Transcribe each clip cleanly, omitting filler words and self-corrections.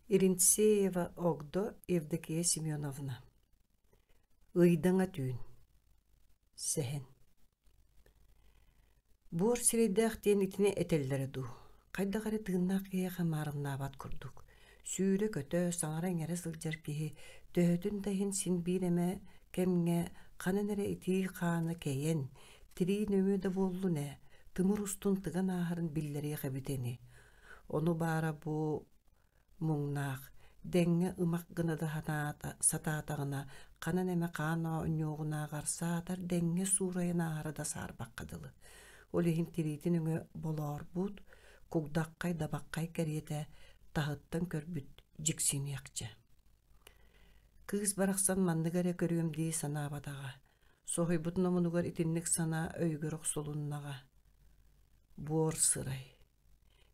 Иринцеева Огдо Евдокия Семеновна. Ыйдаңа түйін. Сәхен. Буор сирейдәқтен итіне этеллері ду. Қайдағары тыыннақ еға марынна абат күрдік. Сүйірі көті саңаран әрі сылжар кейі төхетін дайын син бейреме кемге қаныныры ити қаны кейен. Тирейін өмеді болу нә, тымыр ұстын тыған ағырын биллері қабітені. Оны бара бұ мұңнақ, дәңге ымақ гынады сататағына, қанын әмі қана үнеуғына қарсатар дәңге сурайына арада сарбаққадылы. Олеген тирейтін өңі болар бұд, күгдаққай дабаққай кәреті тағыттан көрбіт жіксен яқчы. Кыз барақсан мандығары көріемдей сана абадаға. Соғай бұтын омынығар итіннік сана өйгірік солыннаға. Буор сырай.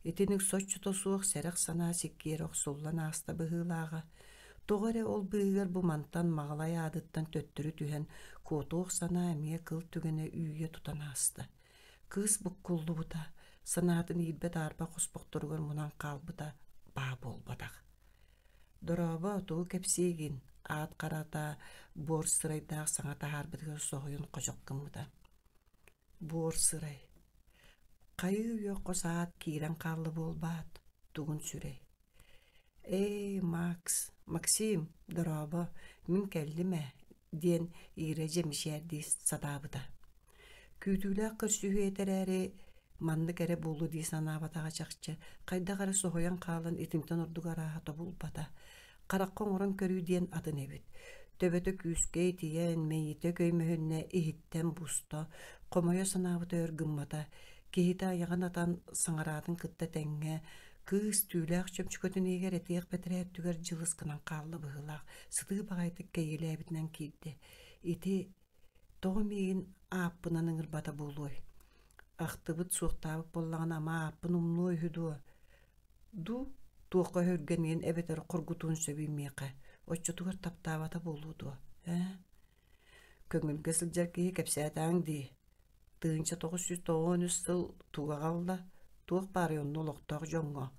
Итинік соччуто суық сәріқ сана секкерік соллан аста бұғылаға. Тоғары ол бұғыр бұмантан мағалай адыттан төттірі түйен котуық сана әмие қыл түгіне үйге тұтан асты. Кыз бұққылды бұта, санатын елбет арба қоспықтырғыр мұнан қалбыта ба болбадақ. Дұрабы тұғы кәпсейген, ат қарата бор сырайдақ саңата арбыдығы соғыын қожыққымыда. Бор сырай. Қайы үйоққы саат кейрен қарлы болбад, тұғын сүрей. Эй, Максим, дұрабы, мен кәлді мә, ден ире жемішерді сатабыда. Күтілі қырсүйі етер әрі манды кәрі болу дей санабатаға жақчы, қайдағары соғыян қалын етімтен ұрдығара ата болбада. Қараққон ұрын көруден атын әбет. Төбеті күскей тиен, мейіті көймөхінне ихіттен бұста, қомайы санабыта өргіммата, кейті аяған атан саңарадың қытта тәңге, кыз түйләқ чөпчікөтін егер әтеғ бәтірәр түгер жылыс қынан қалды бұғылақ, сыты бағайты кейілі әбітінен кейді. Ити тоғы мейін аппынан ыңырбата болуй. Ақтыбыт суықтабып боллаған ама аппын ұмной хүду. Ду туаққа хөргенен әбетер құргутуын сөбей меқі. Отчытығыр таптабата болуду. Көңілге сылжар кейі кәпсәтаң дей. Тыынча 993 сыл туға қалда, туық барионны олықтағы жоңға.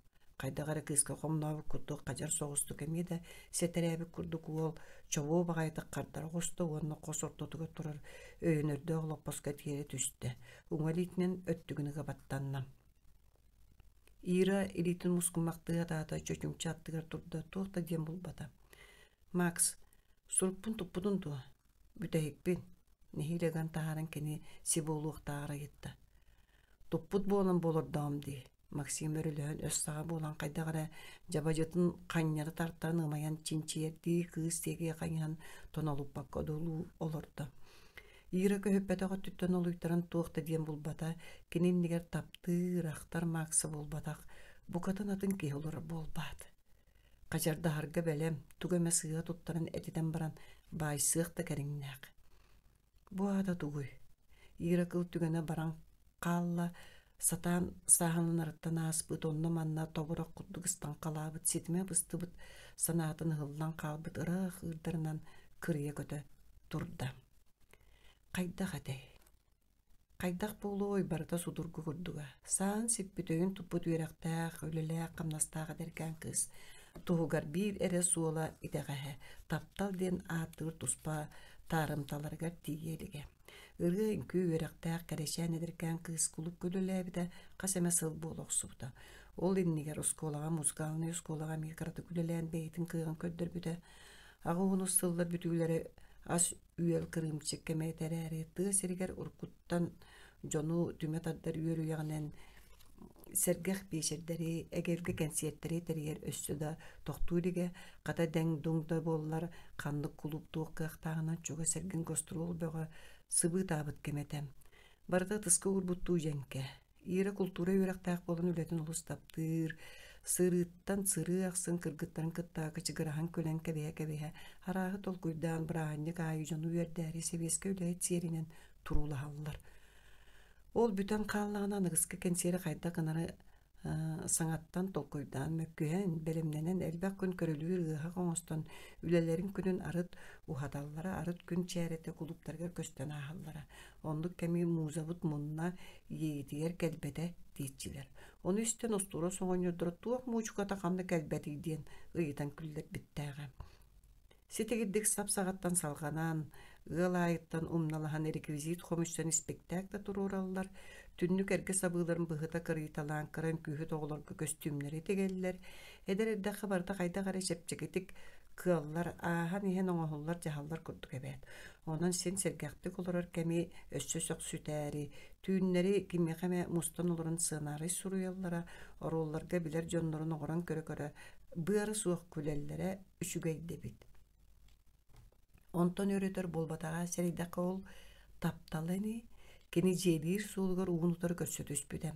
Қайдағары кызға қомнауы күрдік қажар соғысты кәмеді, сәтірәбі күрдік ол, чауы бағайды қардары қосты, оны қос ортотығы тұрыр, өйінірді олық босқа тері түсті. Уңал итінен өттігіні қабаттаннам. Ира илитін мұскымақты атады, чөчімчі аттығыр тұрды, туықта дем болбады. Макс, сұрппын тұппыдын туа, бүтәйікпен. Нехилеган тағаран кені сиболуық тағара етті. Тұппыт болын болыр дам дей. Максим өріліғін өс саға болан қайдағыра жабажетін қаньяры тартан ұмаян чинчиерді кыз теге қайян тоналып баққа долу олырды. Ира көппетіға түттен олуйтаран туықты дем болбата, кенен негер тапты рақтар Максы болбатақ, бұқатын атын кей олыр болбады. Қажарда харғы бәлем, түгеме сыға тұттарын әтеден баран бай сықты кәріңнәқ. Бу ада тугуй. Ира кыл түгені баран қалла, сатан сағанын арыттан аспыт, онны манна тобырақ құддығыстан қалабыт, сетіме бұстыбыт, санатын ғылдан қалбыт, ырық ұрдарынан кірие көті тұрды. Қайдақ әдей. Қайдақ болу ой барыта судырғы күрдіға. Саан сеппетөйін тұппыт үйрақтақ, өлілі қамнастағы дәрген кыз. Туғығар бір әрі суыла идеғәе, таптал ден атыр тұспа, тарымталарғар тиеліге. Үрген көй өріқтәқ кәрешән едірген кыз күліп көліләбіді қасеме сыл болуқ сұбды. Ол еннігер ұсколаға, музыкалыны ұсколаға мекараты күлілән бәйтін күйген көддір бүді. Ағы оны сыллар бүтілері ас үйел кірімчік кәмәйтер әрі тығысергер ұрқыттан жону түмет аддар үйел үйағынан сәргәқ бейшердері, әгерге кәнсиеттері тәрігер өссіда тоқтуыліге қата дәң доңда болылар қандық құлып туыққақтағынан чуға сәрген кострол бөға сыбы табыт кеметем. Барда тысқы урбутту жәнке. Ира культура үйрақтақ болын үлетін ұлыстаптыр. Сырыттан сыры ақсын кыргыттарын кыттағы чыгырахан көлен кәбеге. Харағы тол күрдан бірағынны қайы жону үйердәрі себеске үләйт серінен тұрулы халылар. Ол бүтін қаллағына нығысқы кәнсері қайда қынары Саңаттан толкуйдан мөккүһэн белемненен элбэх күн көрөлүүр ыаха коңостон үлелерин күнүн арыт ухаталлара арыт күн чээрете кулуптарга көстөн аахаллара онлук кеми муузабут мунна иетигер келбете диитчилер ону истен остура соңоньордор туох муучуката хамна келбети диэн ыйытан күллер биттээҕэ ситигиддик сап-саҕаттан салганан ыалаайыттан умналаһан реквизит хомуйсан спектакль туруураллар түннүк эрге сабыыларын быһыта кырыйталаан кыран күүһүт оҕолорго көстүмнери тегеллер эдер хабарда кайда гара сепчекитик кыаллар аахан иһэн оҥоһуллар дьаһаллар курдук эбээт онон син сэргээхтик олорор кэми өссөсөх сүтээри түүннери кимиэхэмэ мустан олорун сыанаарый суруйаллара оруулларга билер дьоннорун оҕорон көрө быары суох күлэллэре үчүгэйдебит онтон өрөтөр болбатаға сәрейдаққа ол тапталыны кені жебир суулгар уунутар көрсөтүспүтэ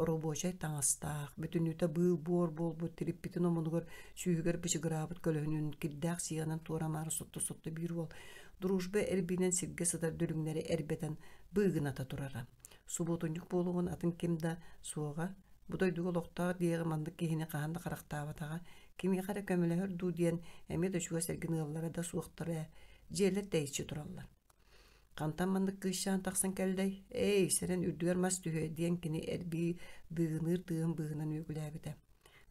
оробочай таңастаах бүтүнүтэ быыл бор болбут тириппитин омунугар сүүгөр бычыгыраабыт көлөһүнүн кирдээх сыянан туорамаары сотто бир бол дружба эрбинен сирге сыдар дөлүңнери эрбетен быыгыната турара субутуньук болугун атын кимда суога будойдуга лохтаах диэҕи мандык киһини хаһанда харахтаабатаҕа кими хара көмөлөһөр дуу диэн эми дөчүгө сэргин ыаллара да суохтара жээлер дэйичи тураллар. Кантан мандык кыышаан тахсан келдей, сэрэн үрдүгер мас түһө диэн кини эрби быгыныр тыын быгынан үгүлээбите.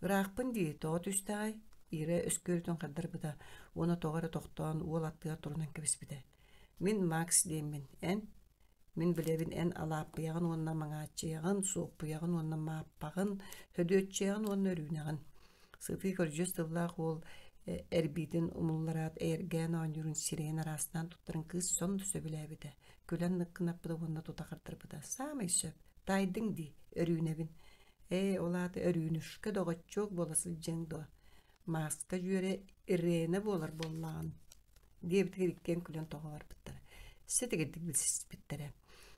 Ыраакпын дии тоот үстэгай, ире өскөрүтөн каддарбыта, уона тоҕара тохтоон уол аттыга турунан кэбиспите. Мин Макс деймин, мин билебин эн алааппыягын уонна маҥааччыягын, суоппуягын уонна мааппагын, хөдүөччэягын уонна өрүүнэгин. Сыты көржөс тыллаах уол эрбитин умуллараат эргээн ооньурун сирен арастан туттарын кыз сонду сөбүлээбите. Күлэн ныккынаппыда уонна тутахартырбыта. Самый сөп, тайдың ди, өрүүнэбин. Олааты өрүүнүшкө догоччуок боласы жеңдо. Маска жүйөрэ ирээнэ болар боллаан. Диэбитигер иккен күлэн тоҕо барбыттара. Сетигердик билсис bittere.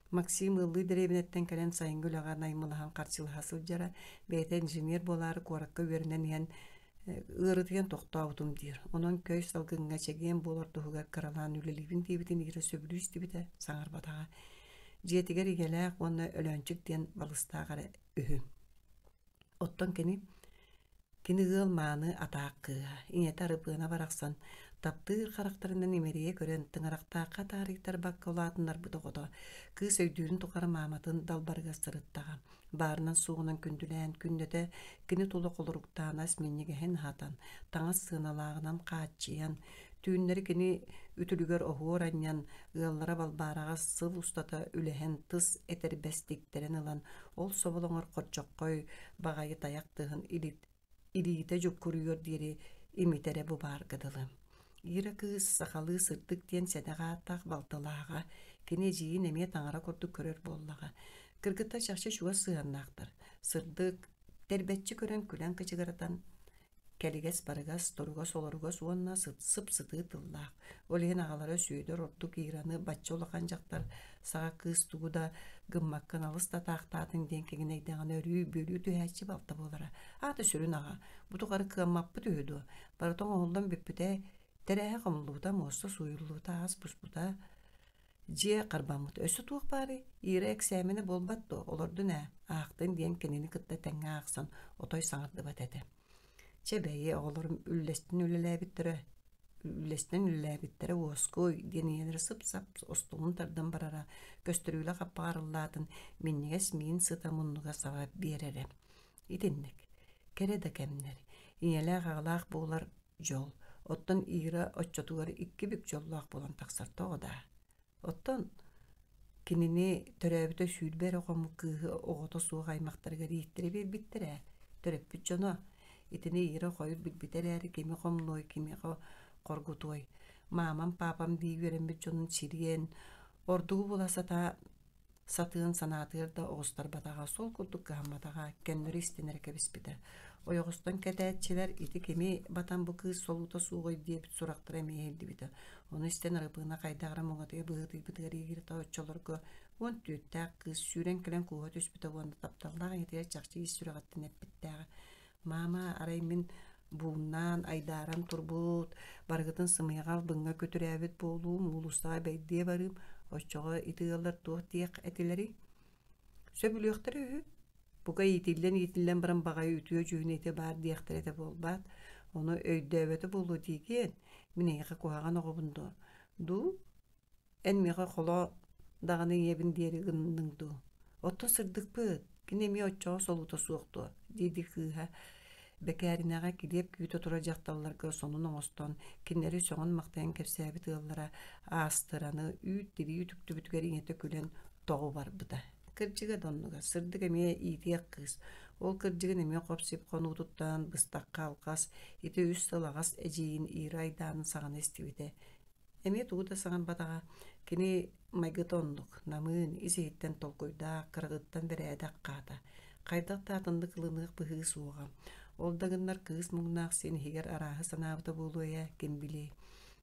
Максим ыллый деребинеттен кэлэн сайынгүлэҕа наймылаһан харчылыһа сылдьара бэйэтэ инженер болаары куоракка үөрэнэн иһэн ырытыган тохтообутум диир. Онон көй салгыңга чегиэн болар туһугар каралаан үлэлибин диэбитин ире сөбүлүүс дибите саҥарбатаҕа. Дьиэтигер игэлээх уонна өлөөнчүк диэн балыстаагара үһү. Оттон кини ыал мааны атааккыга иҥете арыпыана барахсан таптыыр характарынан имерие көрөн тыҥарактаакка таарыйтар бакка улаатыннар бытоҕото кыыс өйдүүрүн тукара мааматын далбарга сырыттаҕа баарынан суугунан күндүлээн күннөтө кини тулук олоруктаанас миннигэһин хатан таҥас сыыналаагынан хааччыян түүннери кини үтүлүгөр оһуор аньян ыаллара балбаарага сыл устата үлэһэн тыс этербэстиктерин ылан ол соболоҥор хорчоккой багайы таяк тыһын илиите жуккуруйор диэри имитере бубааргыдылы. Ира кыыс сахалы сырдык диэн сэнэҕааттаах балтылааҕа кини жиин эмиэ таҥара курдук көрөр буоллаҕа. Кыргыттар чахчы шуга сыаннаахтар. Сырдык тербэтчи көрөн күлэн кычыгаратан келигес барыгас торугас олоругас уонна сып сытыы тыллаах. Ол иһин аҕалара сүүдөр ордук иираны баччы улахан дьахтар саҕа кыыс тугуда гыммаккын алыс да таахтаатын диэн кегинэйдэҕин өрүү бөлүү түһээччи балта буолара. Аата сүрүн аҕа, бутугары кыаммаппыт үһүдү. Барытоҥ оһуллан бүппүтэ терээһэ хомуллуута муоста суйуллуута ас буспута дьиэ харбаммыт өссө туох баары иира эксээмини болбатту олордун аахтын диэн кинини кытта тэҥҥэ аахсан отой саҥардыбат этэ. Чебэйи оҕолорум үллэстэн үллээбиттерэ уоскуй диэн иэнэр сып-сап остуун тардан барара көстөрүүлэ хаппаарыллаатын миннигэс миин сыта муннуга саба биэрере. Итинник, кере да кэмнер, иñэлээх аҕалаах буолар жол. Оттон иира оччотугар икки бүк жоллаах болан тахсартоҕо да. Оттон кинини төрөөбүтө сүүрбэр оҕому кыыһы оҕото суох аймактарга riittire биэрбиттерэ төрөппүт дьоно итини иира хойур билбитэрээри кими хомлой кими коргутуой маамам папам дии үөрэммит дьонун сириэн ордугу буласата сатыын санаатыыр да оҕустарбатаҕа сол курдук кыһамматаҕа кэннери истинэр кэбиспитэ ойоҕустон кэтээтчилэр ити кими батан бу кыыс солуута суугой диэбит сурахтара эмиэһилдибитэ ону истэн арыпыына кайдаагара моҥотыга быһытыйбытыгар иигирэ оччолорго уон түүttäэх кыыс сүүрэн кэлэн кууһа түспүтэ уонна тапталлаах итигэр чахчы ис сүрэҕаттин эппиттээҕэ мама арай мин бууннаан айдааран турбут баргытын сымыйаҕал быҥҥа көтүрээбит буолуум уулустаҕа бэйдиэ барыым оччоҕо итыаллар туох диэк этилэри сөбүлүөхтэрэ үһү Buga itillen baran bagay ütüyo jühnete bar diyekterete bolbat. Onu öydöbeti bolu digen. Mineyge kuhagan oğubundu. Du, en miha kolo dağını yebin diyeri gınnыңdu. Otto sırdık bıt. Kinemi otçoğa soluta suoktu. Didi kıha. Bekärinaga gidip kütü turacaktallarga sonun oğuston. Kinleri soğun maqtayan kepsäbi tığıllara aastıranı üt diri ütüktü bütügeri inete külen toğu var bıda. Kırcıga donnuga sırdık emeye itiyak kız. Ol kırcıgın emeye kopsip konu tuttan bıstakka alkas. Ite üst salagas eceyin iraydanın sağın estivide. Emeye tuğda sağın badaga kini maygıt onnuk. Namın izehitten tolkoyda kırgıttan beredak qada. Qaydak tatındı kılınık bıhı suğam. Oldagınlar kız muğnaq sen higer arahı sanabıda boluya kim bili.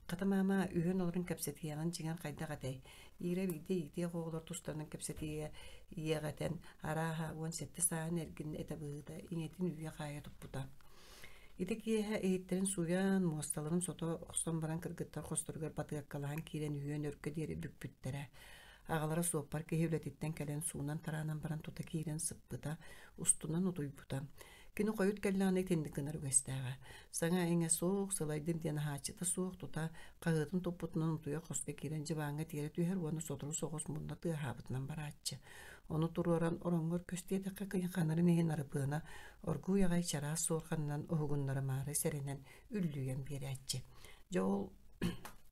Katamama ühön olurun kapsetiyagan jigan qaydak atay. İre bide ite qoğlar tustlarının kapsetiya iyagaten araha 17 sağın ergin etabıda inetin üye qaya tuppuda. Ite kiyeha ehitterin suyan muastaların soto oqson baran kırgıttar qosturgar batıyakkalahan kiren ühön örkö deri bükpüttere. Ağalara soğupar kehevletitten kelen suunan taranan baran tuta kiren sıppıda ustunan utuybuda. Kini koyut kellani tendikiner göstəgə. Sana enge soğuk sılaydın diyen haçıda soğuk tuta qağıdın toputunun utuya qosta kiren jibaŋa tiyere tüher onu sotulu soğus munda tığ habıtından baratçı. Onu tururan orongor kösteye dakika kıyın kanarı nehin arıpığına orgu yağay çara soğurkanından oğugunları mağrı serenen üllüyen bir etçi. Joğul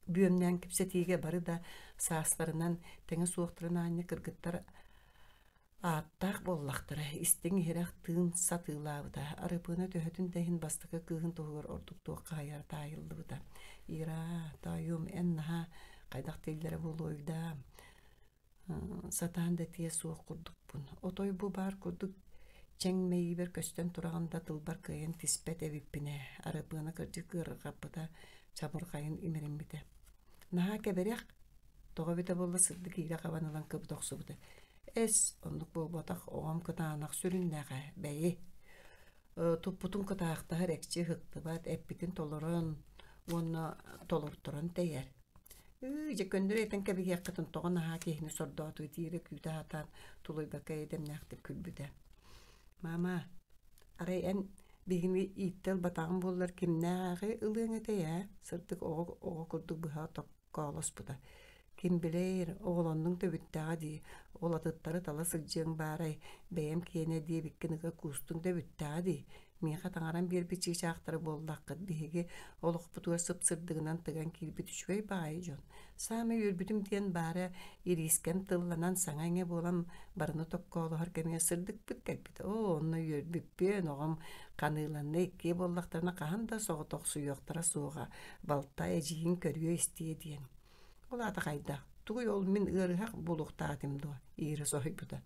büyümden kipsetiğe barı da sağıslarından tenge soğukturun anne kırgıttar Attaq bollaqtara istin hiraq tığın satığılabıda arıpığına töhötün dehin bastıqı kığın toğur orduktuğu qayar dayıllıbıda. İra, dayum, ennaha qaydaq tellere boloyda satan da tiye soğuk kurduk bun. Otoy bu bar kurduk çengmeyi bir kösten turağında tılbar kayın tispet evippine arıpığına kırcı kırı kapıda çamur kayın imirin bide. Naha keberek toğa bide bolla sırdık ila kabanılan kıbı toqsu bide. Es onduk bu batak oğam kıtağınak sürünneğe beyi. Tupputun kıtağıqta her ekçi hıktı bat eppitin tolurun onu tolurturun deyer. İyice göndür eten kebi yakıtın toğun aha kehini sordoğdu diri küyde hatan tuluy baka edemnekti külbüde. Mama, aray en bihini ittel batağın bollar kimneğe ılığın ete ya. Sırtık oğu kurduk buha tokkoğlos buda. Kim bilir oğlanның töbüttäğe di. Ol atıtları tala sılcığın baray. Beyem kiyene diye bikkiniga kustun töbüttäğe di. Miha taŋaran bir biçi çaaqtары bollaqqa dihigi oluq butuwa sıp-sırdığından tıgan kilbi düşvey bayi jon. Sami yürbitim diyen bara irisken tıllanan saŋa enge bolam barını tokkoğlu harkemiye sırdık bit kelbiti. O onna yürbippen oğam kanılanna ikke bollaqtarına qahan da soğu toqsu yoqtara soğuğa balta ejiyin körüyo isteye diyen. Ola ata qayda. Tuğu yol min ırıhaq buluqtaatim doa. İri soğuy buda.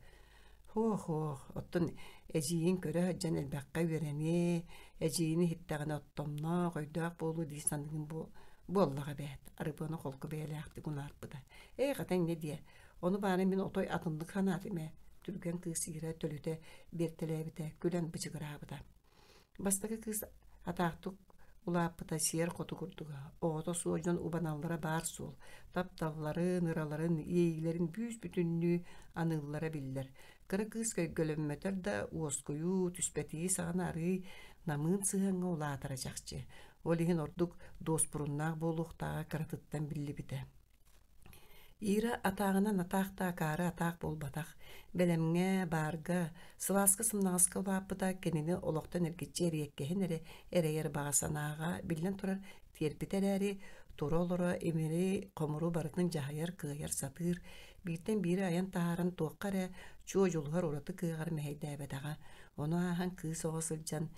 Hoh, ottun ejiyin köre hajjan elbaqqa vereni, ejiyini hittağına ottomna qoydaq bolu diysandığın bu bollağa bəyət. Arıbını qolku bəyələyaqdi gunar buda. Qatan ne diye? Onu bana min otoy atındık hanatime. Türgen kız ira tölüte bertelebite gülen bıçıgıra buda. Bastaki kız ataqtuk ulapıta siyer qotu kurduga. Oğda suocan ubanallara bar sol. Taptalları, nıraların, iyilerin büyüs bütünlüğü anıllara biller. Kırı kız gölönmeter da uoskoyu, tüspetiyi sağın arı namın sığınga ulatıracakçı. Olihin orduk dos burunnağı boluqtağı karatıttan billi bide. İra atağına nataqta karı ataq bolbataq. Belemge, barga, sıvaskı sımnağıskı ulapıda kenini oloqtan ergetçi eriyekkehin ereyer bağasanağa billen turar terpiteleri, turu oluru, emiri, komuru barıtın jahayar, kıyar, satır. Birden biri ayan taharan tuaqqara, çuo jolgar uratı kıyar meheydabadağa. Onu ahan kız oğasılcan.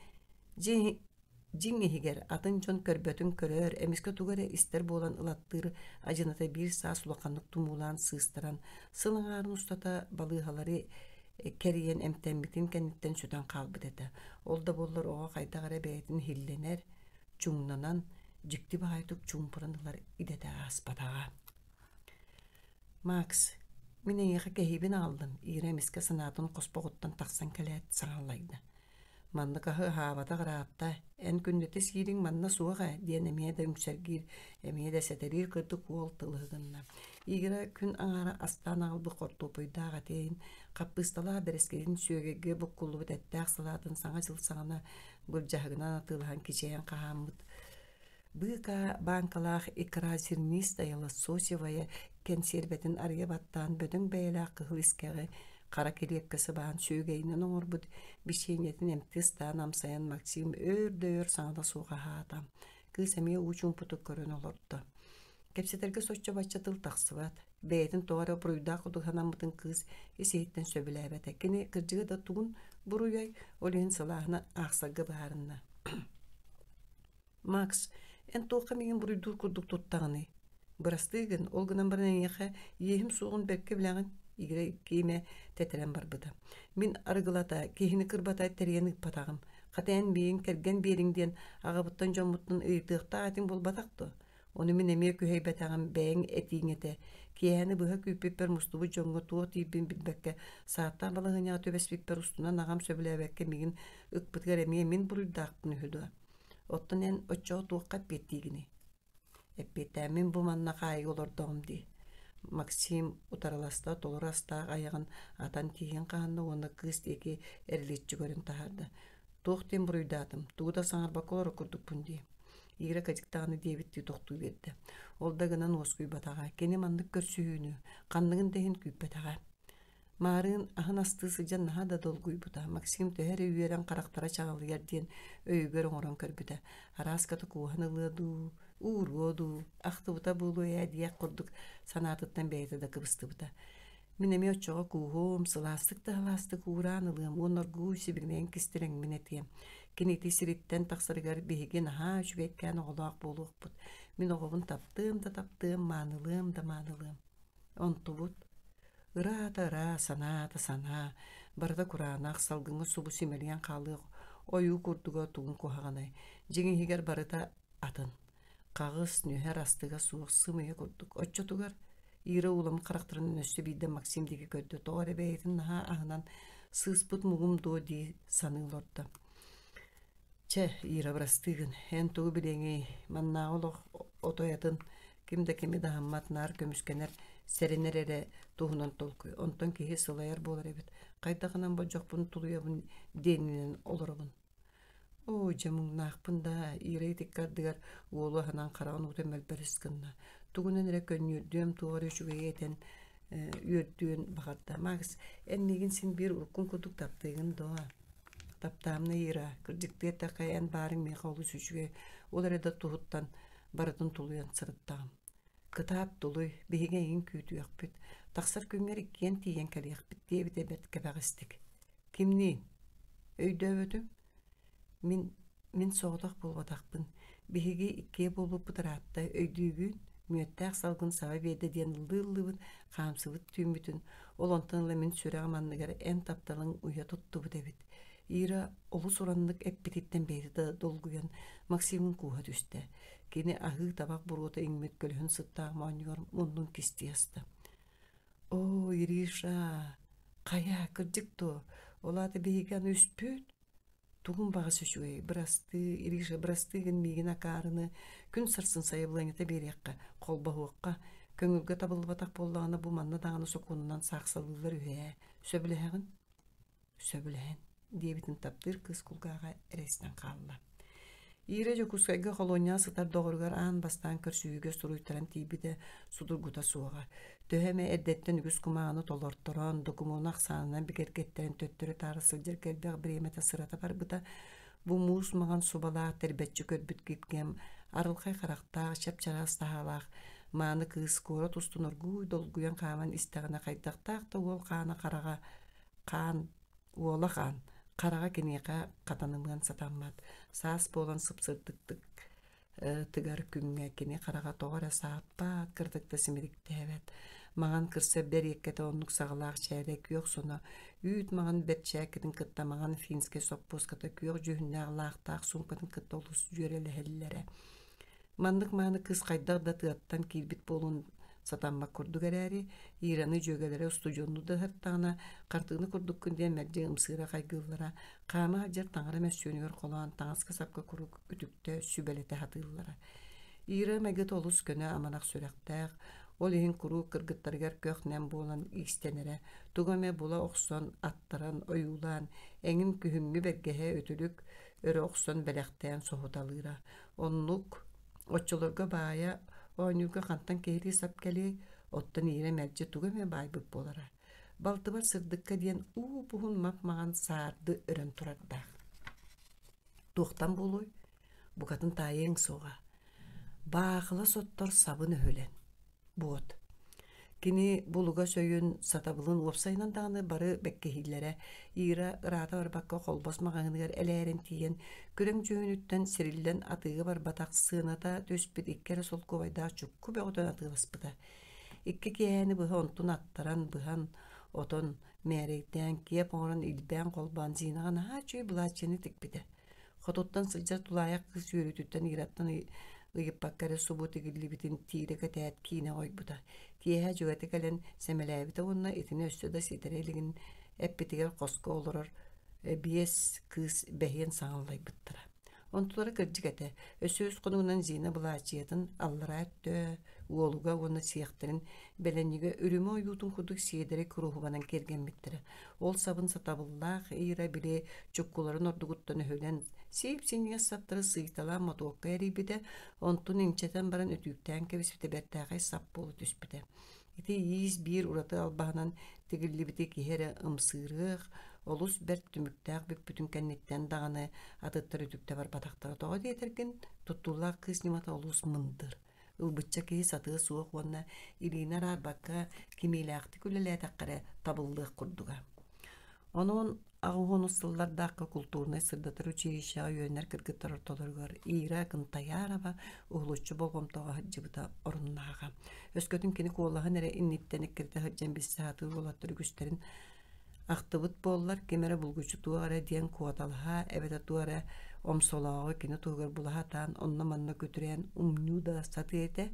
Jiŋihiger atın jon körbötün körör, emiske tugara ister bolan ılattır, ajınata bir saa sulaqanlık tumulan sığıstıran, sılыңарын ustata balıhaları keriyen emtembitin kenitten süten qalbı dedi. Olda bollar oğa qaydağara beytin hillener, çuŋnanan, jikti bahaytuk çuŋpıranılar idete aspatağa. Max, mine yeğe kehibin aldım, ire emiske sanatın qospoğuttan taqsan kelet sağalaydı. Manna kahı havata qarapta, en künneti sirin manna suaga, diyen emeye de ümsergir, emeye de seterir kırdı kuol tılığınna. İgira kün ağara astan ağılbı kortu puydağa teyin, kappыстala bereskerin sögege bukkullu etteğ salatın sana çıl sana bırcahıgına atılhan kişeyen kahamıt. Bıka bankalar ikrazirnis dayalı sosiyevaya kenserbetin araya battan bödün beyla kıhıl iskeri kara kelyekkesi bağın sögeyinen oğurbud bişeynetin emtis namsayan Maksim ör sana da soğuğa haadam. Kız emeye uçun putuk körün olurdu. Kepseterge soçça başça tıl taqsıvat. Beytin toğara buruyda kuduhanamıtın kız eseyitten söbüläbete. Kene kırcığı da tuğun buruyay olehin salahına ağsagı bağırına. Max, en toqa megen buruydur kurduk tuttağını. Bırastığın, olgınan barınan yaqa, yehim soğun berke bilağın, igre kime teteren barbıda. Min argılata, kehini kırbata teriyeni patağım. Qatayan beyin kergen berinden ağabıttan jomutun ıydığıqta atin bolbataktı. Onu min emir kühey batağım beyin etiğinete. Kiyani bıha küpüper mustubu jongu tuğ tibin bilbekke. Saattan balığın yağı töbes biper ustuna nağam söbülebekke migin ıkbıtgar emeye min buruydağıttın ühüdü. Ottun en oçoğu tuğqat bettiğini. Eppetämin bu manna qaýy olordum di. Maksim utaralasta tolurasta ayağın atan tiýen qahanna onda kız teki erletçi görün tahardı. Tuğten buruydadım. Tuğda saňar bakolor kurduk bundi. Ýigre kajyktagany diýebitti toqtuy berdi. Ol da gınan oskuy bataga. Kene mandyk görsüýünü. Kandygyň dehin küýp bataga. Marın ahın astısı cannaha da dolguy buda. Maksim töher üyeren karaktara çağılı yerdiyen öýgör oňoran körbüde. Araskatı kuhanılıdu, uğruodu, aktı buta bulu diýek kurduk sanatıttan beýte da kıbısты buda. Minemi oçoğa kuhum, sılastık da halastık uğranılığım, onor guysi bilmeyen kistiren minetiyem. Kineti siritten taksarıgar behigen ha şübekken oğlaq boluq bud. Min oğubun taptığım da taptığım, manılığım da manılığım. Ontu bud. Ira sana, barda kuranaq salgıngı subu simeliyen qalıq, oyu kurduga tuğun kuhaganay. Jigin higer barada atın. Qağız nüher astıga suğuk sımıya kurduk. Otço tugar, ira ulam karakterinin össü bide Maksimdeki köddü. Doğru beytin naha ahınan sığıspıt muğum do di sanılordu. Ira brastığın, en tuğu bileni manna oluq otoyatın, kimde kimi dahammat nar kömüskener, serener ere tuğunan tolkuy. Ondan kihi sılayar bolar ebit. Qaydağınan bocak bunu tuluyabın deninen olurabın. O jamın naqpın da iray dikkardıgar oğlu hanan qarağın utemel beriskinna. Tuğunan ere könnürdüğüm tuğarı şüveye eten üyördüğün bağırda. Mağız, emmegin sin bir urkun kuduk taptığın doğa. Taptamna ira, kırcıktıya taqayan barın meqalı süçüge, olara da tuhuttan baradın tuluyan sırıttağım. Kıtaat doluy, behigen egin küytü yakpıt. Taqsar künger ikkiyen tiyen kali yakpıt diye bide bet kebagistik. Kimni? Öydö ödüm? Min soğudaq bolbataqpın. Behigi ikkiye bolup bıdaratta öydüğün, müettaq salgın sava beyde diyen ıllıvın, qamsıvıt tümbütün. Olontanla min süre amanlıgar en taptalın uya tuttu bu debit. Ira olu soranlık epititten beydi da dolguyan Maksim'in kuha düştü. Kene ahı tabak burgota ingmet gölhün sıttağ manyor mundun kisti yastı. O Irisha, kaya kırcıktı. Ola da behigan üspüt. Tuğun bağı söşüge, brastı, Irisha brastığın migin akarını, gün sarsın sayıbılanıta bir yakka, kolba huakka, köngülge tabılı batak bollağına bu manna dağını sokunundan saqsalılar üye. Söbülehagın? Söbülehen. Diyebitin taptır kız kulgağa eresten kalla. Ire jokuskayga kolonya sıtar doğrugar an bastan körsüyüge suruytaran tibide sudurguda suaga. Töheme eddetten ügüs kumağını tolortoron, dokumun aksanından bigergetteren töttürü tarısı jerkelbeğ biremete sırata barbıda bu muus mağan subala terbetçi körbüt gipgem arılkay karakta şapçaras tahalaq mağını kız kora tustunur guy dolguyan kaman istağına kaydaqtaq da ol kana karaga kan ola kan Qarağa keneqa qatanımgan satammat. Saas bolan sıpsırdıktık tıgar küngä kene qarağa toğara saappat kırdıkta simirik täbet. Magan kırsa ber ekkete onnuk sağlaq çädek yok sona. Üt magan bet çäkedin kıtta magan finske sopposkata kyok jühünnäq laqtaq sumpatın kıtta olus jürele hellere. Mandık mağını kız qaydaq da tıattan kilbit bolun сатамма курдук эрээри, Ираны жөгалері устужонну да хаттаана, картыны курдук күнден мәрже ымсыра кайгыллара, кама хаджар таңара мәссөнігер қолан таңаска сапка курук үтүктө сүбелете хатыыллара. Ира мәгет олус көне аманақ сүрәктәк, ол ең куру кыргыттаргар көхнен болан истенере, тугаме була оқсон, аттаран, ойулан, әңін күхімгі бәргеhe өтілік, өрі оқсон бәләқтән соғыталыра. Онлук, отчылырга бая, ойнуга қантан кейри сап кәлі, оттан ире мәрже тугаме байбып болара. Балтыбар сырдыққа ден у-бұғын мап-маған сарды өрін тұрарда. Туқтан болуй, бұқатын тайың соға. Бағылы соттар сабын өлен. Буот. Кини булуга сөйін сатабылын уапсайнан дағаны бары бәккехиллері, Ира ырата барбаққа қолбас мағанығыр әләрін тиен, күрің жүйініттен сириллен атығы бар батақ сыната төспет иккері сол ковайда чүкку бәғытын атығыспыда. Икки кияны бұға онтун аттаран бұған отон мәрейттен кеп оңырын илбән қолбан зинаған чөй бұлачыны тікпеді. Хототтан сылжар тулаяқ қыз үйретіттен Ираттан ыйыппаккары субуты гиллибитин тиирека тәät киіне ойбута. Тиэһэ жугаты кэлэн сэмэлээбита уонна итини өссөда ситерейлигин эппитигер қоско олорор биэс кыыс бэһиэн саҥаллайбыттара. Онтулары кырдьык өссөс қонугунан зина булаачиятын аллара өттө уолуга уонна сиэхтерин бэлэнниге үрүмө ойуутун кудук сиэдери куруһубанан кергенбиттара. Ол сабын сатабыллаах Ира биле чуккуларын ордугуттан өһөлэн сип-синья саптары сыйтала мотуокка эрибите, онтун инчетен баран өтүктен кебисбите бертаагай сап болу түспите. Ити иис бир ураты албаһынан тигиллибите киһере ымсыырыах, олус берт түмүктәк бик бүтүн кэнниттен даганы атыттар өтүктэ бар батактара тога диэтерген туттуллаах кыыс нимата олус мындыр. Ылбытча кии сатыы суох уонна Ирина рарбакка кимилээхти күлэлээтэккаре табыллыах курдуга. Онун ағуғонуссыллардаққа культурнай сырдатыр училищаға үйөнер кіргіттар ортолырғар Ира кынтаярова уғлуччу болғымтоға хаджыбыта орыннаға. Өскөтін кені куолағын әрі инниттен еккерді хаджан бісі хаты олаттыр күстерін ақтыбыт боллар кемері бұлгучу туағара диен куаталға, әбеті туағара омсолағы кені туғар бұлаға таан онна манна көтірен умнюда саты еті.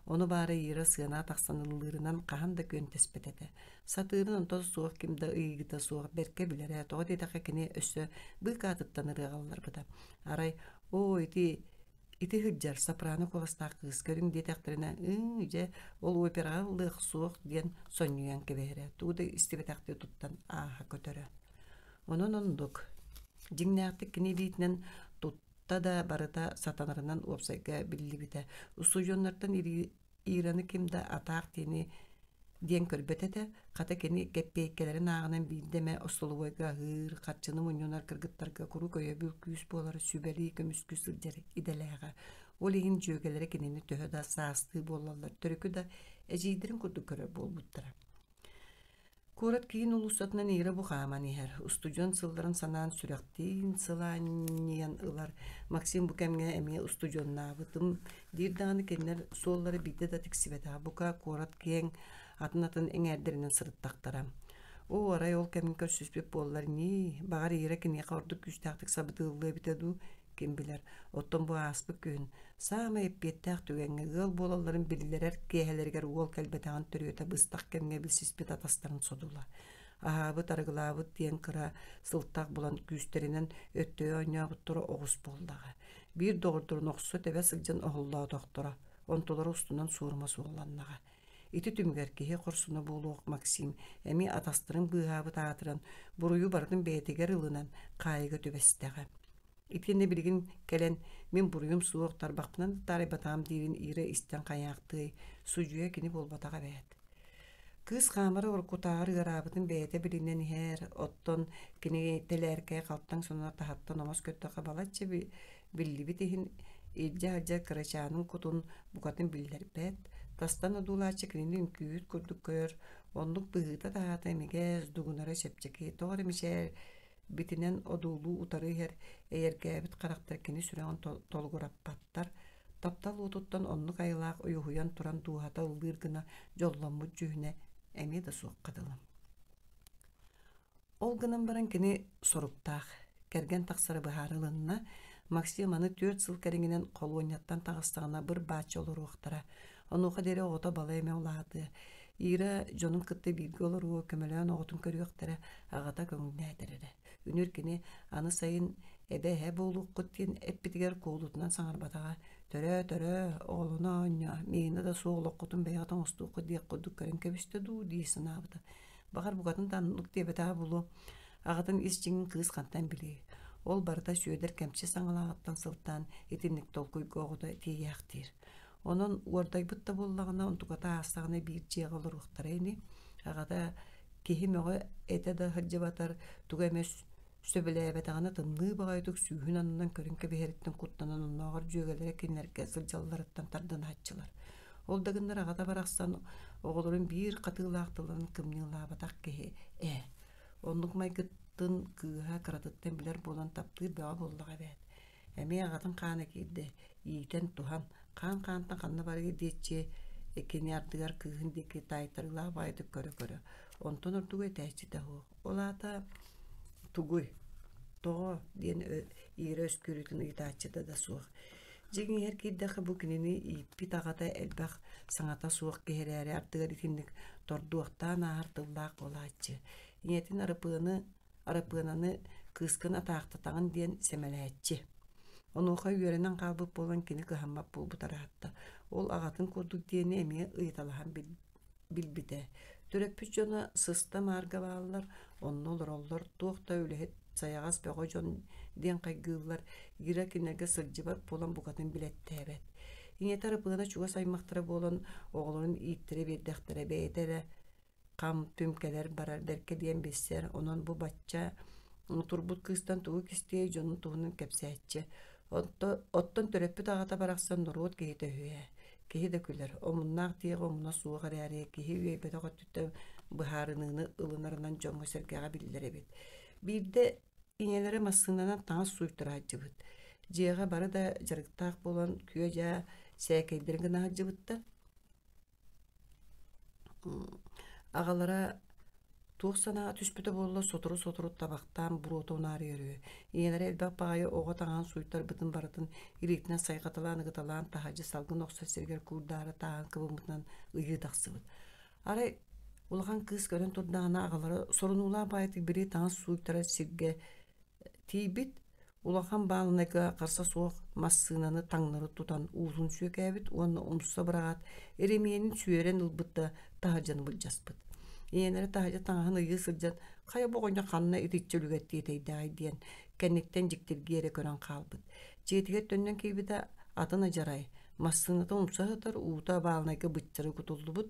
Onu bari Ира сыана тақсанылырынан қахан да көн теспетеді. Сатырын онтоз суық кімді ұйғыта суық берке білері, тоғы дейдақы кіне өссі бұйқа атыттан ырығалар бұда. Арай, ити хыджар сапраны қоластақ қыз көрің дейдақтарына, ол операға ұлық суық ден сонюян кебері. Туғды істебетақты тұттан аға көтірі. Onun ондық. Жиңнәқті кіне бейтінен да барыта сатанарынан опсайга биллибите. Устужоннартан Ираны кимда атаақ тени ден көрбетете, қата кені кеппейкелерін ағынан бейдеме остолуойга ғыр, қатчыны мұньонар кыргыттарға күру көйе бүл күйіс болары сүбәли көміскү сылжары иделеға. Ол егін жөгелері кенені төхі да саасты болалар, түрікі да әжейдерін күрді көрі бол бұттыра. Курат кейін улусатынан Ира бұқаман ехер. Устужон сылдарын санаан сүрәқтейін сыланиян ылар. Максим бұкәмге әме устужонна бұтым. Дирдағаны кеннер соллары бейді да тіксібета. Бұқа курат кейін атын әңәрдерінен сырыттақтара. О, арай ол кәмін көрсүспеп боллар не? Бағар Ира кене қордық күштақтық сабытылы бітеду кем білер. Оттон бұ аспы көн. Сама еппеттәк түгенге ғыл болаларын білілерер кейхелергер ол кәлбетаған түріөті бұстақ кәмге білсіспет атастарын содула. Ахабыт арғылабыт ден қыра сылттақ болан күстерінен өттөй ойнағыт тұры оғыз болдағы. Bir doğurdurun oqsu tebe sılcan oğullağı doktora. Ontoları ustundan suğurma suğulannağa. Iti tümgerkehe qorsuna buluq Maksim. Emi atastırın bığabı tağıtıran buruyu bardın beytiger ılınan qayıga töbestəğe. İtinde bilgin kelen min buruyum suuq tarbaqpınan tari batağım dirin ire isten qayaqtığı sucuya kini bol batağa bəyət. Kız qamara orkutağırı qarabıdın bəyete bilinen her otton kini telerkeye qalptan sonra tahattan namaz köttöqa balatça billi bitihin ilca hacca kıraçanın kutun bukatın biller bət. Tastan adulaçı kininin küyüt kurduk kör, onluk bığıta tahatı emigez dugunara çepçeki toğrı mişer bitinen odulu utarı her eğer gäbit karakterkini süren tolgurap pattar. Taptal ututtan onluk aylaq uyuhuyan turan duhata ılgırgına jollanmut cühüne emi da soğuk kadılam. Olgınan baran kini soruktaq, kergen taqsarı baharılınna Maksim anı 4 yıl keringinen kolonyattan tağыстağına bir baçı olur oqtara. Онуха дере оғыта бала эме олады. Ира жонун кытты билги олору көмөлөөн оғытын көрүөктөрө агата көңүлүнө этерере. Үнүркини аны сайын эбе хэ болууккут тиен эппитигер куулутунан саңарбатага төрө оолуна оння миина да суолоккутун бэйгатан остуукку диэк курдук көрөн кебисте дуу диисынаабыта. Багар бугатын таннук диэбетаа булу агатын ис жиңин кыыс кантан билии. Ол барыта сүйөдер кемчи саңалаагыттан сылтан итинник толкуйгоогута тиияактир. Онон уордайбытта боллагына онтуката астагына биир жега олоруктарайни агата кихи мөҕө эте да хыржыбатар туга эмес сөбөлээбетагана тымныы багайтык сүүһүн анынан көрүнкө биһэриттен куттанан онноогор жөөгелере кинилерге сылдьалларыттан тардын хаччылар. Ол дагыннар агата барахсан оҕолорун биир катыылаактыларын кымньыылаабатах киһи оннук майгыттын кыыһа кыратыттан билер буолан таптыыр бөҕө боллаҕа бэät. Эми агатын хаана киирде иитен туһан хаан-хаантан ханна барыгы диэтчи экени ардыгар кыыһын диэки таайтарылаа баайдык көрө. Онтон ордугу этээччите хуох. Олаата тугуй тоҕо диэн иира өскүрүтүн ыйтааччыда да суох. Жигиңер киирдэхэ бу кинини ииппит агата элбэх саҥата суох киһэрээри ардыгар итинник тордуохтаан аар тыллаах болааччы. Иñэтин арапыананы кыыскын атаахтатаҕын диэн сэмэлээччи. Онуоха үөрэнэн хаалбыт буолан кини кыһаммап булбутараатта. Ол агатын курдук диэни эмиэ ыйыталаһан билбитэ. Төрөппүс дьоно сыста маарга бааллар, онно олороллор туохта үлэһит сайагас бөҕө дьон диэн хайгыыллар ира кинерге сылдьыбат буолан букатын билеттээбэт. Иñэти арапыана чуга саймахтара буолан оҕолорун ииттире биэрдэхтэрэ бэйэтерэ хам түмкэлэр барар дэрке диэн биссэр. Онон бу бачча турбут кыыстан тугу кистиэ дьонун туһунун кэпсээччи. Оттон төрөппүт агата барахсан нуруут киһи төһүэ. Киһи да күлэр. Омуннаах тиэҕэ омуна суох араарыа киһи үөйбэт оҕоттүттэ быһаарыныыны ылынарынан дьоҥҥо сэргэҕэ биллэр эбит. Биирдэ иñэлэри массыынанан таҥас суйктарааччыбыт. Дьиэҕэ бары да дьарыктаах буолан күө дьаа сээкэйдэрин гынаһаджыбытта. Аҕалара туох санаа түспүтэ буолла сотору табахтаан буруоту унаари өрүө. Иñэлэри элбэх баҕайы оҕо таҥаан суйктарбытын барытын илиитинэн сайҕаталаан ыгыталаан таһаадьы салгын охсо сиргэр куурдаары таан кыбымытынан ыйыытахсыбыт. Арай улахан кыыс көрөн турдаана аҕалара сорунуулаа баайытык бiri таҥас суйктара сиргэ тиибит. Улахан баалыныга харса суох массыынаны таҥнары тутан уулун сүүкээбит, уонна умса быраҕаат эремиэнин сүүөрэн ылбытта таһадьаны былдьаспыт. Иэнэри таһадьа таҥаһын ыйыы сылдьан хая боҕоña ханна итиччэ үлүгэттиэтэйдээҕи диэн кэнниктэн дьиктиргиэри көрөн хаалбыт. Дьиэтигэр төннөн киибитэ атын ажарай, массыынатын умсаһытар уута баалынайга быччары кутуллубут,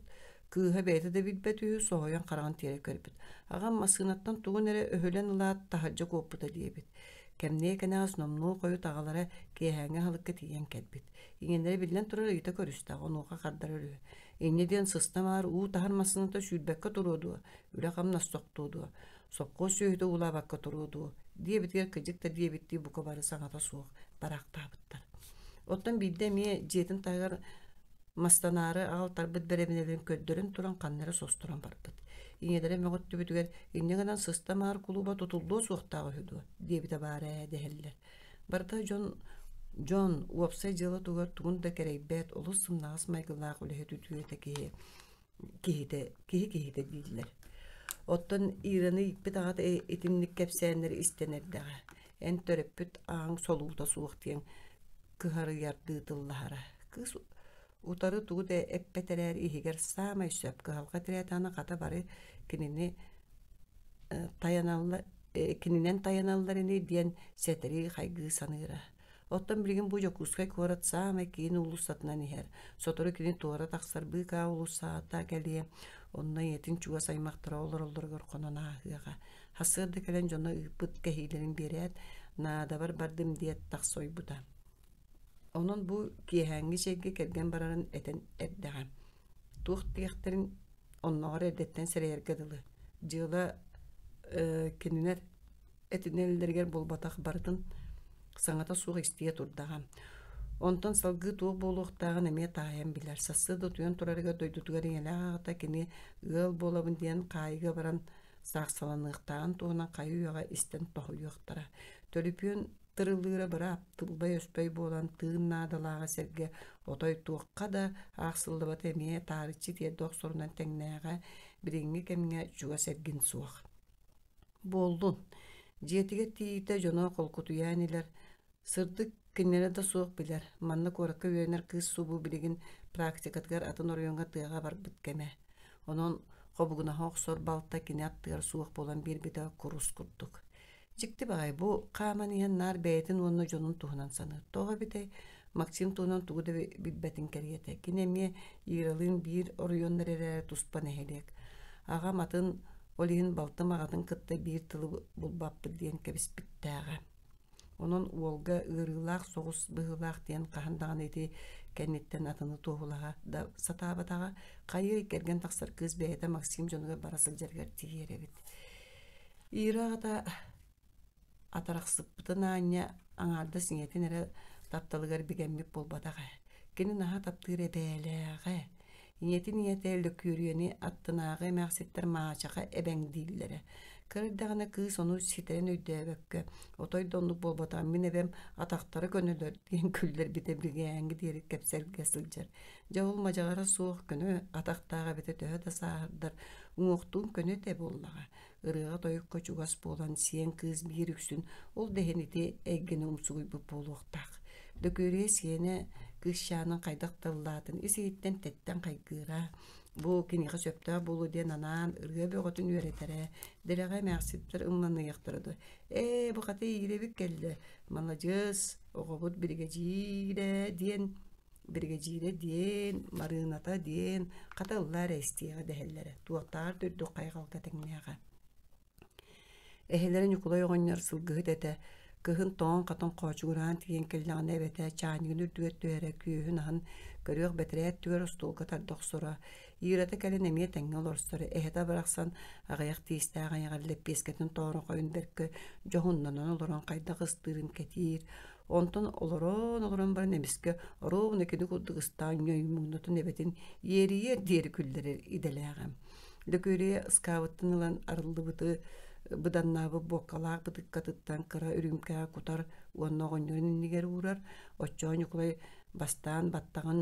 кыыһа бэйэтэ да билбэт үһү соһуйан хараҕын тиэри көрбүт. Аҕам массыынаттан тугун эре өһүлэн ылаат таһадьа куоппута диэбит. Кэмнээ кэнэҕэс номнуу хойут аҕалара киэһээҥҥэ халыкка тиийэн кэлбит. Иñэннэри билэн турар ыйыта көрүстаах онуоха хардар өрүө. Инне диэн сыстамаар уу тахар массыыната сүүрбэккэ туруодуо, үлэ хам настохтуодуо, сокко сүүһүтэ улаабакка туруодуо диэбитигэр кыдьык да диэбиттии бука бары саҥата суох бараахтаабыттар. Оттон биирдэ эмиэ дьиэтин таһыгар мастанаары аҕалтарбыт бэрэминэлэрин көддөрүн туран ханнары состуран барбыт. Иñэлэри möҕөттүбүтүгэр инне гынан сыстамаар кулуба тутуллуо суохтааҕы үһүдуо диэбитэ баарэ дэһэллэр. Барыта Дьон уопсай дьыала тугар тугун да кэрэйбэт олус сымнаҕас майгылаах үлэһэ түтүөтэ киһитэ дииллэр. Оттон иираны икпит агата итинник кэпсээннэри истэнэрдэҕэ. Эн төрөппүт ааҥ солуута суох диэн кыһарыйардыытыллаһара. Кыыс утары тугу да эппэтэрээр иһигэр саамай сөп кыһалга тирээтэана хата бары кининэн таяналларыны диэн сэтери хайгыы саныыра. Оттон билигин бу жокускай куорат саамай киин улуссатынан иһэр. Сотору кини туора тахсар быыкаа улуссаата кэлиэ. Онна иэтин чуга саймахтара олороллоргор хононааһыаҕа. Хасыырда кэлэн дьоно ыыппыт кэһиилэрин биэрэät наадабар бардым диэт тахсойбута. Онон бу киэһээҥҥи сиэгги кэргэн барарын этэн эрдэҕэ. Туох тиэхтерин онноҕор эрдэттэн сэрэйэргэ дылы. Дьыала кининэр этинэллэригэр булбатах барытын саҥата суох истиэ турдаҕа. Онтон салгыы туох буолуохтааҕын эмиэ таайан билэр. Сассы да туйан турарыга дойдутугар иҥэлээҕата кини ыал буолабын диэн хаайыга баран саахсаланыахтаан туһунан хайы үөҕэ истэн тоһуйуохтара. Төлүпүөн тырылыра бара аптылбай өспөй болан тыын наадалаага серге отой туокка да ааксыллыбат эмие таарыччы тиэрдуох сорунан теңнээҕэ бириҥҥи кэмҥэ чуга сэргин суох буоллун дьиэтиге тиийите дьоно холкутуйаан илэр сырдык киннере да суох билэр манна куоракка үөнэр кыыс субу билигин практикатыгар атын оройоҥҥа тыаҕа барбыт кэмэ онон хобугунаһа охсор балта кини аттыгар суох болан биирбитэ курус курдук дьикти баҕай бу хааман иһэн наар бэйэтин уонна дьонун туһунан саныыр тоҕо битэ Максим туунан тугу да билбэтин кэриэтэ кини эмиэ ииралыын биир оройуоннар эрээри туспан эһэлиэк аҕам атын олиһин балтым аҕатын кытта биир тылы булбаппыт диэн кэбиспиттээҕэ онон уолга ыарыылаах соҕус быһыылаах диэн хаһан ити кэнниттэн атыны туоһулаҕа да сатаабатаҕа хайыр иккерген тахсар кыыс бэйэтэ Максим дьонугар бара сылдьарыгар тииэрэбит иираҕата атарахсыппытын аанньа аҥаарда сиҥэтин эрэ тапталыгар бигэммип болбатаҕа кини наһа таптыыр эбээлээҕэ иñetin iñete löküürüeni attınaağı эмээхситтэр маачаха эбэҥдииллэрэ кырдагана кыыс ону ситерен өйдөөбөккө отой доннук болботаан мин эбэм атахтары көнөлөр диэн күллэр бите биргээнги диэри кэпсэргэ сылдьар жабыл мажаҕара суох көнө атахтаага бите төһө да саардар уҥуохтуун көнө тэ буоллаҕа ырыаҕа тойукка чугас буолан сиэн кыыс биир үксүн ол дэһэнити эйгени умсугуйбут буолуохтаах löküürüе сиэне кыысчаанын хайдах тыллаатын исииттен тэттэн хайгыыра бу киниха сөптөө булу диэн анаан ырыа бөҕөтүн үөретэрэ дэрэҕэ эмээхситтэр ымманыйахтырды бу хата ииребик келле маладьыс оҕобут биргэжиирэ диэн марыыната диэн хата ыллаара истиэҕэ дэһэллэрэ туохтаар төрдүк хайҕалга тэҥнээҕэ эһэлэрэ ньукулай оҕонньор сылгыһыт этэ кыһын тоон хатын хоочугураан тиийэн кэллэҕинэ эбэтэ чаанигин үрдүгэр түөрэ күүһүн аһын көрүөх бэтэрэйэт түгэр устуулга тардохсура иирата кэлэн эмиэ тэҥҥэ олорсоро эһэтэ барахсан аҕыйах тиистээҕэйэҕэр лэппиэскэтин тоорун хойун бэркэ дьоһуннанан олорон хайдах ыстыырын кэтиир онтон олорон баран эмискэ оруубуна кини курдугыстаан ньоймуҥнутун эбэтин иэриийэр диэри күллэрэр иделээҕэм löküürüе ыскаабыттын ылан арыллыбыты быданнаабы буоккалаах бытыккатыттан кыра үрүмкää кутар уонна оҕонньорун иннигэр уурар оччоон ньукулай бастаан баттаҕын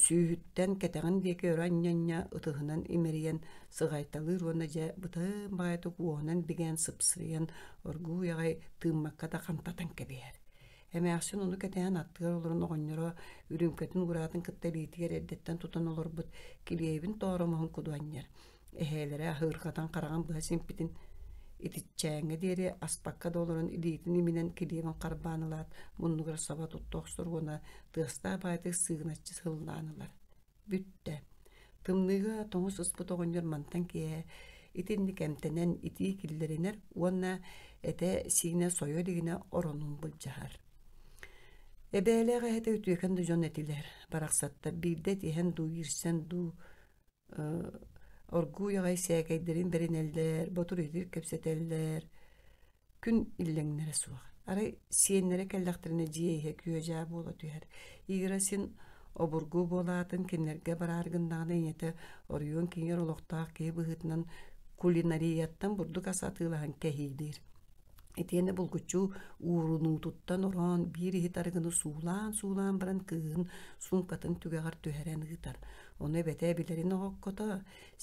сүүһүттэн кэтэҕин диэки өрө анньанньа ытыһынан имэриэн сыҕайталыыр уонна дьэ бытыын баҕайытык уоһунан бигээн сыпсырыйан оргуу яҕай тыыммакка да хантатан кэбиэр эмээхсин ону кэтэһэн аттыгар олорун оҕонньоро үрүмкэтин ураатын кытта биитигэр эрдэттэн тутан олорбут килиэбин тооромоһун кудуанньар эһээлэрэ аһыырхатан хараҕан быһа симпитин итиччээҥҥэ диэри аспакка да олорун илиитин иминэн килиэбин харбаанылаат муннугар саба туттоохсур уона тыастаа баатык сыыначчы сыллаанылар бүттэ тымныыга тоҥус ыспыт оҕонньор мантан киэ итинник эмтэнэн итии киллэринэр уонна этэ сиине сойо дигине оронун былдьаһар эбээлээҕэ этэ үтүөкэн да дьон этилэр барахсаттар биирдэ тиэһэн дуу ирсэн дуу оргуу яҕай сээгэйдэрин беринэллэр ботур итир кэпсэтэллэр күн иллэҥнэрэ суох арай сиэннэрэ кэллэхтэринэ дьиэйиһэ күөжаа буола түһэр иира син обургуу буолаатын киннэргэ барааргыннаҕына иñете орuyуон киҥер олохтаах киһи быһыытынан кулинарияттан бурдук асаатыылаһан кэһиилиир итиэни булгуччуу уурунуутуттан орон биир иһит арыгыны суулаан баран кыыһын сумкатын түгэҕэр түһэрэн ыытар ону эбэтэ билэрин оҕоккото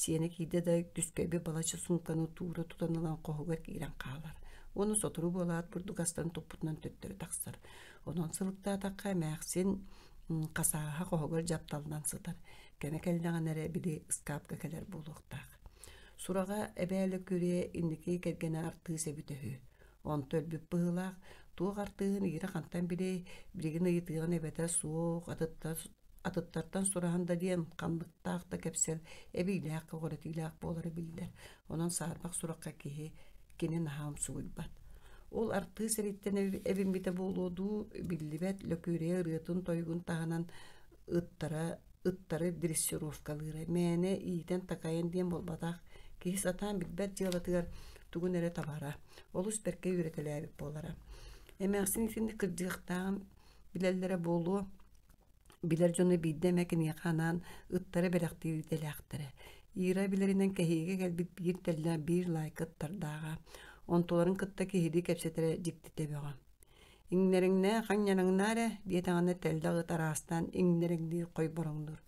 сиэни киирдэ да түскөйбү балачы сумканы туора тутанылан хоһугар киирэн хаалар ону сотуру буолаат бурдугастан туппутунан төттөрү тахсар онон сылыктаатакка эмээхсин хасааһа хоһугар дьапталынан сытар кэне кэллэҕинэрэ били ыскаапка кэлэр буолуохтаах сураҕа эбээлэ күрүэ инники кэргэнэ артыы сэбүтэһүү онто өлбүп быһыылаах туох артыыһын иира хантан билээ билигин ыйытыаҕын эбэтэ суох атыттартан сураһан да диэн ханныктаах да кэпсэл эбиилээх коҕоратиилээх буолары биллэр онон саарбах суракка киһи кини наһаам сугуйбат ол артыы сэриттэн эбиммите буолуодуу биллибэт löküürüе ырыатын тойгун таһанан ыттары дрессировкалыыра мээнэ иитэн такайан диэн болбатаах киһи сатаан билбэт дьыалатыгар тугун эрэ табара олус берке үретелээбит буолара эмээхсин итинник кырдьыахтааҕын билэллэрэ буолуо билэр дьону бииддэ киниэханаан ыттары бэрэхтиирителээхтэрэ иира билэринэн кэһиигэ кэлбит биир теллээ биир лайкыт тардааҕа онтуларын кытта киһиди кэпсэтэрэ дьиктитэ бөҕө İnglerine kanyanıgnare diyetağını telde tarastan ingleringli koy borundur.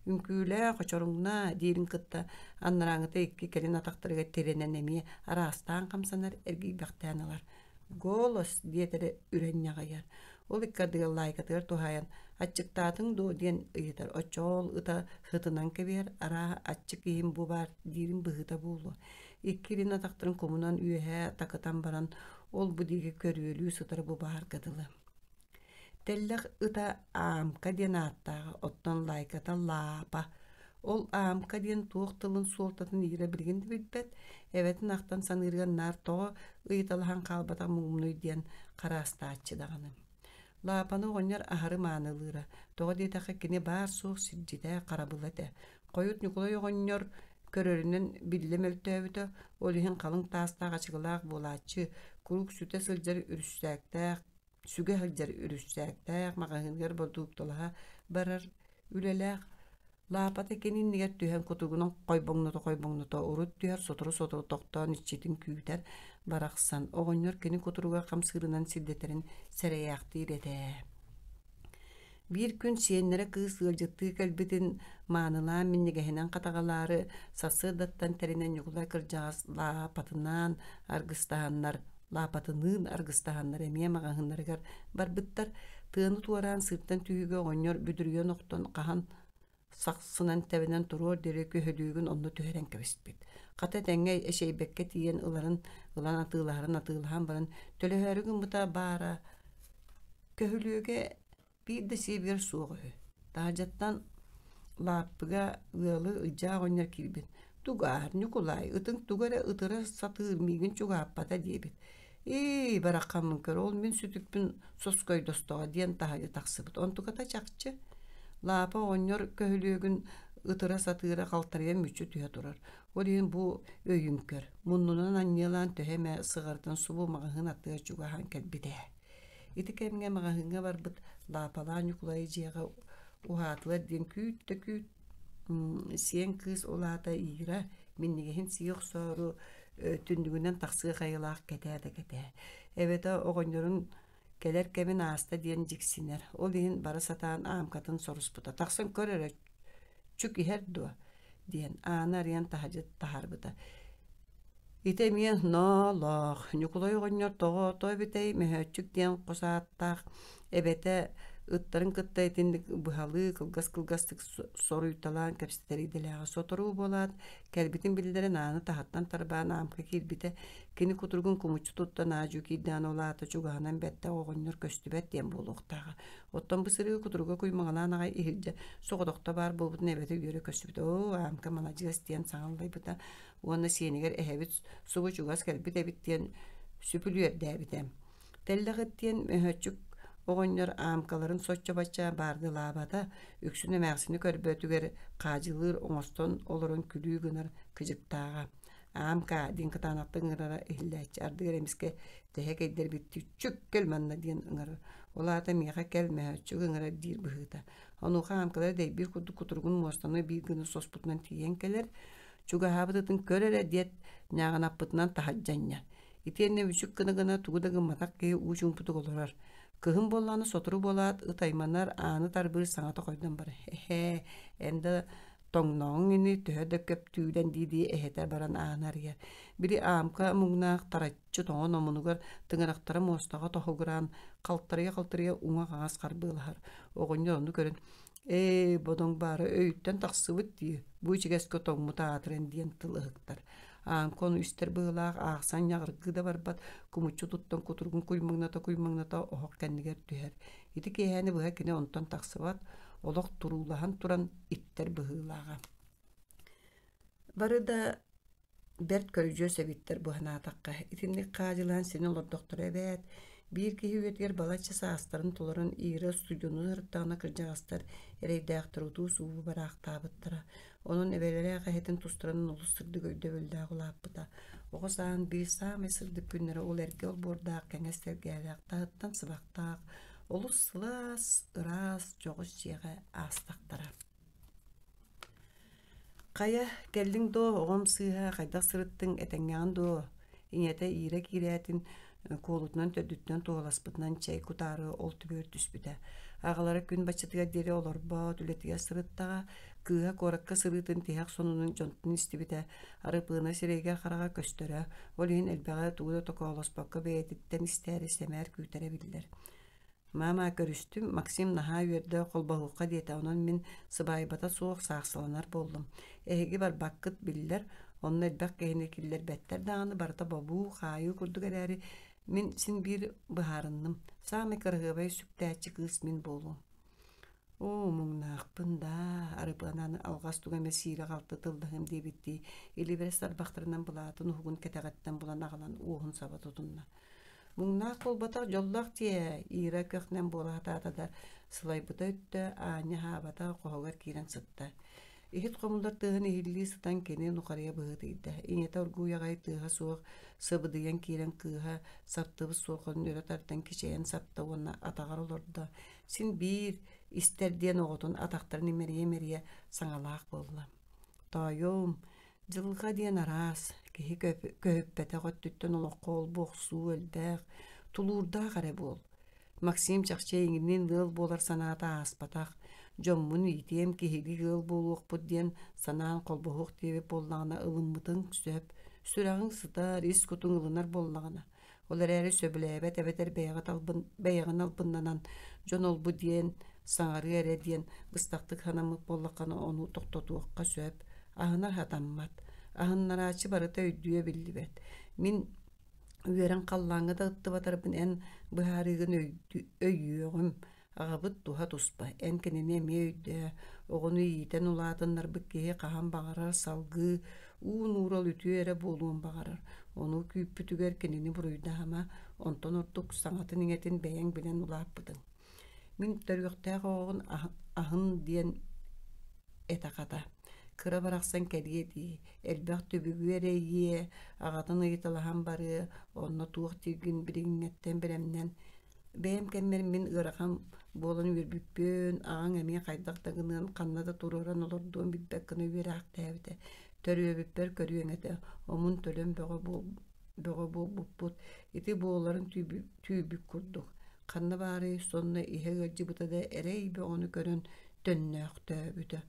Ünküyle koçorungna dirin kıtta anlarağıta iki kelin ataktırıga terenen emi arastan kamsanar ergi baktanalar. Golos diyetere ürenye gayar. Ol ikkadıga laykatır tuhayan açıktatın do diyen ıyıtar. Oçol ıta hıtınan kebiyer ara açık ihim bu bar dirin bıhıta bulu. İkkilin ataktırın komunan üyehe takıtan baran ol bu digi körüölü sıtır bu bahar kadılı. Tellik ıta amka diyen attağı ottan laykata lapa. Ol amka diyen tuğuk tılın suoltatın ire bilgindi bilbet. Evetin aktan sanırgan nar toğu ıyıtalahan kalbata mumnuy diyen karasta açıdağını. Lapanı oğanyar aharı manılıra. Toğu deytaqı kini bar soğuk siddide karabılade. Koyut Nikolay oğanyar körörünün billim öltöbütü. Olihin kalın tastağı açıgılaq bulaçı. Kuruk süte sılcarı ürüssäktaq. Süge hıccar ürüssäktaq. Mağahıngar bolduup dolaha barar ülelaq. Lapata kenin niget tühen kutugunun koybongnuto urut tüher soturu toqtan içitin küyter baraqsan. Oğonyar keni kuturuga kamsırınan siddeterin sereyaqtı irete. Bir gün siyenlere kız ılcıttığı kalbitin manılan minnigehinen katağaları sası dattan terinen yukulay kırcağız lapatından argıstahanlar lapatının argıstahanlar emiye mağahınlarıgar barbıttar tığını tuvaran sırttan tüyüge oğonyar büdürüyor noktan qahan saksınan tebinen turur dere köhölügün onu tüheren kebespit. Kata denge eşeybekke tiyen ılan atığılahan baran tölehörügün buta bara köhölüge bir de sivir soğuğu. Dağcattan lapıga ıyalı ıca oynар kilbin. Tugar, Nikolay, ıtın tugara ıtıra satır migin çuga pata diyebit. Barakamın kör ol min sütükpün soskoy dostoğa diyen tahayı taksıbıt. On tukata çakçı. Lapa oynyor köhülügün ıtıra satıra kaltarıya müçü tüye durar. Olin bu öyün kör. Munnunan anyalan töheme sığardan subu mağahın attığa çugahan kelbide. İti kemge mağahınga var bıt lapalar Nikolaycıyaga uhatılar diyen küt de küt. Siyen kız olata iyira minnigehin siyok soru tündügünden taksı kayılaq kete. Evet oğonyorun keler kemin ağasta diyen jiksiner. Olin bara satan amkatın sorusputa. Taksan körere çük iher dua diyen ana riyan tahacıt taharbıta. Ite miyen nalaq. Nikolay oğonyor toğu bitey mehöçük diyen qosattaq. Ebete ıttarın kıtta etindik buhalı kılgastık soruytalan kapsiteri delağa sotoru bolat. Kelbitin bildiren anı tahattan tarbağın amka kilbite kini kuturgun kumuçu tutta naju kiddan olata çugahanan bette oğonyor köstübet diyen buluqtağı. Ottan bu sırığı kuturga kuymağalan ağay ihilce soğudokta bar bulbutun ebete göre köstübet. Amka malacıgas diyen sağınlay bıta. Ona siyeniger ehebit subu çugas kelbit ebit diyen süpülüyor debitem. Tellağıt diyen möhöçük oğonyor amkaların soçça baça bardı labada üksüne məğsini körbötüger qacılır oңостон olurun külüy gınar kıcıktağa. Amka din kıtanaqtın ırara ihilläç ardıgar emiske tehek edder bitti çük kelmanna diyen ıngara. Olata miyaqa kelmöhöçük ıngara dir bıhıta. Onuqa amkalar dey bir kudu kuturgun mostonu bir gını sosputnan tiyen keler. Çuga habıtıtın körere diyet ñağın apıtından tahaccanyan. İtiyenne üçük gına tuğda gımmatak keye uçun putuk olurar. Kıhın bollanı soturu bolat ıtaymanlar anı tarbır sanata koydan bar. Ende toңноң ini töhö de köp tüyden didi ehete baran anar ya. Biri amka mugnaq taratçı toңo nomunugar tıngıraqtara mostağa tohuguran kaltarıya uңa qağas qarbılahar. Oğunyor onu görün. Bodong bara öyütten taqsıbıt diye. Bu içigeske toңmu taatren diyen tılıhıktar. Konu üster bığılaq ağsan yağırgı da barbat kumuçu tuttan kuturgun kuymagnata oğuk kendiger tüher. İti keheni bıha kine ondan taqsıbat oloq turulahan turan itter bığılağa. Barı da bert körücü sebitter bu hanataqqa. İtinlik qacılan senin olur doktor evet. Bir ki hüvetger balaçı saastarın toların iri studyonu hırttağına kırcağıstar ereydağıtır udu suvu baraq tabıttıra. Onun ebeleri ağahetin tusturanın olu sırdı göyde öldağ olapıda. Oğuzağın bir sağ mesirdi pünleri ol erge ol bordağ kengesler gelağ tağıttan sıvaqtağ. Olu sılas, ıras, çoğuz çeğe ağıstaqtara. Kaya geldin do oğum sığha qaydaq sırıttın etengan do. İnyete irek iretin Kolutnan tördütten tuğalaspıtnan çay kutarı ol tübör түспүтэ. Ağalara gün başıtıga deri olorba, tületiga sırıttaga, kıha korakka sırıtın tihak sonunun jontun istibite, arıpığına sireyge qaraga köstöre, olihin elbeğe tuğda tokoğlaspakka beyeditten ister istemer kütere bildiler. Mama görüştüm, Maksim naha yerde kolbahuqa diyete onun min sıbaybata soğuk sağsalanar boldum. Ehegi bar bakkıt biller, onun elbek gehinekiller better dağını barata babu, xayu kurdu gadari, min sin bir baharındım. Sami kırgıbay süptäçi kız min bolum. O muңнаахпын да, арыпананы алгастуга месире қалты тылдыгым дебитти. Или бер сарбахтарынан булатын угун кетегаттан булан агалан угун саба тутунна. Муңнаах болбатак жоллак тие, ира көкнен болатата да сылайбыта өттө, аня хабата кохогар кирен сытта. Ихит комулдар тыгын ихилли сытан кене нукария быгытыйда. Инета ургуягай тыга суок сыбыдыян кирен кыга саптыбы суокон өрөтартан кичейен сапта онна атагар олорда. Син бир истерден оғытын атақтарын емерие саңалақ болла. Тайым, жылға ден арас, кехи көппәті ғөттіттен олыққа ол боқсу өлбәқ, тулурда қарай бол. Максим чақча еңінен ғыл болар саната аспатақ, жоммун итем кехиги ғыл болуық бұдден санаан қолбоғық тебе боллағына ылыммытын сөп, сүрағың сытар, ис күтін ылынар боллағына. Олар әрі сөбіләбәт әбетер бәйіғын албыннанан, жон ол бұдден саңары әрі ден бұстақтық ханамы боллақаны оны тоқтотуыққа сөп, ағынар хатаммат, ағыннар ачы барыта өйдуе білді бәт. Мен үйерін қаллаңы да ұтты батарбын ән бұхарығын өйюеғым, ағабыт туға тұспа, ән кенене ме өйді, оғыны үйітен ұлатынлар бүккеге қаған бағарар салғы, уын урал үтü әрі болуын бағарар. Оны күйіп бүтігер кенені бұрыйды хама, онтон ұрттық саңатын еңетін бәйін білен ұлап бұдың. Min törgöktäge oğun ahın diyen etaqata. Kıra baraksan keliyedi. Elbaq tübügü ereyiye. Ağatın ıyıtalahan barı. Onna tuğuk tügün biringetten biremden. Beyem kemmer min ıraqam bolun ürbüppün. Ağın emeğe qaydaqtagının kannada tururan olurduğun bitbekkini üyerak täbide. Törübüpper körüyengete. Omun tölön böğü bol bupput. Iti boğuların tübük kurduk. Kanna bari sonuna ihe gacıbıta da ereybe onu görün dönnöktö büte.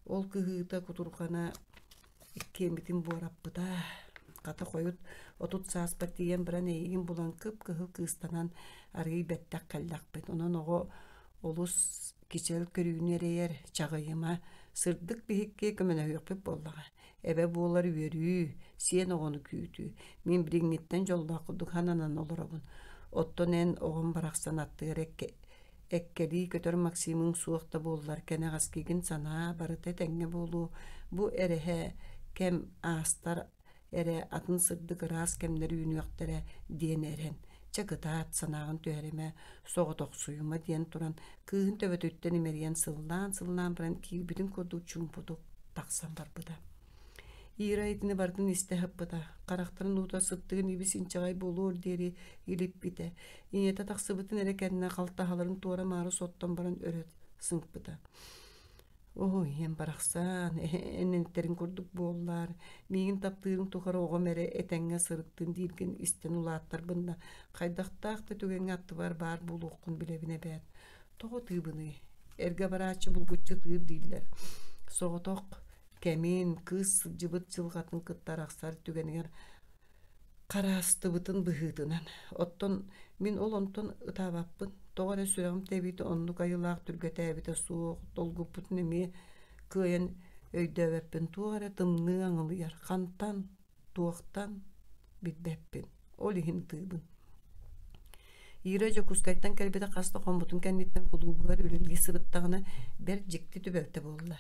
Ol kıhıta kuturkana ikkemitin borapbıda. Kata koyut otut saaspat diyen biran eğin bulan kıp kıhıl kıstanan arayı bettak kallakbet. Onan oğu olus kiçel körüğün ereyer çağıyıma sırdık bir hikke kömene hüyöpüp bollağa. Ebe boğuları verüyü, siyen oğunu küyütü. Min biringitten jolda kuduk hananan olur oğun. Otton en oğun baraksan attığır ekkeli kötör Maksim'in suuqta bollar kene gaskigin sana barıta tenge bolu. Bu erehe kem ağıstar ere atın sırdık ras kemleri ünüyaktere diyen eren. Çakıta at sanağın töhereme soğutok suyuma diyen turan kığın töbötütten imeriyen sıllan biran kirbidin kodu çumpuduk taksan bar bıda. İra etini bardın istehap bıda. Karakterin uta sıttığın gibi sinçagay bolur deri ilip bide. İnyete taksıbıtın ere kendine kaltahaların tuğra marı sottan baran öret sınk bıda. Oy, hem baraksan, ennenitlerin kurduk bollar. Migin taptığın tuğara oğum ere etenge sırıttın dilgin isten ulatlar bında. Kaydaqtaq tügen attı var buluqun bilebine bәd. Toğu tığbını, erge baraçı bulgutçı tığıb diller. Soğutok, kemin, kız, cıbıt çılgatın kıttar aksar tügeniger karastыбытын быһыытынан. Оттон мин ол онтон ытабаппын. Тоғара сүрәгім тәбейті онлық айылақ түргәті әбіті суық, долгуппытын эме кыйын өйдөбәппін. Тоғара тымны аңылыяр. Қантан, туақтан бітбәппін. Ол ихин тыыбын. Ира жокускайттан кәлбеті қасты қомбутын кәннеттен құлубығар үлілгі сырыттағына бәр жекті түбәпті болла.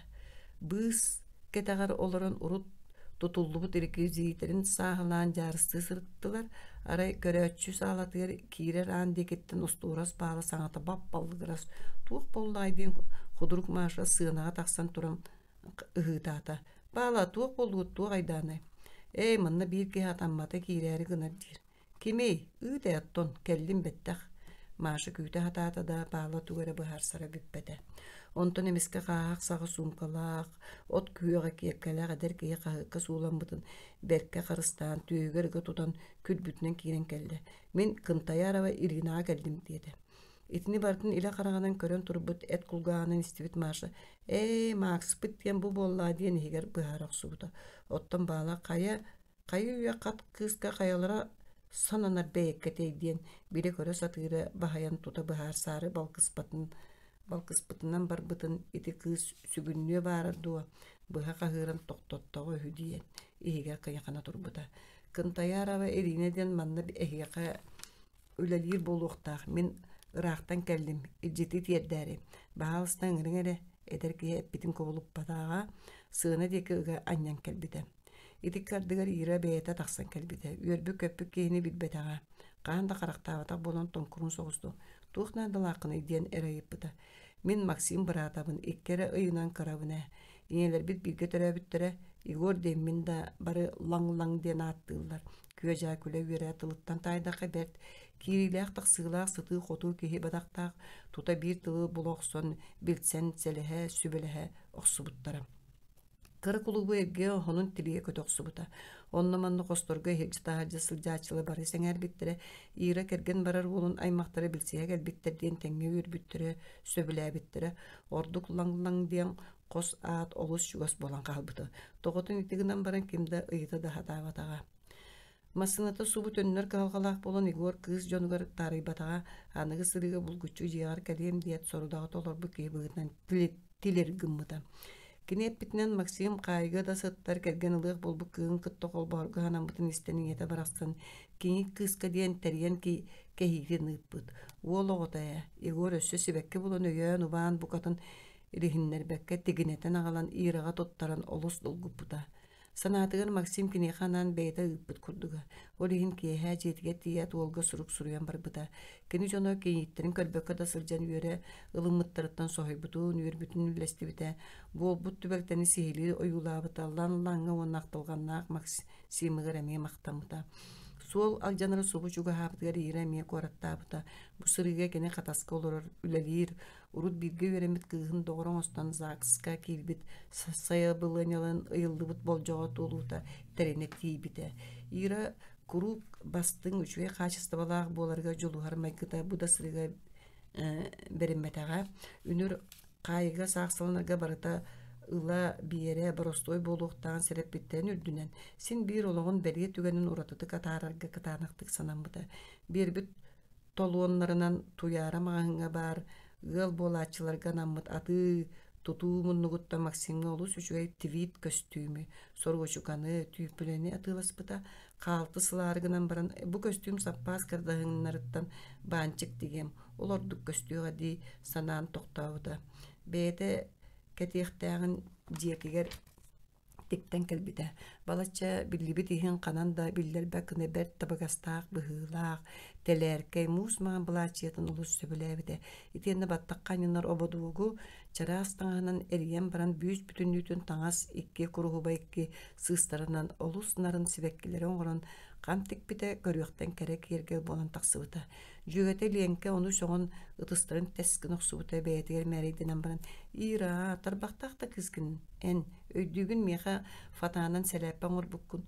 Быз кетағар оларын урут tutullubu dirikiziterin sağlan jarısты sırttılar. Aray köröççü sağlatır kirer andekitten usturas bağlı sanata bapballıgıras. Tuğ bollayden huduruk maşra sığınağa taksan turan ıhıdata. Bağla tuğ bolluğu tuğ aydanay. Ey manna bir ki hatamata kireri gınar dir. Kimey? Ihıdayatton kellim bettak. Maşa küyte hatata da bağla tuğara bıhar sara büppede. Онтон эмиске хаак сагы сумкалаак, от күйөҕө киэккэлээх эдэр киһи хаһыакка сууламмытын бэркэ харыстаан түйөгөргө тутан күлбүтүнэн киирэн кэллэ. Мин Кынтайарова Иринага келдим диэдэ. Итини бартын илэ хараҕанан көрөн турбут эт кулгаанын истибит Маша. Маакспыт диэн бу буоллаа диэн иһигэр быһаарах суута. Оттон баала кайа үйэ кат кыыска кайалара сананар бэйэккэтэй диэн бири көрө сатыыра баһайан тута быһаар саары балкыспытынан барбытын ити кыыс сүгүннүө баара дуо быһа хаһыыран тохтоттоҕо үһү диэн иһигэр кыйахана турбута. Кынтайарова Ирина диэн манна эһиэхэ үлэлиир болуохтаах мин ыраахтан кэллим илдьити тиэрдээри баалыстан ырыҥэре эдэр киһи эппитин кобулуппатааҕа сыына диэки ыга аньян кэлбитэ. Итик кардыгар Ира бэйэтэ тахсан кэлбитэ. Үөрбүк көппүк киһини билбэтэҕэ. Хаан да харахтаабатах болон тонкурун соҕусту. Туухнаа далааккыны диэн эрайыппыта. Мин Максим быраатабын иккере ыйынан карабына. Иңелербит билге төрөбүттөрө Игор деммин да бары лаң диэн ааттыыллар. Күөжаа күлэ үөрэ тылыттан тайдака берт киирилээх тахсыылаах сытыы хотуу киһи бадахтаах тута биир тылыы булохсон билсен сэлэһэ сүбэлэһэ охсубуттара. Кыры кулубу эрге хонун тилие көтөксубута. Онно манны косторго хеджитаһа сылжаачылы бары сеңер биттере Ира керген барар улун аймактары билсеге келбиттерден теңге үрбүттөрө сөбүлэ биттере ордук лаң диэн кос аат олус чугас болан калбыты. Тоготун итигинен баран кимде ыйыта да хатаабатага. Масыната субу төннөр калгалаах болон Игор кыз жонугар тарыйбатага аныгы сырыга булгучу жыяр калем диет сорудага толорбу кебыгынан тилер гыммыта. Кинеппитинен Максим кайга да сыттар келген ылык болбу кыын кыттокол борго ханамбытын истенин ете барастын кини кыска диен терген кехиги ныппыт. Уол оҕотая Игор өссө сибекке булан өйөн убаан букатын ирихиннербекке тигинетен агалан Ирага тоттаран олус долгуппута. Санаатыгар Максим кинеханан бейта ыппыт курдуга. Олихин киэхэ жетиге тият уолга сурук суруян барбыта. Кини жоно кейиттерин көлбөккө да сылжан үөрэ ылыммыттарыттан сохойбутун үөрбүтүн үлестибите. Буолбут түбэлтени сихили оюлаабыта лан-лаңга уоннактылганнаах Максимыгар эмие мактамыта. Суол алжанары субу чуга хаабытыгар Ира эмие куораттаабыта. Бу сырыга кене хатаска олорор үлэлиир урут бирге үөремит кыыһын доҕороň остон ЗАГСка киирбит сайабылыанялан ыйыллыбыт болжоҕо туулуута теренек тиийбите. Ира курук бастың үчүгэй хаачыстабалаах буоларга жолугар майгыта бу да сырыга беримметэҕэ үнүр кайыга сааксаланарга барыта ыла биэре боростой болуохтаан сереппиттен үрдүнэн син биир олоҕун берие түгэнин уратытык атаарарга кытаанактык санамбыта. Биэрбит толуоннарынан туяара маҕаһыҥҥа баар ыал буолааччыларга наммыт аты тутуу муннугутта Максимга олус үчүгэй твит костюмы соргочуканы түйпүлени атыыласпыта хаалты сылаарыгынан баран бу костюм саппаас кырдаһыҥнарыттан баанчык дигем ол ордук көстүөҕэ дии санаан тохтообута. Бэйэтэ кэтиэхтээҕин диэкигэр тиктен келбите. Балачча биллибит иһин канан да биллербэ кыныбэр табыгастаах быһыылаах телээркэй муус маан былаачиэтин улус сөбүлээбите. Итиэнне баттакканнар ободуугу чараастаҥанан эриен баран бүүс бүтүннүүтүн таҥас икки куруһуба икки сыыстарынан олус нарын сибеккилери оҥорон кам тикпите көрүөхтен керек киэргэл болан тахсыбыта. Жүгөтө лиенке ону соҕон ытыстарын тескин охсубута бэйэтигэр мэрийдинен баран Ира тарбахтаахта кызгын эн өйдүүгүн миэхэ фатаанан сэлээппэҥ орбуккун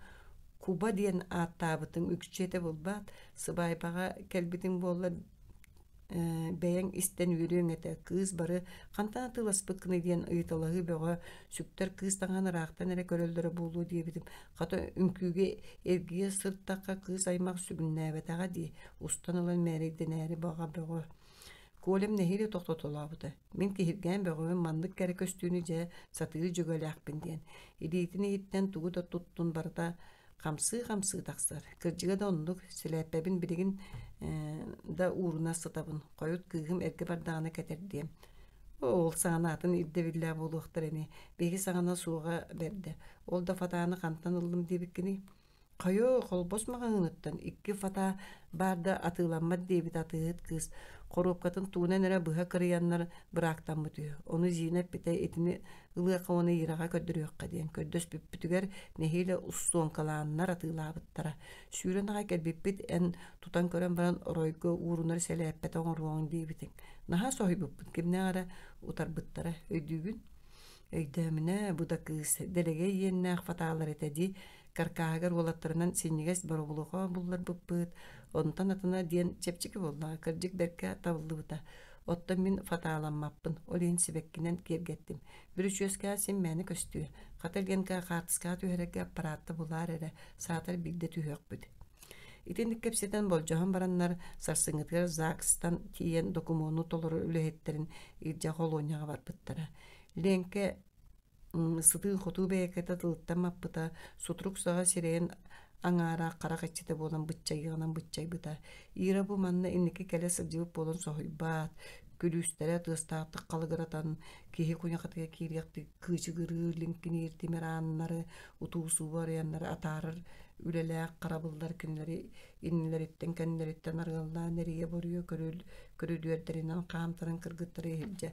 Куба диэн ааттаабытың үкчиэте булбаат сыбаайбаҕа келбитиң буолла бэйэҥ истэн үөрүөҥ этэ кыыс бары хантан атыыласпыт кыны диэн ыйыталаһыы бөҕө сүктэр кыыс таҥан ыраахтан эрэ көрөллөрө буолуу диэбитим хата үҥкүүгэ эргиэ сыртакка кыыс аймак сүгүннээбэтэҕэ дии устан ылан мээрийдэнээри баҕа бөҕө Колем нехири тохтотолаабыта. Мин киһиргээн бөҕөмүн маннык кэрэ көстүүнү дьэ сатыыр дьөгөлээхпин диэн. Илиитини иттэн тугу да туттун барыта хамсыы тахсар. Кырдьыга да оннук силээппэбин билигин да ууруна сытабын. Хойут кыыһым эрге бардаҕына кэтэр диэм. Ол саҥанаатын ирдэ биллээ буолуохтар эми. Биһиги саҥана суоҕа бердэ. Ол да фатааны хантан ыллым диэбиккини. Хайо холбос маҕаҥыныттан икки фата баарда атыыламмат диэбит атыыһыт кыыс. Korupkatın tuğuna nere bıha kırıyanlar bıraktan bıtıyor. Onu zinep bite etini ılığa onu yırağa köddürüyor kadiyen. Köddös büppütüger nehiyle ustuğun kalanlar atığla bıttara. Sürün ağa gelbipit en tutan kören baran oroygo uğrunları seleppete oğurluğun diyebitin. Naha sohi büppüt kimne ara utar bıttara öydüğün. Öydemine bu da kız delege yenne fatalar etedi. Karkahagar olatlarından sinniges barobuluğa bullar büppüt. Ondan atına diyen çepçiki bolla. Kırcık berke tavıllı bıta. Ottan min fatalanmappın. Oleyin sibekkinen kergettim. Bir üç yüz kâsin meni köstüğü. Katalgen ka kartıska tüherege aparatta bular ere. Saatar bilde tühök büdü. İtin kepseten bolcahan baranlar sarsıngıtgar Zakstan tiyen dokumonu toluru ülehetlerin irja kolonya var bıttara. Lenke sıtığı hotu beykete tılıttamappıta sutruk sağa sireyen aŋaara qara kaççıda bolan bıtçayıгынан bıtçay bıta. Ира bu manna inniki kele sılcıbıp bolan sohuybaat. Külüstere tığıstağıttık qalıgıratan kihi kuñaqatıya kiriyakti kıçıgırı linkini irtimeranları utuusu barayanları atarır ülelek qarabıllar kinleri inniler itten kendiler itten argalla neriye boruyor körüdüerderinden qamtarın kırgıttırı hilce.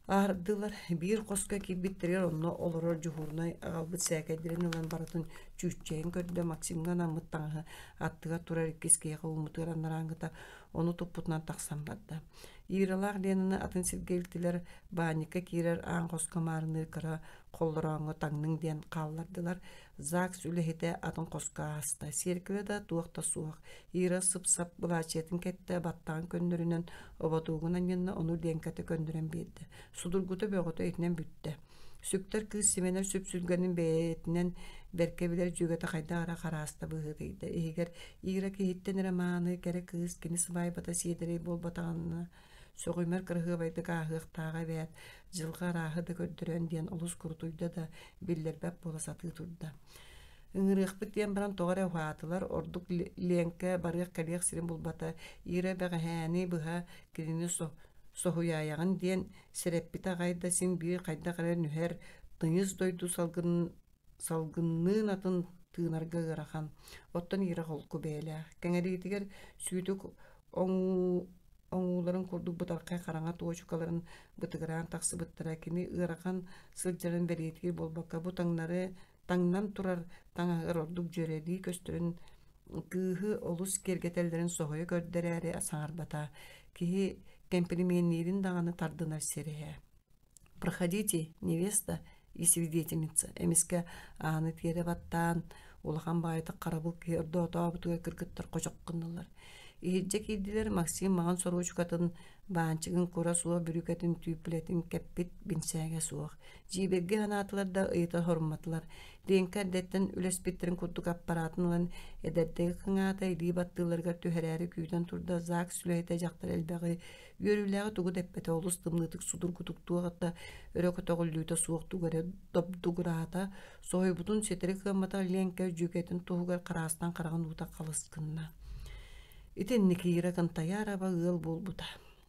Ardılar bir koska ki bittirir onu olurur juhurna albıt säkedirin ulan baratın çüççeyin kördü maksimgan amıttağı attıga turar ikkiskeye umutlar narangıta onu toputnan taksan badda. Yıralaq lenini atın silgeltiler banika kirer an koska marını kara kollarağını tangның diyen qallardılar. Zak sülehete atın koska hasta. Serkile da tuaqta suaq. Yıra sıp-sap bulaçetin kette battan köndürünen obatuğunan yanına onu denkete köndüren bildi. Sudurgutu böğütü etinen bütte. Süktör kız simener süpsülgenin beyetinden berkebiler cügete kayda ara karasta bıhıdıydı. Eğer ira kehitten ramanı kere kız kini sıvay bata siyedirey bol batağına soğuymer kırığı baydı kahıq tağa beyat jılga rahı da köddüren diyen olus kurtuyda da biller bep bola satı turda. Ingırıqpıt diyen baran toğara huatılar orduk lenke barıq kaliyaq sirin bulbata ira beğeni bıha kirini sohuyayağın diyen sereppita kayda sin bir kayda kare nüher tıyız doydu salgınlığın atın tığınarga gırakan. Ottan ira holku beyle. Kengeri süydük oňuların kurduk butarkay karanga toğuşukaların bıtıgıran taksı bıttıra kini ırakan sılcırın beretir bolbaka bu tangnan turar taŋagar orduk jöredi köstürün kıhı olus kergetellerin sohoyu gördüreri asaŋarbata kihi кемпелеменнерин даганы тардынар сереhe. Проходите, невеста и свидетельница. Эмиске аны тере баттан улахан байты карабыл керді отобутуга кыргыттар кожоккуннылар. Иһиджек идилер Максим маған сорочкатын баанчыгын кура суа бүрүкетін түйпілетін кеппит бинсәге суақ. Жиберге ханатылар да ыйта хорматылар. Ленка әдеттен үлеспеттерін курдук аппаратынлан эдердегі кыңата илии баттыларга түһәрәри күйден турда зак сүлейте жактар элбеги үйөрүләгы тугу деппете олус тымнытык судургутуктуагата өрөкөтөгүллүүтө суоктугара добдугурата сойбутун сетери кыммата Ленка жүгетин тугугар караастан караган ута калыскынна. Итенники иракын таяраба ыл болбута.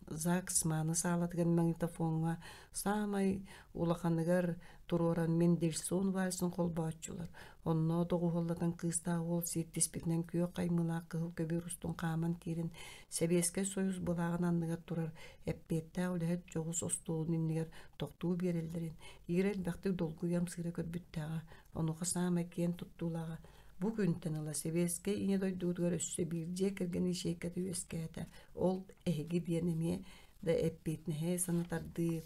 Закс маны саалатыган магнитофонга самай улаханыгар туроран Мендельсон вальсын колбаачулар. Онно тогуоллатан кыста ол ситтиспитнен күйө каймыла кыл көбүрустун каман кирин Себеске Союз булагын анныгар турар. Эппетте үлэхет жогус остуун иннигер токтуу берелдерин. Ирел бактык долгуям сыра көрбүттага. Онуга самай кен туттуулага. Bugünden ala seveske ine doyduğudur össe birce kirgeni şeykati üeskete ol ehgi diyenemiye da epitne he sanatardı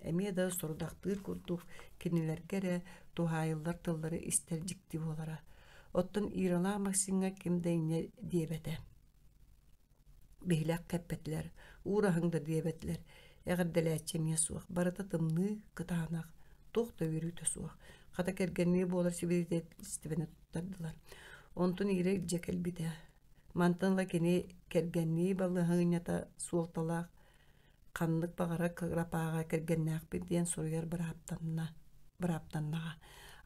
emiye da sorudaktır kurduk kiniler kere tuhayıllar tılları istercikti olara ottun iralamak singa kimdeyne diyebete bihlak kepetler uğrahında diyebetler eğer deleçemiye suak barata tımlı kıtanak tohta yürüte suak Kata kergenliği boğular sivilit istivene tutardılar. Ontun ire cekel bide. Mantanla keni kergenliği balı hınyata suoltalak. Kanlık bağara kırapağa kergenliği bir diyen soruyar bıraptannağa.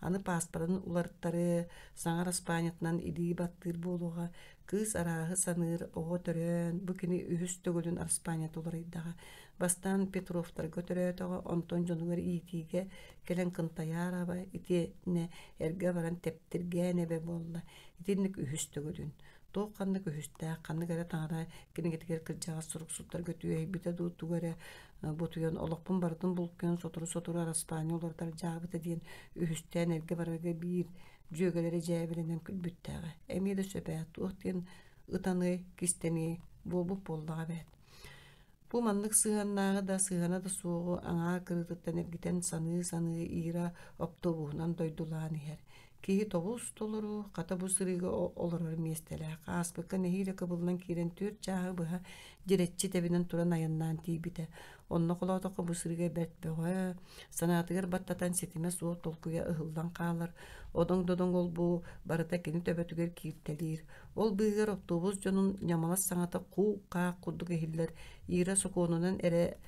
Anı pasparının ularıtları saŋar Aspanyatnan ili battır boğuluğa. Kız arağı sanır oğu törön. Bu kini ühüs tögülün Aspanyat olarıydağa. Bastan Petrovlar götürötöğü onton jonugar itiige kelen kıntayaraba iti ne erge varan teptirge nebe bolla. Itinnik ühüs tögülün. Олохтоо канны көһүстää, канны гара таңара кинигетигер кыржаға сурук суттар көтүе бите дуутугара бутуян олохпун бардын булккен сотуру араспаниолордар жаабыта диен үһүстään эрге барага биир жөөгөлери жаабиренен күлбүттääҕэ. Эми да сөбэät туох диен ытаны кистени болбуп боллаға бэт. Бу маннык сыганнааға да сыгана да суоҕу аңаа кырытыттан эргитен саны иира оптобуунан дойдулаан иһэр. Киһи тобус толору, ката бу сырыга олорор местелээх. Ааспыкка нэһиилэ кыбылынан киирен түр чааһы быһа диретчи тебинен туран аяннаан тиибите. Онно холоотоққа бу сырыга бэртбэҕэ, санаатыгар баттатан сетиме суо толкуя ыһылдан хаалар. Одоң додоң ол бу барыта кини төбөтүгер кииртелиир. Ол быыгар автобус дьонун ньамалас саҥата куу-каах курдук эһиллэр иира сокуонунан эре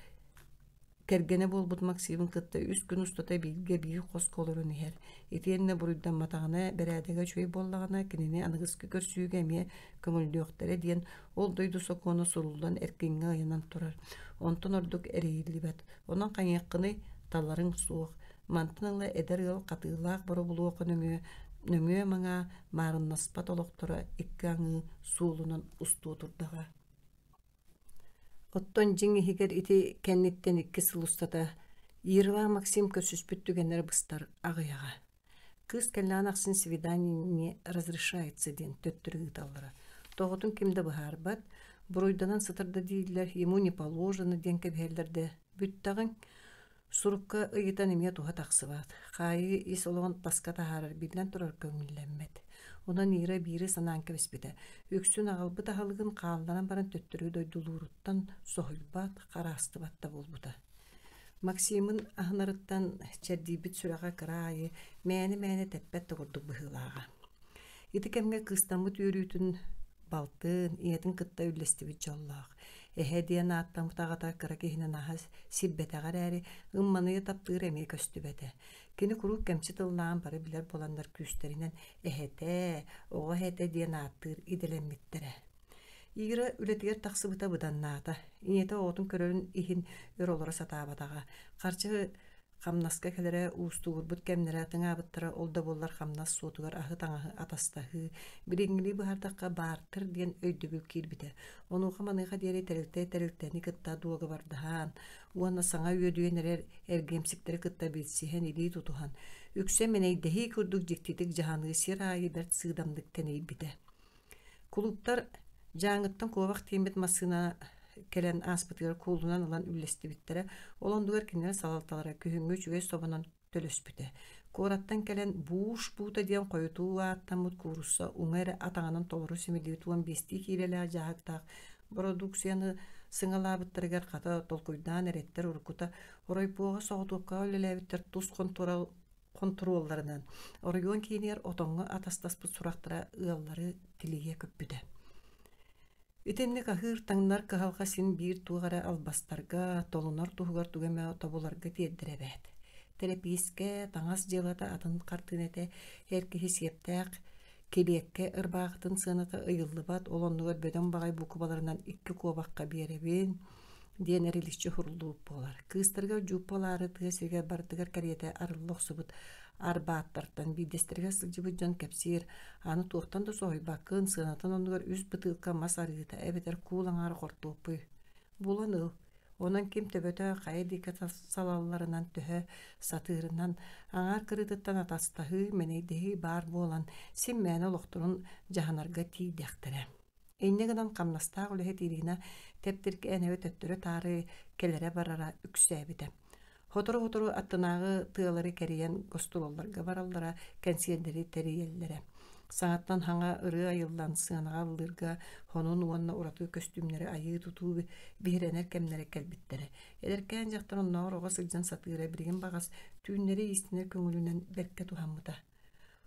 кэргене болбут Максимын кытта үс күн устата билге бии хос колорун иһэр. Итиэнне буруйдан матаҕына бэрээдэгэ чуй боллаҕына кинини аныгыскы көрсүүгэ эмиэ көҥүлдүөхтэрэ диэн ол дойду сокуону сурулдан эркиҥҥэ айанан турар. Онтон ордук эрииллибэт. Онон хаñыаккыны талларың суох. Мантыныла эдер ыл катыылаах боро булуока нөҥүө маҥа маарыннаспат олохтора икки аҥыы суулунан устуу турдаҕа. Оттон жиҥиһигэр ити кэнниттен икки сылустата Ирва Максим көсүспүт түгеннер быстар аҕыяҕа. Кыз кэллээн ахсын свидание разрешается диэн төттүрүгү таллара. Тоҕотун кимде быһаарбат, буруйданан сытырда дииллэр, ему не положено диэн кэбиһэллэрдэ. Бүттаҕын сурукка ыйытан эмиэ туһа тахсыбаат. Хаайы ис олоҕун таска таһаарар билэн турар көҥүллэммэт. Онан ира бири санаан кэбиспитэ. Үксүн аҕалбыт аһалыгын хаалларан баран төттүрүгү дойдулууруттан соһуйбат, хараастыбатта болбута. Максимын аһынарыттан чэрдиибит сүрэҕэ кыраайы мээни тэппэт тугурдук быһыылааҕа. Ити кэмгэ кыстаммыт үөрүүтүн балтыын, иэтин кытта үллэстибит дьоллаах. Эһэ диэн ааттаммытаҕата кыра киһинэн аһас сиббэтэҕэр ээри ымманыы таптыыр эмиэ көстүбэтэ. Кини курук кэмчи тыллаан бары билэр боланнар күүстэринэн эһэтэ, оҕо эһэтэ диэн ааттыыр иделэммиттэрэ. Ира үлэтигэр тахсыбыта быданнаата. Иñете оҕотун көрөрүн иһин өр олоро сатаабатаҕа. Харчы хамнаска келере уустугурбут кэмнэрэ тыҥаабыттара олда боллар хамнас суотугар аһы таҥаһы атастаһы бириҥҥили быһардакка baartır диэн өйдөбүл киирбите. Онуха маныйха диэри тэрэлтэни кытта дуога бардаһаан. Уонна саҥа үөдүөн эрэр эргиэмсиктери кытта билсиһэн илии тутуһан. Үксэ менэйдэһии курдук дьиктитик жаһаныы сир аайы бэрт сыыдамдык тэнийбите. Кулуптар жааҥыттан куобах тиэмбит массыына келен ааспытыгар куулунан ылан үллэстибиттерэ олондугар кинилэр салалталара күһүҥҥү чүгэй собонон төлөспүтэ. Куораттан келен бууш буута диэн койутуу ааттаммыт куурусса уҥа эрэ атаҕанан толору симилии туан биэстии киирэлээх жаахыктаах продукцияны сыҥалаабыттарыгар хата толкуйдаан эрэттэр уруккута оройпуоҕа соҕотуокка өлөлээбиттэр тус контролларынан оройуон киинигэр отоҥҥо атастаспыт сурахтара ыаллары тилиге көппүтэ. Итинник аһыыр таҥнар кыһалҕа син биир тугара албастарга, толунар туһугар түгэмэ отобуларга тиэрдирэбэт. Терапийскэ таҥас дьылата атын хартыынэте эркиһи сиэптээх килиэкке ырбаахтын сыаната ыйыллыбат олоннугар бөтөн баҕай букубаларынан икки куобахха биэрэбин диэн эриличчи хурулууп буолар. Кыыстарга жууппалаары тыа сиргэ бартыгар кэриэтэ арыллохсубут арбааттартан бидэстэргэ сылдьыбыт дьон кэпсиир аны туохтан да соһуйбаккын сыанатын оннугар үс бытыылка мас арыыта эбэтэр куулаҥаары хортуоппуй. Булан ыл. Онан ким төбөтө хайа дика салалларынан төһө сатыырынан аңаар кырытыттан атастаһы менейдэһи баар буолан сим мээн олохторун жаһанарга тиийдэхтэрэ. Эйнегынан камнастаах үлэһэ тииригина тептирки энэбэ төттөрө таары келере барара үксээбитэ. Хотору аттынаагы тыалары кэриэн гостулолларга бараллара кэнсиэндери тэриэллэре. Саҥаттан хаҥа ырыы айыллан сыанаҕа ыллыырга хонун уонна уратыы көстүмнэри айыы тутуу биһирэнэр кэмнэри кэлбиттэрэ. Эдэркээн дьахтар онноҕор оҕо сылдьан сатыыра билигин баҕас түүннэри иистинэр көҥүлүнэн бэркэ туһаммыта.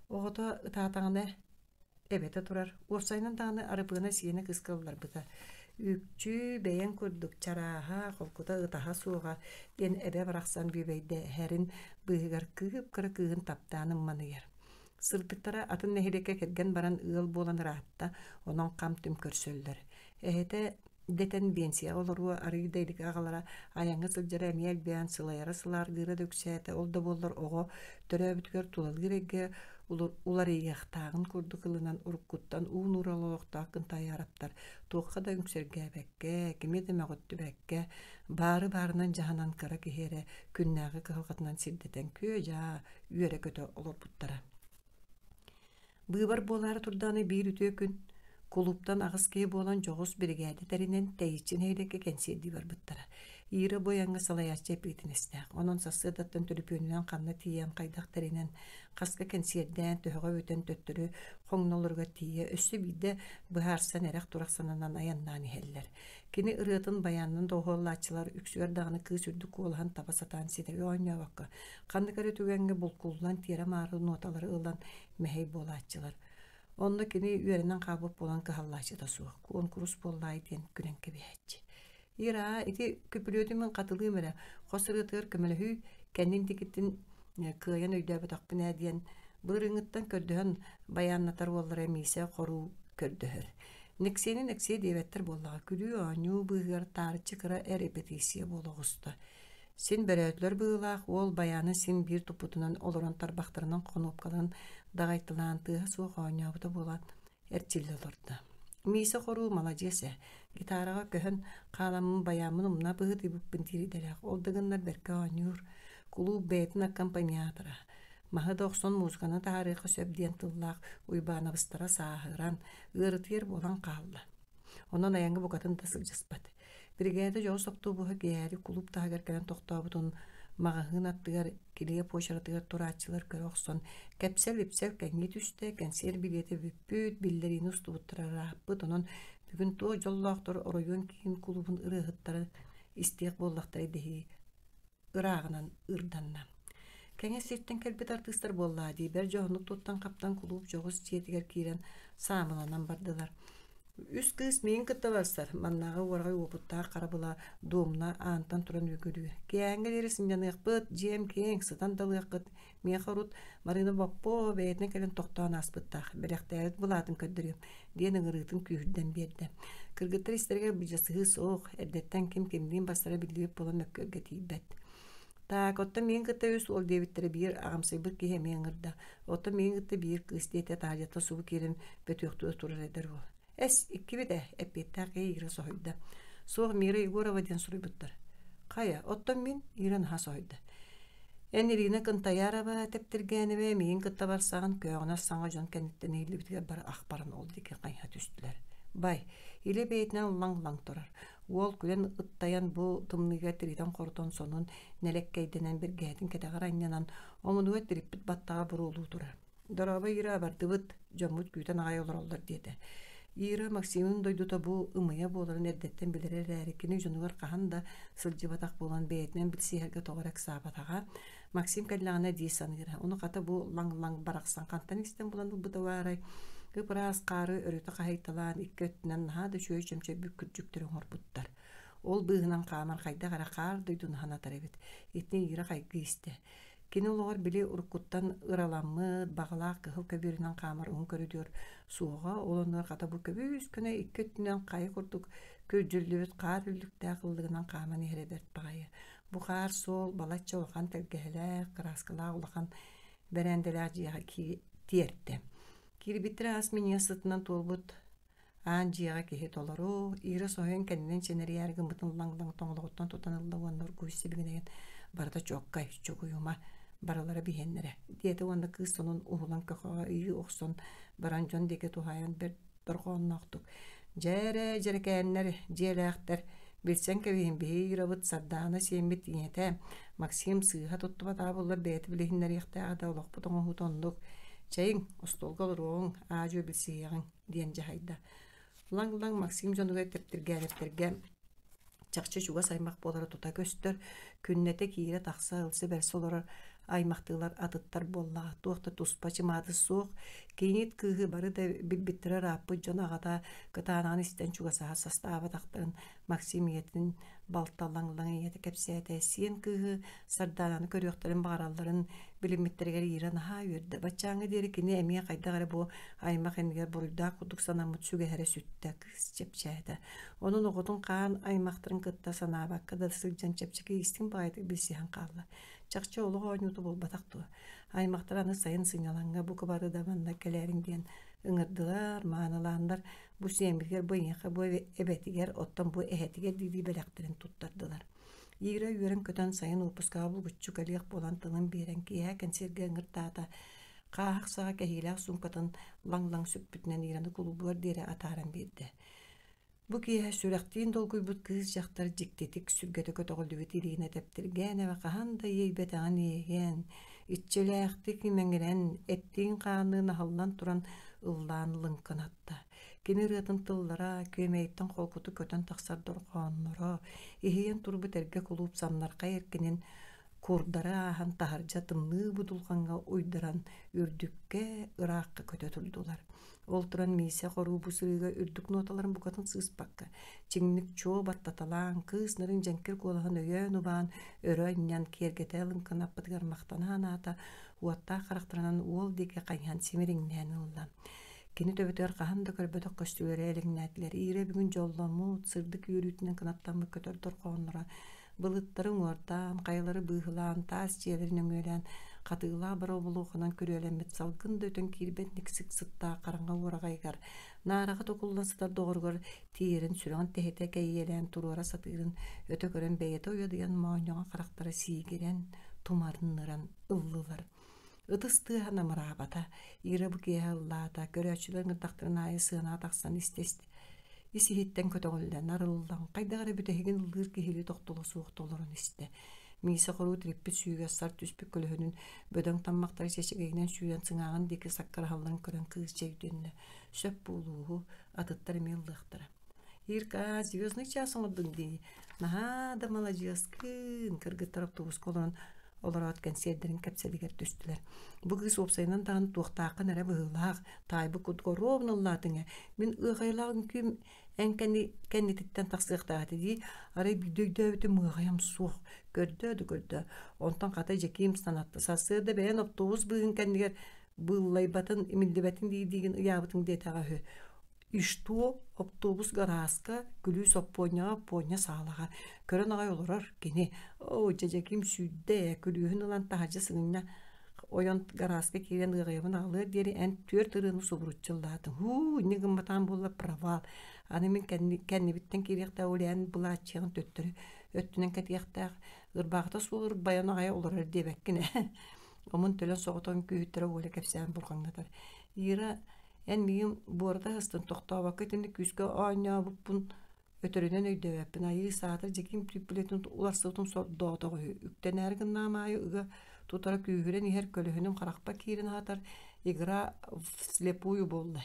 Оҕото ытаатаҕына эбэтэ турар. Уопсайынан таҕына арыпыына сиэнэ кыскалларбыта. Үкчүү бэйэн курдук чарааһа холкута ытаһа суоҕа диэн эбэ барахсан бүүбэйдэ хэрин быыгар кыып-кыра кыыһын таптаанын маныйар. Сырбыттара атын нэһилекке кэрген баран ыал буолан ыраатта онон хам түм көрсөллөр. Эһэтэ детен бенсия олоруа арыйдайлык аҕалара аяҥҥа сылдьара эмиэл биэн сылайара сылааргыыра дөксээте ол да буоллар оҕо төрөөбүтүгэр тулалгыр эге Ular ияқтағын күрді қылынан ұрыққыттан уын уралуықтақ кынтай араптар. Тоққа да үңсергәбәкке, кемеді мәғытты бәкке, бары-барынан жағынан кыра кехері, күннәғы қығылғатынан сирдетен көй жа үйері көті олар бұттара. Быйбар болары турданы бир үтө күн, клубтан ағыз кей болан жоғыз бригады тәрінен тәйітшін хейлекке кәнсерді бар бұттара. Ира боянга салаяча пейтинестәк. Онон сасыдаттан төлөпөнүнөн канна тиен кайдак теринен каска кенсерден төһөгө өтөн төттөрү хоңнолорга тие өссө биде быһарсан эрек тураксананан аяннан хеллер. Кини ырытын баяннын доголлачылар үксүгөр даганы кыз үрдүк колхан табасатан сидеге ойнобакка. Кандыкары түгенге булкуллан тире мары ноталары ылан мехей болачылар. Онда кини үйеринен кабып болан кахаллачы да суак. Конкурс боллай ден күненке бехетчи. Ира, ити көпүлөтүмөн катылыым эре, хосырытыр көмөлөһү кэннин тикиттин кыйын өйдөбө тақпын әдиен, бырыңыттан көрдөһөн баяннатар боллар эмисе кору көрдөһөр. Нексе дебеттер боллага күлүү аню быгар тарчы кыра репетиция болгусты. Син бөрөтлөр быылаах ол баяны син бир тупутунан олорон тарбактарынан конопкалан дагайтылан тыга суох ойнобута болан эрчилли олорду. Мисе кору молодец. Гитарага көһөн кааламын баямын умна быгыт ибыппын тиридерек. Олдыгыннар берке ойнур. Клуб бейтин аккомпаниатора. Маһы доксон музыканы тарыхы сөбден тыллаах уйбанабыстара саахыран ырытыр болан калды. Онон аянга букатын тасыл жаспат. Бригада жоо соктубуһа кээри клуб тагар келен тохтобутун мағahын аттыгар килие почаратыгар турачылар көрөксөн кепсел-ипсел кәңге түсте кәнсер билеті бүппүт биллерин устубуттарараппыт онон бүгүн тоо жоллоохтор оройон кийин клубун ырыхыттары истиек боллактары дехи ыраагынан ырданна. Кәңе сирттен келбет артыстар болла дей бер жоонук туттан каптан клуб жогус четигер киирен саамыланан бардылар. Үс кыз мен кытта барсар, маннағы орғай опыттағы қарабыла домна антан туран өгілі. Кәңгел ересін жанықпыт, жем кең, сытан далықпыт, мен қарут марына баппо бәйтіне кәлін тоқтауын аспыттақ. Біряқтайыт бұлатын көддірі, дені ғырытын күйірден берді. Кыргыттар істерге білжасығы соқ, әрдеттен кем-кемден басара білдеп болан өккөрге тейбет. Так, отта мен кытта өс ол дебиттері бір ағымсай бір кеге мен ғырда. Отта мен кытта бір кыз дейті тағжатта суы керін бөтөқтуы тұрар едір ол. Эс иккибите эппеттак ира сойда. Сог мира Егорова ден сурыбыттар. Кая, оттон мен ирен ха сойда. Энирина Кынтаярова тептиргенебе мен кытта барсаган көөгүнө саңа жон кенеттен илибитге бар акбарын олду ки кайха түстүлөр. Бай, иле бейтинен лаң турар. Ол күлен ыттаян бу тымныга тиритен кортон сонун нелеккейденен бир гәтин кетагар айнанан омунуга тириппит баттага бурулуу турар. Дороба ира бардыбыт жомут күтен айолор олдар деди. Ира Максимын дойдута бу ымыя боларын эрдеттен билерер әрекini жонугар каханда сылжыбатак болан бейтинен билсиherге тоғырак сабатага Максим каллағына дейсан ира. Оны ката бу лаң барақсан кантан истен болан бұтаварай. Кыпырас қары өрөті қайтталан иккөттінен нахады шөй жемче бүккүрджүктөрүн орбуттар. Ол быгынан камар кайда кара кар дойдун хана тарабит. Итне ира кайгы исте. Кинологор били уркуттан ыраламмы багалак кыл көбүрүнөн камар ун көрүдүр сууга олонор ката бу көбүс күнө иккөттүнөн кай курдук көжүрлүбүт кар үлүктө кылдыгынан каманы хереберт багайы. Бу кар сол балача улган телгеле краскалаа улган беренделер жыга тиерте. Кирбитре асминия сытынан толбут анжыга кеhe толору ира соен кеннен ченерияргы мытын лаңлаң тоңлоготтон тутанылдыгыннар көйсүбүгүнен барда чоккай чогуюма баралара бихеннере. Диэте уанда кыз сонун ухулан кахага үйі оқсон баран жон деке тухаян бір дұрғоннақтық. Жәрі кәннер, желәқтер, білсен кәбейін бейі рабыт сардана сеймет дейеті. Максим сыйға тұтты бата болар бәйті білігінлер еқтәғада олақ бұтың оғы тондық. Чайын, ұстолғал роң, ажу білсейіғін дейін жағайда. Лаң Максим жонуға тептірге чакчы чуга саймак болары тута көстөр, күннете кире тақса ылсы бәрсі олар аймақтылар атыттар болла, туақта туспачы мады соқ, кейнет күйі бары да білбіттірі рапы жон ағада кытанан істен чуга саға састава тақтарын Максим етін балталлаңлаң ете кепсәтә сен кыһы сардананы көрөктөрүн багаралларын билимиттеригер иран ха үрдө бачаңы дери кини эмие кайдагары бу аймак эмигер буруйда кудук санамыт сүгэһэре сүттэ кыз чепчээта онун оготун каан аймактарын кытта санаабакка да сылжан чепчеки истин багайты билсихан каалла чакча олуга ойнуту болбатактуу аймактар аны сайын сыйналаңга бу кабары да манна келерин диэн ыңырдылар maaналаандар бу сиэмбиргер быйынха бу эбетигер оттон бу эһэтигер диди белектерин туттардылар Ира үйөрөн көтөн сайын упускабыл гүччү калиях болан тылын берен киһэ кэнсерге ыңыртаата каах саға кэһилээх сумкатын лаң-лаң сүппүтүнэн ираны кулубуар диэри атааран биирдэ. Бу киһэ сүрэхтиин долгуйбут кыыс жактар жиктетик сүргөтө көтөҕөлүбүт ириина тэптиргээн эбэ хаһан да ийбэтэҕин иэһэн иччилээхтик имэҥирэн эттиин хаанныын аһаллан туран ыллаан лыҥкынатта. Кини рыатын тыллара көмейттен холкуту көтөн тахсар дорхоонноро иһийэн турбут эрге кулууп самнарга эркинин курдара ааһан таһардьа тымныы будулҕаҥҥа уйдаран үрдүкке ыраакка көтө турдулар. Ол туран миисе хоруу бу сырыыга үрдүк ноталарын букатын сыыспакка чиҥник чуо баттаталаан кыыс нарын дьэнкир куолаһын өйөөн убаан өрө инньян киэргэтэ лыҥкынаппытыгар мактанаан аата уаттаа харахтарынан уол диэки хайыһан симириҥнээн ылла. Кини төбөтөр хаһан да көрбөтөх көстүлөрэ элиҥнээтлэр иире бүгүн жолломут сырдык үөрүүтүнэн кынаттаммы көтөр торхооннора былыттарын уортаан кайылары быыһылаан таас чиэлэрин өҥүөлээн катыылаа бара обулуухунан күрүөлэммит салгын да өтөн киирбэт никсик сыттаа караҥа уорагайгар наарага токуллан сытар доҕоргор тиирин сүрэҕин тэһэтэ кэйиэлээн туруора сатыырын өтөкөрөн бэйэтэ уйадыйан мооньоҕа харахтара сиигирэн тумарынныран ыллылар. Ытыстыаһа намыраабата, ира бу киэһэ ыллаата, көрөөчүлөр ыңырдахтарын аайы сыанаа тахсан истест. Исиһиттэн көтөҕүллэн арыллаң, кайдагара бүтэһигин ыллыыр киһили тохтоло суох толорун истэ. Миисе хоруу тириппит сүүгэ сар түспүк көлөһүнүн бөдөҥ таммактары чэчигэйинэн сүүрэн сыҥааҕын дики саккараһалларын көрөн кыыс чэйдүөннэ. Сөп буулууһу атыттар эми ыллыахтара. Ирка, звездный час оҥордуң дии. Наһаа да молодецкын, кыргыттар автобус колорун олорот кэнсиэрдэрин кэпсэлигэр түстүлэр. Бу кыыс уопсайынан таан туохтаакка нэрэ быһыылаах, таайбы кутго ровно ыллаатыҥа. Мин ыахайлагын күм эн кэннититтэн тахсыахтааты дии, арай бүдөйдөбүтү мыахайам суох. Көрдө. Онтон ката жекиим санатты. Сасыырда бэйэн автобус быһын кэннигэр быыллайбатын, имилдибэтин диидигин ыяабытын détaға хö. Иштуо автобус гарааска күлүү соппоñaға поña саалаға. Көрөн агай олорор кини. Жекиим сүйдэ күлүүһүн ылан таһажа сыгынна ойон гарааска кирен ыгайыбын алыр диэри эн түөр тырыыны субуруччуллаатын. Нигин батаан буlla провал. Аны мен кэннибиттен кириэхтэ улиан булааччыгын төттөрү өттүнэн кэтиэхтээх ырбаахта суолур баян агай олорор диэбэккине. Омун төлөн соҕотон күүттэрэ уоля кэпсээн бурҕаҥнатар. Ира эн миим буорда хыстын тохтообакка тимни күскө ооньообуппун өтөрүнөн өйдөбэппин айыы саатыр жеким түппүлетин уларсыытын доотого үктэнээргин наамаайы ыга тутара күүһүрэн иһэр көлөһүнүн харахпа киирин аатар игра вслепую болла.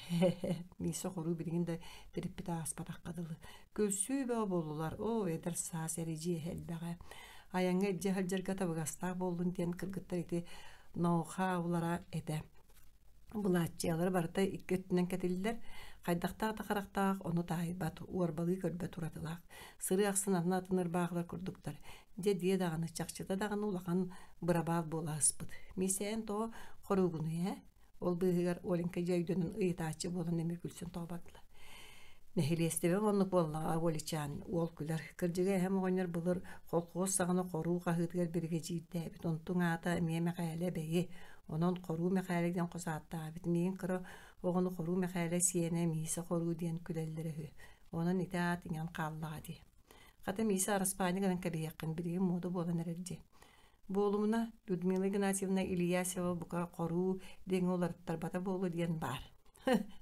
Миисе хоруу билигин да териппит ааспатаххадылы. Көлсүүбэ болулар. Эдер саас эрижи элбэҕэ. Аяңга эджэһэлдьэргэ табыгастаах боллун диэн кыргыттар ити ноуха улара эдэ. Булааччыалар барыта иккөттүнэн кэтиллер, хайдахтаата харахтаах ону таайбат уорбалыы көрбө туратылаах. Сыры ахсын атына атыныр бааглар курдуктар. Дие даганы чакчыта даганы улахан бырабаал болааспыт. Мисээн тоо хоругуну, ол быыгар оленка жайдөнүн ыйытаачы болан эми күлсүн тообадыла. Нехилестебе оннук боллага оличаан уол күлөр. Кырдьыга эһэм оҕонньор былыр холкуос саҕана хоруу хаһыытыгар бириге жиирдээбит. Онтуң аата эмиэ мэхээлэ бэйи. Онон хоруу мэхээлэгден хосааттаабит. Миин кыра оҕону хоруу мэхээлэ сиэнэ миисе хоруу диэн күлэллэрэ үһү. Онон итаат иҥан хааллаҕа дии. Хата миисе араспааны гынан кэбиэккин бириги моду буолан эрэрди. Буолумуна Людмила Игнатьевна Ильясева бука хоруу деҥи оларыттар бата буолу диэн баар.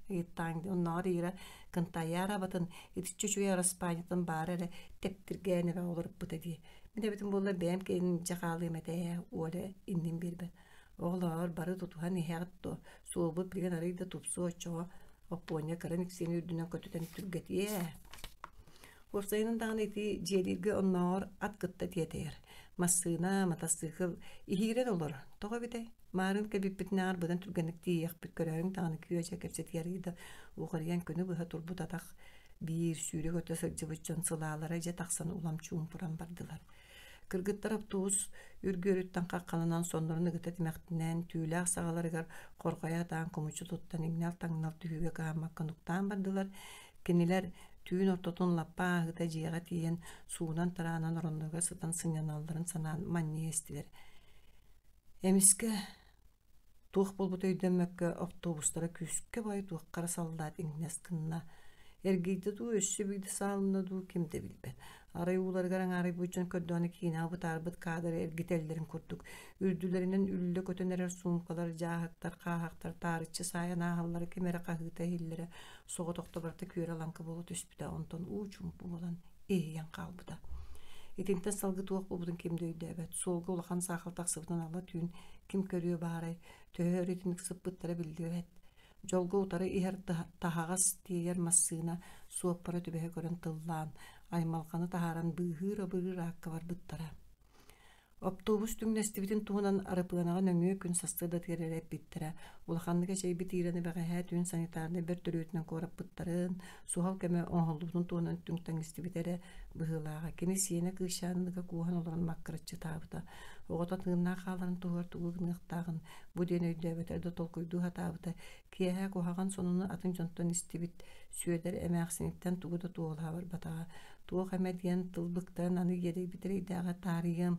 Иттааңды онноор ира кынтайяара батын итиччүчүгэй араспаанытын баар эрэ тептиргээнебэ олоруппута дии. Мин эбитин буолла бэм кейин жакаалыым этэ уоля иннин бирбэ. Оҕолоор бары тутуһан иһээҕитто суолбут билигин арыйда тупсу оччоҕо оппуоня кыран иксиэни үрдүнэн көтүтэн түргэтиэ. Уорсайынан даҕаны ити дьиэлииргэ онноор ат кытта тиэтэйэр. Массыына матассыыхыл иһиирэн олор. Тоҕо битэ маарын кэбиппитинээҕэр быдан түргэнник тиийэхпит көрөөүң таҕаны күөчэ кэпсэтиэрийда уухарыйан күнү быһа турбут атах bir sürü göte sırcıbıçın sılaalara je taksan ulam çumpuran bardılar. Kırgıttar avtobus ürgörütten kakkalınan sonlarını gıtat mektinden tüylak sağalarıgar korkayatan kumuçu tuttan ignal tangnal tühüge kağmakkanuktan bardılar. Kiniler tüyün ortotun lappa hıta jiyaga tiyen suunan taranan oronlarga sıtan sınyanalların sanan manniye estiler. Emiske tuğ bulbut öydönmökkö avtobustara küskö bay tuğakkara saldaat ingnes kınna. Ergeyde tu össü biydi sağlımda tu kimde bilben. Aray uğlargaran aray bucun kördüğünü kina bu tarbıt kadar ergitellerin kurduk. Ürdülerinden üllü kötünerer sumkalar, jahaktar, kahaktar, tarihçi sayan ahalları kemere kahıta hillere soğu toktobarta küyere lankı bolu tüspüde ondan uçum bu bolan eğen kalbıda. Etinten salgı tuğuk bu budun kimde öydü evet. Solgu ulakan sağaltak sıvıdan ala tüyün kim körüyor baray. Töhö öğretinlik sıppıttara bildi evet. Jolga utara iher tahagas diyer massına suoppara tübehe görün tıllan. Aymalkanı taharan bıhıra akka var bıttara. Optobus tüngnestivitin tuğunan arapıanağa nöngüye gün sastırda tererep bittira. Ulakanlıga şey bitireni beğe tüyün sanitarını bir türüyütünen korap bıttarın. Suhal keme onholdubun tuğunan tüngten istivitere bıhılağa. Keni siyene kışanlıga kuhan olan makkaratçı tabıta. Oğota tığınna kalların tuğar tuğun ıhtağın. Bu den öydü beterdo tolkuydu hatabıta. Kiyehe kuhagan sonunu atın jonton istivit. Süeder emeğsinitten tuğuda tuğula var batağa. Tuğ hemediyen tılbıktan anı yedi bitireydağa tarihim.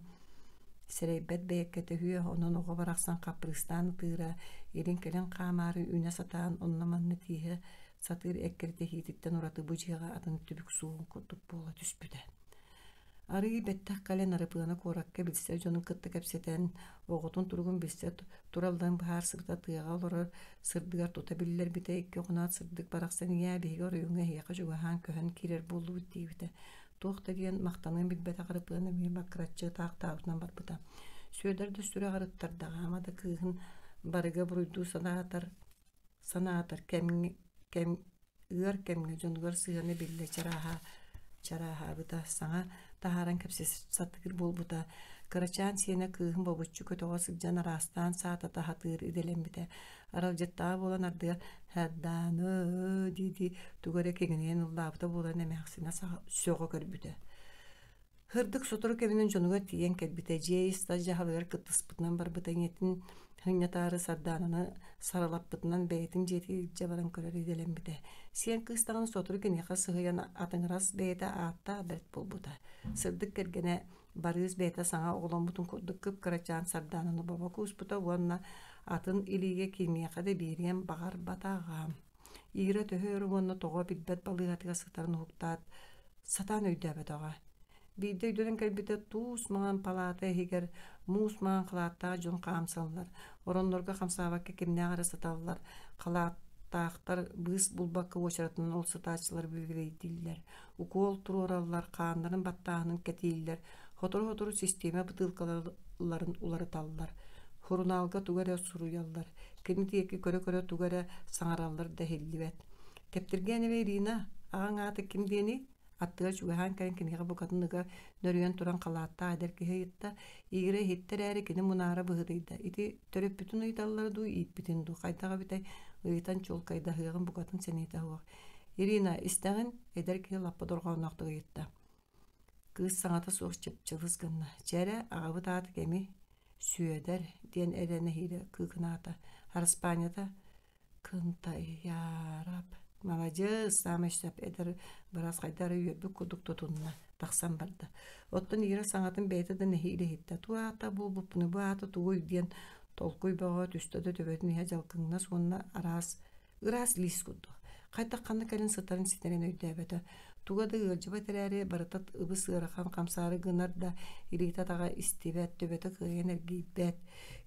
Sereybet beyekkete hüye onun oğa baraksan kapristan tığıra elin kelen kamarı üne satan onlamanını tihe satır ekkerte hititten uratı bıcığa adını tübük suğun kutup bola tüspüde. Arıyı bettak kalen arıpığına korakka bilse jonun kıttık hepseten oğutun turgun bilse turaldan bahar sırda tığağa olurur sırdıgar tutabilirler bite iki oğunat sırdık baraksan iya behi oruyunga hiyaka jugahan köhen kirer bolu bitti bite. Tuğda diyen maqtanın bilbet ağrıpığına bir bakıratçı tağıtağıtından barbıda. Söder de süre ağrıttarda ama da kığın barıga buruydu sana atar kemge jongar sığını bille çaraha bıda sana taharan kapsesi sattıkır bol bıda. Karaçan siyene kığın babıççı kötoğa sıccan arastan saata daha tığır idelen bide. Aralcıttağı bolan ardıya haddanı didi tugara kegineyen ullabıda bolan emeğsine soğuk örbüde. Hırdık soturuk evinin jonuga tiyen kelbite jiye istajja halıgar kıtıspıtnan barbıda yetin hınyatarı sardanını saralap bıtından beytin jeti jabaran körer idelen bide. Siyen kıstağın soturuk eneka sıhıyan atыңырас beyte atta bert bulbuda. Sırdık kergene barız beyte sana oğlan butun kurduk kıp kıraçan sardanını baba kusputa vonna atın iliye kimiyaka de biriyen bağar batağam. İğre töhör vonna toğa bilbet balıgatıga sıtarın huktat satan öydebet ağa. Bide ödülün kelbite tuus mağan palata higer muus mağan kılatta jon kamsallar. Oronlarga kamsabakka kimne ağrı satallar. Kılattağıttar bıs bulbakka oçaratının ol sataçılar bilgileydiler. Ukol turorallar kağanların battağının ketiyiller. Hotoru sisteme bıtılkaların uları tallar. Hurunalga tugara suruyallar. Kini tiyeki köre tugara sanarallar dehillivet. Teptirgeni ve Irina ağın ağatı kim diyeni? Attıgar çugahan karen kiniga bu kadınlıga nörüyen turan kalatta ader ki heyetta igire hitter eri kini munara bıhıdıyda. İti törüp bütün ıydalları du iyip bitin du. Kaydaga bitay ıyıtan çol kayda hığın bu kadın seneyta huğa. Irina istağın eder ki lappa dorgan naqtığı yitta. Kız sanata soğuk çıpçılız gınna. Çere ağabı taatı kemi süöder diyen erene hile kıkınata. Harspanya'da kıntay yarab. Malacı sameştap eder biraz kaydar yöbü kuduk tutunna taksan barda. Ottun ira sanatın beyte de nehile hitta. Tuata bu bunu bu ata tuğuy diyen tolkuy bağa düştü de töbetini hejalkınna sonra ıras lis kudu. Kayta kanı kalın satarın siteren öydebede. Tuğa da ılcıba tereri baratat ıbı sığırakan kamsarı gınar da ilita taga istivet töbete kıyan ergibet.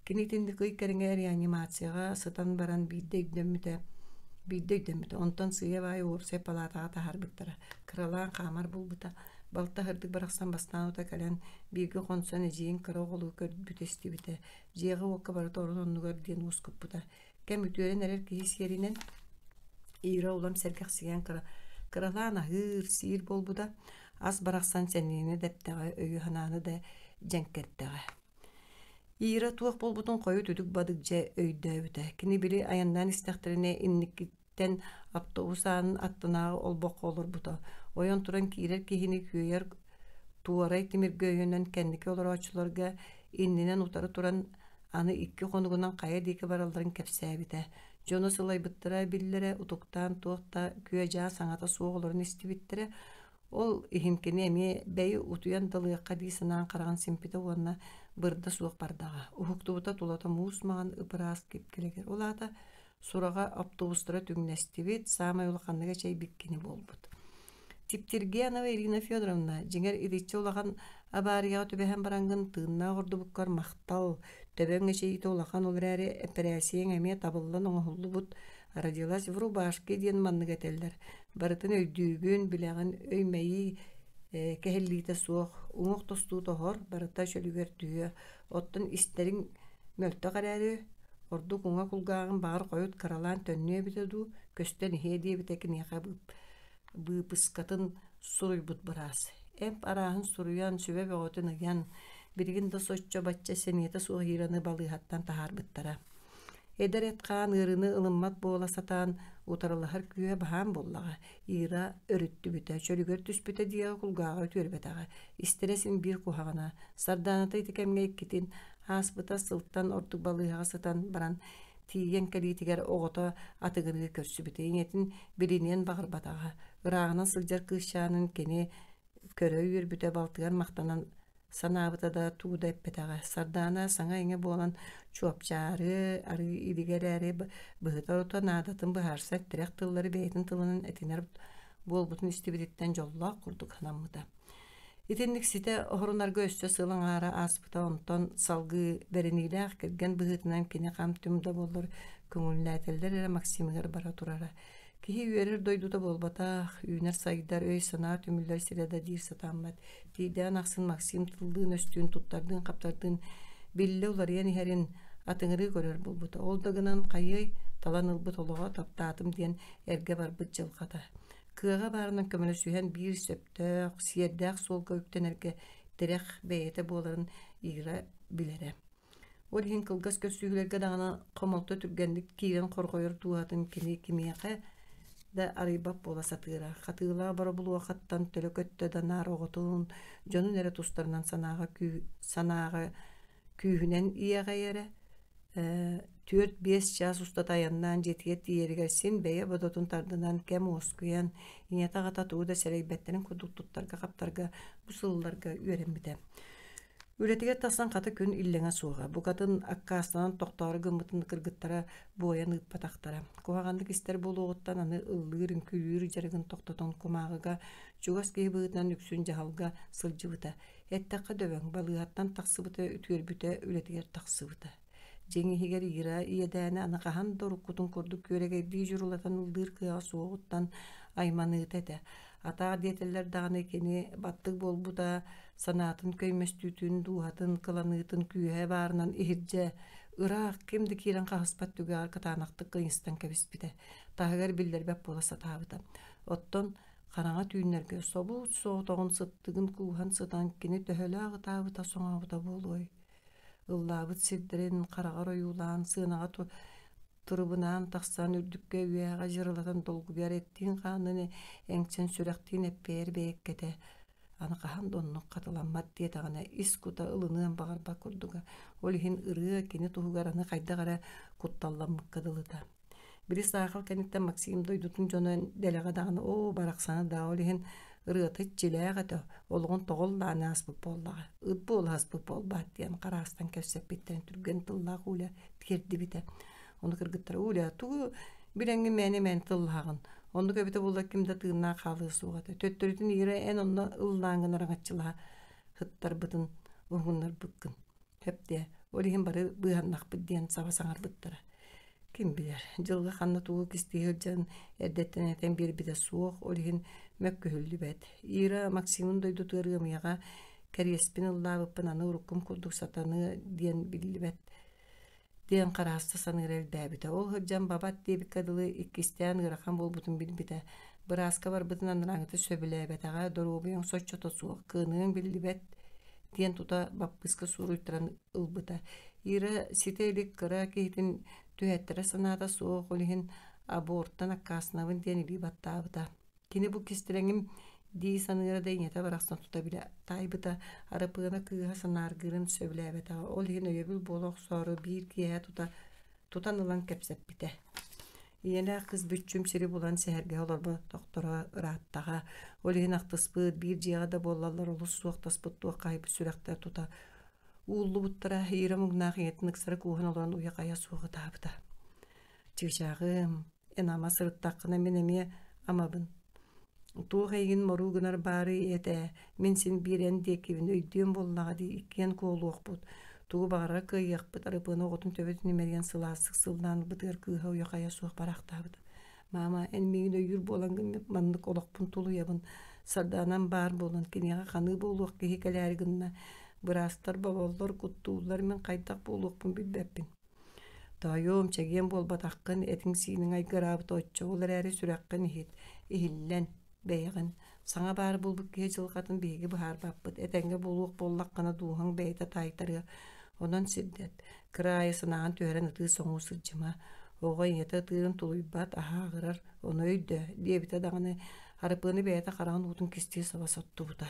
Kinitindi kıy kerenge reanimatsiyaga satan baran Bidde ödemite. Ondan sığıya vay uğur sepalatağa tahar bittara. Kıralağın kamar bulbuta. Balta hırdık bıraksan bastan uta kalen bilgi konsan ejiyin kıra oğlu kör bütesti bite. Jiyağı okka barata orun onu gör diyen uskup buta. Kem ütüren erer ki his yerinen İra olam sergak siyen kıralağın ahır sihir bol buda. Az bıraksan senliğini depteğe öyü hananı da cenketteğe. İra tuğuk bol butun koyu tüdük badıkça öyde. Kini biri ayandan istektirine innik киһиттен автобусаанын аттынааҕы олбох olur бута. Ойон туран киирер киһини күөйер туорай тимиргөйөнөн кэнники олороочуларга иннинен утары туран аны икки хонугунан кая диэки баралларын кэпсээбитэ. Дьоно сылайбыттара биллере утуктаан туохта күө жаа саҥата суоҕолорун истибиттере ол иһимкини эми бэйи утуйан далыакка дии санаан караган симпите уонна бырда суох бардага. Ухуктубута тулата муусмаган ыпыраас кипкелегер. Улаата сурага автобустара түңнэстибит, саамай улаханныга чэй биккини болбут. Типтиргиянова Ирина Федоровна, жиңер ириччи улахан абаарияға түбэхэн барангын тыынна гордубуккар мактал, төбөң эчейите улахан олрээри операцияң эме табыллан оҥоһуллубут, родилась в Рубашке диэн манныгателлер. Барытын өйдүүгүн билэгин өймэйи кэһэллиите суох, уҥуох тостуу тоһор, барыта шөлүгер түйө, оттон истериң мөлтө караары, ордук уҥа кулгаагын баар койут каралаан төннүө бүтөдүү, көстөн ихээ диэбитэ киниэхэ быыпыскатын суруйбут быраас. Эп араахын суруян сүбэ бөҕөтүн ыйан, биригин да соччо бачча сениэте суох иираны балыыһаттан таһаарбыттара. Эдер эткаан ырыны ылыммат буола сатаан утарылаһар күө баһаан буллаҕа, иира өрүттүбүтэ, чөлүгөр түспүтэ диэҕэ кулгаага өтүөрбэтэҕэ, истересин биир куһаҕана, сардаанаты итикэмҥэ иккитин, ааспыта сылтан ордук балыыһаҕа сытан баран тиийэн кэлиитигэр оҕото атыгырыы көрсүбүтэ, иҥэтин билиниэн баҕарбатаҕа, ырааҕынан сылдьар кыыщаанын кини көрө үөрбүтэ балтыгар мактанан санаабыта да тууда эппэтэҕэ, сардаана саҥа иҥэ буолан чуопчаары, ары илигэрээри быһыта ота наадатын быһаарса эттерэх тыллары бэйэтин тылынан этинэр буолбутун истибититтэн дьоллоох курдук ханаммыта. Итинник сите оһорунарга өссө сылаҥаара ааспыта онтон салгыы бэринилээх кирген быһытынан кини хам түмда боллор көҥүллээтэллэр эрэ Максимыгар бара турара. Киһи үөрэр дойдута болбатаах, үүнэр сайдар өй санаа түмүллэр сирэда диир сатааммат. Тиидээн ахсын Максим тыллыын өстүүн туттардыын каптардыын билле уларыйан иһэрин атыҥырыы көрөр булбута. Ол дагынан хайый талан ылбыт олоҕо таптаатым диэн эргэ барбыт дьылҕата. Кыаҕа баарынан көмөлө сүүһэн биир сөптөөх, сиэрдээх суолга үктэнэргэ терех бэйэтэ буоларын иира билэрэ. Ол иһин кылгас көссүүгүлэргэ даҕаны хомолто түргэнник киирэн хоргойор туатын кини кимиэхэ да арыйбап буола сатыыра. Хатыылаа бара булуахаттан төлө көттө да наар оҕотуун дьонун эре тустарынан санааға күүһүнэн иэҕэйэрэ түөрт биэс чаас устата аяннаан жетиге тиеригерсин бэйэ бодотун тардынан кэм уоскуян иñataҕата тууда сэрэйбэттерин курдуктуттарга каптарга бусылларга үөрэммитэ. Үлэтиге тасан хата күн иллэҥэ суоҕа. Букатын аккаастанан тохтоору гыммытын кыргыттара буойан ыппатахтара. Куһаҕаннык истер болуоҕуттан аны ыллыырын күлүүрү жарыгын тохтотон кумааҕыга чугас киһи быытынан үксүн жаһалга сылдьыбыта. Эттэххэ дөбөҥ балыыһаттан тахсыбыта үтүөрбүтэ үлэтигэр тахсыбыта. Жеңиһигэр иира иэдээни анакаһан доруккутун курдук күөрэгэрдии журулатан ыллыыр кыаҕа суоҕуттан айманыыта этэ. Атаа диэтэллэр даҕаны кини баттык буолбута санаатын көймөстүүтүн дууһатын кыланыытын күүһэ баарынан иһирдьэ ыраах кимди киирэн хаһыспат түгээр катаанахтык кыйыстан кэбиспитэ. Таһыгар биллэрбэп буола сатаабыта. Оттон хараҥа түүннэргэ собуут соотоҕун сыттыгын кууһан сытан кини төһөлө аҕытаабыта соҥообута буолуой. Ыллаабыт сирдэрин хараҕар ойуулаан сыынаҕа турубунаан тахсан үрдүккэ үэҕэ жырылатын долгубиар эттиин хаанын эҥчэн сүрэхтиин эппээр бэйэккэтэ. Анакаһан доннук катыламмат диэтэҕинэ ис кута ылыныан баҕарбак курдуга. Ол иһин ырыа кини туһугар аны хайдағара кутталламмыкка дылыта. Бiri саахал кэнниттэн Максим дойдутун дьоно дэлэҕэ даҕаны оо барахсана да ол иһин ырыатыт дьилээҕэтэ олоҕун тоҕоллааны аспык буоллаҕа. Ыт буола аспык буолбаат диэн караастан кэпсэппиттерин түргэн тыллаах ууля киэрдибитэ. Onu kırgıttara uğra tuğu birengi meni tıllıağın. Onu köbete bulda kimde tığınnağı kalığı suğatı. Töttörütün iyre en onunla ıllağın araççılığa hıttar bıdın uğunlar bıkkın. Hep de olihin barı bıhannak bıddiyen sava sanar bıttara. Kim bilir. Jılgı xanna tuğu kistiği hırcan erdetten eten bir bide soğuk olihin mökkü hüllü bet. İra Maksim'un doydu tığırgımıyağa kariespin ıllağı bıppın anı urukum kurduk satanı diyen billi bet. Diyen karasta sanır elbette. O hırcan babat diye bir kadılı ikisten ırakan bolbutun bilbite. Bıraska var bıtın anırağıtı söbülebet. Ağa doruğubiyon soççota soğuk. Kığınığın bilbet. Diyen tuta bappıska suruyturan ılbıta. İra sitelik kıra kihitin tühettere sanada soğuk olihin аборттан аккаасынабын диэн илии баттаабыта. Кини бу кистиреңим дии саныыра да иñете барахсына тута биле тайбыта арапыына кыыха санааргырын сөбүлээбэтаҕа ол иһин өйөбүл буолох соору биир киэһэ тутан ылан кэпсэппитэ. Иэнээх кыз бүччүм сири булан сэһэргэ олорбо доктора ырааттаҕа ол иһин ахтыспыт биир дьиэҕэ да буоллаллар олус суохтаспыт туох хаайбыт сүрэхтэр тута ууллубуттара ира мугнаах иҥеттин ыксара кууһан олорон уйа-хайа суоҕутаабыта. Чыгычаагым, энама сырыттааххына мен эмиэ амабын. Туох эйигин моругунар баары иэтэ, мен син биирэн диэкибин өйдүөн боллаҕа дии иккиэн куолуохпут. Тугу бағарга кыйыахпыт арыпыына оҕотун төбөтүн имерген сылаасык сылнаан бытыгар кыыһа уйа-хайа суох барахтаабыт. Мама, эн миигин өйүр буолан маннык олохпун тулуйабын. Сардаанан баар буолан киниэҕэ ханыы буолуох киһи кэлээри гынна. Бырастар, баболлор, куттуулар мен хайдах буолуохпун билбэппин. Тойом чэгиэн буолбатаххын этиң сииниң айгыраабыт оччоҕулар эри сүрэххин ихиллэн, бэйэҕин. Саҥа баар булбут киһи дьылҕатын биһиги быһаарбаппыт. Этэҥҥэ буолуох буоллаххына дууһаҥ бэйэтэ таайтарыа. Онон сирдет, кыраайы санаҕын түһэрэн ытыы соҥуу сылдьыма. Оҕо иñете ытыырын тулуйбат аһааҕырар, ону өйдө, диэбитэ даҕаны арыпыаны бэйэтэ хараҕын уутун кистии соба соттубута.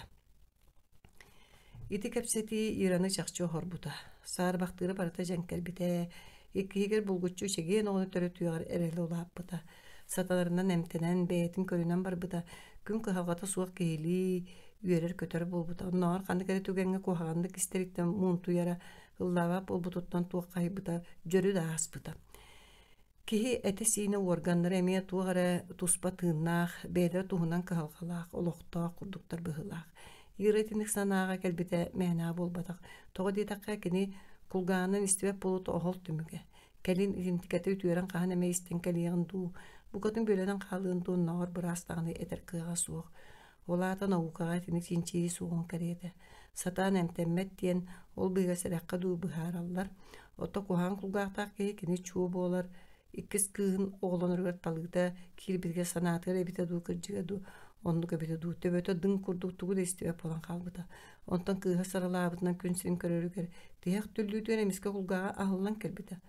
Ити кэпсэтии Ираны чахчы охорбута. Саарбахтыыры барыта дьэҥкэлбитэ, иккиһигэр булгуччу чэгиэн оҕону төрө түйэҕэр эрэлэ улааппыта. Саталарынан эмтэнэн, бэйэтин көрүнэн барбыта. Күн кыһалҕата суох киһилии үөрэр көтөр булбута. Онноҕор ханнык түгэҥҥэ куһаҕаннык истериттэн муунтуйара ыллаабап булбутуттан туох хаһыйбыта, дьөрү да ааспыта. Киһи эти сиини уорганнары эмиэ туох эрэ туспа тыыннаах, бэйэлэр туһунан кыһалҕалаах, олохтоох курдуктар быһылаах. Ирэтиник санааҕа кэлбитэ мээнаа буолбатах. Тоҕо диэтахха кини кулгаанын истибэп булут оһол түмүгэ. Кэлин идентикэти үтүөрэн хаһан эмэ истэн кэлиэҕин дуу. Букатын бөлөнөн хаалыын туунноҕор быраастаҕыны этэр кыаҕа суох. Олаата наукаҕа тиник синчии суоҕун кэриэтэ. Сатаан эмтэммэт диэн ол быыга сэрэххэ дуу быһаараллар. Отто куһаан кулгаахтаах киһи кини чуу буолар. Иккис кыыһын оҕолоноргар талыыта киирбитгэ санаатыгар эбитэ дуу кырдьыга дуу. Оннук эбитэ дуу төбөтө дың курдук тугу да истибэп болан хаалбыта. Онтон кыыһа саралаабытынан күнсин көрөрүгэр тыйах түллүүтүөн эмиске кулгааға аһыллан кэлбитэ.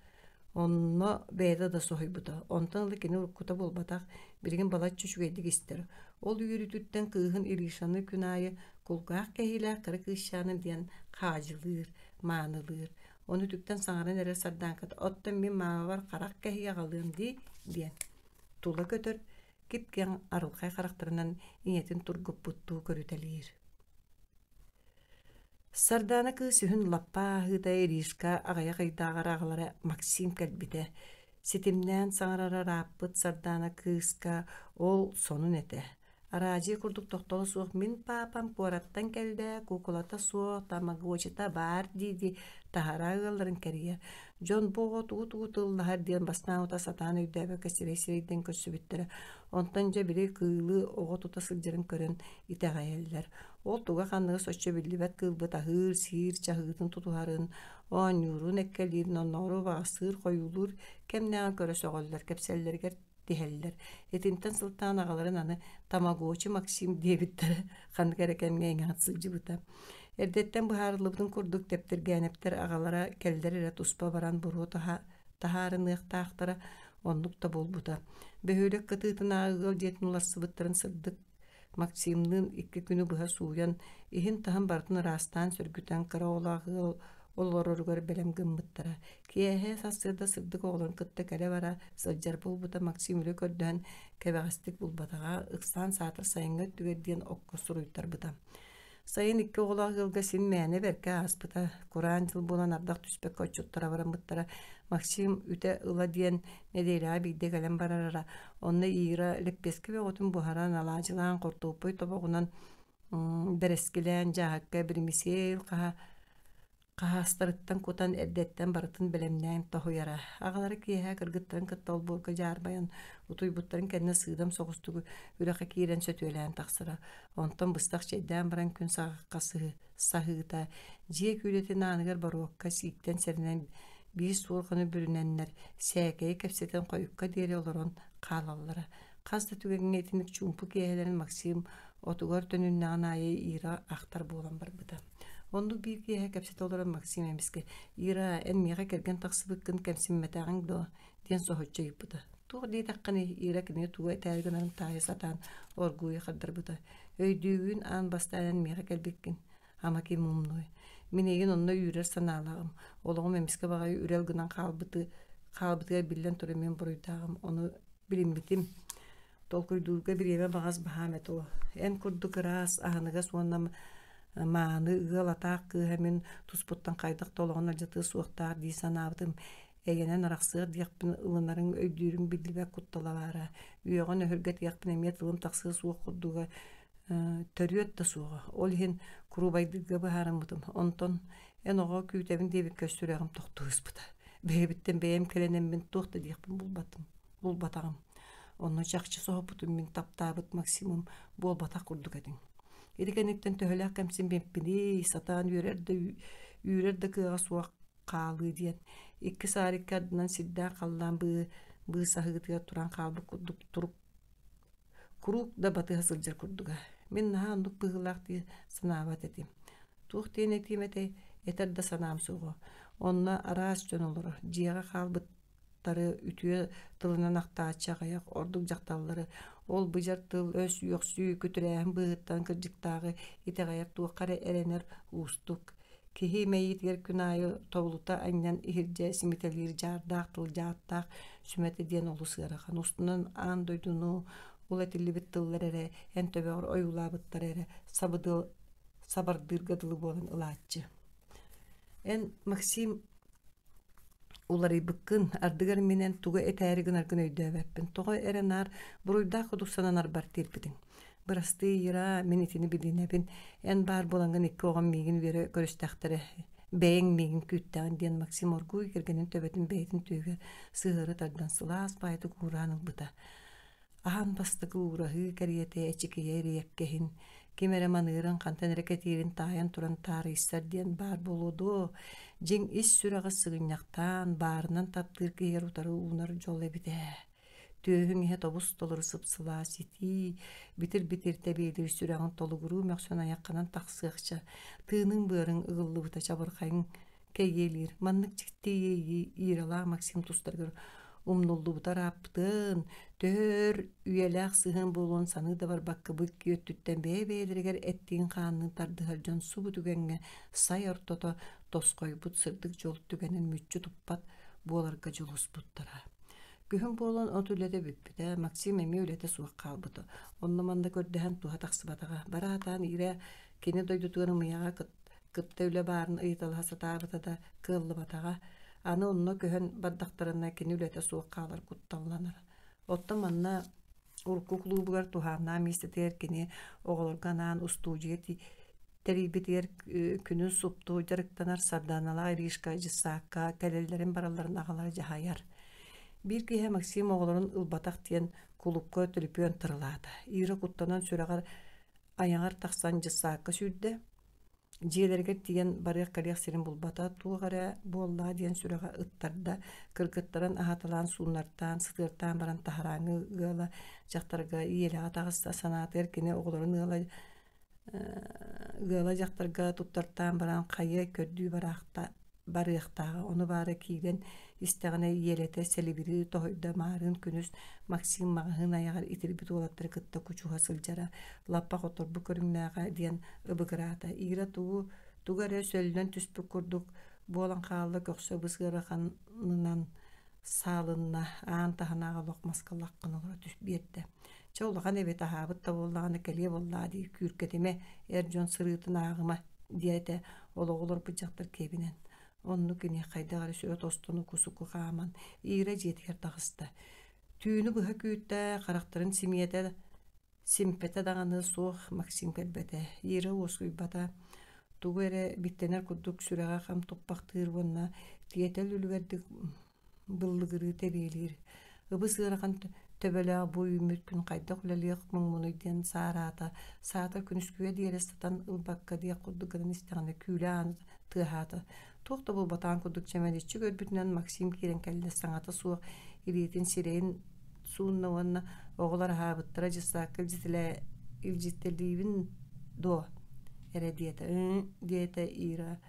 Онно бэйэ да соһуйбута. Онтон ылы кини уруккута болбатах биригин балат чүчүгэйдик истер. Ол үйрүтүттен кыыһын Иришаны күн айы кулгаах кэһилээх кыры кыыщааны диэн хаажылыыр, маанылыыр. Оны түктен саҥаран эрэ сардаанката оттон мин маабар харах кэһиэ аҕалыам дии диэн. Тула көтөр кипкең арылхай харахтарынан иñетин тургуппуттуу көрүтэлиир. Сардаана кыыс үһүн лаппаа аһыыта Иришка аҕайа хайдааҕар аҕалара Максим кэлбитэ. Ситимнээн саҥарара рааппыт сардаана кыыска ол сонун этэ. Араажии курдук тохтолу суох мин паапам куораттан кэлбэ кукулата суох тамагуочита баар дииди таһараа ыалларын кэрийэ. Дьон буоҕо тугу тыллаһар диэн баснааҕыта сатаан өйдөөбө сирей-сирейден көссүбүттэрэ. Онтон дьэ били кыылыы оҕо тута сылдьарын көрөн итэҕэйэллэр. Ол туга ханныгы соччо биллибэт кыылбыт аһыыр, сиир, чаһыытын тутуһарын, оонньуурун эккэлиирин онноору баҕасыыр хойуулуур кэмнээҕэ көрөсөҕөллөр, кэпсэллэригэр тиһэллэр. Этинтэн сылтаан аҕаларын аны Тамагочи Максим диэбиттэрэ ханнык эрекэмҥэ иҥаат сылдьыбыта. Эрдэттэн быһаарылыбытын курдук тептиргээнэптэр аҕалара кэллэр эрэ туспа баран буруу таһаарыныахтаахтара оннук да болбута. Бөһүөлэк кытыытын аагыал диэтин улассыбыттарын сырдык Максимнын икки күнү быһа сууян иһин таһан бартын ыраастаан сөргүтэн кыра олааһыал олороругар бэлэм гыммыттара. Киэһэ сассыырда сырдык оҕолон кытта кэлэ бара сылдьар булбута Максим үлэ көрдөһөн кэбэҕистик булбатаҕа ыксаан саатар сайыҥҥа түгэр диэн окко суруйттарбыта. Сайын икки оҕолааһыалга син мээне бэркэ ааспыта. Кураан дьыл буолан ардах түспэккэ оччуттара бараммыттара. Максим үтэ ыла диэн нэдэйлэҕэ биирдэ кэлэн барарара. Онно Ира леппески бөҕөтүн буһаран алаадьылаан хортууппуй тобоҕунан бэрэскилээн дьааһакка биримисиэл хаһаастарыттан кутан эрдэттэн барытын бэлэмнээн тоһуйара. Аҕалары киэһэ кыргыттарын кытталбуурга дьаарбайан утуйбуттарын кэннэ сыыдам соҕустугу үрэхэ киирэн сөтүөлээн тахсыра. Онтон быстах чэйдээн баран күн саҕакка саһыыта. Дьиэ күүлэтин ааныгар баруокка сииттэн сэринэн биис суурҕаны бүрүнэннэр сээкэйи кэпсэтэн хойукка диэри олорон хаалаллара. Хас да түгэҥҥэ итиник чуумпу киэһэлэрин Максим отугар төнүннэҕин аайы Ира ахтар буолан барбыта. Онду биир киэһэ кэпсэт олорон Максим эмиске: «Ира, эн миэҕэ кэргэн тахсыбыккын кэмсиммэтээҕиҥ дуо» диэн соһуччайыппыта. Туох диитакканы ииракини тугай тайгынарын тайы сатан оргуй хаддарбыта. Өйдүүгүн аан бастаанан мега келбеккин. Амаки мумной. Минеген онно үйрер санаалагым. Олоғым эмиске багай үрел гынан қалбытыга биллен туры мен буруйдаагым. Оны билимбитим. Толкуйдууга биреме багас бахамет о. Эн курдук рас аханыга суоннам мааны ыгалатаак кыһамин туспуттан кайдык толоғон алжаты суохтаак дии санаабытым. Эйенен арақсыгыр диякпын ылынарын өйдүүрүн билдибек кутталабара. Үйоғон өһүргет диякпын эмиет ылым тақсыгы суох курдуга төрүөт да суоға. Ол хин курубайдыга быхарымбытым. Онтон эн оҕо күүтебин дебик көстүрэгим тохтуыспыта. Бэйбиттен бэйэм келенеммин туохта диякпын булбатагым. Онно чакчы соһопутум мин таптаабыт максимум буолбатах курдук эдиң. Ирикениктен төһөлээх кэмсин бемпини сатаан үйрерде кыага суак каалы диэн. Икки саарикка адынан сиддаа қаллаан быы саһыгытыга туран каалбык курдук турук курук да батыга сылдьар курдуга. Мен наһаа ондук быһылаах дии санаабат этим. Туох тиэн этиимэтэ этер да санаам суого. Онна араас дьон олоро. Дьиэҕэ хаалбыттары үтүө тылынан ахтааччаҕайах ордук дьахталлары ол быдьар тыл өс үөхсүү күтүрээһин быһыттан кырдьыктааҕы итэҕэйэр туох кара эренер уустук. Киһи мэйитигэр күнайы тоҕулута аньян иһирдьэ симитэлиир жаардаах тылдьааттаах сүмэтэ диэн олу сыарахан. Устунан аан дойдуну ул этиллибит тыллар эре, эн төбөҕөр ойуулаабыттар эре, сабардыыргадылы буолан ылааччы. Эн Максим уларыйбыккын ардыгар менен туга этээригин аргын өйдөөбэппин. Тоҕо эренаар буруйдаах худуксананар бар тиирбитиң. Бырасты йыра мен итини билинебин. Эн бар боланган икки оҕон миигин үере көрүстээхтере. Бэйэң миигин күүттээҕин диэн Максим оргуй киргенин төбөтүн бэйэтин түйгө сыһыры тардан сылаас баайты куураан ылбыта. Ахан бастыгы ураһыы кэриэтэ эчикийэ ириэккэһин. Кимере маныырын хантан эрекетиирин таайан туран таарыйсар диэн бар болуду. Жиң ис сүрэҕэ сыгынньахтаан баарынан таптыыр киһиэр утары уунар дьол эбитэ. Түйөһүң иһэ тобус толору сыпсылаа сити. Битир-битиртэ биэдир сүрэҕин толугуруу мөхсөн аякканан тахсыахча. Тыының быарың ыгыллыбыта чабырхайың кэйиэлиир. Маннык чиктии ииралаа Максим тустаргар умнуллубутар аптын. Төр үйэлээх сыһын болуон саны да бар бакка бык күйөттүттэн бэйбэйдэригэр эттиин хааннын тардыһардьон субу түгэнгэ сай ортото тоскойбут сырдык жол түгэнэн мүччү туппат буоларга жолуспуттара. Күһүн буолан от үлэте бүппүтэ Максим эми үлэте суак каалбыты. Онно манда көрдөһөн туha тахсыбатага. Бараатаан ире кини дойдутуганы мыяга кытта үлэ баарын ыйталха сатаабыта да кыыллыбатага. Аны онно көһөн бардактарына кини үлэте суак каалар кутталланар. Отто манна урку клубугар тухаанаа мистетер кини оголорганаан устуужиети терибитер күнүн суптуу жарыктанар сарданалаа иришка жысаакка келеллерин баралларын агалар жахаяр. Бир киһэ Максим оголорун ылбатах тиен клубка төлүпүөн тырылаата. Ира куттанан сүрагар аяңар тахсан жысаакка сүйдэ. Жиелерге тиен барык калык сирин булбата тугара болла диен сүрага ыттарда кыргыттаран ахаталан сууннартан сытыртан баран тахараңы гыла жактарга иелага тагыста санаатер кини оголорун гыла жактарга туттартан баран кайы көрдүү барыктагы ону бары кийден истегане иелете селибири тохойда марын күнүс Максим магын аягар итирбит улаттыр кытта кучуга сылжара лаппа которбу көрүңнага диен ыбыгырата ира тугаре сөлдөн түспүк курдук болан каалды көксө бысыраханынан салынна аан таханага локмаскалаккын олора түспүетте чоллаган эбет ахабыт да боллаганы келе боллади күркетеме эржон сырытын агыма диете ологолор быжактар кебинен онну кини кайдагары сүрө тостуну кусуку хааман ире жетигер тагыста түйүнү быха күүттэ карактарын симпете даганы суох Максим келбете ире осуйбата тугере биттенер курдук сүрэга хам туппактыр вонна тиетел үлгердик быллыгыры тебелир ыбы сырахан төбөлө буй мүткүн кайда кулалык муңмунуйден саарата саата күнүскүе диерестан ылбакка дия курдугын истегане күлаан тыхата тохто бул батан курдук чемедичи көрбүтүнөн Максим кирен келде саңата суу илитин сирейин сууннаванна оголар хаабыттара жысаакка илжителибин до эре диете ира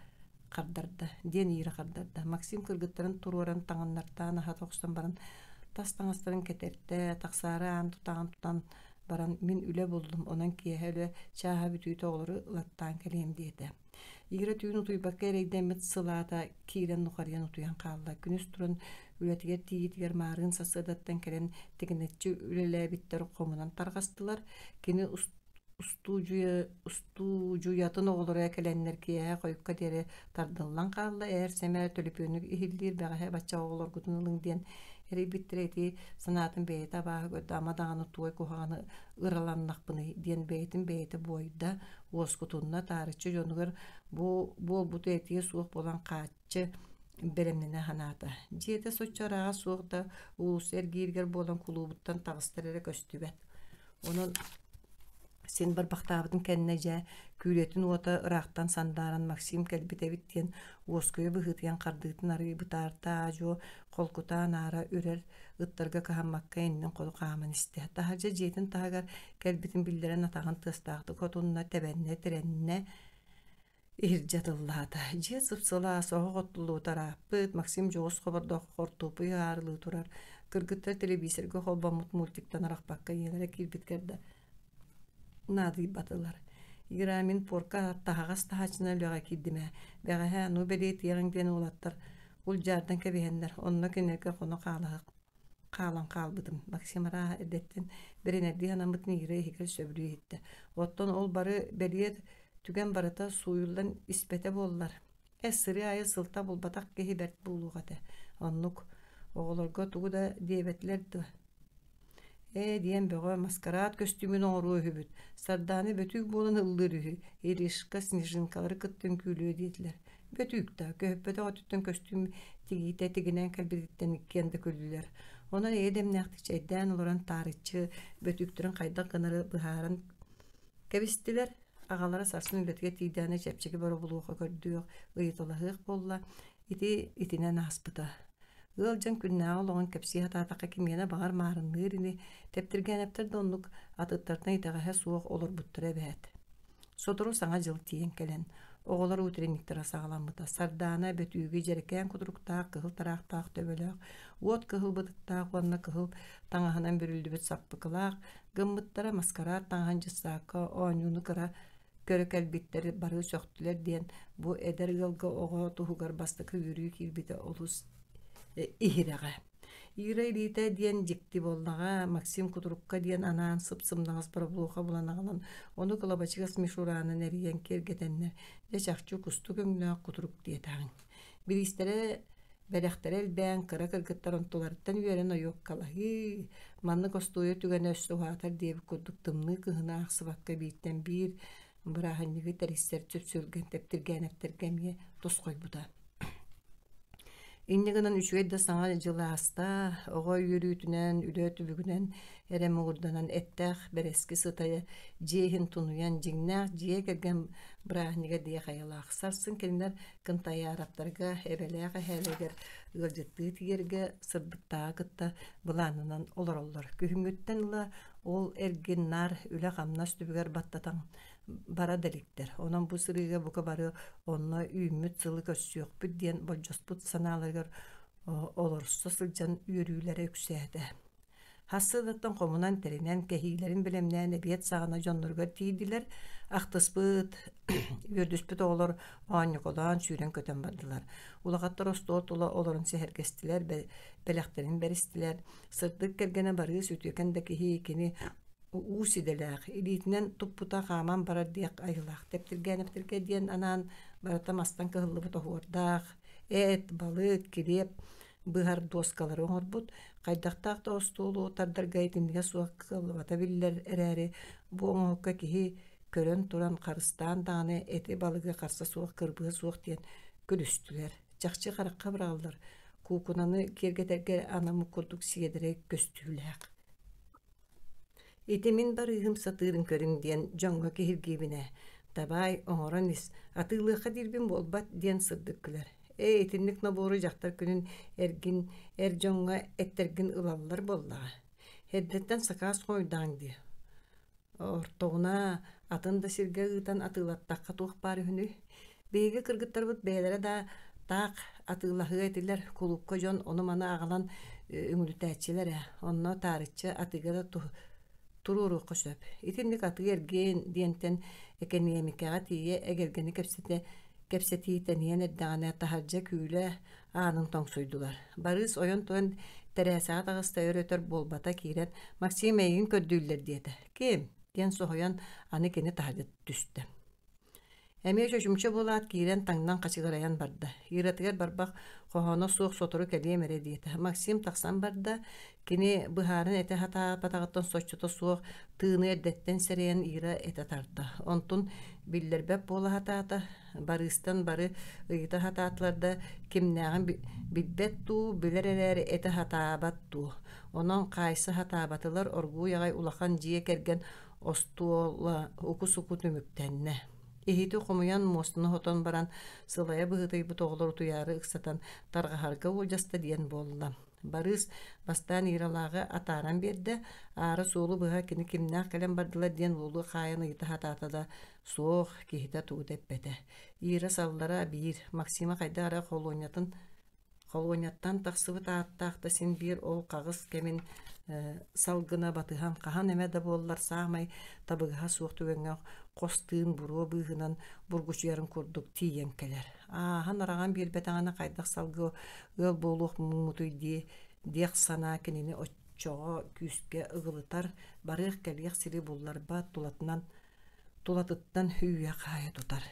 кардарда ден ира кардарда Максим кыргыттарын туруаран таңаннартаан аха токстон баран Tastаңастарын кетерте, тақсары ан тұтан баран мен үле болдым. Онан киехелі чаға бүтүйті олары ылаттан келем деді. Игре түйін утуйбакка эрейдемет сылата киирен нухариян утуян қалла. Күнүс туран үлетигер тиитигер марын сасыдаттан келен тегенетчи үлелебиттер комунан таргастылар. Кини устужуятын оғылырая келеннер кие койукка дере тардыллан қалла. Эр семер төлөпөнүк ихилдир бәғэ бача оғылар гутунылың ден эри биттерети санатын бейта бағы көтті амадағаны туай кухағаны ыраланнақпыны ден бейтин бейті бойда оскутунна тарычы жонугар бұт этие суық болан қатчы беремнене ханата. Жете сочараға суықта улус эргиргер болан кулубуттан тағыстырere көстүбет. Onun sen bir bақтабытын кәнне жа күретін ота ырақтан сандаран Максим кәлбітебіттен оскөй бұғытыян қардытын ары бұтарта жо қолкутан ара үрер ыттарға кахаммакка еннен қолы қамын істе. Тахаржа жетін тағар кәлбітін білдерен атағын тыстақты котунна тәбәнне тіренне иржатыллады. Же сыпсыла соғы қоттылу тарапыт Максим жоғыз қобырдоқ қортупы арылы тұрар. Кыргыттар телевизорға қолбамыт мультиктан арақпаққа енері кирбіткерді. Нады батылар. Играмин порка тағас тағачына löga киддиме. Бәғәһә ну белет ягыңден улаттар. Ул жардан кебеһеннәр. Онна кенеке коны калан калбытым. Максим ара эдеттен беренерди анамыт нигре хикер сөбрү итте. Оттон ол бары белет түген барыта суюлдан испете боллар. Эсри айы сылта булбатак кехиберт булугата. Оннук оголорго тугуда дебетлерди. Диен бөҕө маскарад көстүмүн оңоруу хүбүт. Сарданы бөтүк болан ыллырыһы, эришка снежинкалары кыттын күлүү диетилер. Бөтүк да көһөппөтө отуттун көстүм тигите тигинен калбидиттен иккенде күлүлер. Онан эдемнэхти чайдан олоран тарычы бөтүктөрүн кайда кынары быһааран кебистилер. Агалара сарсын үлетге тийданы чепчеги бары булууга көрдүк, ыйытылыгык болла, итинен аспыта. Ылжан күннәе олоған кәпсі ататаққа кемені бағар маарынныр ини тептірген әптір донлук атыттартан итағаға суық олар бұттыра бәет. Содыру саңа жыл тиен келен. Оғылар өтіреніктіра сағаламыта. Сардана бөтүйгі жеркен құдыруқтақ, қығыл тарақтақ төбөлөк. От қығыл бұдықтақ, онна қығыл таңағынан бүрілді бүт саппы қылақ. Гыммыттара маскарат таңған жысаққа, оңюны қыра көрі кәлбеттері бары сөқтілер ден. Бұ әдер ғылғы оға тұхығар бастықы үрі келбеті олыс ихирэҕэ. Игрэ илиитэ диэн дьикти боллаҕа Максим Кутурукка диэн анаан сып-сымнаҕас барабылууха буланаҕалан ону кылабачыгас мишураанын эриен кергетеннер дэ чахчу кусту көҥнөөк Кутурук диэтааҕын. Биристэрэ бэлэхтэрэ элбээн кыра кыргыттар онтуларыттан үөрэн ойуок калаһыы манны костуойу түгэнэ өссүхаатар диэбик курдук тымны кыһынаах сыбакка бииттэн биир бырааһынньыгы тэриссэр сөпсүлгэн тептиргээнэптергэмие тускойбута. Иннигынан үчүгэдда саңа жылааста, оҕой үрүүтүнэн, үлөөтүбүгүнэн, эрем угурданан эттэх берески сытайа жиэхин тунуян жиңнээх жиэ келген бырааһнига дие хайалаах. Сарсын келинер кынтайа араптарга эбелээха хээлегер ылжыттыы тиерге сырдыктаа кытта былаанынан олороллор. Күһүҥүттэн ыла ол эргиннар үлэ хамнас түбүгэр баттатан бара деликтер. Онан бу сырыга бука бары онна үймүт сылы көссүөкпүт диэн болжоспут санааларгар олорсо сылжан үйөрүүлэре үксээдэ. Хассыдаттан комунан теринен кехиилерин билемнээн эбиэт саҕана дьонноргар тиидилер, ахтыспыт үөрдүспүт оҕолор оонньуколоон сүүрэн көтөн бардылар. Улахаттар остоот ула олорун сэһэргэстилэр, бэлэхтерин беристилэр, сырдык кэргэнэ барыы сүтүөкэн да кихи кини уусиделээх, илиитинэн туппута хааман барар диэк айылаах. Тептиргээнэптиргэ диэн анаан барата мастан кыһыллыбыт оһуордаах, балык, килеп, быһар доскалары оҥорбут, хайдахтаахта остуолу тардарга итиннигэ суох кыллыбата биллэр эрээри, бу оҥоһукка киһи көрөн туран харыстаан даҕаны эти балыгы харса суох кырбыһы суох диэн күлүстүлэр. Чахчы харакка бырааллар, куукунаны киэргэтергэ анамы курдук сиэдэрэ көстүүлээх. Итемин барыһым сатыырын көрүң диэн дьоҥҥо киһиргиибинэ. Табай оҥоронис, атыылыахха дирбин болбат диэн сырдык-күлэр. Итинник набууру дьахтар күнүн эргин эр дьоҥҥо эттэргин ылаллар боллаҕа. Хэддэттэн сакаас хойдааҥ дии. Ортоҕуна атын да сиргэ ыытан атыылаттахха туох баары хүнү. Биһиги кыргыттарбыт бэйэлэрэ да Так атылахы этилер кулукка жон оны мана агалан үңүлүтәчилер онно тарычы атыгара туруру көсөп итинник атыгы эрген диентен экенемикага тие эгергени кепсетиитенен эрдагана тахаржа күлэ аанын тоңсуйдулар барыс ойон тоон тересаат агыста өрөтөр болбата кирен Максим эйин көрдүүлөр диете ким диен сохоян аны кени тахаржа түстө Эми жөжүмчө булаат киирен таңнан качыгараян барда. Иратыгар барбак хохоно суох сотору келием эре диете. Максим таксан барда кини быхарын эте хата патагаттан соччуто суох тыыны эрдеттен сереен ира эте тарда. Онтун биллербеп бола хатаата барыстан бары ыйта хатаатларда кимнягын билбет туу билерелери эте хатаабат туу. Онон кайсы хатаабатылар оргуу ягай улахан жие керген остуола укус-уку түмүктенне. Ихити хомуян мостуну хотон баран сылая быһытай бу тоголор туяры ыксатан таргаһарга улжаста диен болла. Барыс бастан иралага атаран берде, ары соолу быһа кини кимнах келен бардылар диен улу хайын ыйта хататада соох кихите туу деппете. Ира саллара бир Максима кайдара холоньяттан тахсыбыт ааттаахта син бир ол кагыс кемин салгына батыхан кахан эмеде боллар саамай табыгыха суох түгөнгө костыын буруу быыгынан бургучуярын курдук тиен келер. Хан араган бир бетаңана кайдак салгы ыл болух мумутуй диек сана кинини оччого күскө ыгылытар барык келиек сири булларба тулатыттан хүйе кая тутар.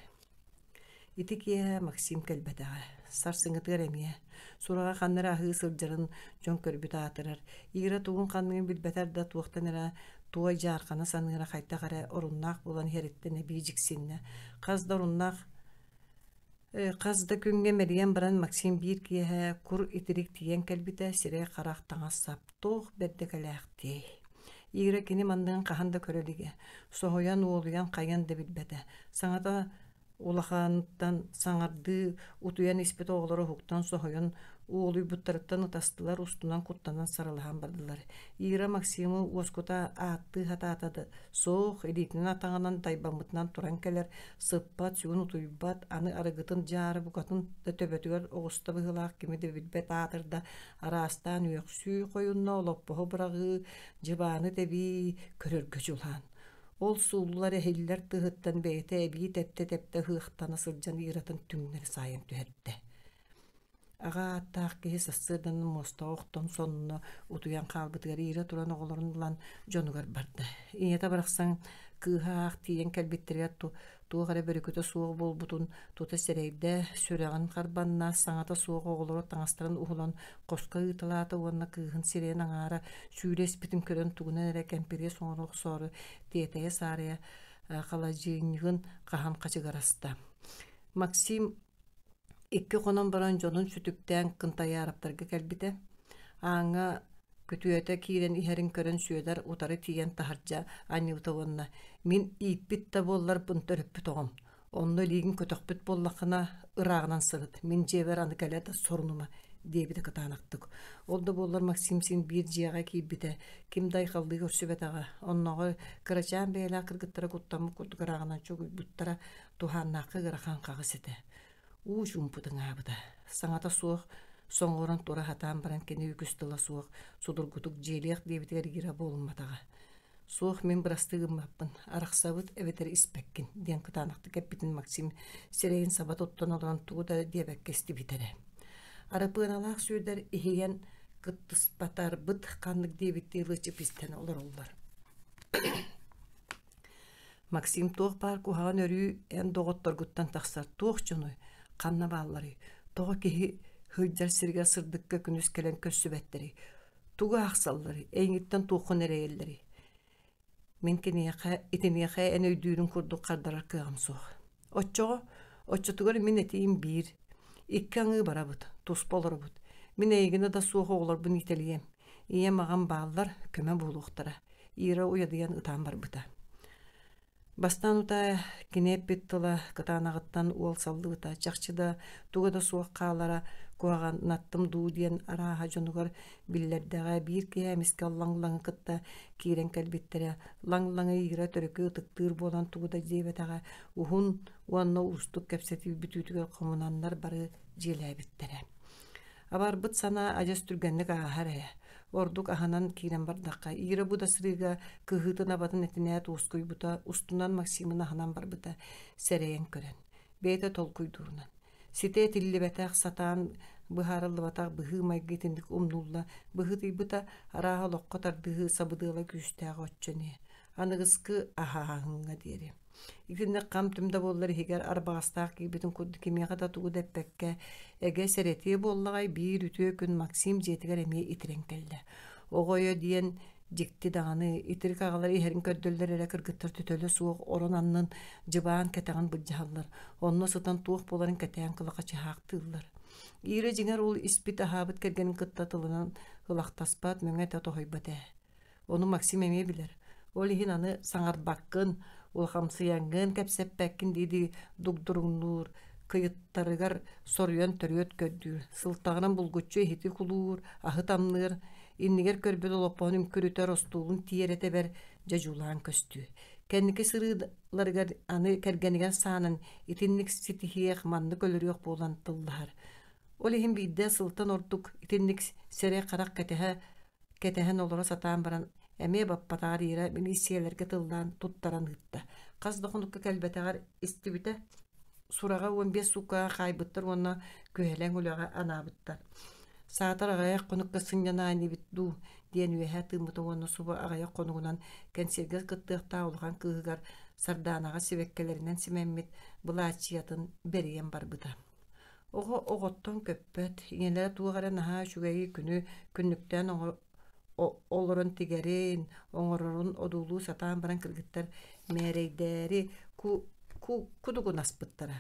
Итикие Максим келбетага сарсыңытыр эмие сурага ханнара ахы сылжарын жон көрбүт атырар ира тугун каннын билбетер да туактанара туа жаркана саныра кайта кара оруннак булан хериттене бижиксинне казда күнгө мериен баран Максим бир кие кур итирик тиен келбите сире карактаңа саптух бердекелякти ира кини мандын каханда көрөлүге сохоян уулуян каян да билбете саңата улаханттан саңарды утуян испет оголоро хуктан сохойон уулуй буттарыттан ытастылар устунан куттанан сарылахан бардылар. Ира Максимы уоскута аатты хатаатады. Соох элитинин атаңанан тайбамытынан туран келер сыппат сүүн утуйбат аны арыгытын жары букатын да төбөтүгөр оғуста быһылаах кими да билбет аатырда араастан үөксүү койунна олоппоһо бырагы жыбааны теби көрөргө жулаан. Ол сууллар эхиллер тыһыттан бэйте эбии тепте хыахтана сылдьан ииратын түңнер сайын түһэрдэ. Ага аттаах киһи сассыыдан мостоохтон сонно утуян хаалбытыгар иира туран оҕолорун булан дьонугар барды. Ийэте барахсаң кыыһаах тиийэн кэлбиттэригэр туохара бөрүкөтө суох болбутун тута серейде сүрэҕин харбанна саҥата суох оҕолоро таҥастарын ухулан хоска ыыталаата уонна кыыһын сирээн аҥаара сүүрэспитин көрөн тугунан эрэ кэмпирге соҥорох соору тиэтэйэ саарыйа халажыыҥҥыгын хаһан хачыгараста. Максим икки хонон баран дьонун сүтүктээн кынтайаараптарга кэлбите. Ааҥа күтүөтэ киирен иһэрин көрөн сүөдэр утары тиийэн таһардьа аньыбыта уонна. Мин ииппит да буоллар бунтөрөппүт оҕом. Онно лиигин көтөхпүт буоллаххына ыраагынан сырыт. Мин дьиэбэр аны кэлэ да сорунума диэбите кытаанактык. Ол да буоллар Максим син биир дьиэҕэ киирбите. Ким дайхаллыы көрсүбэтэҕэ. Онноҕо кырачаан бэйэлээх кыргыттара куттаммык курдугараагынан чугуйбуттара тухааннаакка ырахан кагыс этэ. Жумпутыңаабыта. Саңата суох соңорон тура хатаан баран кени үкүс тыла суох судургутук дьиэлиэх диэбитигэр ира болумматаҕа. Суох мен бырастыгыммаппын. Арахсабыт эбетер испеккин диэн кытаанакты кэппитин Максим сирэйин сабат оттон олорон тугуда диэбэккести битере. Арапыыналаах сүүрдэр иһийэн кыттыспатарбыт каннык диэбитти ылычы пистен олороллар. Максим туох бар кухаган өрүү эн доҕотторгуттан тахсар туох чонуй канна бааллары тоҕо киһи хыйдьар сиргэ сырдыкка күнүс келен көссүбэттери туга ахсаллары эйиңиттен туухун эрэйэллери мен итиниэхэ эн өйдүүрүн курдук кардарар кыагам суох оччотугар мин этиим биир икки аңыы барабыт тус болорбут мин эйигина да суох оҕолорбун ителиэм ие маган бааллар көмө буолуохтара ира уядыян ытаан барбыта. Бастан ута кинеппит тыла кытаанагыттан уол саллыбыта чахчыда тугада суох каалара куаган наттым дуу диэн арааха дьонугар биллэрдэҕэ биир киэмиске лаҥлаҥы кытта киирэн кэлбиттерэ лаҥлаҥы ира төрөкү ытыктыыр буолан тугуда диэбэтэҕэ уһун уонна устук кэпсэтиби бүтүүтүгэр хомунаннар бары jielebittere. Абарбыт сана ажас түргенник ааһарая. Ордук аһанан киирен бардакка. Ира бу да сырыга кыһытын абатын этинэät уускуйбута, устунан Максимын аһанан барбыта сэрэйэн көрөн. Бэйэ толкуйдуунан. Ситэ тиллибэтэх сатаан быһаарыллыбатах быһыы майгытындык умнулла, быһы тыйбыта арааһа лоққа тардыһы сабыдыала күстээҕэ оччоне. Аныгыскы аһааһыңҥа диэри. Икинне кам түмдө боллар хигер арбагастаах кийбитин курду кимиэҕэ да тугу деппекке эгэ сэретии боллагай биир үтүө күн Максим дьиэтигэр эмиэ итирэн келлэ. Оҕойо диэн дьикти даҕаны итир каҕалар иһэрин көрдөллөр эрэ кыргыттар түтөлө суох орон аннын жыбаан кэтэҕин быдьаһаллар. Онно сытан туох боларын кэтээн кылаха чаһаактыыллар. Ира жиңер ул испит аһаабыт кэргэнин кытта тылынан ылахтаспаат мөҥө эте тохойбат ээ. Ону Максим эмиэ билэр. Ол иһин аны саҥарбаккын, улхамсыяҥҥын кэпсэппэккин дииди дугдуруҥнуур, кыйыттарыгар сорүйөн төрүөт көддүүр, сылтаҕынан булгуччу иһити кулуур, аһы тамныыр, иннигер көрбөт олоппоон үмкүрүтөр остуулун тиэрэтэ бэр дьажуулаан көстүү. Кэнники сырыыларыгар аны кэргэнигэн саанан итинник ситиһиэх манны көлөрүөх буолан тыллаһар. Ол иһин биирдэ сылтан ордук итинник сэрэ харах кэтэһэн олоро сатаан баран эмиэ баппатаар ира милициялерге тыллаан туттаран ыытта. Хас дохунукка кэлбэтэҕэр истибитэ сурага 15 сукка хайбыттар уонна күһэлэң үлэҕэ анаабыттар. Саатар аҕайах конукка сыньянаанибит дуу диэн үэһэ тыыммыта уонна суба аҕайах конугунан кэнсиэргэ кыттыахтаа улахан кыыһыгар сардаанаҕа сибэккэлэринэн симэммит былааччыятын бериэн барбыта. Оҕо оҕоттон көппөт, иҥэлэрэ туоҕара наһаа үчүгэйи күнү күннүктэн олорон тигэрин, оҥорорун одуулуу сатаан баран кыргыттар мээрэйдээри кудугун аспыттара.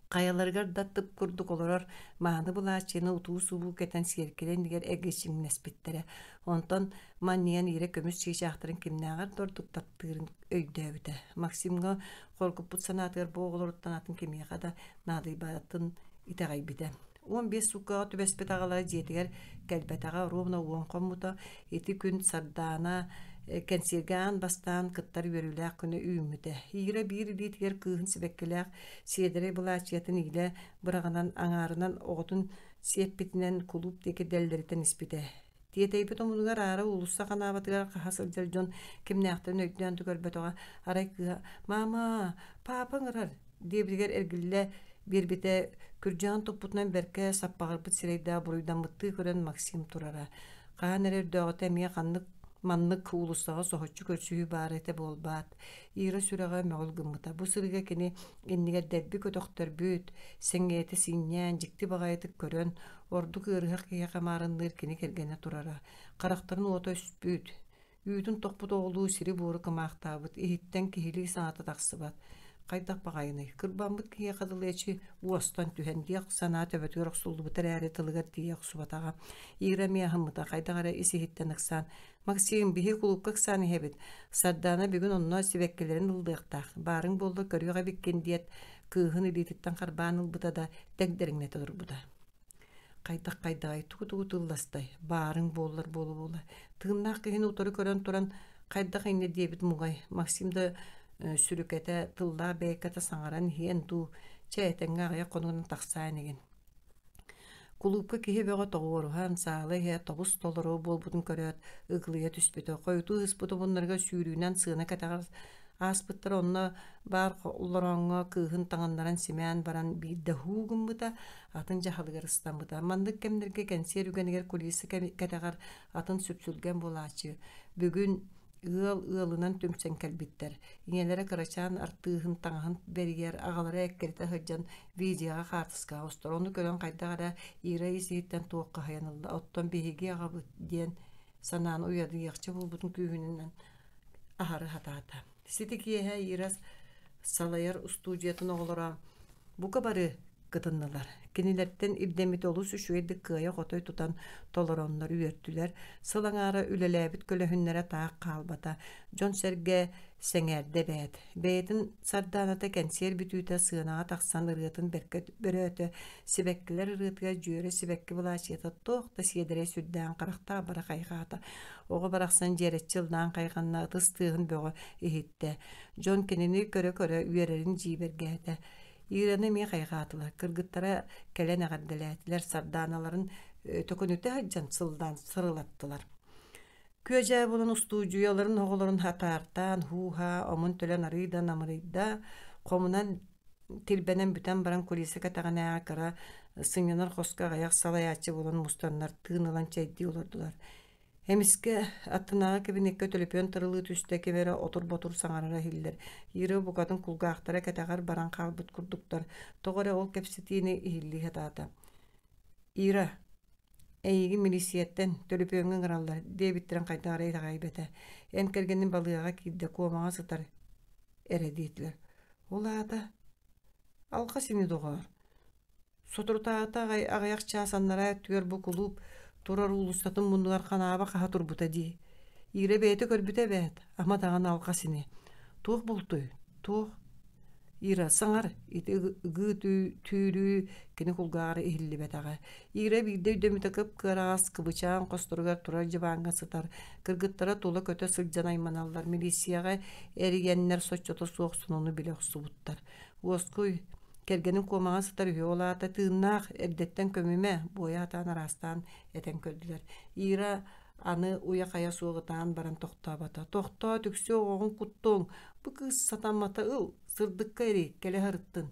Каяларыгар да тып курдук олорор мааны булааччыны утуу субуу кетен сиэркелен дигер эгичиңнеспиттере. Онтон манниен ире көмүс чыйчаахтарын кимнаагар дордуктаттыырын өйдөөбүтэ. Максимго хоргуппут санаатыгар боголоруттанатын кимиэха да наадыйбаатын итагайбите. 15 суккаға түбеспет ағалары жетігер кәлбәтаға ровна уонқоммута ити күн сардаана кәнсергаан бастан кыттар өрүләк күні үйіміті. Игіре бір илетігер күйін сібеккеләк седері бұлачиятын игілі бұрағынан аңарынан оғытын сеппетінен кулуп декі дәлдерітен іспеті. Тиетейбет омунугар ары улуса қанабатыгар қахасыл жон кімнәқтен өйден түгөрбетоға арай кыға «Мама, папаң ырар» дебілгер әргілі бербете күржан топпутнан берке саппағырбыт сирейда буруйдан мытты көрен Максим турара. Қаан әрер дöğөт әмие қаннык маннык улустаға соһоччу көрсүһү баар эте болбаат. Ира сүрэҕэ möҕөл гыммыта. Бу сырыга кини иннигер дерби көтөхтөрбүт, сеңгээти синньээн дьикти баҕайытык көрөн, орду кыырыһа киһэ камаарынныыр кини кэргэнэ турара. Харахтарын уото үспүт. Үүтүн тохпут оҕулуу сири бууру кымаахтаабыт, иһиттэн киһилии саата тахсыбат. Кайдах багайны. Кырбамбыт кие кадылычы уостан түһендияк санаа төбөтөр оксулдубутар әрі тылыгар тияк субатаға. Игремия хаммыта кайдагара исихиттен ыксан. Максим биһи кулупка ксаны хебит. Сардана бүгүн онно сибеккелерин ылдыктах. Барың болду көрүгө биккен диет кыыхын илититтен карбаан ылбыта да тегдериңне турбута. Кайдагай тугу тылластай. Барың боллар болу. Тыыннак кыйын утору көрөн туран кайдах инне диебит мугай. Максимда сүрүкэtä тыллаа бэйкэtä саҥаран хиэн дуу чээтэҥҥэ аҕыйа конугунан тахсаан эгин. Кулупка киһи бөҕө тоҕуоруһан саалы хэ тобус толоруу буолбутун көрөөт ыгылыйа түспүтө. Хойутуу ыспыту буннарга сүүрүүнэн сыына кэтаҕар ааспыттар онно баар олороҥҥо кыыһын таҥаннаран симээн баран биирдэ хуугуммута атын жаһалыгар ыстаммыта. Маннык кэмнерге кэнсиэр үгэнигэр кулисы кэтаҕар атын сүпсүлгэн булаачы. Бүгүн ылынан түмсен кэлбиттер. Иңелere кырачаан артыыһын таҥаһын беригер аҕалара эккерите хыджан видеоға хаартыска остор. Ону көрөн кайдагара ира исииттен туокка хаянылда. Оттон биһиги аҕабыт диэн санаан уяды яхчы булбутун күүһүнүнэн аһары хатаата. Сити киэһэ ира салайар устуужиятын оҕолора бука бары кытыннылар. Кинилерттен ирдемит олус үшүэддик кыайа хотой тутан толороннор үөртүлэр. Сылаңаара үлэлээбит көлөһүннэрэ таақ хаалбата. Дьон сэргэ сэҥээрдэ бэät. Бэйэтин сардааната кэнсиэр бүтүүтэ сыанаа тахсан ырыатын бөрөөтө сибэккилэр ырыатыга дьүөрэ сибэкки булаачыйата туохта сиэдэрэ сүрдээн карахтаа бара хайгаата. Оҕо барахсан дьиэрэччилдаан хайганна ытыс тыаһын бөҕө иһитте. Дьон кинини көрө үөрэрин дьиибэргээтэ. Ираны ми кайгатылар. Кыргыттара келен агадделетилер сарданаларын төкөнүтө хаджан сылдан сырылаттылар. Көжә булын устуужуяларын оголорун хатаартан хуха омун төлөн арыйдан амырыйда комунан тилбенен бүтән баран кулисе катагана кара сыңнар хоска гаяк салаячы булын мустаннар тыынылан чайди олордулар. Хемиске аттынага кебинекке төлөпөн тырылы түстө кебере отур-ботур саңарара хиллер. Иры букатын кулгаактара катагар баран калбыт курдуктар. Тогоре ол кепситини ихилли хатата. Ира эйги милисиеттен төлөпөнгөн гыраллар дебиттерен кайтагары тагайбете. Эн кергенин балыга кидде комага сытар эредитлер. Улаата алка сини догор. Сотуртаата агаяк часаннара түгөр бу кулуп турар улустатын мундугар канаба каха турбута ди. Ире бейте көрбүтө бет, ама таган алка сини. Тух бултуй, тух Ира саңар ити түйрүү кини кулгары ихилли бетага. Ире бирде дөмүтө кып кырас кыбычаан костургар турар жыбаанга сытар. Кыргыттара тула көтө сылжан айманаллар милицияга эригеннер соччото суоксунуну биле оксубуттар. Уоскуй кергенин комага сытар хиолаата тыыннаах эрдеттен көмүмө боятан арастан этен көрдүлөр. Ира аны уя кая суогутаан баран токтабата. Токто түксө огун куттуң. Бу кыз сатамата ыл сырдыкка эри келе харыттын.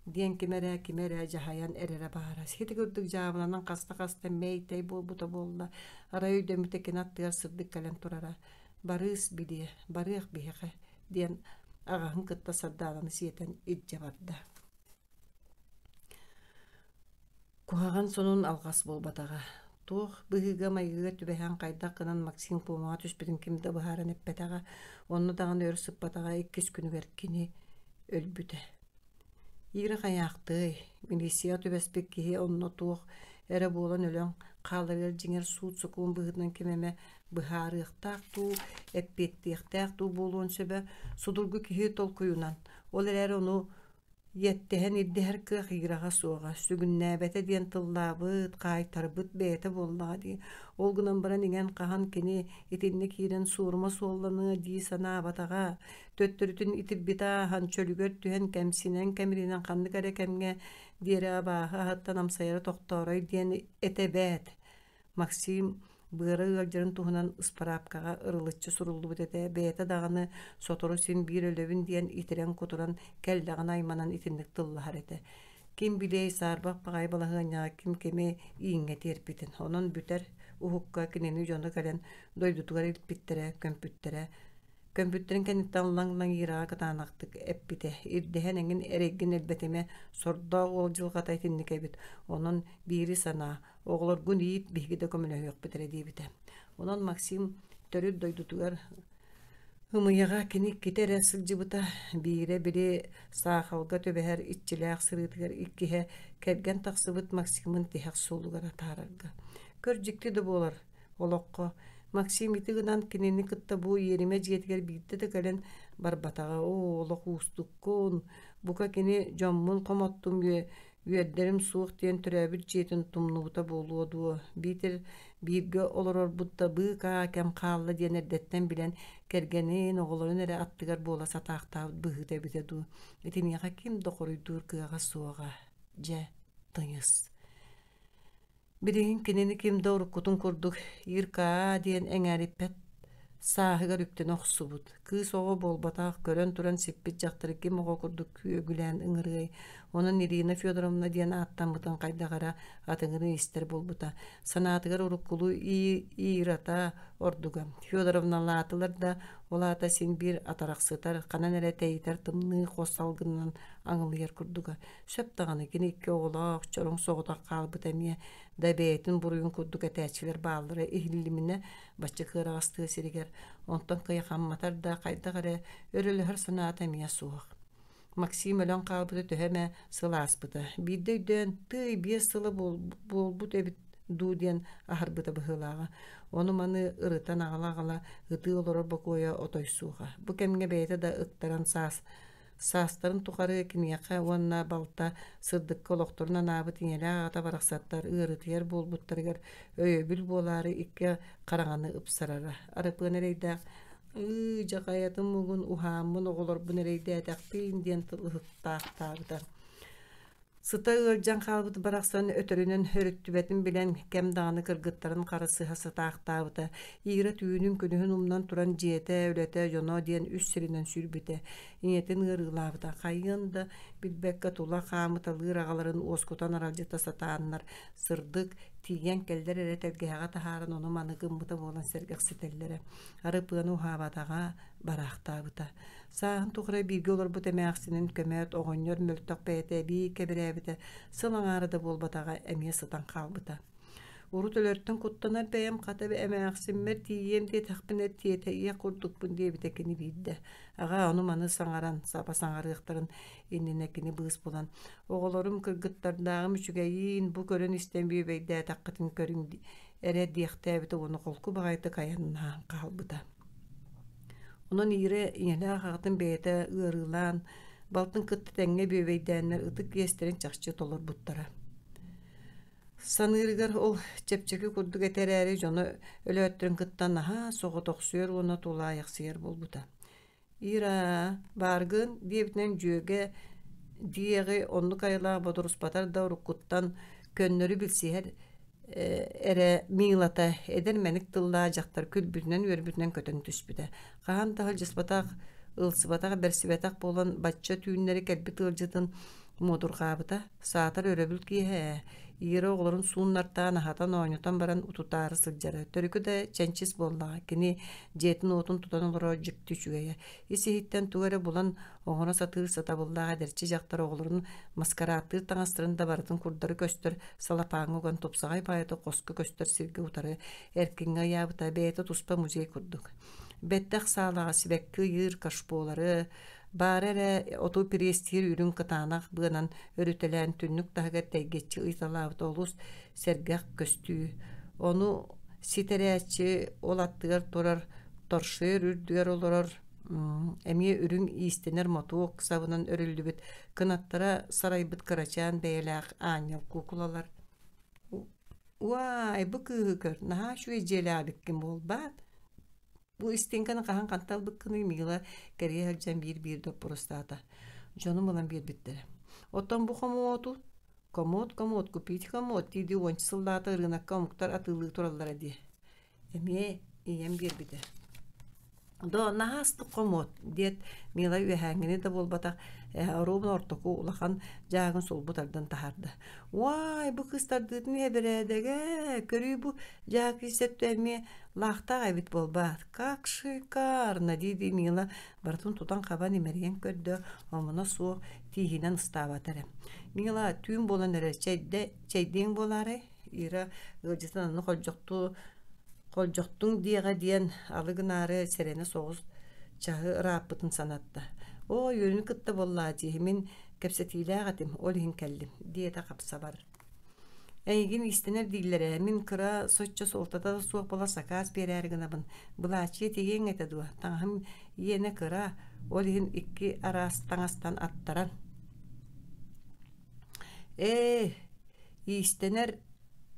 Диен кимере жахаян эрере баара. Сети көрдүк жабынан каста мейтей болбута болла. Ара үйдөмүтө кенаттыгар сырдык келен турара. Барыс биде, барык бихе диен агахын кытта сардааланы сиетен итже барда. Куаган сонун алгас болбатага. Тух быгыга майгыга түбэхэн кайда кынан Максим Пумага түспүтүн кимде бахаран эппетага, онну даган өрсүп батага 2 күнү беркини өлбүтэ. Ира каяакты, милисия түбеспек кихи онну тух эре болан өлөн калырыр жиңер суут сукуун быгытынан кемеме быхарыктаак туу, эппеттиктаак туу болуун сөбө судургу кихи толкуюнан. Ол эрер ону Йеттehen iddiher kıh irağa soğuğa, sügünnäbete diyen tıllabıt, kaytarbıt beyte bollağa di. Olgunan baran ingen kahan kini itinne kiren surma sollanığı di sana batağa. Töttürütün itip bita han çölügör tühen kemsinen kemirinen kanlı kare kemge diyere abağı hatta namsayarı toktoray diyen etebet. Maksim Bıra ıgırcırın tuhunan ısparapkağa ırılıççı suruldu bütete, beyete dağını sotoru sin bir ölövün diyen itiren kuturan keldağın aymanan itinlik tıllı harete. Kim biley sarbaq bağay balağınya kim kemi iğne terpitin. Onun büter uhukka kineni jonu kalen doydutugar ilpittere, kömpüttere. Kömpütterin kenitten lang irağa katanaktık eppite. İrdehen engin ereggin elbetime sorda olcul katay tinnik ebit. Onun biri sana oğlar gün yiyip bihgide kömüle yok bitere diyebite. Onun Maksim törü doydutugar hımıyağa kinik kitere sılcıbıta biri sağalga töbeher iççileğ sırıtıgar ikkihe kergen taksıbıt Maksim'in tihak solugar atararga. Körcükti de bolar olokko. Maksim itiginan kinini kıtta bu yerime ciyetger birde de gelen barbatağa olok ustukkun. Buka kini jommun komottum üyedlerim soğuk diyen türebir ciyetin tumnubuta boluğdu. Bitir birge olurur butta bıka kem kallı diyen erdetten bilen kergenin oğulun ere attıgar bola sataqta bıhıda bitedu. Etin yağa kim dokuruydur kıyağa soğuğa. Je tıyız. Birinin kinini kim doğru kutun kurduk, yırka diyen eŋeripet sahıgar üpten oxsubut. Kız oğu bol bataq, körön turan sippit jaktırı kim oğu kurduk küyögülen ıngırıy. Onun Irina Fyodorovna diyen attan butan kaydagara atıngırı ister bolbuta. Sanatıgar urukulu irata orduga. Fyodorovna latılar da olata sin bir atarak sıtar, kanan ere teyiter tımnı qosalgından aŋılıyar kurduga. Söp dağını kini iki oğlaq, çorun soğudak kalbıt emiye. Da beytin buruyun kurduk eteçiler bağlıra ihillimine başçı kırağıstığı siriger. Ondan kıyıqan matar da kaydagara örülühür sanat emiye soğuk. Maksim ölön kalbıda töheme sılaspıda. Birdeyden tıy bir sılı bolbut ebit du diyen aharbıda bıhılağa. Onu manı ırıtan ağla ıtı olurur bakoya otoy suğa. Bu kemge beyte da ıktaran Sasların tukarı kiniyaka onna balta sırdık oloktoruna nabıt inele ağata baraksatlar ığırıtıyar bolbuttarıgar öyöbül boları ikke karağanı ıpsarara. Arıpı nereyde Jakayatım bugün uhamın oğulur bu nereyde edakpin diyen tılıhıttağıtar. Sıta ылжан халбыт барақсан өтөрүнөн хөрүттүбетин билен кем дааны кыргыттарын карысы хасатаактаабыта ийре түйүнүн күнүһүн умнан туран жиэте өлете жоно диэн үс сиринен сүрбүте иñетин ырыылаабыта хайыын да билбекке тула хаамыталыыр агаларын уоскутан аралжыта сатааннар сырдык тиийэн келдер эре телгэһэҕэ таһааран ону маны гыммыта буолан сэргэх ситэллэре арыпыаны уһаабатаҕа бараахтаабыта сааһын тухара биирге олорбут эмээхсинин көмөт оҕонньор мөлтөх бэйэтэ bii кэбирээбитэ сылаҥаары да буолбатаҕа эмиэ сытан хаалбыта урут өлөртөн куттанар бэйэм хата эмээхсиммэр тиийиэм диэтэхпинэр тиэтэйиэ курдукпун диэбитэ кини биирдэ аҕа ону маны саҥаран саба саҥарыахтарын иннине кини быыс булан оҕолорум кыргыттардааҕым үчүгэйиин бу көрөн истэмбиэбэйдээтэххытын көрүң эре диэхтээбитэ уну холку баҕайты кайаннаан хаалбыта онон ире иñэлээх аҕатын бэйэтэ ыарыылаан балтын кытты тэҥҥэ бүөбэйдээннэр ытык киэстерин чахчы толорбуттара саныырыгар ол чэпчэки курдук этэрээри дьоно өлөөттөрүн кыттан наһаа соҕо тохсуйар уонна тулаайахсыйар болбута ира бааргын диэбитинэн дьүөгэ диэҕи оннук айылаах бодуруспатар да уруккуттан көннөрү билсиһэр эре миылата эдер мэник тыллаа дьахтар күлбүтүнэн үөрбүтүнэн көтөн түспүтэ хаан тахал жаспатаах ылсыбатаах берсибэтах буолан бачча түүннэри кэлбит ылдьытын модургаабыта саатар өрөбүл киэһэ иира оҕолорун сууннартаан аһатан ооньотон баран утутаары сылдьара төрүкү да чэнчис буоллаҕа кини дьиэтин уутун тутан олоро дьыктыы үчүгэйэ исиһиттэн тугары булан оҕоно сатыыр сатабыллаах эдэрчи дьахтар оҕолорун маскарааттыыр таҥастырын да барытын курдары көстөр салапааҥҥа уган тупсаҕай баайыты хоско көстөр сиргэ утары эркиҥҥэ ыйаабыта бэйэтэ туспа музей курдук бэттэх саалаҕа сибэккы ыйыр кашпуолары баара эрэ отуу приестиир үрүн кытаанах быанан өрүтэлээн түннүк таһыгар тэйгэтчи ыйталаабыта олус сэргэх көстүү ону ситэрээччи ол аттыгар турар торшуур үрдүгэр олорор эмиэ үрүң иистенер мотуок сабынан өрүллүбүт кынаттара сарайбыт кырачаан бэйэлээх аанньал кукулалар уай бу кыыһыкөр наһаа шуй дьиэлээбиккин буолбаат бу истинканы хаһан ханталбыккыны миила кэриэһэлдьэн биир доппурустаата дьону мылан биэрбиттерэ оттон бу комод купить комод тиди уончы сыллаата ырыынакка омуктар атыылыы тураллара дии эмиэ ийэм биэрбитэ до наһаастык комод диэт миила үөһээҥҥини да буолбатах оруубун ортоку улахан жаагын сулбутардан таһаарда уай бу кыстардыытын эбирээдэгэ көрүү бу жаа киисэттү эмиэ лаахтаах эбит буолбаат как шикарно дииди миила бартын тутан хабан имэриэн көрдө омуна суох тииһинэн ыстаабатара миила түүн буолан эрэ чэйдиэҥ буолаары ира ыалдьытын аны холдьохтуҥ диэҕэ диэн алыгынаары сэрэни соҕус чаһы ырааппытын санатта ой үөрүнү кытта боллаа дии мин кэпсэтиилээҕэтим ол иһин кэллим диэтэ хапсабар эйигин истенер дииллэрэ мин кыра соччо суолтата суох бола сакаас биэрээри гынабын былаачыйа тигиэҥ этэ дуо таҥаһым иэне кыра ол иһин икки араас таҥастан аттаран истенер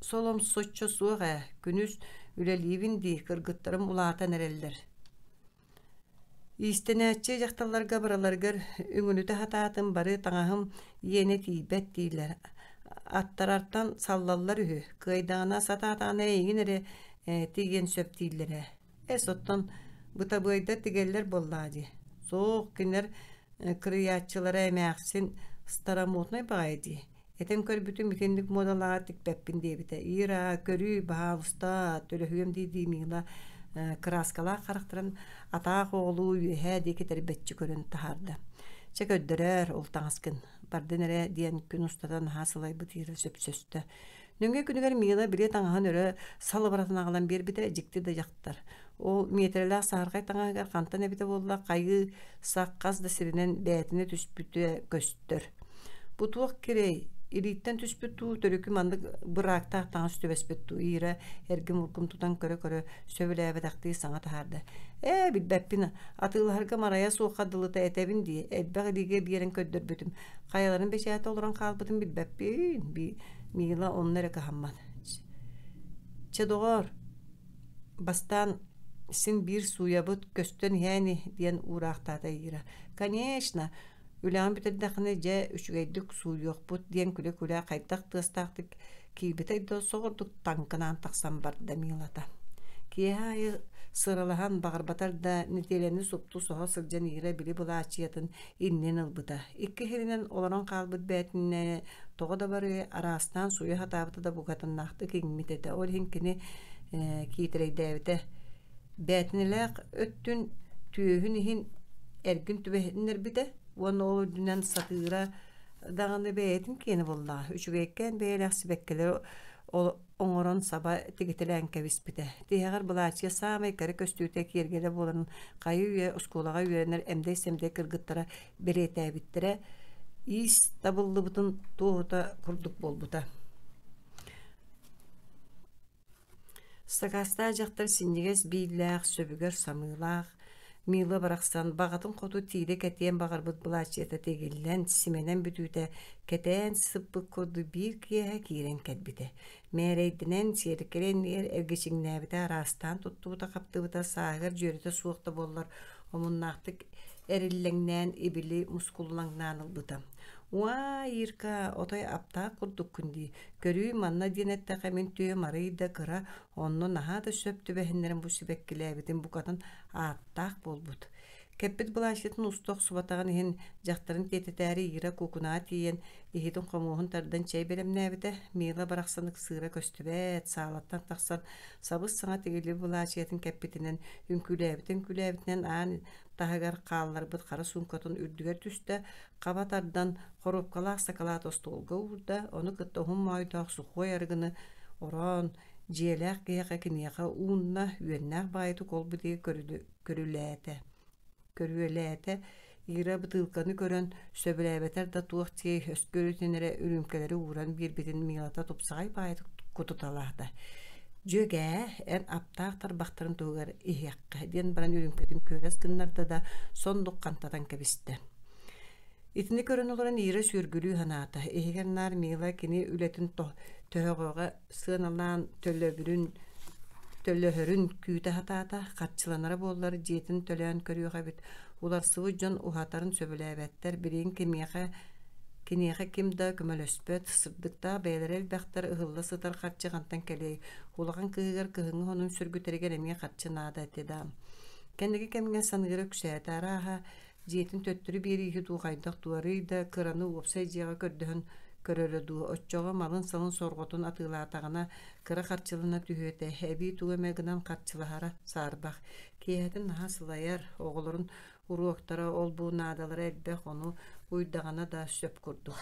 солом соччо суох күнүс үлэлиибин дии кыргыттарым улаатан эрэллэр истенээччи дьахталларга бараларгар үҥүнүтэ хатаатын бары таҥаһым иэне тиийбэт дииллэр аттарартан саллаллар үһү кыайдаана сатаатаана эйигин эре тиийэн сөп дииллэрэ оттон бытабыайдар тигэллэр боллаа дии соох кинэр кырыйааччылара эмээхсин старомодной баҕай дии этем көрбүтүм икинник модалаға тикпеппин диэбитэ ира көрүү баалыста төлөһүөм дии миила краскалаа характырын атаах оҕолуу үөһэ диэки тербэтчи көрөн таһаарда чэкөддөрөр ол таҥаскын бардын эре диэн күн устатан хаасылайбыт иира сөпсөстө нүҥҥэ күнүгэр миила бирие таҥаһын өрө салыбыратын аҕалан биэрбитэ дьикти да дьахтар ол миэтэрэлээх сааргай таҥаһыгар хантан эбитэ буолла хайыы саккас да сиринэн бээтине түспүтүө көстөр бутуох кирэй илииттэн түспүттүү төрүкү мандык быраактаах таҥас төбөспүттүү иира эргим уркум тутан көрө сөбүлээбэтахтыы саҥа таһаарда билбэппин атыылаһарга марайа суохха дылыта этебин дии элбэх илиге биэрэн көддөрбүтүм хайаларын бэчээти олорон хаалбытым билбэппин миила онно эрэ каһаммат чедоҕор бастаан син биир суйабыт көстөн иһээни диэн ураахтаата иира конечно Үлән битәрдәхне жә үчүгәйдик суу юкпут диен күле кайдак тыстактык кийбитей до согордук танкынан таксан барда милата. Кие сыралахан багырбатар да нетелени супту соха сылжан ира били булаачиятын иннен ылбыта. Икки хиринен олорон калбыт бәтинне тоҕо да бары арастан суя хатабыта да бугатыннаахты киңмитете. Ол хинкини киитерейдәбите бәтинелек өттүн түйөһүн ихин эргин түбэһиннер бите. Оны ол дүнен сатыра дағаны бәйтін кені болла. Үчүгейкен бәйләк сибеккелер оңорон саба тигителен кәбис бите. Тиһәгәр булачы самай кәрі көстүтә кергеле боларын кайы үе осколага үеренер эмдей-семдей кыргыттара беретә биттере. Ис табылды бутын туыта курдук болбута. Сакаста жақтар синнегес бийләк, сөбүгер самыйлак, милы барақсан бағатын қоту тиде кәтен бағарбыт бұлачета тегеллен сименен бүтүтә кәтен сыппы коду бир киеһә кирен кәтбите. Мәрейдінен серікерен әргечіңнәбіті арастан тұттуыта қаптыбыта сағыр жөріті суықта болар омуннақтық әрілленнен ибили мускуллаңнан ылбыта. Уа ирка отой апта курдук күнди. Көрүй манна денеттәқә мен түйе марыйда кыра, онно наха да сөптү бәһиннерин бу сибеккиләбитин букатын аттақ болбут. Кәппит булашетін устоқ субатаған ехін жақтарын тететәрі ира кукуна тиен ехетін қомуғын тардан чай белемнәбіті мейла барақсанық сыра көстібәт сағалаттан тақсан сабыз саңа тегелі булашетін кәппитінен күләбітінен аң тағығар қалылар бұд қары сумкатын үрдігер түсті қабатардан қорупқалақ сақалат остолға урда, оны күттоғын майдақ сұқой арғыны орон, желәқ кияқа кінеға уынна үйеннәқ байты қолбыдегі көрүләті ира бытылканы көрөн сөбіләбетер да туақ тие өскөрүтенере үрүмкелері уран бирбитин милата тупсағай байты кутуталақты. Жөге ән аптақтар бақтарын туғар ихяққа ден баран үрүмкетін көрәс кыннарда да сондық қантадан кәбісті. Итini көрөн оларын ира сүргүлүү ханаата. Эхигернар мила кини үлетін төһөгөға сыналан төлөһөрүн күйті хатаата қатчыланара боллар жетин төлөөн көрүөға бит. Улар сывы жон ухатарын сөбіләбәттер бірейін кинеға кимда көмөлөспөт сырдыкта бәйлерел бәқтар ыһылла сытар қатчы қантан кәлей. Улаған кыһыгар кыһыңы хонун сүргүтерген эмге қатчы наада этедам. Кәндеги кемге саныгыры күсәт араха жетин төттүрү бери хитугайдак туарыйда кыраны уопсай жига көрдөһөн көрөрөдүү оччого малын салын сорготун атыылаатагана кыра карчылына түһөтэ хэби тугамегынан карчылахара саарбах киэтин наха сылаяр оголорун уруоктара ол бу наадалары элбэх ону уйдагана да сөп курду.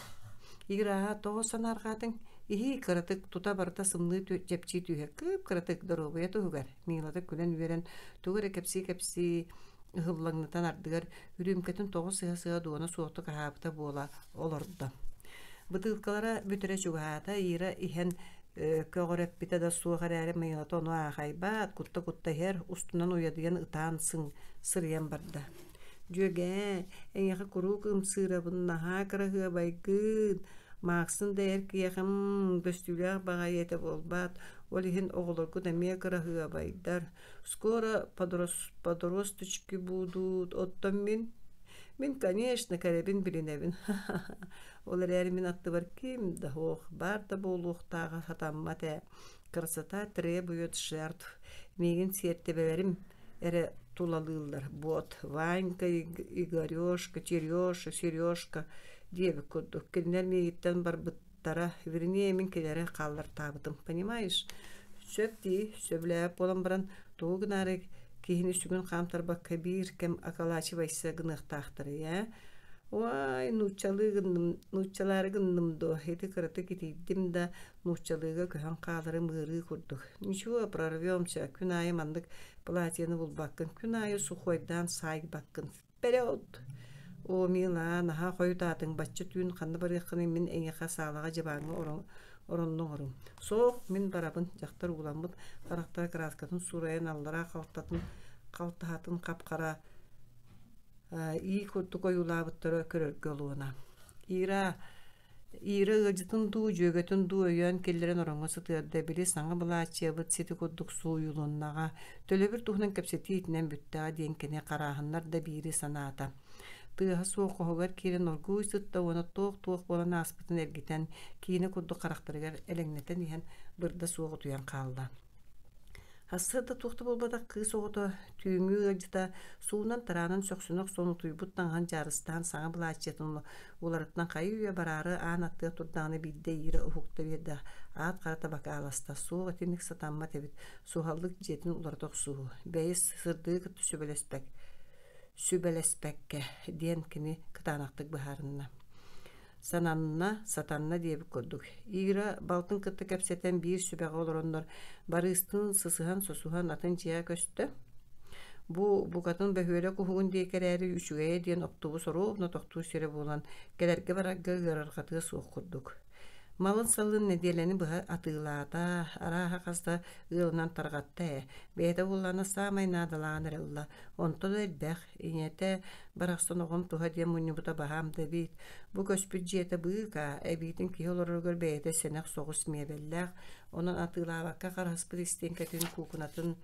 Играха того санаргатын ихи кыратык тута барта сымны жепчи түһө кып кыратык доробуя тугар миңлата күлен верен тугар кепси ыһыллаңнытан ардыгар үрүмкетін тоғы сыға дуона суоқты қағапыта бола олорда. Бытылкалара бүтірі чуғаата ира ихен көгөрөппите да суғар әрі мыйылата оны ағайбат кутта хер устунан уядыян ытаан сырыян барда. Жөге әңеқі құрук ымсырабын наха қырағы байгын мақсын дәйір кияқым бөстүләқ баға еті болбат ол ихен оғылырғы да мия қырағы байдар. Скоро подросточки будут. Оттон мен, конечно, кәребин билинебин. Олар әрімін атты бар ким да хоқ, бар да болуқтағы хатаммата. Красота требует жертв. Меген сертебелерім әрі тулалылар. Бот, Ванька, Игорёшка, Терешка, Сережка, дебі күрдік. Келінер мегеттен бар бұттара, вернее, мен келері қалар табытым. Понимаешь? Сөпті, сөбләп болан баран туғынары кейіні сүгін қамтарба кабир кем акалачы байса гынықтақтыры, я? Ой, нучалары гындымды, еті кыраты кетейдім да нучалыға көһен қалары мұры күрдік. Ничего, прорвемся, күн айы мандық платьяны бұл баққын, күн айы сухойдан сай баққын. Вперед! О, мила, наха қойытатын бачы түйін қанды барыққыны мен әңеқа сағылаға жабаңы оронның орын. Соқ мен барабын жақтар уламбыт, қарақтар краскатын сурайын аллара қалтығатын қапқара ий көрдік ойулабыттары көрөргі олуына. Ира ыжытын ду, жөгетін ду өйен келдерін орынғы сытырды білі саңа бұла ачебыт сеті көрдік су ұйылуыннаға. Төлі бір тұхынан кәпсеті етінен бүттіға дейінкіне қарағынлар да бейірі санаата. Тыаһа суохоһугар киирен оргууй сытта уона туох болан ааспытын эргитен киини курдук харахтарыгар элеңнетен иһэн бырда суох утуян хаалла. Хассырда тухты болбадак кыыс оҕото түүҥүү ыджыта суунан тараанан сөхсүнөх сону туйбут таҥаһан жаарыстаан саҥа былааччатын уларыттан хайы үйө бараары аан аттыа турдааны бидде иира ухукта биэрдэ аат харата бакааласта суох этинник сатамма тебит суохаллык дьиэтин улартох суу бэйис сырдыы кытты сүбэлэспэкке диэн кини кытаанахтык быһаарынна сананна сатанна диэбик көрдүк. Ира балтын кытты кэпсэтэн биир сүбэҕэ олороннор барыыстын сысыһан сосуһан атын дьиэ көстө. Бу букатын бөһүөлэ куһугун диэкэрээри үчүгэйэ диэн оптубус оруубна тохтуу сире буолан келерге барагга ыарархатыа суох курдук. Малын салын неделени быһа атыылаата, арааха хаста ыалынан таргатта бэйэтэ буллана саамай наадалаан эрэлла. Онто да элбэх, иñэте барахсан оҕом туһа диэн мунньубута баһаам да биит. Бу көспүт дьиэтэ быыка, эбиитин киһи олороргор бэйэтэ сэнэх соҕус миэбэллээх, онон атыылаабакка хараспыт истиэн кэтин куукунатын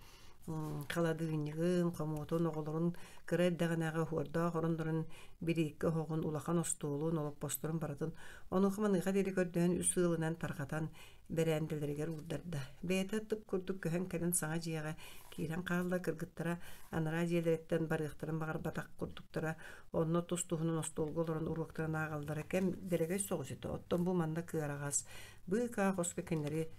халадыыньыгын, хомуотун оҕолорун кыра эрдэҕинээҕэ хуордоох орондорун бириикке хоҕун улахан остуулун олоппосторун баратын онуухаманыыха диэри көрдөһөн үс ыалынан тархатан бэрээндэлэригэр уурдарда. Бэйэтэ тып курдук көһөн кэлэн саҥа дьиэҕэ киирэн хаалла кыргыттара анара дьиэлэриттэн барыахтарын баҕарбатах курдуктара онно тус туһунун остуолга олорон уруоктаран ааҕаллара кэм дэрэгэй соҕусута. Оттон бу манна кыараҕас быыка хоско киннери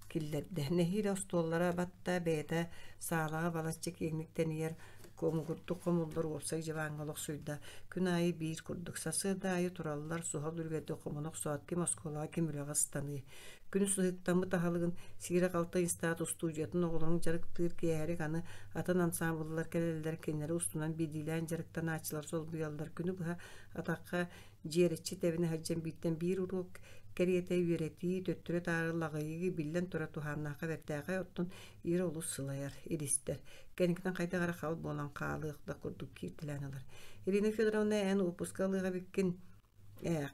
киллерде. Нехире остуоллара батта бэйэтэ саалаҕа балаччы киэҥниктэн иер комугурдук комуллар уопсай дьабааҥҥолох суйда күн айы биир курдук. Сасыада айы тураллар суһал үргэдэ комунох суатки Москвалаға кимүлэҕэ станыы. Күнү сыһыктаммы таһалыгын сиирэ халта инстаат устуудьатын оҕолоруҥ дьарыктыыр киэһэрик аны атын ансамблылар кэлэллэр киннери устунан бидиилээн дьарыктан аачылар солбуйаллар. Күнү быһа атахха дьиэрэччи тэбини хаджан бииттэн биир уруок кэриэтэ үөрэти төттүрэ таарыллагайыгы биллэн тура тухааннаахха бэртээҕэ оттон иира улус сылайар иристер. Кэнниктэн хайдагара хал буолан хаалыахта курдук кииртилээналар. Ирина Федоровна эн упускалыга биккин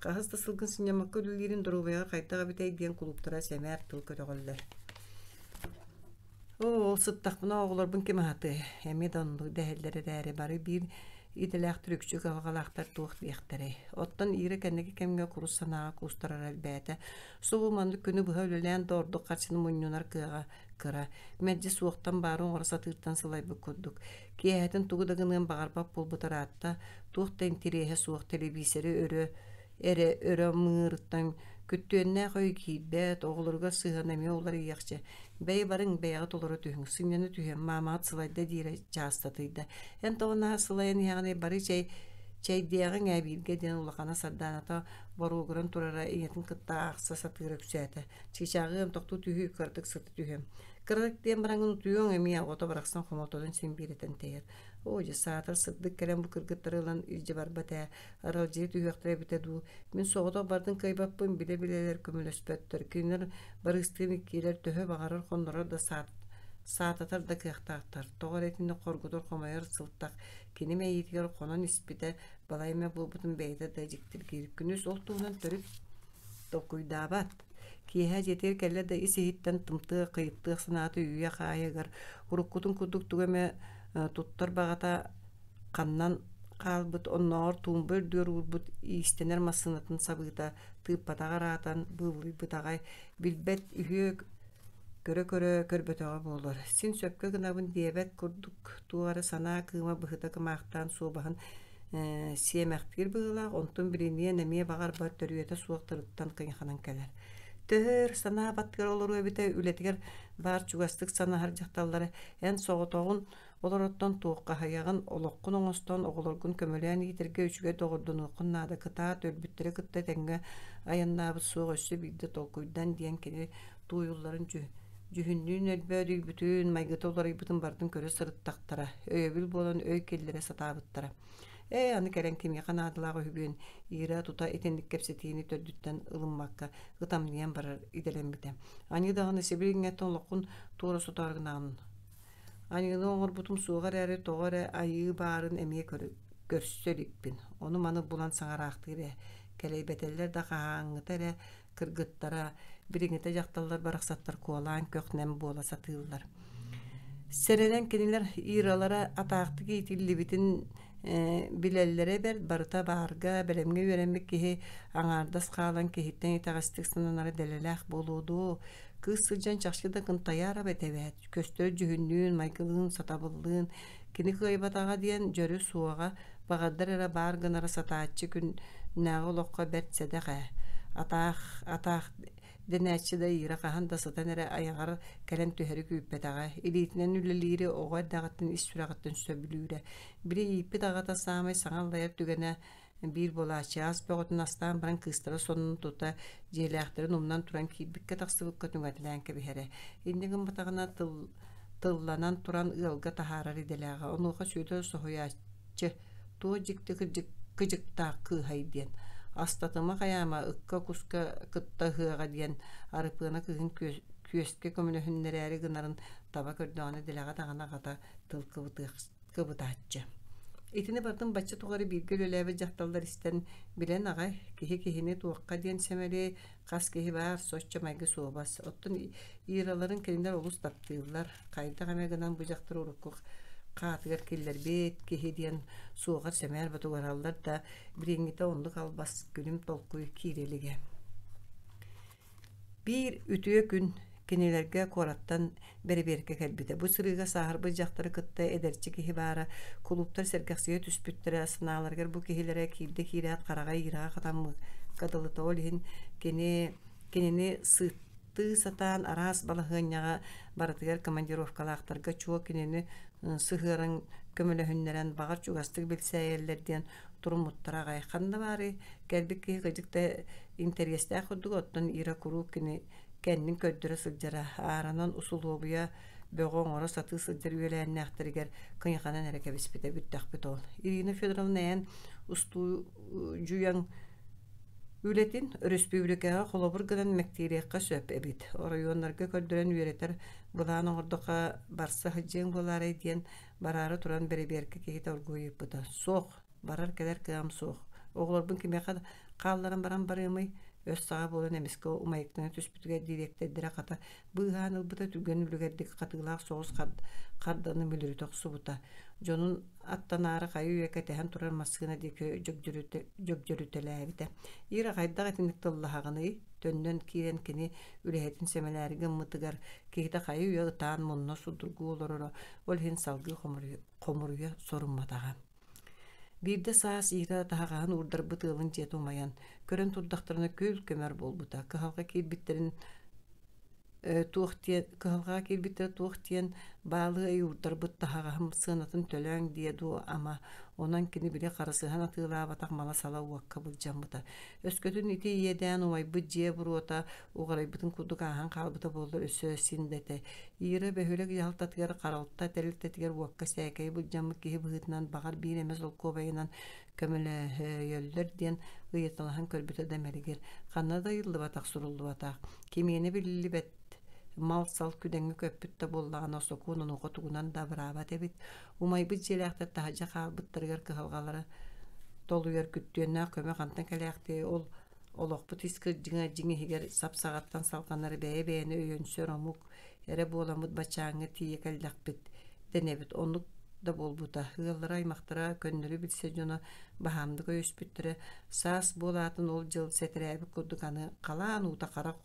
кахыста сылгын синьямакка үллиирин дорубайга хайдага битэй диэн клубтара сэмээр тыл көтөҕөллөр. Ол сыттахпына оҕолорбун кимааты эми донду дэһэллери дээри бары биир иделээх түрүкчү каҕалаахтар туох биэхтэрэй. Оттон иира кэнники кэмгэ курус санаага куустарар элбээте. Сугу манды күнү быһа үлэлээн доордук харчыны мунньунар кыаҕа кыра. Мэджи суохтан баарын оҕорсатыыртан сылайбык курдук. Киэһэтин тугу дагыныан баҕарбап булбутараатта туох тентириэһэ суох телевизоры өрө мыырыттан күттүөннээх ой киирбэт оҕолоруга сыһан эми олар ийэхчэ. Бэй барың бэйаҕа толору түһүң, сыҥняны түһэн маамаат сылайда диирэ чаастатыйда. Эн тоҕунаһа сылайан иһэҕини бары чэйдиэҕиҥ эбииргэ диэн улахана сардааната боруугуран турара ийэтин кытта ахса сатыыра күсээтэ. Чичаагыам тохтуу түһүү кырдык сыты түһэм. Кырдык диэн бараҥын утуйуоҥ эми оҕото барахсан хомотодун симбиирэтэн тэйэр. Оожа саатар сырдык кэлэн бу кыргыттары ылан илдьэ барбатэ аралдьыы түһүөхтэрэ битэ дуу. Мин соҕото бардын кайбаппын биле-билэлэр көмөлөспөттөр. Кинилэр барыыстыын иккиилэр төһө баҕарар хоннорор да саататар да кыахтаахтар. Тоҕор этинне хоргутур хомойор сылтах кини мэйиитигэр хонон испитэ балайма булбутун бэйдэ да дьиктиргиир. Күнүс ол туунан төрүп толкуйдаабат. Киэһэ дьиэтигэр кэллэ да ис иһиттэн тымтыах кыйыптыах санааты үйэ хаайыгар уруккутун курдук тугаме туттар багата каннан каалбыт онноор туумбөр дүөр урбут иистенер массынатын сабыыта тыыппатагараатан быылыйбытагай билбет үһүө көрө көрбөтөҕө буолар. Син сөпкө гынабын диэбэт курдук туары санаа кыыма быһыта кымаахтаан суобаһын сиэмэхтигэр быылаах онтун бириниэ эмиэ баҕар бар төрүөтэ суохтарыттан кыйаханан кэлэр. Төр санаа баттыгар олору эбите үлэтигэр баар чугастык санаһар дьахталлары эн соҕотоҕун олороттон туохха хайагын олоққун оҥостон оҕолоргун көмөлөөн иитерге үчүгө тоҕордонуоххун наада кытаат өлбүттэрэ кытта тэҥҥэ айаннаабыт суох өссө биирдэ толкуйдан диэн кини туйулларын жүһүннүүн өлбөөр үйбүтүүн майгыта олоройбутун бардын көрө сырыттахтара өйөбүл буолан өй келлере сатаабыттара. Аны кэлэн кимиэ канаадылааҕа үһүбүөн иира тута этинник кэпсэтиини төрдүттэн ылыммакка ытамныйан барар иделэмбитэ. Ани даҕаны сибириҥҥэтэн олоққун туора сутааргынаанын. Анигыны оҥорбутум суоҕар эри тоҕор айыы баарын эмиэ көрсөлүппүн. Ону маны булан саҥараахтыыр кэлэйбэтэллэр да хаһааҥҥыта эрэ кыргыттара бириҥите дьахталлар барахсаттар куолаан көх нэм буола сатыыллар. Серенен кинилэр ииралара атаахтык иитиллибитин Bilellere ber barıta barga belemge öğrenmek kihi aŋardas kalan kihitten itağastık sınanları delelek boludu. Kız sıcan çakşıda kıntayara betebet. Köstörü cühünlüğün, maykılığın, satabıllığın, kini kıybatağa diyen jörü suağa bağaddar era bargınara sataatçı gün nağı lokka bertsedeğe. Ataq denetçi de ira kahan da satan ere ayagar kelen tüheri küppetağa. İliitinen üleliri oğa dağıttın istürağıttın söbülüre. Biri ipi dağıta sağmay saŋallayar tügene bir bola çağız boğutun astan baran kыстara sonunu tuta jeleğtirin umdan turan kibikke taqsıbıkka tüngatilen kebihere. İndigin batağına tıllanan turan ılga taharar idelağa. Onuğa süydü sohoyaçı. Tuo jikti kıcıkta kıhay diyen. Astatıma kayama ыкka kuska kıtta hıaga diyen arıpığına kıhın küöske kömünü hünnereri gınarın taba kördüğünü dilağa dağına kata tıl kıbıtaçı. İtini bardım baçı tuğarı bir göl ölevi jahtallar isten bilen ağay kihini tuğakka diyen semeli kas kihi var soçça maygı soğubas. Ottun iraların kelimler olus taptıyırlar. Kayda kamegından bucaktır urukuk. Katıgar killer bet kihi diyen soğuğar semer batugarallar da birengite onduk albas gülüm tolkuyu kirelige. Bir ütüye gün kinilerge korattan beri-berke kelbite. Bu sırıga sahar bıcakları kıtta ederçi kihi bara kuluptar sergaksiye tüspüttüre sınavlargar bu kihilere kilde kirat karaga ira katamı kadalı tolihin kenini sıttı satan aras balahınyaga baratıgar komandirovkalaqtarga çoğu kinini sıhırın kömüle hünneren bağır çugastık bilseyerlerden turumuttara gaykanda bari gelbik kihi gıcıkta intereste akuduk ottan ira kuru kini kendin köddüre sılcara aranan usulubuya böğün ora satı sılcar üyeleğine aktarıger kıyıkanan ereke bispite büttak bit ol. Irina Fedorovna en ustucuyan Ületin Respublikaga kolobur gıdan mektiriyekka söp ebit. Orayonlarga köddüren üyereter bulan orduqa barsa hıcın boları diyen bararı turan beri-berke kehit orguyu bıda. Soğ, barar keler kıyam soğ. Oğlarbın kime qalların baran barımay öz sağa bolan emiske umayıktığını tüspütüge direkte dire kata bıhan ılbıta tülgön ülgerdik katılaq soğuz kardanı mülürü toqsu buta. Jonun attan ağrı kayı üyeketehen turan maskına deki jögjörüteläbite. Ira kayda getinik tallahağını tönnen kiren kini ülehetin semeleri gımmıtıgar kehide kayı üye ıtağın munna sudurgu olorora ol hen salgı komuruya sorunmatağa. Bir de saas ira tahağın urdar bıtığılın jet umayan körön turdaklarına kül kömer bol buta. Kıhalga kirbitlerin kıhalga kirbitleri tuğtiyen bağlı yurdar bıt tahağım sığınatın tölön diye du ama onan kini bile karısıhan atığla batak mala sala uakka bulcan buta. Öskötün iti yeden umay bıcıya buruota uğaray bıtın kuduk ahan kalbıta boldur ösö sindete. Ira behölek yaltatgar karaltta teriltetgar uakka sෑkei bulcan mı kihi bıhıtından bağar bir emez ol kobayınan kömüle yöller diyen ıyıtalahan körbüte demeligir. Kanada yıllı batak suruldu batak. Kimiyeni bilili bet mal sal küdenge köppütte bollağın osokunun oqotugunan da brabat ebit. Umay bit jelekte tahaja qalbıttırgar kıhalgaları doluyar küttüyenna köme kantan kelekte ol oloqput iskir jiŋa higer sap sagattan salkanları beye-beyeni öýönsör omuk ere bolamut baçaŋı tiye kellekbit denebit onluk da bolbuta hıallara aymaktara könnörü bilse jona bahamdyk öýüspüttüre sas bolatın ol jıl seteräbi kurdukany kalan uta karak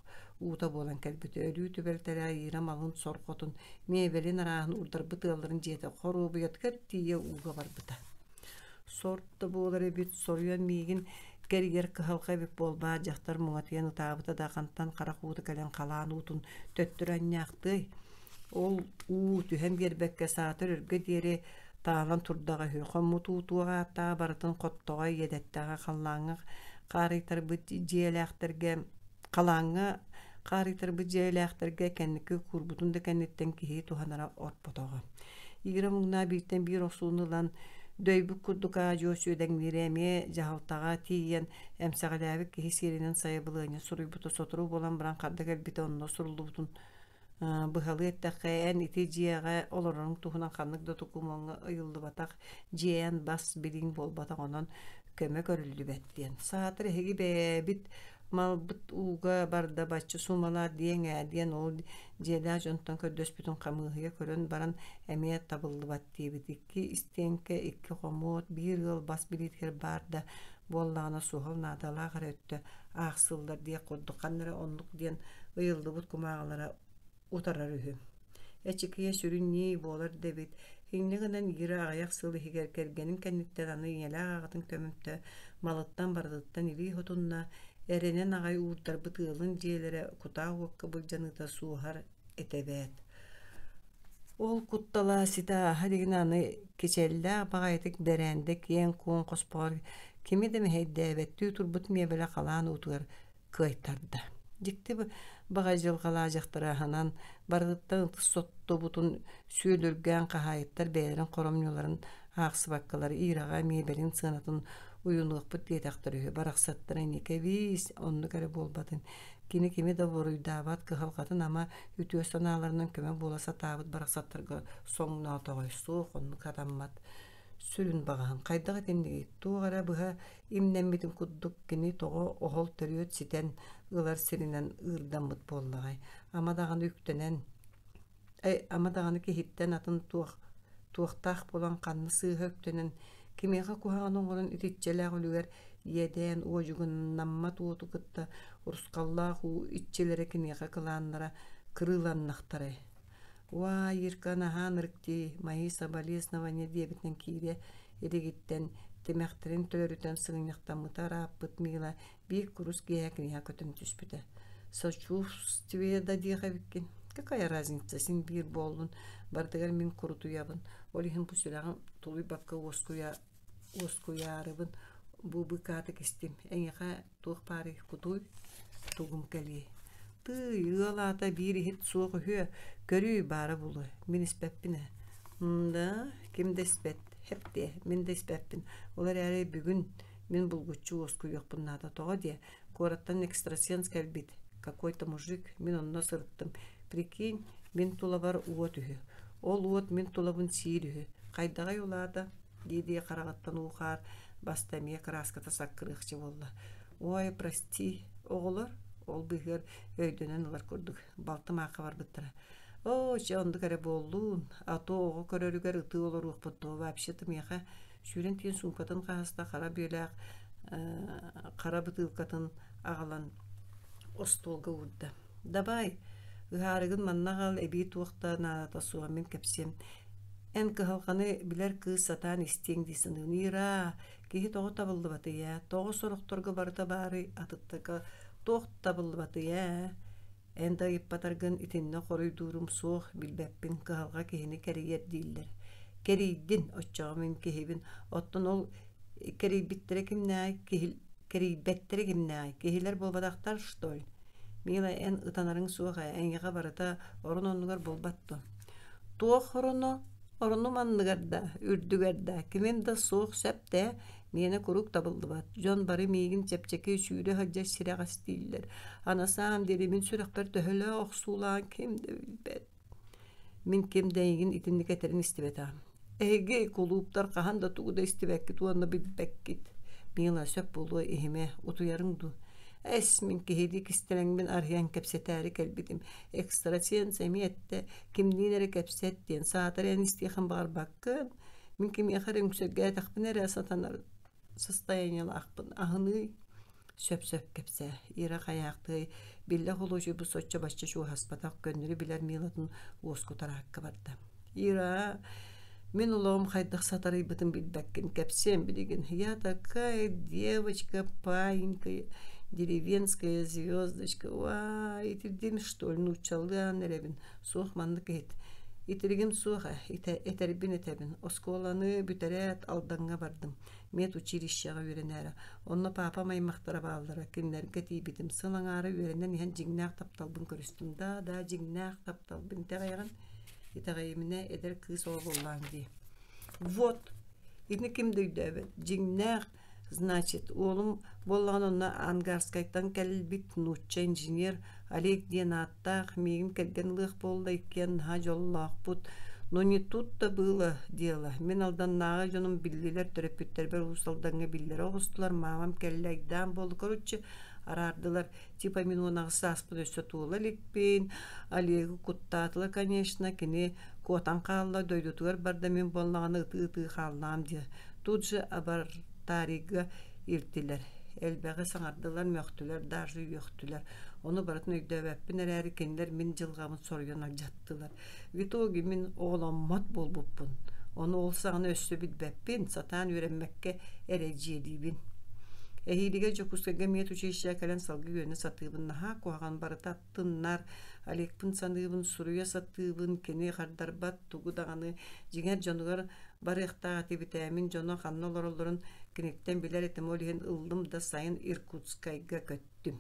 uta bolan kelbiti ölü tübeltere ayıra malın sorkotun meyveli narahın urdar bıtığların jete korubu yatkar tiye uga barbıta. Sortta boları bit soruyan migin gerger kıhalka bip bolba jaktar muğatiyan utabıta da kantan karak uta kelen kalan utun töttüren yaktı. Ol tühem gerbekke saatır ürge deri tağlan turdağı hüqom mututuğa atta baratın qottoğa yedettağa kallaŋa qaritar bit jielekterge kalaŋa qaritar bit jielekterge kenniki kurbutun da kennetten kihi tuhanara orpotoğa. Ira muğna birten bir osuunu lan döybük kurduka joşu ödeŋmireme jahaltağa tiyen emsagalabik kihi serinin sayabılığını suruybuta soturu bolan baran karda gelbite onunla surulubutun bıhalı ettekkeyen iti jiyaga olorun tuhuna kanlık da tukumonga ayıldı batak jiyan bas bilin bol batak onan köme körüldü bettiyen. Saatır hegi bebit Малбыт уга барда баччы сумалар диен ол жеда жонтон көдөспүтүн камыгыга көрөн баран эмие табылдыбат диебитикки истенке икки хомот бир ыл бас билиткер барда боллагана сухал надалаахар өттө ааксылдар дие курдукканнара оннук диен ыйылдыбыт кумаагалара утарар үһү. Эчикие сүрүн нии болар дебит. Хиннигинен ира аяк сылы хигер кергенин кенниттен аны иелаагатын көмүмтө малыттан бардыттан ири хотунна эренен агай уурдар бытыылын жиелере кутаа уокка былжаныта суухар этебет. Ол куттала сита аха деген аны кичелле багайтык дерендик ен куун коспор кими деме хейдебеттүү турбут мебеле калаан утугар кыйттарда. Дикти бага жылгала жактыраханан бардыттан соттобутун сүйөлөргөн кахайыттар бээрин коромньоларын ааксыбаккалары ирага мебелин сынатын уюнуукпут диетактыры бараксаттарын никебис онну кере болбатын кими да боруйдаабат кыхалкатын ама үтүө санааларынан көмө боласа таабыт бараксаттарга соңуна тогойсуок онну катаммат сүрүн багаан кайдага тендиги тугара быха имнеммитин куддук кини того охол төрүөт ситен ылар сиринен ырдаммыт боллагай амадаганы кихиттен атын туактаах болан канны сыыхөктөнен кимега кухаган оңорун итичелээх үлүгер иеден уожугун намма туоту кытта урускаллааху итчелере кимега кылааннара кырыыланнахтары ва иркана ханыркти мои соболезнования диэбитнен киире эригиттен темехтерин төлөрүтен сыгыньяктаммыта арааппыт мыйла бир курус киэкиня көтөн түспүтэ сочувствие да диэхэбиккин какая разница син бир болдун бардыгар мен курутуябын олихин пусурагын тулуй бакка оскуярыбын бу быкаты кистим эңеха тух пари кутуй тугум кели ты ылата бир хит суох хө көрүү бары булу мен испеппине да ким деспет хепте мен деспеппин олар әрі бүгүн мен булгучу оскуйокпун нада тога де кораттан экстрасенс келбит какой-то мужик мен онно сырыттым прикинь мен тулабар уот үһү ол уот мен тулабын сиирүһү кайдагай улаада диди карагаттан уухаар бастамия краската саккырыхчы болла ой прости оголор ол быгыр өйдөнөн улар көрдүк балтым ака барбыттара о чонду кере болдун ато ого көрөрүгөр ытыы олор уукпутту вообще-то меха сүрен тиен сумкатын кааста кара бөлөк кара бытылкатын агалан остолга урда давай ыхаарыгын маннагал эби туакта наата суга мен кепсем эн кыхалканы билер кыз сатан истең дисин ира кихи того табылды батыя того сорокторго барда бары атыттыка тох табылды батыя энда иппатаргын итинне корой дурум суох билбеппин кыхалга кихини кериер дииллер керийдин оччоо мен кихибин оттон ол керийбиттере кимнай керийбеттере кимнай кихилер болбадактар что ли мила эн ытанарын суоха эңега барата орун оннугар болбатту туох орону манныгарда үрдүгерда кимин да суох септе мені курук табылдыбат жон бары мигин чепчеке сүүрө хаджа сирагас дииллер анасаам деримин сүрөкпер төһөлө оксуулаан кимде билбет мин кимдейгин итинник этерин истибетаам эге кулууптар каханда тугуда истибекки туанна билбеккит мила сөп болуу ихиме утуярыңду эс мин кихиди кистелеңмин архиан кепсетääри келбитим экстрасенс эмиетте кимдиинере кепсеттен саатарен истихан барбаккын мин кимиахар үңсөгге тахпинере сатанар состояниялы акпын ахыны сөп кепсе ира каяакты билле холожу бу соччо башчы шу хаспатак көннүрү билер милатын оску таракка барда ира мен улом хайдах сатары бытын билбеккин кепсем билигин я такая девочка паинькая деревенская звездочка вай итирдим что ли нучалдан ребин суох маннык эт итиргим суоха этербин этебин осколаны бүтерет алданга бардым мет училищага үйренери онно папа маймактара баалдара кинерге тийбитим сылаңары үйренен иһен жиңнаак тапталбын көрүстүм да жиңнаак тапталбын тегайган итагайымына эдер кыз оголлаан ди вот итни ким дүйдөбү жиңнаак значит олум боллаган онна ангарскайттан келбит нучча инженер Олег Денаттах мигин келген лых болда иккен ха жоллаакпут но не тут-то было дело мен алданнага жонун биллилер төрөпүттер бер усалданга биллер огустулар мамам келле айдан болду короче арардылар. Типа мен онағы саспын өсі туыла ликпин, алегі куттатылар, конечно, кені котан қалла, дойдутугар барда мен болнағаны ыты қаллам де. Тут же абар тарига иртилер. Элбәғі саңардылар, мөқтілер, даже үйөқтілер. Onu barатын öйдөбәппин әрәри кендер мен жылғамын сорыйон жаттылар. Витоги мен оғламат болбуппун. Onu olsağını össü bitbәппин, сатан үйренмәкке әрәджиедейбин. Эхилиге жокускага мет училища кален салгы гөнө сатыбын наха куаган барыта тыннар алекпин саныбын суруя сатыбын кене хардарбат тугудаганы жигер жонугар барыхта атибитэмин жоно ханнолоролорун кенеттен билер этем олиген ылдым да сайын Иркутскайга көттүм.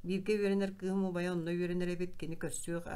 Бирге үйренер кыым убай онно үйренер эбит кени көссүөк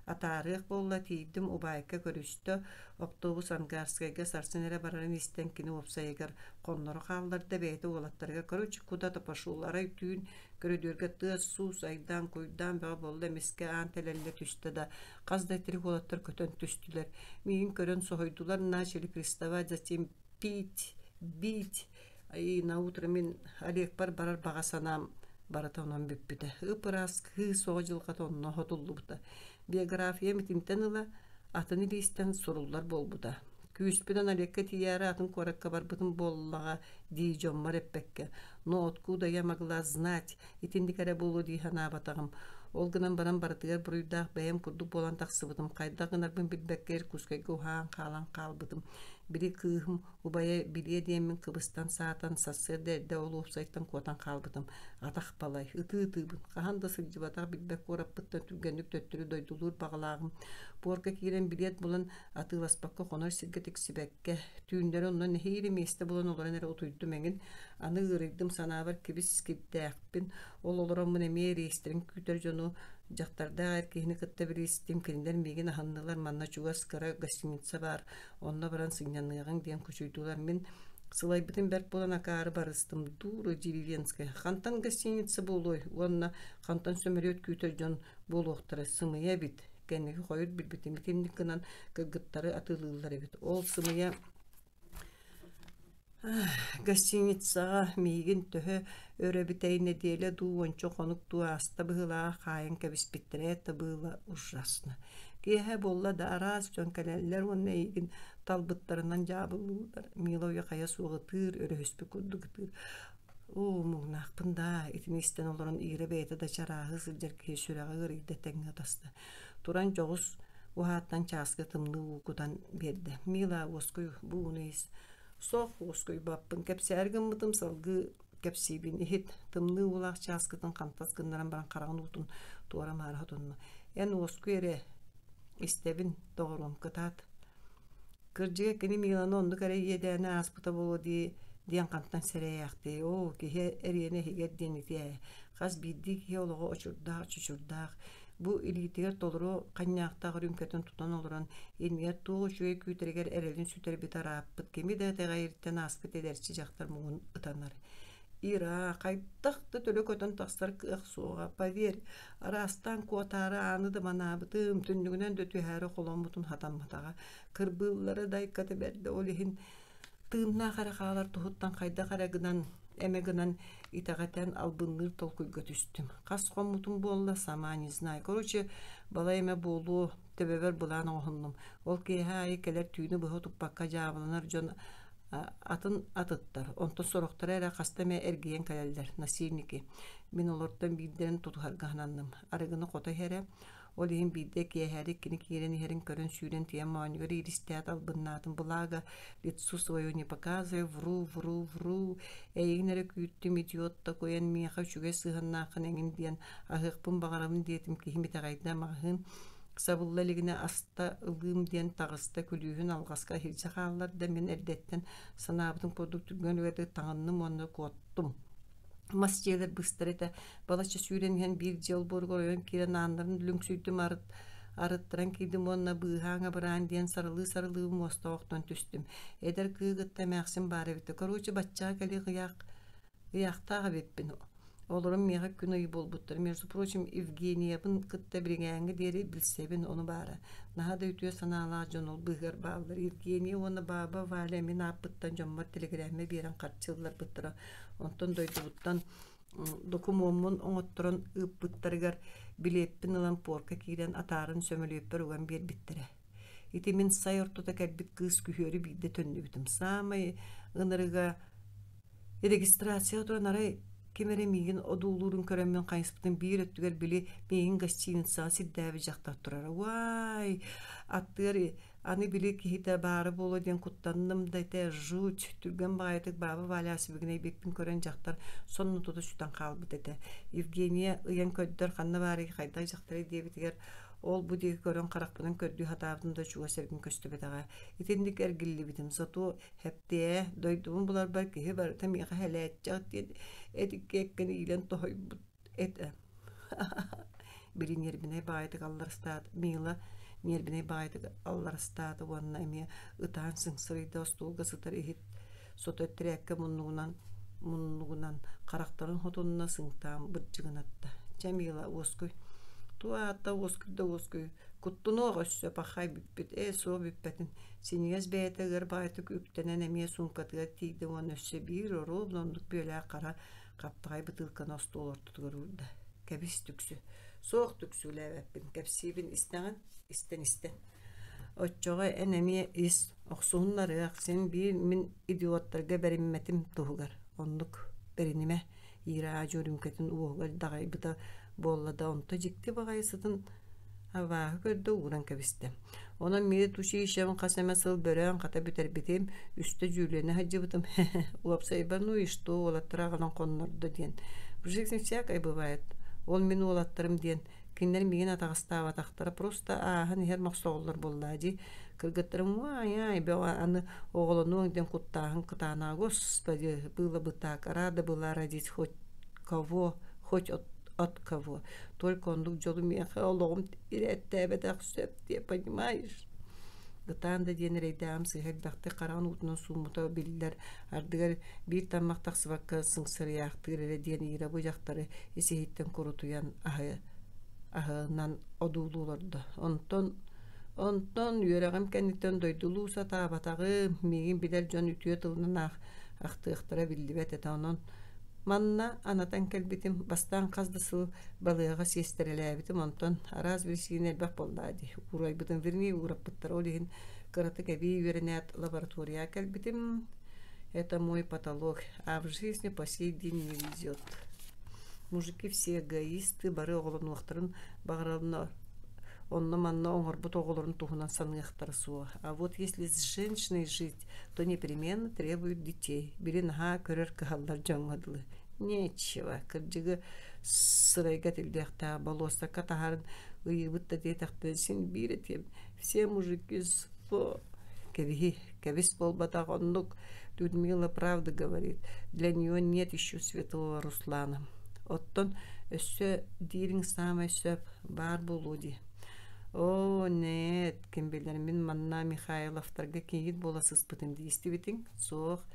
атарык болла тийдим убайка көрүстө автобус Ангарскайга сарсынера барарын истен кини опсайгар коннору калдырда бейти олаттарга көрүч куда топашуулары түйүн көрөдөргө тыас суус айдан койдан бага болла эмеске антелелле түстө да каздай тирик олаттар көтөн түстүлөр. Миин көрөн сойдулар начали приставать, затем пить, бить. И на утро мен Олег барар багасанам барата онон биппите. Ыпырас кы сожылга тонно хотуллубута. Биография митимтенила атыны листен суруллар болбуда. Күйіспеден Олекке тияры атын коракка барбытын боллага дей жоммар эппекке. Но откуда я могла знать, итиндикаре болу дейхана батагым. Ол гынан баран баратыгар буруйдах бәйем курду болан тақсыбытым. Кайда гынарбын билбеккер кускайга ухан қалан қалбытым. Бири кыхым убая билие деймин Кыбыстан саатан сасы дәрді олу ұпсайттан котан қалбытым. Атақ балай, ыты-ытыбын. Қаханда сылжыбатақ билбек ораппыттан түргенлік төттірі дойдулур бағалағым. Борга кирен билет болан атыласпаққа қонар сирге тексибекке. Түйіндер оннан хейри месте болан оларын әрі отуйды мәңін. Аны ырыйдым санабар кебіс кептәқпін. Ол оларамын әме рейстерін күтер жону жақтарда әркейіні кытта бір естім келіндер меген аханнылар манна чугас кара гостиница бар. Онна баран сыңнянығын ден күшейтулар. Мен сылай бітін бәрк болан акары барыстым. Дура деревенская. Хантан гостиница болой. Онна хантан сөмірет күтер жон болуқтары сымыя бит. Кәнеге қойыр білбітім. Темдік кынан кыргыттары атылылар бит. Ол сымыя гостиницаға мейгін төхі өребітейіне дейлі дуончо қонық дуаста бұғылаға қайын кәбіспеттірі әті бұғыла ужасына. Кейхе болла да араз жон кәлелер онна егін талбыттарынан жабылылар. Милауя қая суғытыр, өрөспі күрдігітір. О, мұғнақпын да, итіністен оларын иірі бәйті да чарағы сылжар кей сүрәға ғырыйды тәңі атасты. Туран жоғыз уғаттан часқы тымны уғудан берді. Мила оской бұғыныз. Соқ оской баппын кәпсі әргін мұтым салғы кәпсейбін ехет тымны улақ часқытын қантас гындаран баран қарағын ұтын туара мары ғытынны. Ән оской әрі істебін доғырым кытат. Кыржыға кені Миланы онды кәрі едәні аспыта болу дейін қанттан сәрі яқты. О, кеге әріені хегер денеті. Қаз бидді кеге олығы очырдақ, чүчірдақ. Бу илитигер толыру қанняқтағы рүмкетін тұтан олыран елмегер туғы жүйе күйтерегер әрелін сүтер бітар аппыт кеми де тәғайырттен аспыт едерші жақтар мұғын ұтанар. Ира, қайттақты төлі көтін тақстар қық суға, павер, арастан котары аныды манабытым, түндігінен дөті әрі қолан бұтын хатанматаға. Кырбыллары дайкаты бәрді олихін тыынна қарақалар тұхыттан қайда қарағынан эмегынан итагатян албынныр толкуйга түстүм. Кас комутум болла сама не знаю. Короче, бала эме болу тебебер булан оғынным. Ол кейхай келер түйіні бұғы тұппаққа жабылынар жон атын атыттар. Онтон сорықтар әрі қастаме әргейен кәлелдер, насильники. Мен олардан биддерін тұтығарғананным. Арығыны қота хәрі, ол ең бидде кейхәрі кені кейрен ерін көрін сүйрен тия маунигері иристият албыннатын бұлага лицу свою не показывай, вру. Әйгінері күйттім идиотта көйен мияқа жүге сығыннақын әңін дейін ағықпын бағарамын дейтім кеймет ағайда мағын. Сабыллалігіне аста ылғым дейін тағыста күлүйін алғасқа хилча қалаларда мен әрдеттен санабытын көрдік түрген өрді таңынным оны көттім. Масчелер быстырыта балача сүйренген бір жел борғыройын керен андарын люңсүйдім арыттыран кейдім онына бұғаңа бұран дейін сарылы моста оқтан түстім. Эдер күйгітті мәқсім бары бітті. Короче, батчаға кәлі ғияқтаға беппін. Оларым меға күн үй бол бұттыр. Между прочим, Евгения бұн күтті біргәңі дері білсебін оны бары. Нағада үтуе санала жон ол бұғыр балдар. Евгения оны баба валя мен аппыттан жоммар телеграмме берін қатчылар бұттыра. Онтан дойды бұттан Dokumommun oңotторон ыппыттарыгар билеппин ылан порка киирен атаарын сөмөлөппөр уган биэрбиттере. Ити мин сай ортота кэлбит кыыс күһүөрү биирде төннүбүтүм. Самай ынырыга регистрация туран арай кемере мигин одуулуурун көрөммүн кайыспытын биир өттүгер били мигин гостиницага сирдээби жактар турара. Вай, аттыгар аны били кихите баары боло ден куттанным да те жуть түрген баайтык бабы валясы бигиней бекпин көрөн жактар соннутуду сүтан калбыт эте. Евгения ыян көддөр ханна баары кайда жактары дебитигер ол бу деги көрөн каракпынын көрдүү хатаабында чуга серген көстөбетага. Итиндик эргилли битим сату хептее дойдуун булар бар кихи бар тамига хелетчак дед этиккекен илен тохойбут эте. Бiri нербине баайтык алларстаат мила нербине баайтык алларстаат уонна эме ытаан сыңсырыйда остуулга сытар ихит сотөттүрекке муннугунан карактарын хотунна сыңтаан быржыгынатта. Жамила оскуй туаата оскуй куттуноо өссө пахай биппит соо биппетин синигес бээтэгер баайтык үктенен эме сумкатыга тийди уон өссө бир ровнондук бөлө кара каптагай бытылкан остуулортутугар урда кебис түксү соох түксүлэбэппин кепсибин истен отчога энеми ис оксууннарыак сен бир мин идиоттарга беримметим тугар оннук бериниме ира жөрүмкетин уогар дагайбыта боллада онто жикти багайсытын аваа көрдө уран кебисте онон мири туши ишем касема сыл бөрөн ката битербитим үстө жүлөне хаджыбытым уапсайбану ишто олаттыраган коннордо диен бужексин всякой бывает ол мен олаттырым диен киндер мигин атагыстаава тактара просто ахан хер максооллар боллади кыргыттырым ай беа аны оголону ден куттаахын кытаана господи было бы так рада была родить хоть кого хоть от кого только он дук жолу мехаологум иреттебетак сөп де понимаешь гытаанда диен рейдаам сыхелбакты караан утунан суумута биллер ардыгар бир таммактак сыбакка сыңсырыяактыр диен ира бу жактары исихиттен курутуян аһынан одуулуулордо онтон үөрэгем кенниттен дойдулууса таабатагы мигин билер жон үтүө тылынан ахтыахтара биллибет эте онон манна анатан келбитим бастан каздысыл балыга сестерелебитим онтон араз бирсине бак болдади урайбытын верни ураппыттар олихин кыраты кеби вернят лаборатория келбитим это мой потолок а в жизни по сей день не везет. Мужики все эгоисты бары оголонуактарын багыралына онно манна оңорбут оголорун тухунан саныяктар суа. А вот если с женщиной жить, то непременно требует детей. Беринха көрөр кахалдар жоңодулы. Нечего. Кырдыгы сырайга тилдехта болоса катахарын ыйыбытта детахты сен биретем. Все мужики зло. Кебис болбата гондук. Людмила правда говорит. Для нее нет еще светлого Руслана. Оттон өссө дирин самай сөп бар болуди. О, нет, кем билер мен манна Михайловтарга кейит боласызбытын дейстибитин. Соох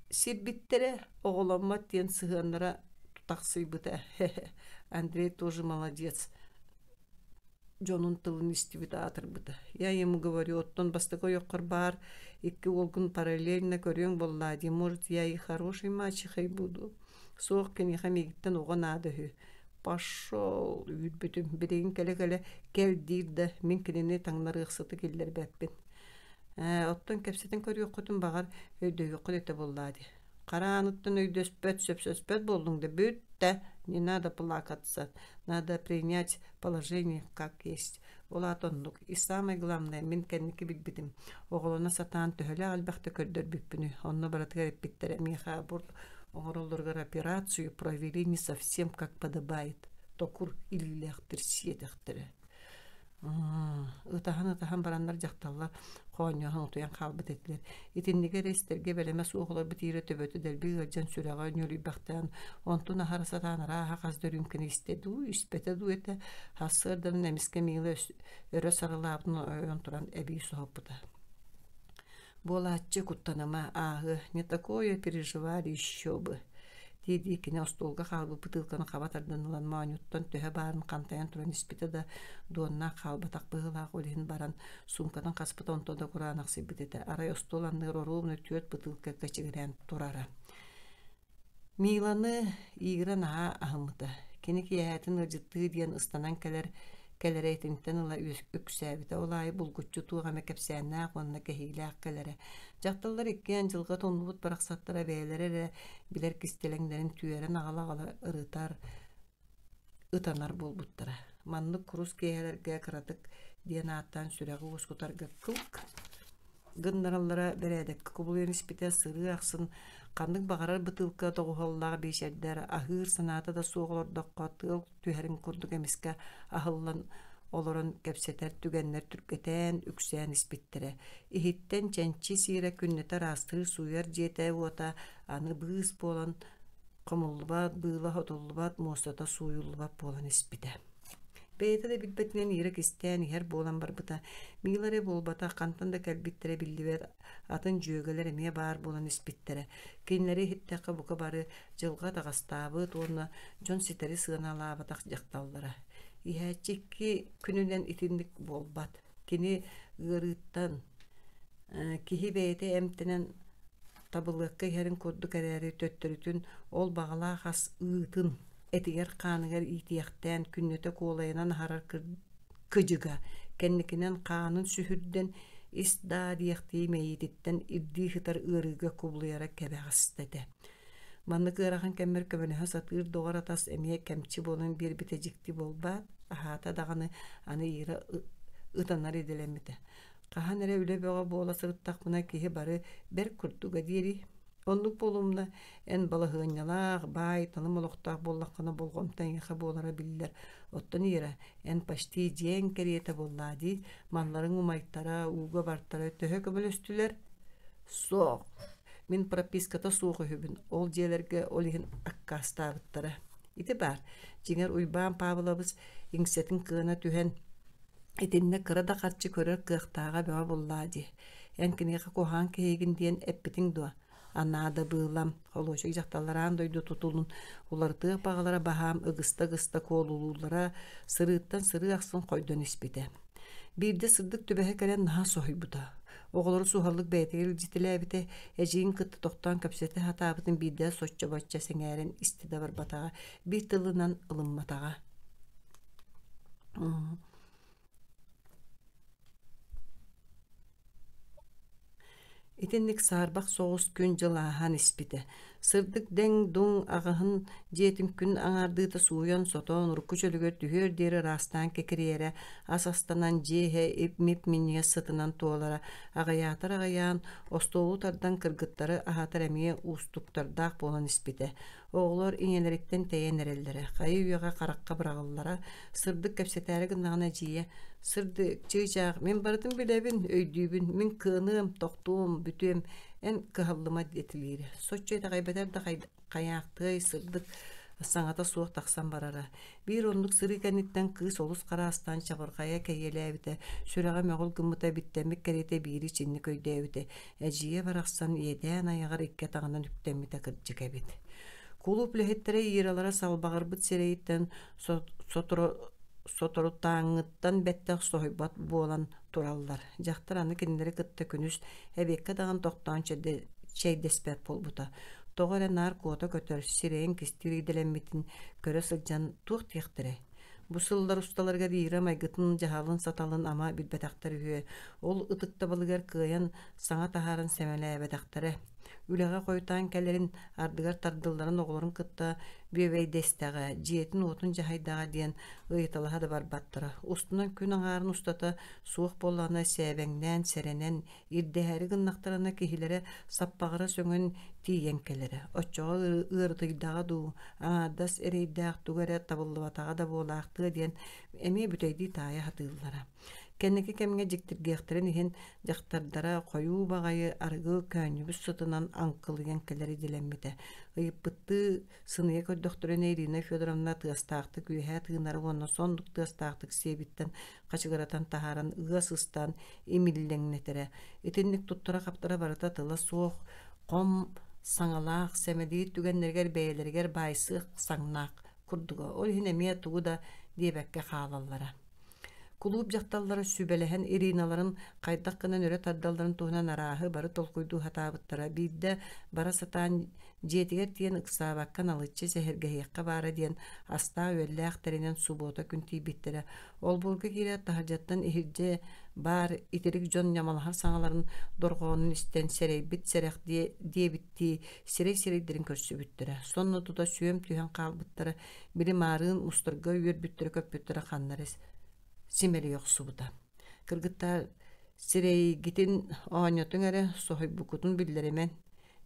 сирбиттере оголомма тен сыгыннара тутаксыйбыта. Андрей тоже молодец. Жонун тылын истибита атырбыта. Я ему говорю, оттон бастыга йоккор бар, икки олгун параллельно көрөң боллади. Может, я и хороший мачехой буду. Соох кениха мегиттен оған адыхы. Пошел, үйтбүтүм бирегин келе кел дирде мен кинени таңнары ыксыты келдер бэппин. Оттон кепсетин көрүөккүтүн багар өйдөйөккүт эте боллади. Карааныттан өйдөспөт сөпсөспөт болдуң да бүтте. Не надо плакаться, надо принять положение как есть. Олатондук. И самое главное, мен кенники билбитим. Оголона сатаан төһөлө албакта көрдөр бүппүнү. Онно баратыгар эппиттере миха бурд. Оңороллоргар операцию провели не совсем как подобает. Токур иллехтер сиетехтере. Ытахан барандар жакталлар кооньохан утуян калбыт этилер. Итинниге рейстерге белемес уголор битире төбөтү делби гыржан сүрага нөлүй бактан онтун ахарасатанара хаказдөрүмкени истеду испетеду эте хасырдан немиске миле өрө сарылаабын ойон туран эби сохоппута. Болатчы куттанама ахы, не такое переживали еще бы. Диди кине остолга халбы бутылканы кабатардан улан маанюттан төһө барын кантаян туран испите да дуонна халбатак быгылаак олихин баран сумкадан каспыт онтода кураанаксы битете. Арай остоланны ровно түйөт бутылка качыгырян турара. Миланы игран ахымыта. Кини киятын ыржытты диен ыстанан келер этинтен ыла үксәбите олай булгуччу тугаме кепсәннә онна кehиләк келере. Жактылар иккен жылга тоннубут бараксаттара бәйләре билер кистелеңдерин түйәрен агала ытанар болбуттара. Манны курус кияләргә кыратык диен аттан сүрәгы ускутарга кылк. Гыннараллара берәдек кубулын испите сыры аксын кандык багарар бытылка тогухаллага бешердер ахыр саната да суоголордокко тыл түһәрин курдук эмиске ахыллан олорон кепсетер түгеннер түркетен үксән испиттере. Ихиттен ченчи сире күннетер астыр суяр жете ота аны быз болан комулбат была хотулбат мостата суюлбат болан испите. Бейте де билбетинен ирек истен ихер болан барбыта. Миларе болбата кантан да кәлбиттере билдибет атын жүйөгелер эме бар болан испиттере. Кинлери хиттеққа бука бары жылға тағастабы туына жон ситери сыаналабатақ жақталлара. Ихәчекки күнүнен итиндик болбат. Кини ырыттан кихи бейте эмтенен табылыққа ихерин курду кәрәри төттөрүтүн ол бағала хас ыытын. Этигер қаныгер итияқтен күннете колайынан харар кыжыга. Кенникинен қанын сүхүрден иста дияқти мейдиттен ирди хытар ырыга кублыяра кәбәғыстады. Манны кырахан кәммер көбөнөһө сатыр доғар атас эмие кәмчи болын бир битежикти болбат. Ахата дағаны аны ира ытанар еделемите. Қахан эре үле бөға бола сырыттақ мына кихи бары бер куртуга дири. Онлук болумна эн балахыынялах бай таным олоқтақ боллаққана болғомтан еқа болара білдер. Оттан ира эн пашти жен кериете боллади манларын умайттара уға бартара төһө көмөл өстүлер. Соқ. Мен прописката суғы хүбін. Ол жерлерге олихин аккастабыттара. Ити бар. Жеңер уйбан Павловыз иңсетін кыына түхен итинне кырада қарчы көрер кықтаға бөға боллади. Эн кінеға кохан кейгін диен эппетің дуа. Анада быылам, холошек жақталаран дойду тутулун, уларды бағалара бахам ыгыста колулулара сырыттан сыры ақсын қойдон испите. Бирде сырдык түбәһе кәрен наха сохойбута. Оғылары сухарлык бәйтегел жителәбите, әжейін кытты тоқтан көпсеті хатабытын бирде сочча бочча сеңәрен истида бар батаға, бір тылынан ылынматаға. Итинник сарбақ соғыс күн жылахан испите. Сырдык дәң дуң ағыхын жетім күн аңардыйты суян сотон урку чөлігер түхер дері растан кекірері асастанан жеhe ипмип минье сытынан туолара ағаятар ағаян остолу тардан кыргыттары ахатар әмие устуктардақ болан испите. Оғылар инелеріктен тәйен әрелдері. Қайы үйеға қараққа бірағылара сырдык кәпсетәрі гынағына жие сырды чыйчақ мен бардым білебін өйдүйбін мен кыным тоқтуым бүтем эн кыһаллыма детилири. Соччойда кайбетер да каяакты сырдык саңата суох таксан барара. Бир онлук сыры кәниттен кыз олус караастан чабыргая кәйеләбите. Сүрәгә мөгыл гымыта биттәмик кәрете бири чинни көйдәбите. Әҗие бараксан едән аягыр иккә тагынан үктәмите кырҗы кәбит. Кулуп лехеттере йыралара салбагырбыт серейттен соторутаңыттан бәттәк сойбат болан тураллар. Жақтар аны кендері кытты күніс әбекке даған тоқтан чәйдеспәт болбута. Тоғыры нар кота көтөр сирейін кестері иделемметін көрі сылжан туқ тияқтыры. Бу сылдар усталарга дийра майгытын жахалын саталын ама билбетақтар үйе. Ол ытыкта балыгар кыян саңа тахарын сәмәлі әбетақтары. Үлеға қойтан кәлерін ардыгар тардылдарын оғыларын кытта бөбей дестаға, жиетін отын жахайдаға дейін ұйыталаға да бар баттыра. Устынан күн аңарын устата суық болағына сәбәңнен, сәренен, ирдәхәрі гыннақтарына кехилері саппағыра сөңін тиен кәлері. Отчоға ұрдыйдаға ду, аңардас әрейдәқ тугәрі табыллыватаға да болақты дейін әме бүтейді тая хатыллара. Кәнеке кәмге жіктіргеқтерін ехен жақтардара қойу бағайы арғы кәнебіс сұтынан аңқылыген кәлері делеммеді. Ыйыппытты сыныя көддіқтерін Ирина Федоровна тығастақты күйәе тығынары оны сондық тығастақтық себіттен қачығыратан тахаран ұғасыстан емілленнетері. Етіннік тұттыра қаптыра барыта тыла соқ, қом, саңалақ, сәмәдейт түгенлергер бәйелергер байсық саңнақ күрдіға. Ол хин әмия тұғы да дебәкке қалалары. Кулуп жакталлары сүбелehen Ириналарын кайдак кынан өрө таддалларын туһунан арааһы бары толкуйдуу хатаабыттара биирдэ бара сатаан жетигер тиен ыксаабаккан алыччы сэһэргэһиэххэ баара диэн астаа үөллээх тэринэн суббота күн тиибиттерэ. Ол бурга киирэ таһырдьаттан иһирдьэ баар итирик дьон ньамалаһар саҥаларын дорҕоонун истэн сэрэйбит сэрэх диэбитти сирэй-сирэйдэрин көрсүбүттэрэ. Сонно тута сүөм түһэн хаалбыттара били маарыын устарга үөрбүттэрэ көппүттэрэ ханнары симэлиөхсубута. Кыргыттар сирейгитин ооньотуң эрэ соһойбукутун биллеремен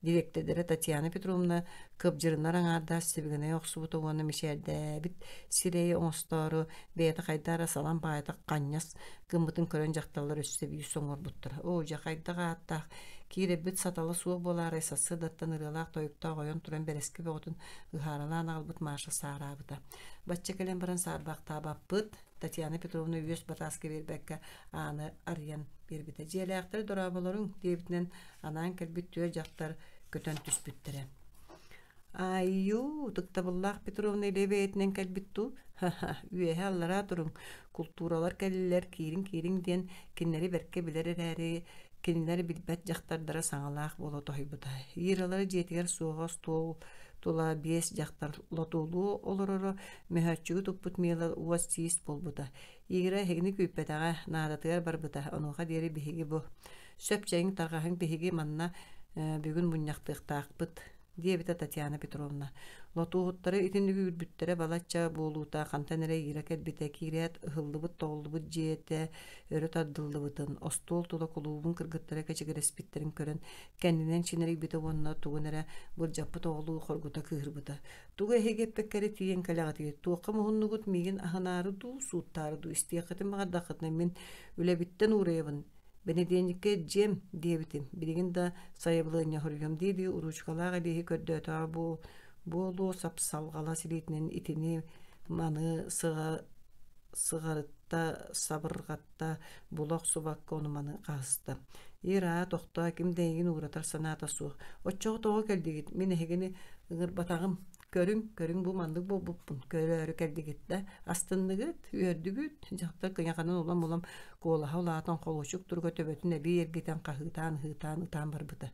директордere Татьяна Петровна кыпжырынар аңарда сибигine оксубут уонна мишердебит сирей оңостору бейта кайдара салам байта каньяс гымытын көрөн жакталар өссөбүй соңорбуттар. О жакайдага аттак киребит саталы суох болар эсасы даттан ырылак тоюкта койон туран берески боготун ыхаралан албыт маша саарабыта. Баччакелен баран саарбакта баппыт Татьяна Петровна үөс батаска бербекке аны арыян бербите. Желяктар дораболорун дебитинен анан келбит түө жактар көтөн түспүттөрө. Айю, Туктабуллах Петровна лебеетинен келбитту. Үөһэ аллара туруң. Культуралар келлер кирин ден киннери берке билерери кинилер билбет жактардара саңалаах боло тойбута. Иралары жетигер суогос тула биес жактар лотулуу олороро мөһөччүгү туппут мыйла уастиис болбута. Игре хегини күппетага наадатыгар барбыта. Онуга дери биһиги бу. Сөпчең таргаһын биһиги манна бүгүн муньяктыктаакпыт диэбита Татьяна Петровна. Лотууттары итинниги үрбүттөрө балачча болуута кантанере иракет бите кирият ыһыллыбыт тоголлубут жиэте өрө таддыллыбытын остуол тула кулуубун кыргыттары кечигереспиттерин көрөн кэннинен чинерик бите вонна тугунере буржаппы тоголуу хоргута кыырбыта. Туга хегеппеккери тиен калягатыгы туакка мухуннугут мигин аханары дуу сууттары дуу истиякытын багардакытына мен үлебиттен уурайабын. Бенеденнике жем диэбитим. Билигин да сайаблыыня хорьем диэби уручкалаага диэхи көрдөтөа болу сапсалгала силитинен итини маны сыгарытта сабыргатта булак субакка ону маны каасты. Ира тохта кимдейгин уратар санаата суох. Оччого того келдигит. Мен эхигини ыгыр батагым көрүң бу мандык болбуппун. Көрөрү келдигит да. Астындыгыт, үөрдүгүт, жакта кыяканын улам колаха улаатан колучук турга төбөтүн эби эргитен хытаан барбыта.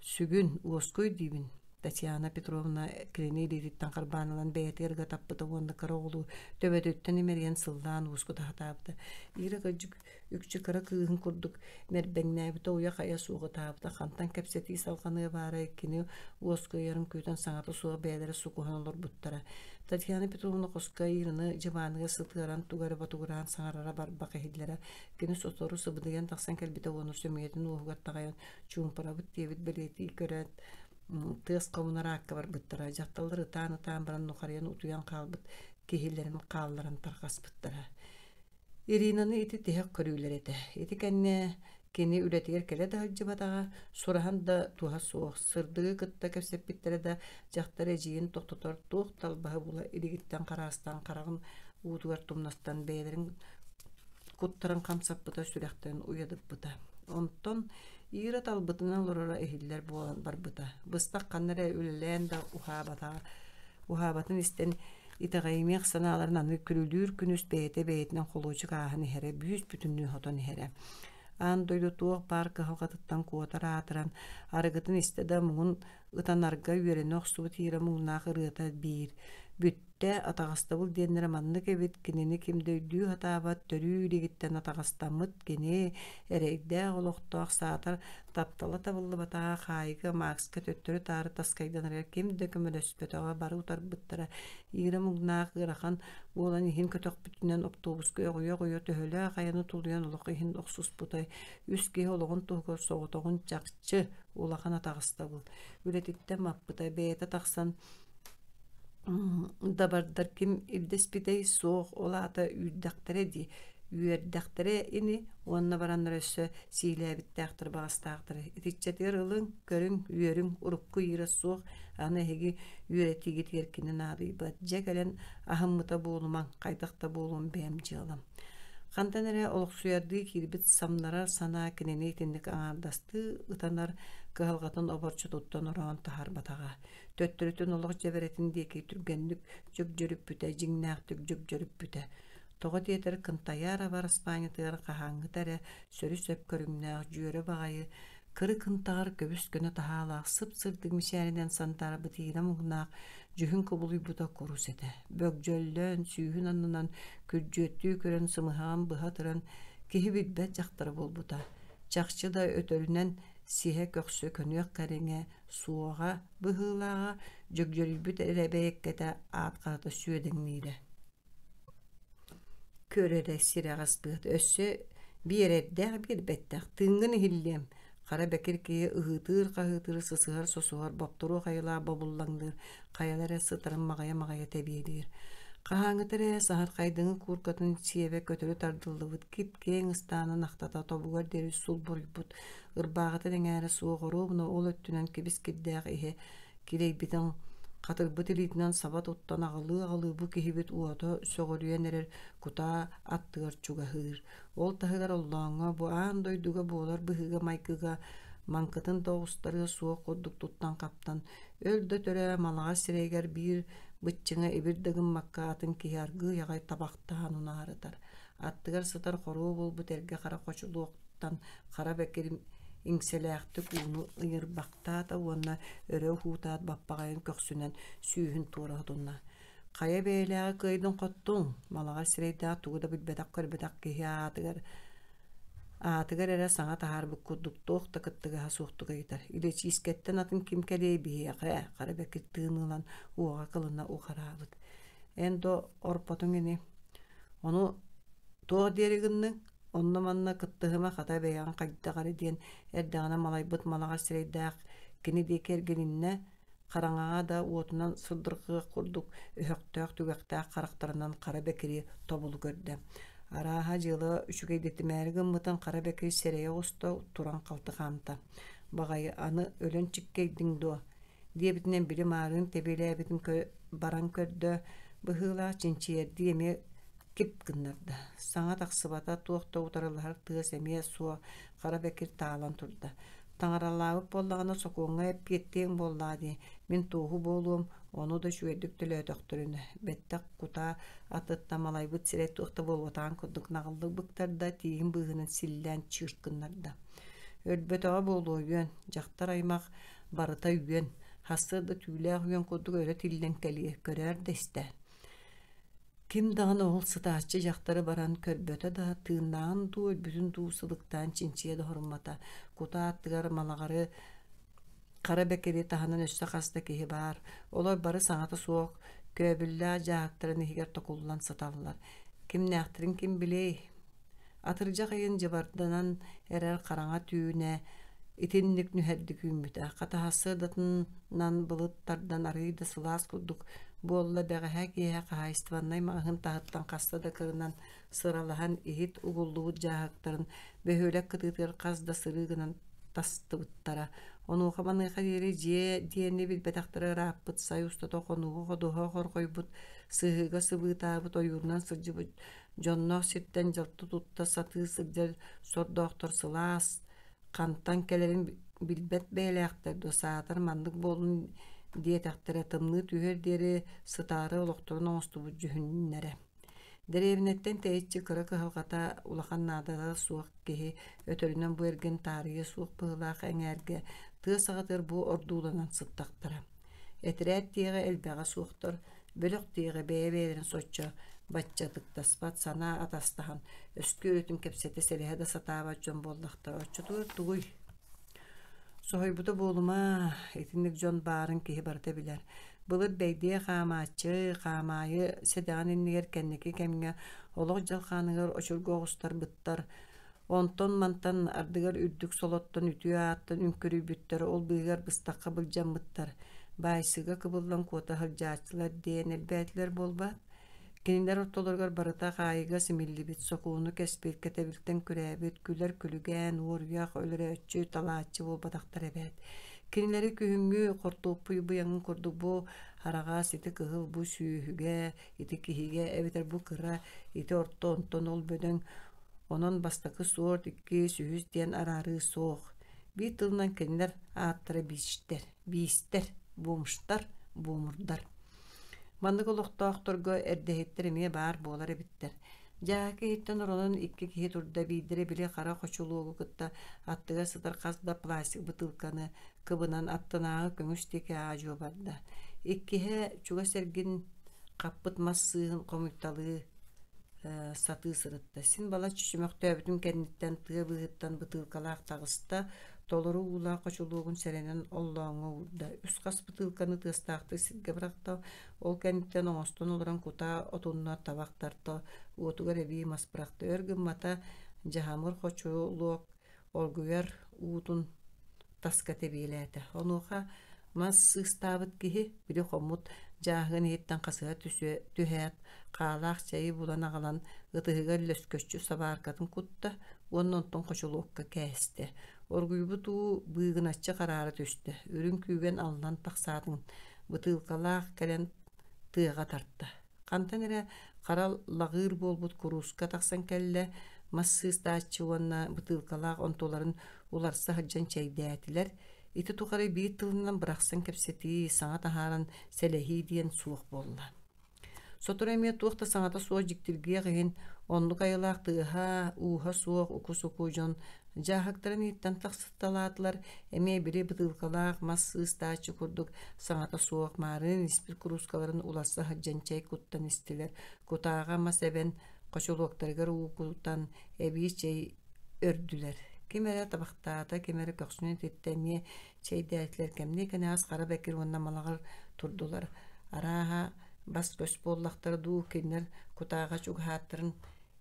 Сүгүн уоской дибин. Татьяна Петровна крени дириттен карбаналан бэйтерге таппыта уонда кароолу төбөтүттен эмерген сылдаан ууску тахатаабыта. Ира кыжык үкчү кара кыыгын курдук мербеңнээбита уя кая сууга таабыта хантан кепсети салганы баара кини уоскойерин күйтен саңаты сууга бээлери сукухан олорбуттара. Татьяна Петровна коска ирыны жыбааныга сытыгаран тугары батугураан саңарара барбак эхидлere кини сотору сыбыдыган таксан келбите уону сөмиетин уухугаттагайан чуумпарабыт диэбит белети көрөт тыас коммунаракка барбыттара жакталары тааны баран нухарыян утуян каалбыт кихилерин каалларын таргаспыттара. Иринаны ити тиһек көрүүлерете. Ити кэнне кини үлетигер келе да жыбатага сурахан да туha суох сырдыгы кытта кепсеппиттере да жактары жиин токтотор туох талбаһы була илигиттен караастан карагын уутугар тумнастан бээлерин куттарын камсаппыта сүрәхтен уядыппыта. Онтон Ира талбытынан лорора эхиллер барбыта. Быстак каннары үлелен да ухабатын истен итагаймех саналарын аны күрүлүр күнүс бейетинен холуучу кааһын иһере бүүс бүтүннүү хотон иһере. Ан дойду туох паркы халгатыттан куотара атыран арыгытын истеде муңун ытанарга үерене оксубут ира муңнаах ырыата биир. Бүтте атагастабыл диэннере маннык эбит кинини кимдөйдүү хатаабат төрүү лигиттен атагастаммыт кини эрейдэ олохтоох саатар таптала табыллыбатаа хаайга макска төттөрү таары таскайданарга кимде көмөлөспөтөҕө бары утарбыттара ира муңнаах ырахан буолан иһин көтөх бүтүнен автобуска ойо төһөлө каяны тулуян олох иһин оксуспутай үс киһиологун туһугар соҕотоҕун чакчы улахан атагастабыл үлетиттен маппытай бэйэте тахсан дабардар ким илдеспитей соох олаата үйдактаре ди үйердактаре ини уонна бараннар өссө сиилээбиттээхтер багастаахтар итиччетигер ылың көрүң үөрүң урукку ира соох аны эһиги үйретигитигер кинин аадыйбат жекелен ахыммыта буолумаң кайдакта буолуун бэм дьыалам. Хантанере олохсуярдыы кирбит самнара санаа кинени итинник аңардасты ытанар кыһалгатын оборчутуттан ороон тахарбатага. Төттөрүтүн олох жеберетин диэки түргэннүк жөп жөрүппүтэ, жиңнээхтүк жөп жөрүппүтэ. Тоҕо диэтер кынтайаара бар Испаниятыгар хаһааҥҥытары сөрү сөп көрүҥнээх дьүөрэ баҕайы кыры кынтаҕар көбүс көнө таһаалаах сып-сырдык мичээринэн сантаара бытыыра муҥнаах дьүһүн кубулуйбута курус этэ. Бөгдьөллөөн, сүүһүн аннынан күрдьүөттүү көрөн сымыһаҕан быһа туран киһи билбэт дьахтара буолбута. Чахчы да өтөлүнэн сиһэ көхсү көнүөх кэриҥэ суоҕа быһыылааҕа дьөгдьөрүлбүт эрэбэйэккэтэ аат-хаата сүөдэҥниирэ. Көрөрэ сирэҕаспыт өссө биэрэрдээх биэрбэттэх тыҥҥын иһиллиэм хара бэкир киһи ыһыытыыр-хаһыытыыр сысыһар-сосуһар боптору хайылаа бобуллаҥныыр хайалар эрэ сытарын маҕайа-маҕайа тэбиэлиир. Хаһааҥҥытар эрэ саһар хайдыҥы кууркатын сиэбэ көтөрү тардыллыбыт кип-киэҥ ыстаанан ахтата тобугар дери сул буруйбут ырбааҕытын эҥээрэ суоҕоруобуна ол өттүнэн кибис кирдээх иһэ килэйбитин хатырбыт илиитинэн саба туттан аҕалыы-аҕалыы бу киһибит уото сөҕөрүөн эрэр кутаа аттыгар чугаһыыр. Ол таһыгар оллооҥҥо бу аан дойдуга буолар быһыга майкыга маҥкытын тоҕустарыа суох курдук туттан хаптан өл да төрө малаҕа сирэйгэр биир быччыҥа эбир дыгыммакка атын киһи аргыы яҕай табахтаан унаарытар. Аттыгар сытар хоруу булбут эргэ хара хочулуохтан хара бэкир иҥсэлээхтэ кууну ыйырбахтаата уонна өрө хуутаат баппаҕайын көхсүнэн сүүһүн туораһытунна. Хая бэйэлээҕи кыайдын хоттуҥ, малаҕа сирэйдээх тугу да билбэтэх көрбэтэх киһи аатыгар эрэ саҥа таһаарбык курдуктуох да кыттыгаһа суохтугайытар. Илэчиискэттэн атын ким кэлиэбиһиэхэ, хара бэкир тыынылан уоҕа кылына ухараабыт. Эн до орпотуҥини. Ону туох диэри гынныҥ, онно манна кыттыһыма хата бэйэҕин хайдаҕары диэн эрдэҕинэ малайбыт малаҕа сирэйдээх кини диэки эргэниннэ хараҥаҕа да уотунан сылдырҕыах курдук өһөктөөх түгэхтээх харахтарынан хара бэкири тобулу көрдө. Арааһа дьыала үчүгэйдэтимээри гыммытын хара бэкири сэрэйэ оҕусто туран халтыхаамта. Баҕайы аны өлөн чиккейдиҥ дуо диэбитинэн били маарыын тэбиэлээбитин баран көрдө быһыылаах чинчиэрди эмиэ кип гыннарда. Саҥа тахсыбата туох тоутарылаһар тыас эмиэ суо хара бэкир таалан турда. Таҥаралаабыт буоллаҕына сокуоҥҥа эппиэттиэҥ буоллаа дии, мин туоһу буолуом, ону да үчүгэйдик төлөөтөхтөрүнэ. Бэттэх кутаа атытта малайбыт сирэй туохта буолбатаан курдук наҕыллыбыктарда тииһин быыһынан силлээн чыырткыннарда. Өлбөтөҕө буолуойуон, дьахтар аймах барыта үйөн, хассыр да түүлээх үйөн курдук өрө тиллэн кэлиэ, көрөөр да истэ. Ким даҕын оҕул сытааччы дьахтары баран көрбөтө да тыыннаан дуу өлбүтүн дуусылыктаан чинчиэ да хоруммата. Кутаа аттыгар малаҕары хара бэкири таһынан өссө хаста киһи баар. Олор бары саҥата суох көөбүллээх дьааһактарын иһигэр токуллан сыталлар. Ким нээхтэрин ким билэй. Атырдьах айын дьыбарданан эрэр хараҥа түүнэ итинник нүһэрдик үүммүтэ. Хатаһассыыр датынан былыттардан арыый да сылаас курдук буолла бэҕэһэ киэһэ хаһаайыстыбаннай маҕаһын таһыттан хаста да кырынан сыралаһан иһит угуллубут дьааһактарын бөһүөлэк кытыытыгар хас да сырыы гынан тастыбыттара. Онуоха маныыха диэри диэнни билбэтэхтэрэ ырааппыт сай устатох онугу ходуһа хорхойбут сыыһыга сыбыытаабыт ойуурунан сылдьыбыт дьонноох сиртэн дьалту тутта сатыы сылдьар сордоохтор сылаас хантан кэлэрин билбэт бэйэлээхтэр досаатар маннык буолун диэтэхтэрэ тымныы түһэр диэри сытаары олохторун оҥостубут дьүһүннэрэ. Дэриэбинэттэн тэйиччи кыра кыһалҕата улахан наадалар суох киһи өтөрүнэн бу эргин таарыйа суох быһыылаах эҥээргэ тыа саҕатыр бу ордууланан сыттахтара. Этирээт тиэҕэ элбэҕэ суохтор бөлөх тиэҕэ бэйэ-бэйэлэрин соччо баччатыктаспат санаа атастаһан өскө өтүн кэпсэтэ сэлиһэ да сатаабат дьон буоллахтар. Оччотугар тугуй. Соһойбута буолума итинник дьон баарын киһи барыта билэр. Былыт бэйдиэ хаамаайы сэдэҕин иннигэр кэнники кэмҥэ олох дьалхааныгар очургуоҕустар быттар. Онтон мантан ардыгар үрдүк солоттон үтүө ааттан үҥкөрүүбүттэр ол быыгар быстахха былдьаммыттар. Баайсыга кыбыллан куота сылдьааччылар диэн элбээтлэр буолбат. Кинилэр ортолоргар барыта хаайыга симиллибит сокууну кэспиит кэтэбилтэн күрээбит күлэр күлүгээн уоруйах өлөрөөччү талааччы буолбатахтар эбээт. Кинилэри күһүҥҥү хортууппуй быйаҥҥын курдук бу хараҕаас ити кыһыл бу сүүһүгэ ити киһигэ эбитэр бу кыра ити орто онтон ол бөдөҥ онон бастакы суорт икки сүһүс диэн араарыы суох. Бии тылынан кинилэр ааттара биистэр, буумуштар, буумурдар. Маннык олохтоохторго эрдэһиттэр эмиэ баар буолар эбиттэр. Жааки хиттен оронун икки киһи турда биидире били хара хочулуугу кытта аттыга сытар хасда пластик бытылканы кыбынан аттынаагы көмүс теке аажуу барда. Иккиһэ чуга сергин каппыт массыын комуйталыы сатыы сырытта. Син бала чүчүмөктөөбүтүн кэнниттен тыа быһыттан бытылкалаах тагыста толору уулаа кочулуугун серенен оллооҥҥо урда. Үс хас бытылканы тыастаахты сирге быракта ол кэнниттен оҥостон олоран кутаа отунна табактарта уотугар эбии маспыракта. Өргүн мата жаһамыр хочулуок оргуяр уутун таска тебиэлээте. Онуха мас сыыстаабыт киһи били хоммут жааһыгын иһиттэн хасыһа түһээт хаалаах чайы булан аҕалан ытыһыгар löскөччү сабааркатын кутта уоннонтон хочулуокка кээсте. Оргуйбут уу быыгыначчы караары түстэ. Үрүн күүген аллан тахсаатын бытыылкалаах кэлэн тыаға тарта. Хантан эрэ хара лагыыр буолбут куруска тахсан кэллэ мас сыыстааччы уонна бытыылкалаах онтоларын уларса хаджан чайдээтилэр ити тухары биит тылынан бырахсан кэпсетии саҥа таһааран сэлэһии диэн суох буолла. Сотур эмиэ туохта саҥата суох дьиктиргиэ кыһин оннук айылаах тыаһа ууһа суох укус-уку дьон жааһыктарын иттэн тахсытталаатылар эмиэ били бытыылкалаах мас сыыстааччы курдук саҥата суох маарыын испит курускаларын уларса хаджанчай куттан истилэр кутааҕа мас эбэн хочулуоктарыгар уукутан эбии чэй өрдүлэр. Кимэрэ табахтаата, кимэрэ көксүнэн титтэмие чэйдээтлэр кэмни кэнээс хара бэкир уонна малагар турдулар. Арааха бас көс буоллахтар дуу киннер кутааға чугаһааттарын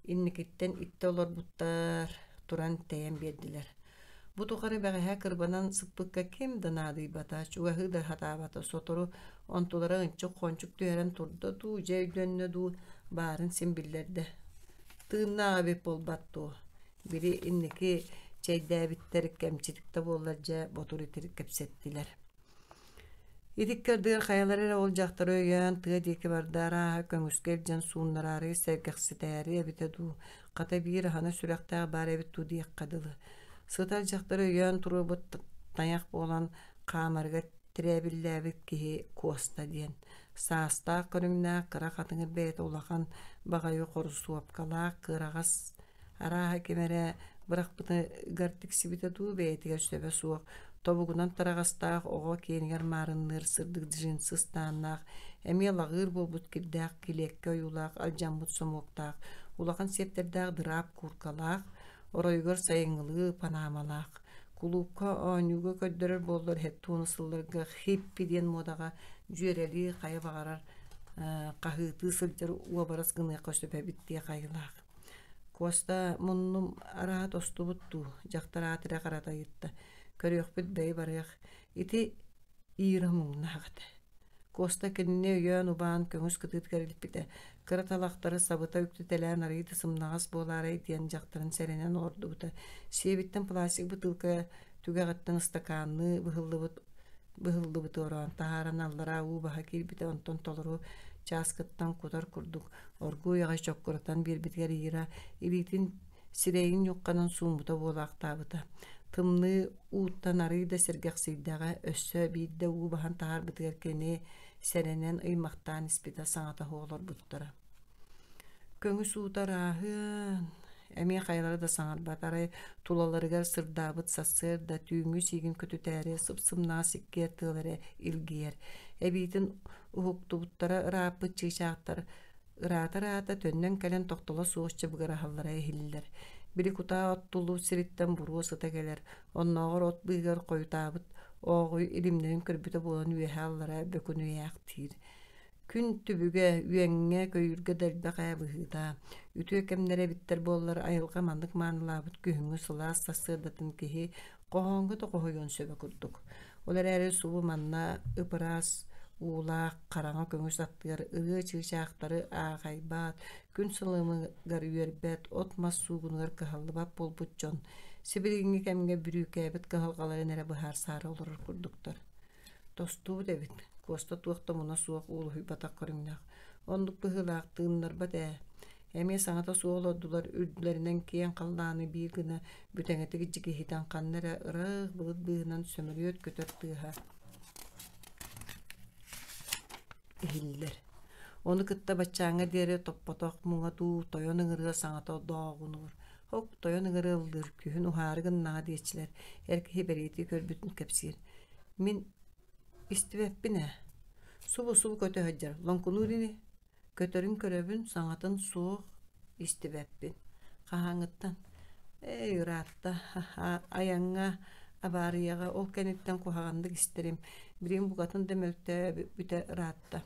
инникиттен итте олорбуттар туран тэйэн биэрдилэр. Бу тухары бэҕэһэ кырбанан сыппыкка ким данаадый бата, чугаһы да хатаабата сотору онтулара ынчук хончук түһэрэн турда дуу, жэйдөннө дуу баарын син биллэрдэ. Тыыннааға беп болбаттуу. Бiri инники чэйдээбиттэр кэмчитикте буолларжа ботур итир кэпсеттилэр. Идиккердыгар хайаларыра ол жактары өйөн тыа диэки бардаарааһа көҥүскэлдьэн сууннарары сэргэхситээри эбитэ дуу хата биир хана сүрэхтээх баар эбит туу диэккадылы. Сытар жактары өйөн турубут таях буолан хаамарга тирээбиллээбит киһи куоста диэн. Саастаах көрүҥнээх кыра хатыҥыр бэйэт улахан багайы хорусуопкалаах кырагас арааһа кимэрэ бырахпыты гартиксибите дуу бэйэтигэр сөбө суох тобугунан тарагастаах ого киэнигэр маарынныр сырдык джинсыз тааннаах эмиэ лагыыр болбут кирдээх килекке ойулаах алдьаммут сомуоктаах улахан септердээх дыраап куркалаах оройгор сайыҥылыы панаамалаах кулуукка ооньууга көддөрөр буоллар хэттуunu сылларга хиппи диэн модага дьүөрэлии хайа багарар хаһыытыы сылдьар уобарас гыныакка сөбөбит дии хайылаах. Коста муннум араа тостубутту жактараатыра каратайытта көрүөхпүт бэй барыах ити иира муңнаагата. Коста кэнне өйөн убаан көңүс кытыт кэрилиппите кыраталахтары сабыта үктүтэлээн арыйты сымнагас буолаарай диэн жактарын серенен ордубута сиэбиттен пластик бытылка түгэҕэттэн стаканны быһыллыбыт ороон тахааран аллара уу баха киирбите онтон толору чааскыттан кутар курдук оргуу яҕай чоккурутан биэрбитигэр иира илиитин сирэйин юкканан суумута буолаактаабыта. Тымны uuттан арыйда сэргэхсийдэҕэ өссө биирдэ уу бахан тахаарбытыгар кини серенен ыймахтаан испита саҥата хуолорбуттара. Көҥүс уутарааһын эмиэ хайалары да саҥарбатарай тулаларыгар сырдаабыт сассыар да түүҥү сиигин көтүтээри сып-сымнаа сиккиэр тыаларе илгиэр эбиитин уһуктубуттара ырааппыт чыычаахтар ыраата төннөн кэлэн тохтоло суочча быгараһаллара эһиллэр. Били кутаа оттулуу сириттэн буруу сыта келэр онноогор от быыгар койутаабыт оогуй илимнэрин көрбүтэ буолан үөһэ аллара бөкүн үөэх тиир. Күн түбүгэ үөҥҥэ көйүргэ дэлбэх аабыһыытаа үтүө кэмнэрэ биттэр буоллар айылга маннык маанылаабыт күһүҥҥү сылаас сассыардатын киһи коһооҥҥу да коһуйуон сөбө курдук. Олар эрэ субу манна ыпыраас уулаах хараҥа көҥүс аттыгар ырыы чыычаахтары ааҕайбаат күн сылымыгар үөрбэт от мас суугунугар кыһаллыбап болбут дьон сибиригиҥҥи кэмҥэ бүрүүкээбит кыһалҕаларын эрэ быһаар саара олорор курдуктар. Тостуубут эбит коста туохта муна суох уулуһуйбатах көрүҥнээх оннук быһыылаах тыыннарбат эмиэ саҥата суолордулар үрдүлэринэн киэн халлааны биир гына бүтэҥэтиги дьикиһитэн ханнара ыраах былыт быыһынан сөмөрүөт көтөр тыаһа иһиллэр. Onu kıtta bachanga diere toppotok munga tu toyon ıngırıga saŋata dağınır. Hop toyon ıngırı ıldır kühün uharıgın nağa diyeçiler. Erkeği beriyeti körbütün kepsir. Min istibepbine. Subu kötü haccar. Lonkunurini kötörün köröbün saŋatın soğuk istibeppin. Kahaŋıttan. Ey ratta ayaŋa abariyaga ol kenitten kuhagandık isterim. Birin bugatın demekte büte ratta.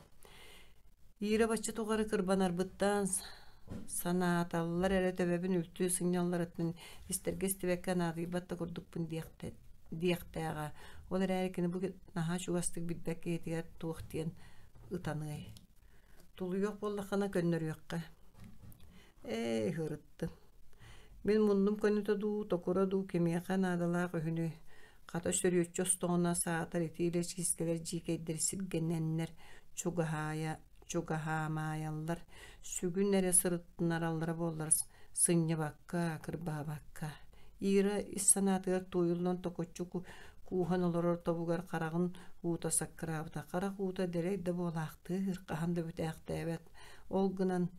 Ира бачча тугары кырбанар быттан санааталлар эре төбөбүн үлтүү сыгналлар ытын истерге стебеккен агыйбатта курдукпун диэхтэага. Ол эрээкини бу наха чугастык бидбек этигер туох тиен ытаныай. Тулуйок боллахана көннөрүөкка. Хырытты. Мен мундум көнүтө дуу токура дуу кемияка наадалаа көһүнү. Ката сөрүөччө стоона саатар итииле чискелер жикейдер сиргенненнер чугаһаамаайаллар сүгүннере сырыттынар аллара боллар сынья бакка кырбаа бакка. Ира иссанаатыгар туйуллан токоччу куухан олорор тобугар карагын уута саккыраабыта. Кара уута дерейде болаактыр кахамда бүтээхтэбет. Ол гынан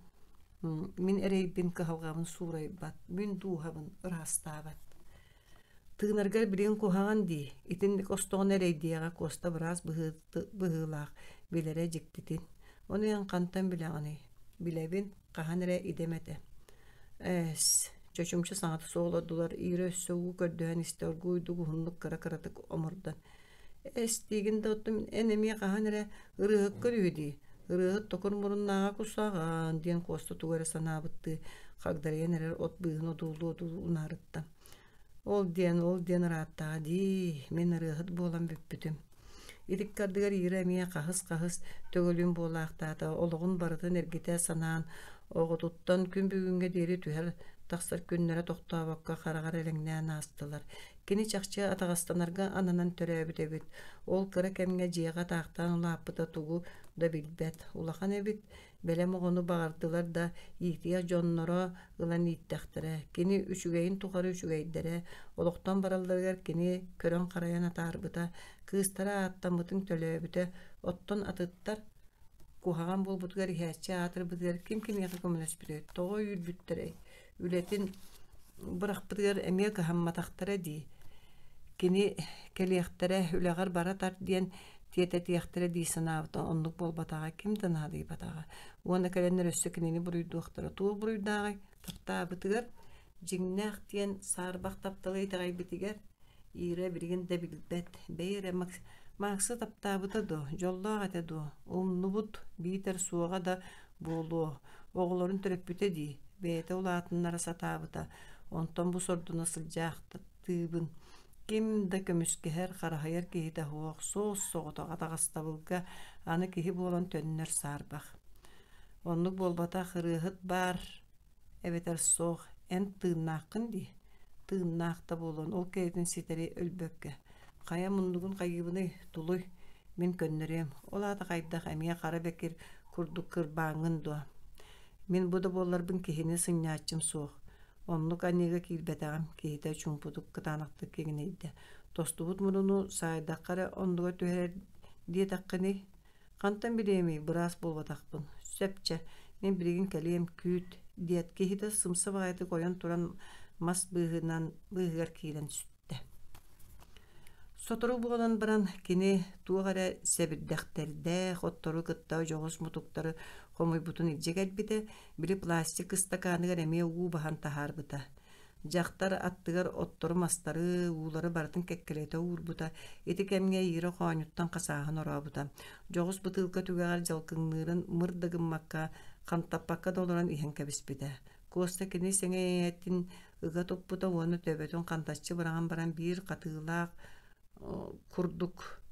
мин эрейбин кахалгабын suuraybat. Мин дуухабын ырастаабат. Тыынаргар билин кухаган ди. Итинник остогон эрейдиэга коста бырас быһыылаах билере жиктитин. Onu yan kantan bilağını. Bilebin kahanere idemete. Çoçumça sanatı soğuladılar. İri soğuk gördüğün ister guydu guhunluk kara karatık omurdan. Diginde ottum enemiye kahanere ırıhık görüydü. Irıhık tokun murunnağa kusağın diyen kostu tuvara sanabıttı. Kagdarıya neler ot bığın oduldu unarıttan. Ol diyen rahatta di. Men ırıhık boğulan büppütüm. Идик кардыгар ирэмие кахыс төгөлүн буолаактаата ологун барытын эргите санаан оготуттан күн бүгүнгө диэри түһэр тахсар күннөрө тохтообокко карагар элеңнээн аастылар. Кини чакчы атагастанарга ананан төрөөбүт. Ол кыра кемге жыяга таактан улааппыта тугу да билбет. Улахан эбит белем огону багардылар да иития жонноро ылан ииттэхтере. Кини үчүгейин тухары үчүгейдере олоктон баралларыгар кини көрөн караян атаарбыта. Кыстара аттамытын төлөөбүтэ оттон атыттар кухаган болбутугар иһээччи аатырбытыгар ким яка көмөлөспүтэ того үйүлбүттэрэй үлетин бырахпытыгар эмиэ кыһамматахтара дии кини келиэхтере үлэгар баратар диэн тиэтэтиэхтере дии санаабыта оннук болбатаага ким данаадыйбатаага уонна кэленнер өссө кинини буруйдуахтара туу буруйдаагай таптаабытыгар жиңнээх диэн саарбах тапталыйтагайбытыгар Ира билген де билбет. Бейре максы таптабыта до, жоллаға те до. Умнубут битер суаға да болу. Оғыларын төрөппүте ди. Бейте улаатыннара сатабыта. Онтон бу сордуна сылжаақта тыбын. Ким да көмүскехер қарахайар кейді хуақ соос соғытаға тағастабылға аны кейі болан төннер сарбақ. Оннук болбата қырығыт бар. Эбетер соқ ән тыыннақын ди. Тыыннаақта болон ол кейдин ситери өлбөкке. Кая мундугун кайыбыны тулуй мен көннөрөм. Ол ата кайдах эмие кара бекер курдук кырбаңын дуа. Мен буда болларбын кехини сыньяачым соох. Оннук анега килбетагам кейте чумпудук кытанакты кегинейде. Тостубут муруну сайдаккара ондуга төһөрөр диетаккыны. Кантан билеми бырас болбатакпын. Сөпче мен билген келем күт диет кехите сымсы багайты коян туран мас быһынан быһыгар киилен сүтте. Сотору буолан баран кини тугара себирдехтерде хоттору кыттау жоғыз мутуктары хомойбутун илжегелбите били пластик стаканыгар эме уу бахан тахарбыта. Жактар аттыгар оттору мастары уулары бартын кеккелете уурбута эти кемге ире хоонюттан касаахан орообута. Жоғыз бутылка түгәгар жалкыңнырын мырдыгыммакка кантаппакка долоран иһен кебиспите. Коста кини сеңеетин ыга топпута уону төбөтүн кантаччы бараган баран бир катыылаак курдук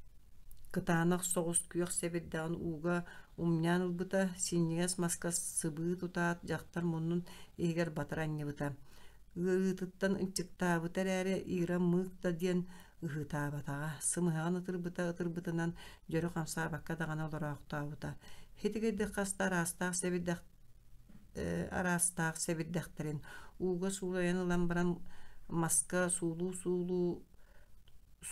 кытаанак соҕус күйөх себирдаан ууга умнян ылбыта синнигас маска сыбыы тутаат жактар муннун иигер батар анньыбыта. Ыытыттан ынчыктаабыта эрээри ира мыыкта диэн ыһытаабатаҕа. Сымыһаҕан ытырбытынан дьөрү хамсаабакка даҕана олороохтаабыта. Хитигирди хаста араастаах себирдäхтерин ууга суулайан ылан баран маска суулуу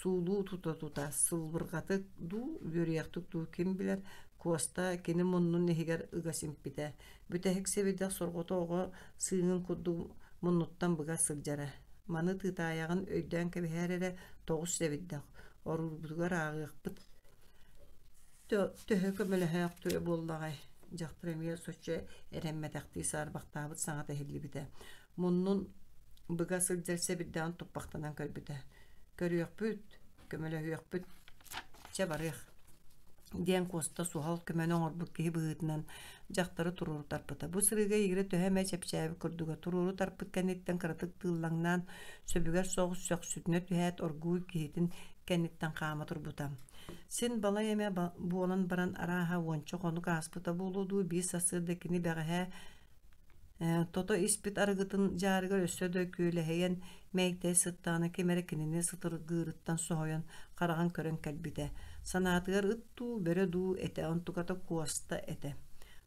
Suulu tuta sılbırgatı du yörüyaktık du kim biler kosta kini munnun nehiger ıgasimpite bütehik sevidek sorgoto ogo sığın kuddu munnuttan bıga sıljara manı tıtayağın öyden kebiherere toğuz sevidek orulbudugar ağıqpıt töhö kömele hayaq töö bollagay jaqtıremiye soçça eremmedakti sarbaqtabıt sağa tehillibite munnun bıga sıljar sebiddan tuppaqtanan kölbüte körüyökpüt kömөлөһүөхпүт чабарыах диэн коста суһал көмөнө оҥорбут киһи быһыытынан дьахтары турууру тарпыта бу сырыыга игире төһө чэпчээби курдуга турууру тарпыт кэнниттэн кыратык тыыллаҥнаан сөбүгэр соҕус сөхсүтүнө түһээт оргууй киһитин кэнниттэн хаама турбута син бала эмэ буолан баран арааһа уонча хонук ааспыта буолуудуу биис сасыырда кини бэҕэһэ тото испит арыгытын жаарыгар өссөдө күөлэһэйэн мэйтэй сыттааны кемере кинини сытыргыырыттан соһойон караган көрөн кэлбите санаатыгар ыттуу бөрө дуу эте онтугата куоста эте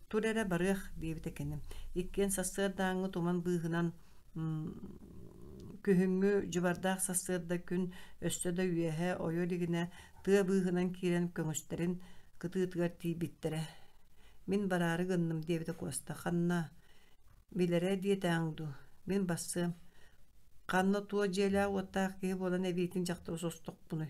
тур эре барыах диэбите кеним иккен сасыырдааҥҥы туман быыһынан күһүҥҥү дьубардаах сасыырда күн өссөдө үөһэ ойо дигине тыа быыһынан киирэн көҥүстэрин кытыытыгар тиибиттерэ мин бараары гынным диэбите куоста ханна билере диэтээҥду мин бассыам ханна туо дьиэлээх уоттаах киһи буолан эбиитин дьахтары состохпуну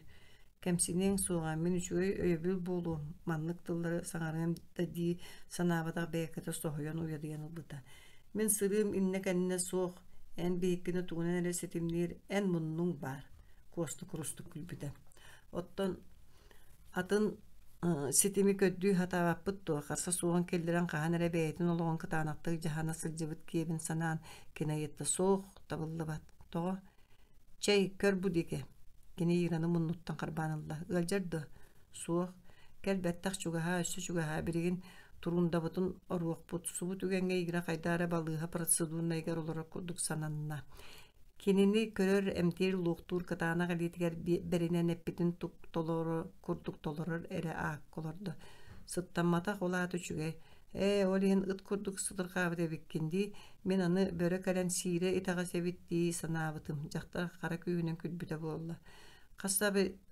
кэмсинең суоҕа мин үчүгэй өйөбүл буолуум маннык тыллары саҥарыҥам да дии санаабатах бэйэккэтэ соһуйан уйадыйан ылбыта мин сырыым инне кэннэ суох эн бииккини тугунан эрэ ситимниир эн муннуҥ баар куосту курустук күлбүтэ оттон атын ситими көддүү хатаабаппыт туо харса суоҕун киллэрэн хаһан эрэ бэйэтин олоҕун кытаанахтык дьаһана сылдьыбыт киэбин санаан кинайытта суох табыллыбат тоҕо чэй көр бу диэки кини иираны муннуттан харбаанылла ыалдьар дуо суох кэлбэттэх чугаһаа өссө чугаһаа биригин турундабытын оруохпут субу түгэҥҥэ игире хайдаара балыыһа процедурнайгар олоро курдук сананна кинини көрөр эмтиир луухтуур кытаанах илиитигэр беринэн эппитин курдук толорор эре аакколордо сыттамматах улааты үчүгэй ол иһин ыт курдук сытыргаабыт эбиккинди мен аны бөрө кэлэн сиире итаҕа себиттии санаабытым дьахтар хара күүһүнэн күлбүтэ буолла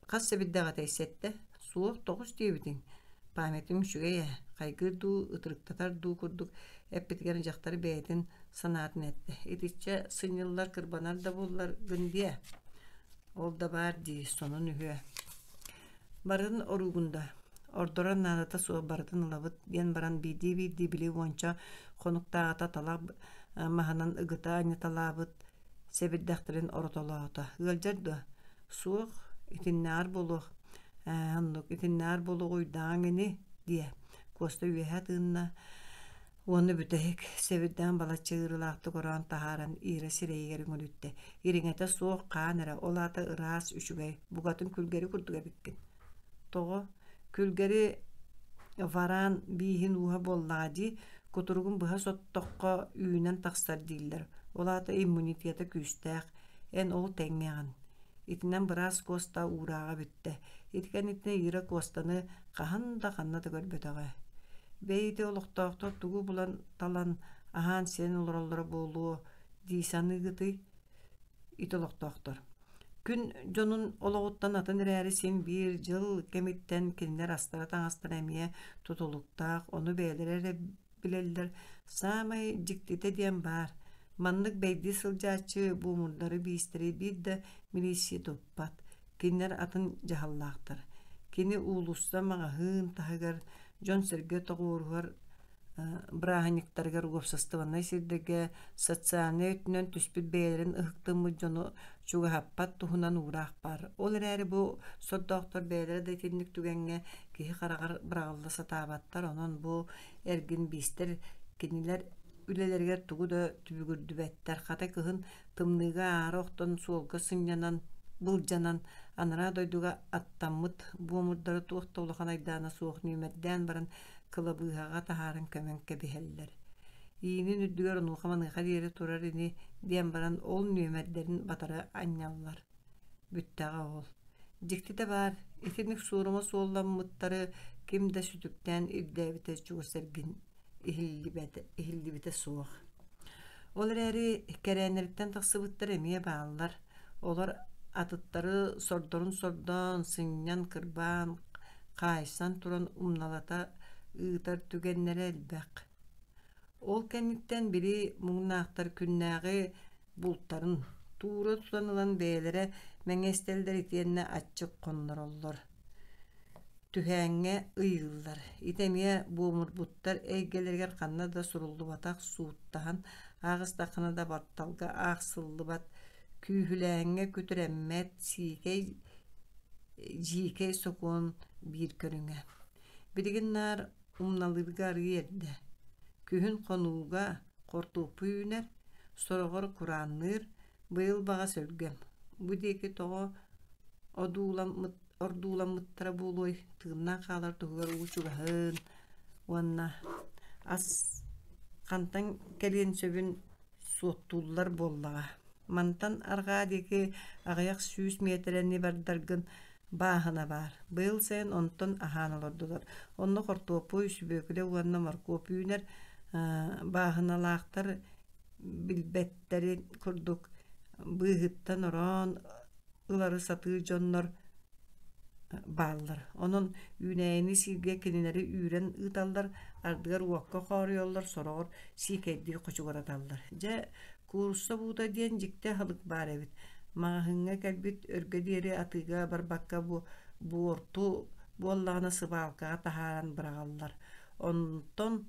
хас себиддэҕэ тэйсэтте суох тоҕус диэбитиҥ памятым үчүгэй хайгыыр дуу ытырыктатар дуу курдук эппитигэр дьахтары бэйэтин санаатын этте итиччэ сынньыллар кырбанар да буоллар гындиэ ол да баар дии сонун үһүө барын оругунда ордорон нааната суох барытын ылабыт диэн баран биидии били уонча хонуктааҕата талах маһанан ыгыта аñаталаабыт себиддэхтэрин оротолоота ыалдьар дуо суох итиннээр болуох аннук итиннээр болугуйдааҥ ini диэ куоста үөһэ тыынна уонну бүтэһик себиддээн балаччыгырылаахтык ороон таһааран иира сирэйигэр үҥүлүттэ ириҥэтэ суох хаан эрэ олаата ыраас үчүгэй бугатын күлгэри курдук эбиккин тоҕо күлгэри вараан бииһин уһа боллаади кутуругун быһа соттоххо үүнэн тахсар дииллэр олаата иммунитета күүстээх эн ол тэҥҥэҕин итинэн быраас куоста уураага бүтте итикэн итинэ иира куостаны хаһан да ханната көрбөтөҕө бэйити олохтоохтор тугу булан талан аһаан сиэн олороллоро буолуо диисаныгытый ит олохтоохтор күн дьонун олоҕуттан атын эрээри син биир дьыл кэмиттэн кинилэр астара таҥастар эмиэ тутулуктаах ону бэйэлэр эрэ билэллэр саамай дьиктите диэн баар маннык бэйди сылдьааччы буумурдары биистери биир да милииссии туппат кинилэр атын дьаһаллаахтар кини уулусса маҕаһыын таһыгар дьон сэргэ тоҕууругар бырааһыньыктарыгар уопсастыбанна сирдэгэ социальный өтүнөн түспүт бэйэлэрин ыһыктыммыт дьону чугаһаппат туһунан уураах бар ол эрээри бу сордоохтор бэйэлэрэ да итинник түгэҥҥэ киһи хараҕар быраҕалла сатаабаттар онон бу эргин биистер кинилэр үлэлэригэр тугу да түбүгүрдүбэттэр хата кыһын тымныыга аары охтон суолга сынньанан былдьанан анара дойдуга аттаммыт буомурдары туохта улахан айдаана суох нүүмэрдээн баран кылабыыһаҕа таһааран көмөн кэбиһэллэр иинин үрдүгэр онуоха маныыха диэри турар ini диэн баран ол нүүмэрдэрин батары анньаллар бүттэҕэ ол дьиктите баар итинник suuruma суолламмыттары ким да сүтүктээн ирдээбитэ чугас эргин иһиллибитэ суох ол эрээри кэрээнэриттэн тахсыбыттар эмиэ бааллар олар atıtları sordan sınyan kırban kaysan turan umnalata ııtar tügenlere elbek. Ol kennitten biri muğnaqtar künnägi bultарын tuura tutanılan beýlere meňestelder itienne aççyk konnorollar. Tühäňe ıýgyllar. Itemiýe buumurbuttар eýgelerger kanna da surullu batak suuttahan ağıstakyna da battalga aksıllı bat kүүhülääňe kütüremmet jikey sokun bir körüňe. Birigin nar umnalygar ýerde. Kühün konuga kortup üner, sorogor kurannyr, bıyıl baga sölgem. Bu deki togo ordulamıttıra buluy, tığına kalar tuğgar uçugahın. Wanna as kantan kelien söbün suottullar bollaga. Mantan arga deki agayak 100 metreni bardargın bahına bar. Bıyıl sen onton ahanalordular. Onno kortupu üsüböküle wanna markup üner, bahınalaqtar bilbetleri kurduk. Bıhıttan oran ıları satığı jonnor ballar. Onun üneyini silge kinileri üren ıtallar, ardıgar uakka qoruyollar, soror sikeydir koçugar atallar. Ja kursa buda diyen jikte halık bar evit. Mahınga kelbit örgü deri atıga barbakka bu ortu bu Allah'ına sıbalkağa taharan bıragallar. Onton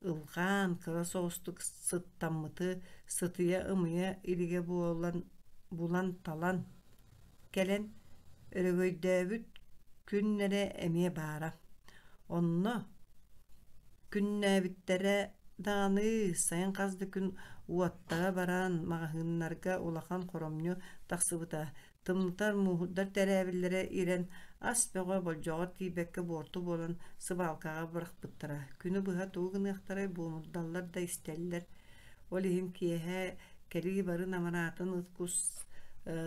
ılgan kıra soğustuk sıttammıtı sıtıya ımıya ilige bulan talan gelen örgöydäbüt künnere emeye bara. Onno künnäbittere dağını sayın kazdı gün uattaga baran magahınlarga ulakan koromnyu taksıbıta. Tımlıtar muhuddar teräbillere iren asbega boljoğor tibekke bortu bolan sıbalkaga bırakpıttıra. Günü bıha tuğunaqtara buumuddallar da isteller. Olihin kiyehe keli barın amaratın ıtkus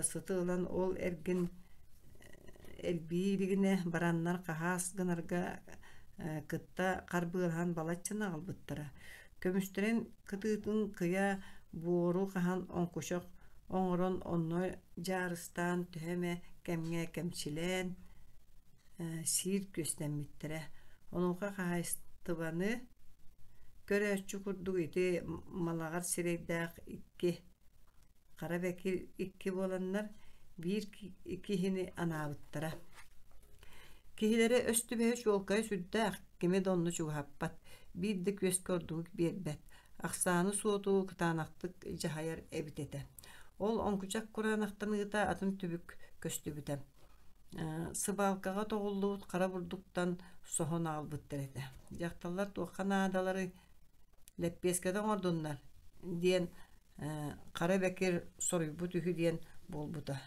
sıtı olan ol ergin elbiirigine baranlar kahas gınarga kıtta karbığırhan balatçına albıttıra. Kömüstüren kıtıtın kıya boru kahan onkuşok oňoron onno jarystan tüheme kemge kemçilen sir göstenmittire. Onunka kahaystыбany göröççü kurduk iti malagar sireydaq iki Karabekir iki bolanlar bir ikihini anabıttıra. Kihilere östübehe şolkaya süddaq kime donnu çuhappat. Bir de köz gördük birbet. Aksanı soğutu kıtanaktık jahayar ebitete. Ol onkucak kuranaktan ıta atın tübük köstübütem. Sıbalkaga toğulluğut kara burduktan sohon albıttır ete. Jaktallar tuğkan adaları leppeskeden ordunlar diyen Karabekir soruy bu tühü diyen bolbuda.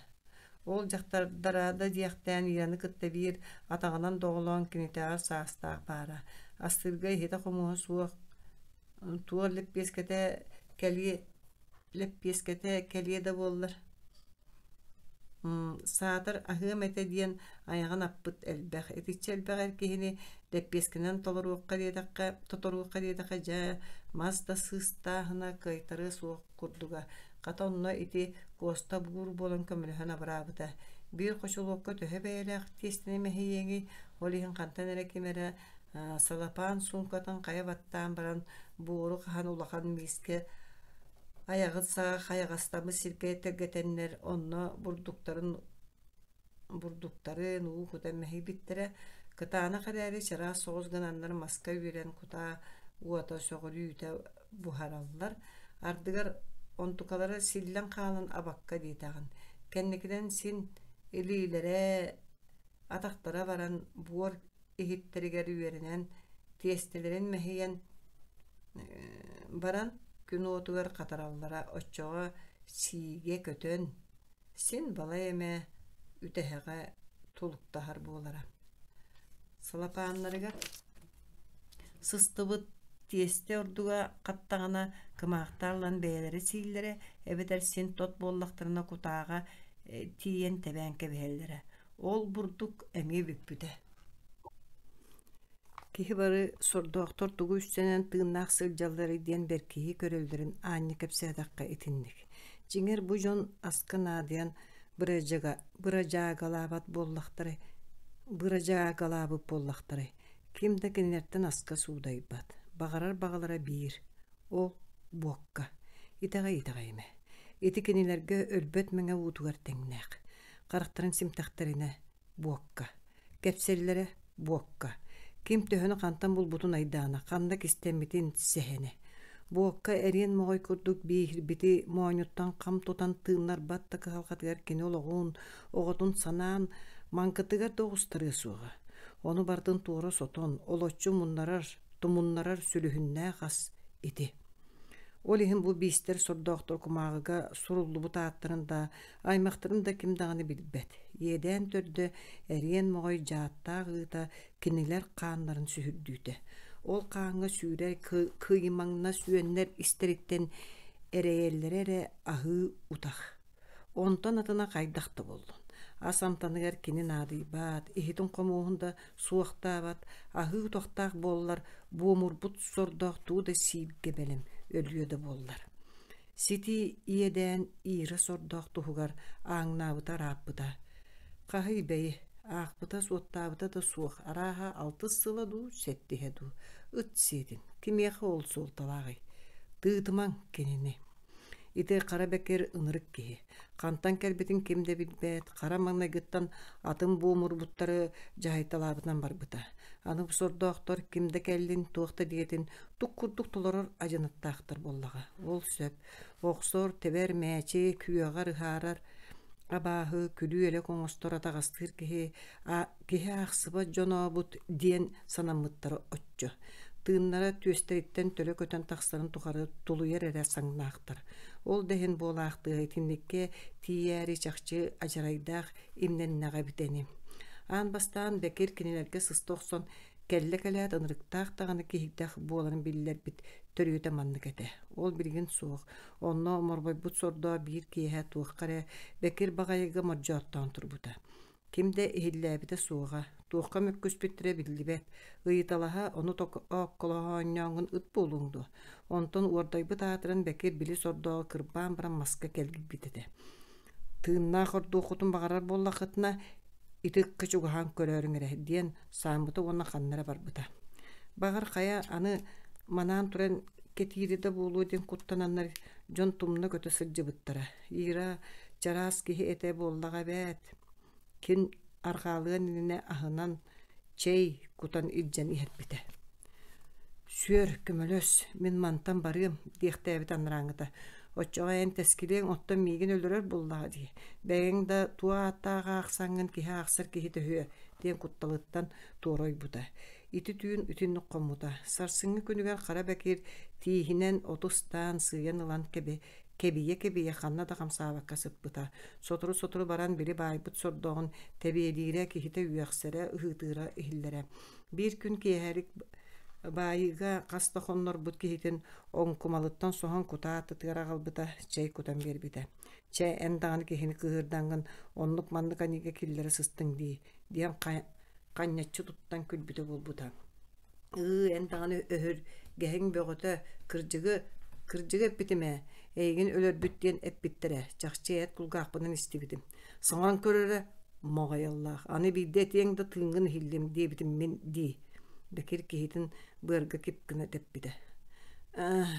Ol jaktardarada diyaktan yanı kıtta bir atağынан doğulan kinitağa sağыстaq bara. Astırgay heta komuğa suaq tuğar leppeskete keliye de bollar. Saatar ahım ete diyen ayağın appıt elbək. Etitçi elbək erkehini leppeskenen totoruqqa diyedaqqa ja mazda sığыстahına kaytarı suaq kurduga. Qatonno iti kosta buur bolan kömülühana brabıda. Bir koşuluqqa töhe beylaq testine mehiyeği olihin kantan erekimere salapan sunkatan kaya battan baran buuru qahan ulaqan miske ayağı sağa ayağastamı sirke tergetenler onno burdukların uğudan mehi bittere kıtana kararı çara soğuzgananlar maska üren kuta uata soğuru yüte buharallar. Ardıgar ontukalara sillen kalan abakka ditağın. Kennikiden sin ililere ataklara varan buor ihitteriger üyerinen testelerin mehiyen baran günü otugar katarallara oçoğa sige kötön sin bala eme üteheğe tuluktahar bolara. Salapanlarıga sıstıbıt teste orduga kattağına kımaqtarlan beyeleri sillere ebeter sin tot bollaqtırına kutağa tiyen tebenke behellere. Ol burduk emi büppüte. Kihi bары sordoqtor tugu üstenen tığınaq sıljalları diyen berkihi köröldürün ani kepsedaqqa itindik. Jinger bu jon askın adiyan бырajaaгалаабат буоллахтары, бырajаагалаабы буоллахтары. Кимде кинилерден аска суудайбат. Бағарар бағалара биир. Ол буокка. Итаға-итаға-име. Ити кинилерге өлбөт мәңе уутугар теңнәк. Қарақтарын симтақтарына буокка. Кепселлere буокка. Ким төһөнө қантан булбутун айдаана, қанда кистеммитин сехене. Буокка эрен могой курдук бити моонюттан қам тутан тыыннар батта кахалқатыгар кини ологуун, оғотун санаан, манкытыгар доғустары суға. Onu бардын туора сотон, олоччу тумуннарар сүлүхүннää хас ити. Ол иһин бу биистер сордоохтор кумаагыга суруллубу тааттарында, аймактарында кимдаганы билбет. Иэдэн төрдө эриен могой жааттаагыта кинилер кааннарын сүһүрдүүтэ. Ол каанга сүүрэ кыйымаңна сүүеннер истериттен эрэйэллере ахыы утах. Онтон атына кайдахты болдун. Асамтаныгар кини наадыйбаат, ихитин комуухунда суохтаабат, ахыы тохтаах боллар, буомурбут сордоохтуу да сиибге белем, өлүөдө боллар. Сити иэдэн иира сордоохтуһугар ааңнаабыта рааппыта. Кахый бэйи, аахпыта суоттаабыта да суох, арааха 6 сыла дуу, сеттиһэ дуу. Ыт сиитин, кимиэхэ ол суолталаагый. Тыытымаң кинини. Ите кара бекер ынырык киһи. Кантан кэлбитин кимде билбэт, кара маҥнайгыттан атын буомурбуттары жаһайталаабытынан барбыта. Аны сордоохтор кимде кэллин туохта диэтин тук-курдук тулорор ажыныттаахтар боллага. Ол сөп, охсор тебер мэчи күөҕар ыһаарар, абааһы күлүү эле коҥостор атаҕастыыр киһи аахсыба дьонообут диэн санаммыттары оччо. Тыыннара түөстериттен төлө көтөн тахсарын тухары тулуйар эрэ саңнаахтар. Ол дэһин буолаахтыгай тинникке тиийээри чахчы ажарайдаах имненнэҕэ битени. Аан бастаан бекер кинилерге сыстоохсон келле-келэät ынырыктаах таҕаны киһигдэх буоларын биллэрбит төрүүтэ маннык этэ. Ол билигин суох. Онно оморбойбут сордоо биир киэһэ туоххарэ бекер баҕайыга мордьооттоон турбута. Кимде иһиллээбитэ суоҕа, туохха мөккүспүттэрэ биллибэт, ыйыталаһа ону окколоһоонньооҥун ыт буолуҥду. Онтон уордайбыт аатыран бекер били сордоого кырбаан баран маска келгибитэтэ. Тыыннаах ордуоххутун баҕарар буоллаххытына итыкка чугаһаан көрөөрүҥэрэ диэн саамбыта уонна ханнара барбыта. Баҕар хая аны манаан туран кетиириде буолуу диэн куттананнар дьон тумна көтө сылдьыбыттара. Ира чараас киһи этэ буоллаҕа бэät. Кин аргаалыан инине аһынан чей кутан илдьэн иһэрбитэ. Сүөр көмөлөс, мин мантан барыам диэхтээбит аннарааҥыта. Оччоҕайан тэскилиэң оттон миигин өлөрөр буллаҕа дии. Бэйэҥ да туа аттааҕа аахсаҥҥын киһи аахсар киһи төһүө диэн кутталыттан туоройбута. Ити түүн үтүннүк хоммута. Сарсыҥҥы күнүгэр хара бэкир тииһинэн отустаан сыйан ылан кебие ханна да хамсаабакка сыппыта. Сотору баран бiri баайбыт сордоҕун тэбиэлиирэ киһитэ үөхсэрэ ыһыытыыра иһиллэрэ. Биир күн киэһэрик баайыга хастахоннорбут киһитин оҥкумалыттан соһон кутааты тыара аҕалбыта чэй кутан биэрбитэ. Чэй эн даҕаны киһини кыһырдаҥҥын оннук маннык анига киллэрэ сыстыҥ дии диэн канньаччы туттан күлбүтэ булбута. Эн даҕаны өһөр гэһиң бөҕөтө кырдьыгы эппитимэ, эйигин өлөрбүт диэн эппиттерэ, чахчыйат кулгаахпынан истибитим. Саҥаран көрөрө моҕайаллаах, аны биирдэ тиэҥ да тыыңҥын иһиллим диэбитим мин дии. Бекир киһитин быарга кипкина тэппитэ.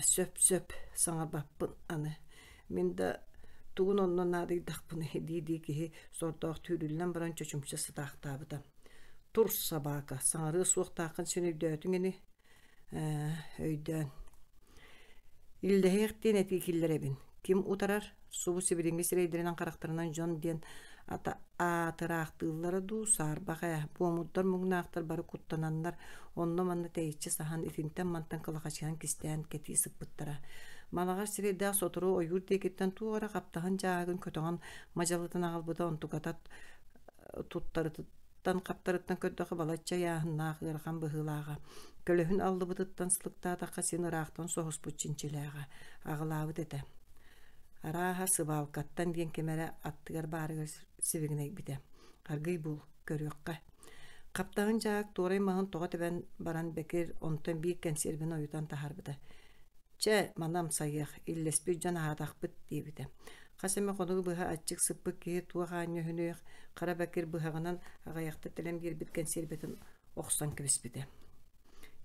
Сөп, саҥарбаппын аны. Мин да тугун оннон наадыйдахпын дии киһи сордоох түүрүллэн баран чочумча сытаахтаабыта. Тур собака, саҥарыы суохтааххын сүнүрдөөтүҥ ини. Өйдөөн. Иллэһиэхтиэн этиикиллэребин. Ким утарар? Субу сибириҥҥи сирэйдэринэн харахтарынан дьон диэн аатыраахтыыллара дуу саарбаҕа, буомурдар муҥнаахтар бары куттананнар, онно манна тэйиччи саһан итинтэн мантан кылахачыһан кистээн кетии сыппыттара. Малаҕар сирэйдээх сотору ойуур диэкиттэн туора хаптаһан жаагын көтөҕөн мажалытын аҕалбыта онтугатат туттарытыттан хаптарыттан көрдөҕө балачча яаһыннаах ыарахан быһыылааҕа. Көлөһүн аллыбытыттан сылыктаатахха син ыраахтан соһуспут чинчилээҕэ аҕылаабыт этэ. Арааһа сыбаалкаттан диэн кемэрэ аттыгар баарыгар сибигинэйбитэ. Аргый бул көрүөххэ. Хаптаһын жаак туорай маһын тоҕо тэбэн баран бекер онтон биик кэнсиэрбин ойутан таһарбыта. Чэ, манам сайыах, иллеспит дьон аатахпыт диэбитэ. Хасыма қонуғы бұға атчық сыппы кейі туа ғаню хүнөйік қара бәкір бұғағынан ағаяқты тілем гербіт кәнсербетін оқсан кіріспеді.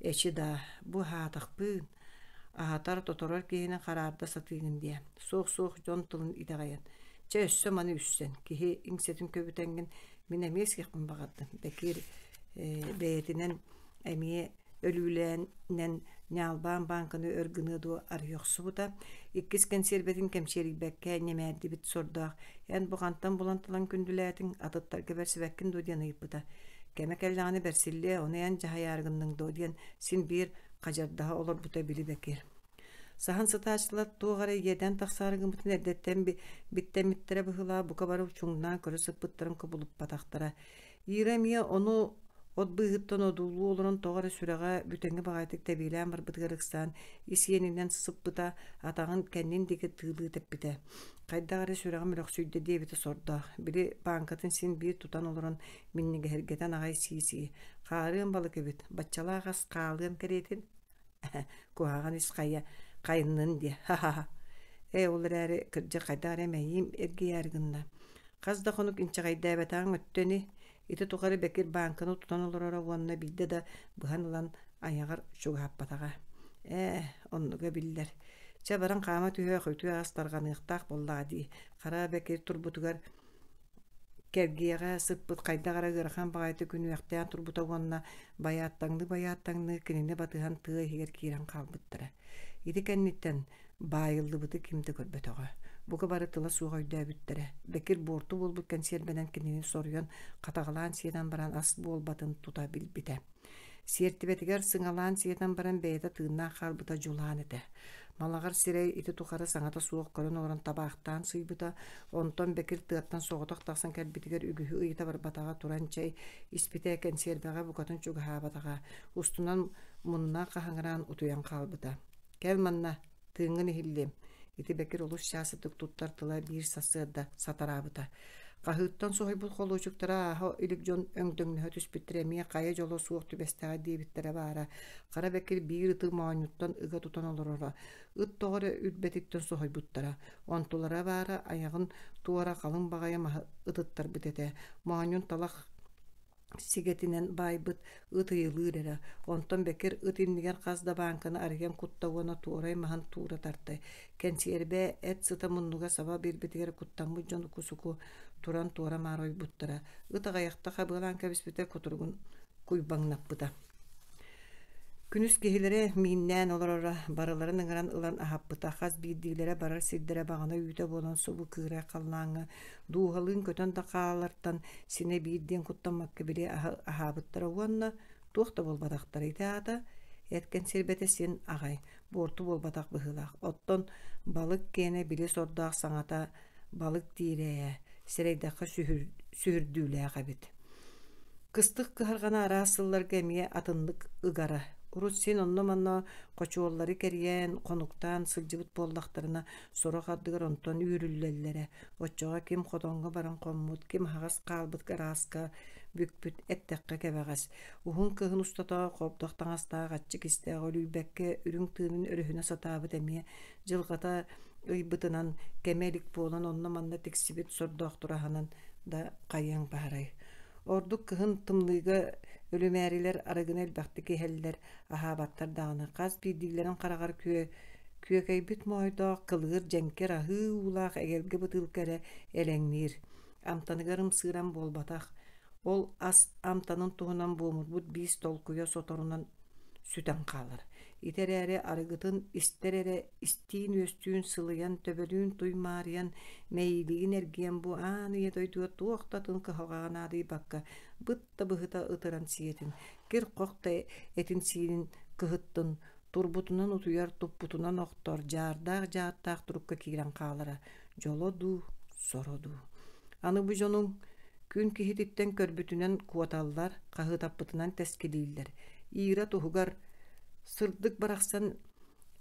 Эчи да бу хаатақпын, ахатар тоторор кейіне қарарда сатыгын дия. Соқ-соқ жон тылын идағайын. Ча өссі маны үссен, кейі иңсетін көбітенген мен әмес кекпін бағадым. Бәкір бәйетінен әмие өлүләнен Нялбан банкыны өргүнү ду арыйоксу бута. Иккис кенсербетин кемшерик бәккә немәрди бит сордақ. Ян бұғантан бұлантылан күнділәтін атыттарға бәрсібәккін додияны иппыта. Кәмә кәлләғаны бәрсілі, оны ян жахаярғынның додиян син бір қажардаға олар бута білі бәкер. Сахан сытаачылар туғары еден тақсарығын бұтын әрдеттен биттәміттері бұғыла бұқа бару чуңнан көрі сыппыттырын көбіліп батақтара. Иремия оны от быһыттан одулу олорон тоғары сүрэҕэ бүтөҥҥө баҕайтык тэбиилээн барбытыгарыксаан исиэнинэн сыппыта атаҕын кэннин диги тыылыы тэппитэ. Хайдаҕары сүрэҕэ мөлөхсүйдэ диэбитэ сордоох. Били банкатын син биир тутан олорон миннигэһиргэтэн аҕай сии-сии. Хаарыын балык эбит, баччалааҕас хаалыын кэриэтин. Куһааҕан ис хайыннын дие. Ха-ха-ха. Олар әрі кырдьа хайдаҕары эмэйиим эргийээргынна. Хас да хонук инчаҕайдаабатааҥ өттөни ити тугары бекир банканы тутан олорора уонна билде да быхан ылан аяғар чугаппатаға. Оннуга биллер. Ча баран қама түйе құйтуя астарғанықтақ боллаға дей. Қара бекир турбутугар кергияға сыппыт қайдағара ғырхан бағайты күні әқтиян турбута уонна баяттаңны кеніне батыған тыға егер кейран қалбыттыра. Ити кәнниттен байылды бұты кімді көрбетіға. Буга бары тыла суға үйдә бүттірі. Бекір борту болбут консервенен кенені сорыйон қатағалан сиедан баран ас болбатын тута билбіті. Сертібетігер сыңалан сиедан баран бәйді тыынна қалбыта жулан еті. Малағар сирей ити тухары саңата суық көрін орын табақтан сыйбыта, онтон бекір тыаттан соғытық тақсан кәрбітігер үгіхі ұйыта барбатаға туран чай, испите консервеға бұқатын чугаға батаға, устунан мұнна қағыңыран ұтуян қалбыта. Кәл манна, тыыңын ихиллем. Ити бекер олус шасытык туттар тыла бир сасыда сатарабыта. Кахыттан сохойбул холочуктара аха илик жон өңдөңнө түспүттүремие кая жоло суок түбестага дебиттере бара. Кара бекер бир ытык маануттан ыга тутан олорора. Ыт тогоры үтбетиктен сохойбуттара. Онтулара бара аягын туара калын багая ытыттар битете. Маанун талак сигетинен байбыт ытыйлыырера. Онтон бекер ытыннигер казда банканы арген куттауына туорай махан тура тартай. Кенсиербе эт сыта муннуга саба бирбитигер куттамбы жон кусуку туран туора марой буттара. Ытагаяқта қабылан кәбіспетер кутургун куйбаңнаппыта. Күнүс кехилере миннен олорора барыларын ыңыран ылан ахаппыта. Хас бирдилere барар сирдере бағана үйті болан собу кыыра қаллаңы. Дуғалын көтөн тақалартан сине бирден куттамакка бире ахабыттара уанна туақта болбадақтар итаата. Эткен сирбете сен ағай, борту болбатақ бұхылақ. Оттон балык кене біле сордақ саңата балык тирея, серейдаққа сүрдүлі ағабет. Кыстық кығырғана арасылар кәмие атынлық ұғара. Урут сен онны манна қочуоллары кәриян қонуқтан сылжыбыт болдақтарына сора қаддығыр онтон үйріллелері. Отчоға кем қодонға баран қоммут, кем хағас қалбыт қараска, бүкпүт әттәққа кәбәғас. Ухун кығын ұстата қобдақтан астаға қатчы кестеға олүйбәкке үрің тыынын өріхіна сатабы дәмие жылғата ұйбытынан кәмелік болан онны манна тексибет сордоқтыраханан да қайяң бағарай. Ордук кыһын тымлыйга өлүмәрилер арыгын элбәхти кеһеллер ахабаттар дагыны каз бидилерин карагар күөкәйбит мойдо кылгыр жеңкер ахы улах эгерге бытылкары элеңнир амтаныгарым сырам болбатах ол ас амтанын туһунан буумут бис толкуя соторунан сүтен калыр. Итерәре арыгытын истерere истиин өстүүн сылыян төбөлүүн туймаарыян мэйилигин эргиен бу ааны етойдуа туохтатын кыхогаан аадый бакка бытта быхыта ытыран сиетин кир кокта этин сиинин кыхыттын турбутунан утуяр туппутунан октор жаардак жааттаак турукка кирен каалара жолоду сороду. Аны бу жонун күн кихититтен көрбүтүнен куаталлар кахытаппытынан тескилииллер. Ира тухугар сырдык барақсан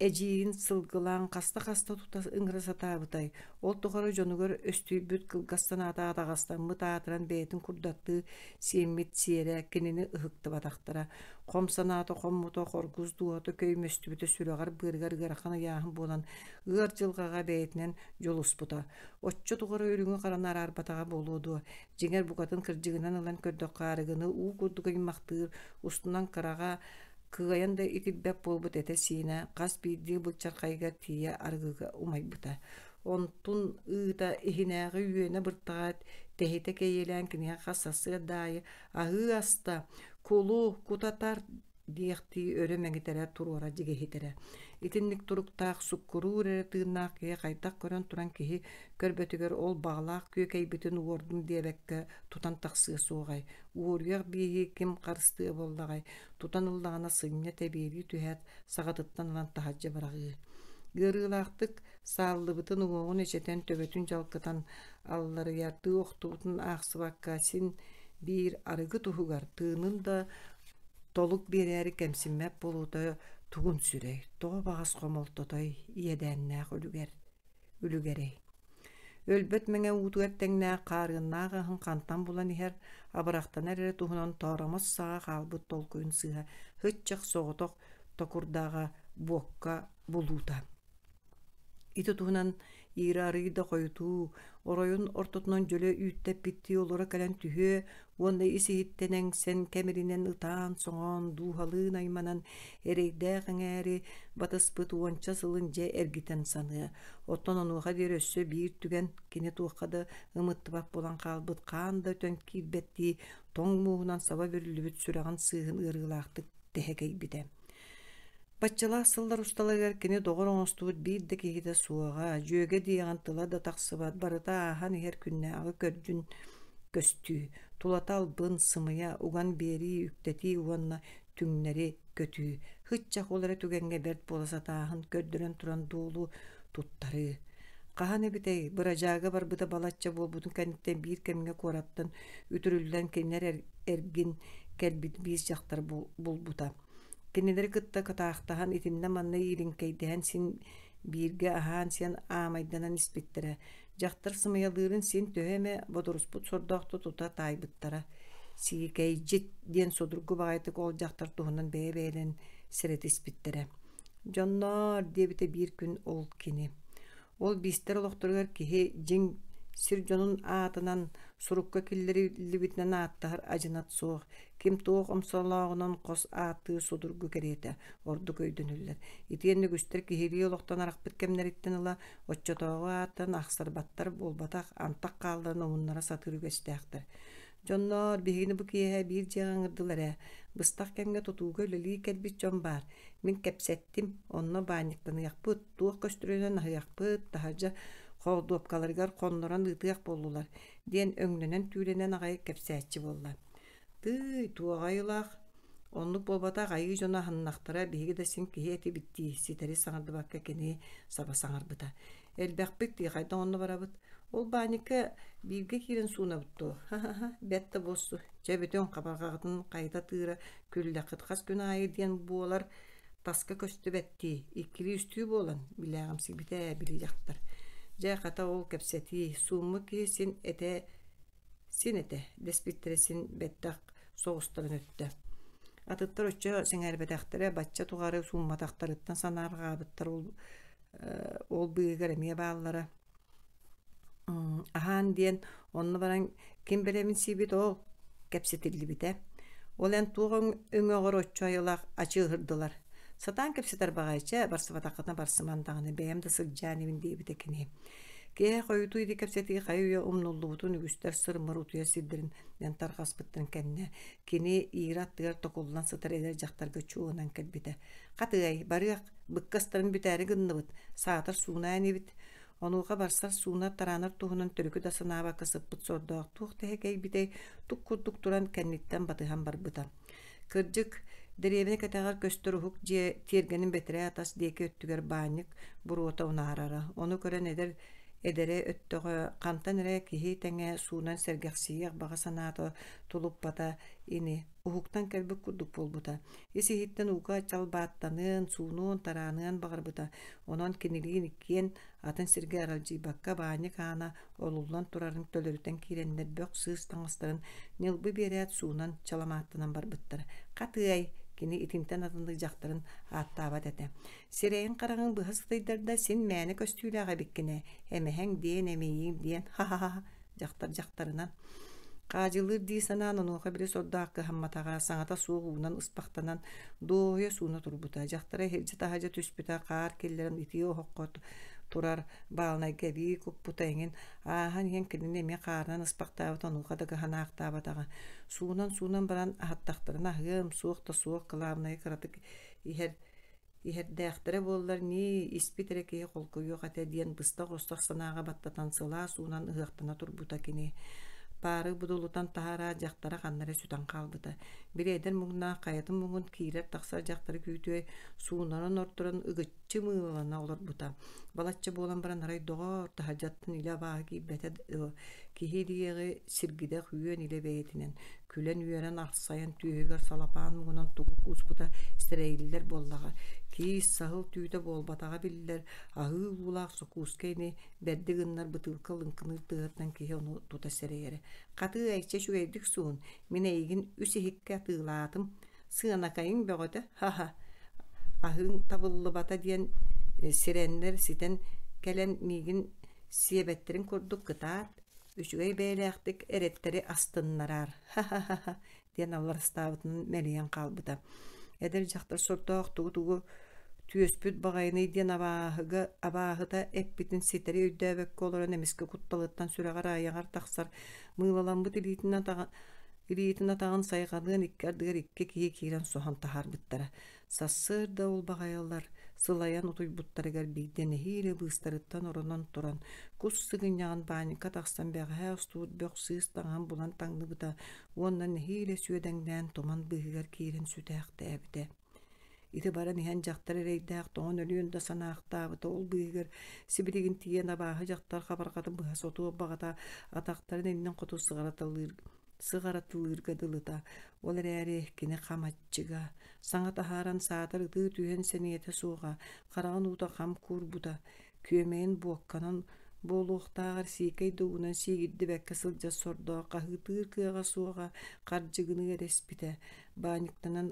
эжиин сылгылаан каста тута ыңырасатаабытай. Ол тухары жонугар өстүйбүт кылгастан атаатагастан таатыран бээтин курдатты сиэммит сиэрэ кинини ыһыктыбатахтара. Хомсанаата хоммуто хоргуз дуото көймөстүбүтэ сүрөгар быыргар ыарахана яаһын буолан ыар жылгага бээтинен жолуспута. Оччо тугары өрүңү каранар арбатага болуоду. Жиңер букатын кырдьыгынан ылан көрдөккаарыгыны уу курдугаймактыыр устунан карага кыайан да икирбэп болбут эте сиина кас биирдии былчаркайга тия аргыга умайбыта. Онтун ыыта ихинээҕи үөне быртагаат тэһите кейэлээн киниэ хассасы даайы аһыы аста кулу кутатар диэхтии өрө мэҥитерэ туруора дигиһитерэ. Итинник туруктаах суккуруу эрэ тыыннаах киһи хайдах көрөн туран киһи көрбөтүгөр ол баалаах күөкэйбитин уордун диэбэккэ тутан тахсыа суоҕай. Уоруйах бииһи ким харыстыы боллагай. Тутан ыллаҕына сынньа тэбиэри түһээт саҕатыттан ылан таһаджа бараҕыы. Гырыылаахтык сааллыбытын уоҕун эчэтэн төбөтүн жалкытан алларыйартыы охтубутун аахсыбакка син биир арыгы туһугар тыынын да толук биэрээри кэмсиммэп болуута тугун сүрэй. Тоҕо баҕас хомолтотой иэдээннээх үлүгэрэй. Өлбөт мэҥэ уутугар тэҥнээх каарыыннаах аһын хантан булан иһэр абырахтанар эрэ туһунан тооромос саҕа хаалбыт толкуйун сыыһа хыччах соҕотох токурдаага буокка булуута. Ити туһунан иираарыый да хойутуу, оройун ортотунан дьөлө үүттэп биттии олора кэлэн түһүө, уонна исиһиттэнэҥ сэн кэмиринэн ытаан соҥоон дууһалыын айманан эрэйдээх эҥээри батыспыт уонча сылын дьэ эргитэн саныа. Оттон онуоха диэр өссө биир түгэн кини туохха да ымыттыбап булан хаалбыт хаан да төн киирбэттии тоҥ муухунан саба бүрүлүбүт сүрэҕин сыыһын ыарыылаахтык тэһэкэйбитэ. Баччалаах сыллар усталыгар кини доҕор оҥостубут биир да киһитэ суоҕа, дьүөгэ диэҕин тыла да тахсыбат, барыта ааһан иһэр күннээҕи көрдүн көстүү, тулата албын сымыйа уган биэрии үктэтии уонна түҥнэри көтүү, хыччах ол эрэ түгэҥҥэ бэрт буоласатааһын көрдөрөн туран дуулу туттары. Хаһан эбитэй, быражаага барбыта балачча буолбутун кэнниттэн биир кэмҥэ куораттан үтүрүллэн кинилэр эргин кэлбит биис дьахтар булбута. Кинилэр кытта катаахтаһан итиннэ манна ииринкэйдэһэн син бииргэ аһаан сиэн аамайданан испиттерэ. Дьахтар сымыйалыырын син төһөмэ бодоруспут сордоохту тута таайбыттара. Сиикэйдьит диэн содургу баҕайтык ол дьахтар туһунан бэйэ-бэйэлэн сирэт испиттерэ. Дьонноор диэбитэ биир күн ол кини. Ол биистэр олохторугар киһи дьиҥ сир дьонун аатынан сурукка киллэрилибитинэн ааттаһар ажынат суох. Ким туох омсолооҕунан хос аатыы судургу кериэтэ орду көйдөнүллэр. Итиэн нүгүстэр киһирии олохтон арахпыт кэмнэриттэн ыла оччотоого ааттан ахсарбаттар буолбатах антах хаалларын ууннара сатыр үгэстээхтэр. Дьонноор биһигини бу киэһэ биир дьиэҕэ ыҥырдыларэ. Быстах кэмҥэ тутууга өлөлии кэлбит дьон баар. Мин кэпсэттим, онно баанньыктаныйахпыт, туох көстүрүөнэн аһыйахпыт, таһырдьа холдуопкаларыгар хоннорон ыытыах боллулар диэн өҥнөнөн түүрэнэн аҕай кэпсээччи буоллар. Тый туоҕайылаах оннук болбатаах айыы дьоно ханнахтара биһиги да син киһи эти биттии ситери саҥардыбакка кини саба саҥарбыта. Элбэхпик тиихайда онно барабыт. Ол баанньыкка бииргэ киирэн суунабыттуу. Ха-ха-ха, бэтта буоссу. Чэбитön хабарҕаҕытын хайта тыыра күллэххит хас күн аайы диэн буолар таска көстүбэттии. Иккири үстүү буолан билээҕим сибитэ били дьахтар. Дьэ хата ол кэпсэтии суумму киһи син эте деспиттерэ син бэттэх соҕустарын өттө. Атыттар оччо сиҥэрбэтэхтэрэ бачча тугары суумматахтарыттан санааргаабыттар ол быыгар эмиэ бааллара. Аһаан диэн онно баран ким белэмин сиибит ол кэпсэтиллибитэ. Ол эн туох өҥөҕөр оччо айылаах ачыыһырдылар. Сатаан кэпсэтэр баҕайча барсыбатаххытына барсымандаҕыны бэйэм да сылдьаанибин диэбитэ кини. Киһэ хойутуу ити кэпсэтии хайыйа умнуллубутун үгүстэр сырмыр утуйа сирдэрин янтар хаспыттан кэннэ. Кини иира аттыгар токуллан сытар эдэр дьахтарга чуунан кэлбитэ. Хатыай, барыах, быккастарын бүтээри гынныбыт, саатар суунаан эбит. Онуuga барсар суунар тараанар туһунан төрүкү да санаабакка сыппыт сордоох туох тэһэкэйбитэй тук курдук туран кэнниттэн батыһан барбыта. Кырдьык дэриэбини кэтээҕэр көстөр уһук дьиэ тиэргэнин бэтэрэ атас диэки өттүгэр баанньык буруота унаарара. Ону көрөн эдэр Edere öttөҕө хантан эрэ киһи тэҥэ суунан сэргэхсиийэх баҕа санаато тулуппата ini уһуктан кэлбик курдук буолбута. Ис иһиттэн уга чалбааттаныан, суунуун тарааныан баҕарбыта. Онон кинилиин иккиэн атын сиргэ аралдьыйбакка баанньа каана олуллан турарын төлөрүтэн киирэннэрбөх сыыс таҥастарын ньылбы биэрэät суунан чаламааттанан барбыттар. Катыай кини итинтэн атыннык дьахтарын ааттаабат этэ. Сирэйин хараҕын быһа сытыйдарда син мээни көстүүлээҕэ биккине, эмэһэң диэн эмиийиим диэн ха-ха-ха дьахтарынан. Хаадьылыыр дии санаан онуоха били сордаакка хамматаҕа саҥата суох уунан ыспахтанан доойа сууна турбута. Дьахтара хилдьи таһадьа түспүтэ хаар киллэрэн итии оһоххот турар баалнайга бии куппута эҥин ааһан иһэн кинини эмиэ хаарынан ыспахтаабыт онуоха да кыһанаахтаабатаҕа. Суунан баран аһаттахтарын аһыам суох да суох кылаабынайы кыратык иһэрдээхтэрэ буоллар нии испит эрэ киһи холкуйуох этэ диэн быстах-остох санааҕа баттатан сылаа суунан ыһыахтана турбута кини. Пары будулутан тахара дьахтара ханнары сүтан хаалбыта. Бирэйдэр муҥнаах хайатын муҥун киирэр тахсар дьахтары күүтүөй суунарын ортуран ыгытчы мыылана олорбута. Балаччы буолан баран арай доҕор таһадьаттан илэ абааһы киирбэтэ киһи диэҕи сиргидэ хүйүөн илэ бэйэтинэн. Күлэн үөрэн ахсайан түйүгэр салапаан муҥунан тугу кууспута сирэйиллэр буоллаҕа. Киис саһыл түйүтэ буолбатаҕа биллэр аһыы уулаах сокуускайни бэрди гыннар бытыылка лынкыныыр тыһырдан киһи ону тута сэрэйэрэ. Катыы айча үөйдүк суун, мин эйигин үс иһикке тыылаатым, сыанакайыҥ бөҕөтө, ха-ха, аһыың табыллыбата диэн сирэннэр ситэн кэлэн миигин сиэбэттерин курдук кытаат, үчүгэй бэйэлээхтик эрэттери астыннараар, ха-ха-ха диэн алларыстаабытын мэлийэн хаалбыта. Эдэр дьахтар сортоох тугу түөспүт баҕайыный диэн абааһыта эппитин ситери өйдөөбөккө олорон эмиске кутталыттан сүрэҕэр ааyaҕар тахсар мыылаламбыт илиитин атаҕын сайҕалыан икки ардыгар икки киһи киирэн соһон таһаарбыттара. Сассыыр да ол баҕайаллар сылайан утуйбуттарыгар биирдэн эһиилэ быыстарыттан оронон туран кус сыгынньаҕын баанньыкка тахсан бэҕэһэ устуут бөх сыыс таҥаһын булан таҥныбыта уоннан эһиилэ сүөдэҥнээн туман быыһыгар киирэн сүтээхтээбитэ. Ити баран иһэн дьахтар эрэйдээх тоҕон өлүөн да санаахтаабыта ол быыһыгар сибилигин тиийэн абааһы дьахтар хабарҕатын быһа сотуо баҕата атахтарын иннин хоту сыҕаратылыырга ол эрээри кини хамаччыга саҥа таһааран саатар ытыы түһэн сэниэтэ суоҕа хараҕын уута хам куурбута күөмэйин буокканан буолуохтааҕар сиикэй дуунан сиигирдибэккэ сылдьас сордоох хаһыытыыр кыаҕа суоҕа хардьыгыны эреспитэ бааñyктанан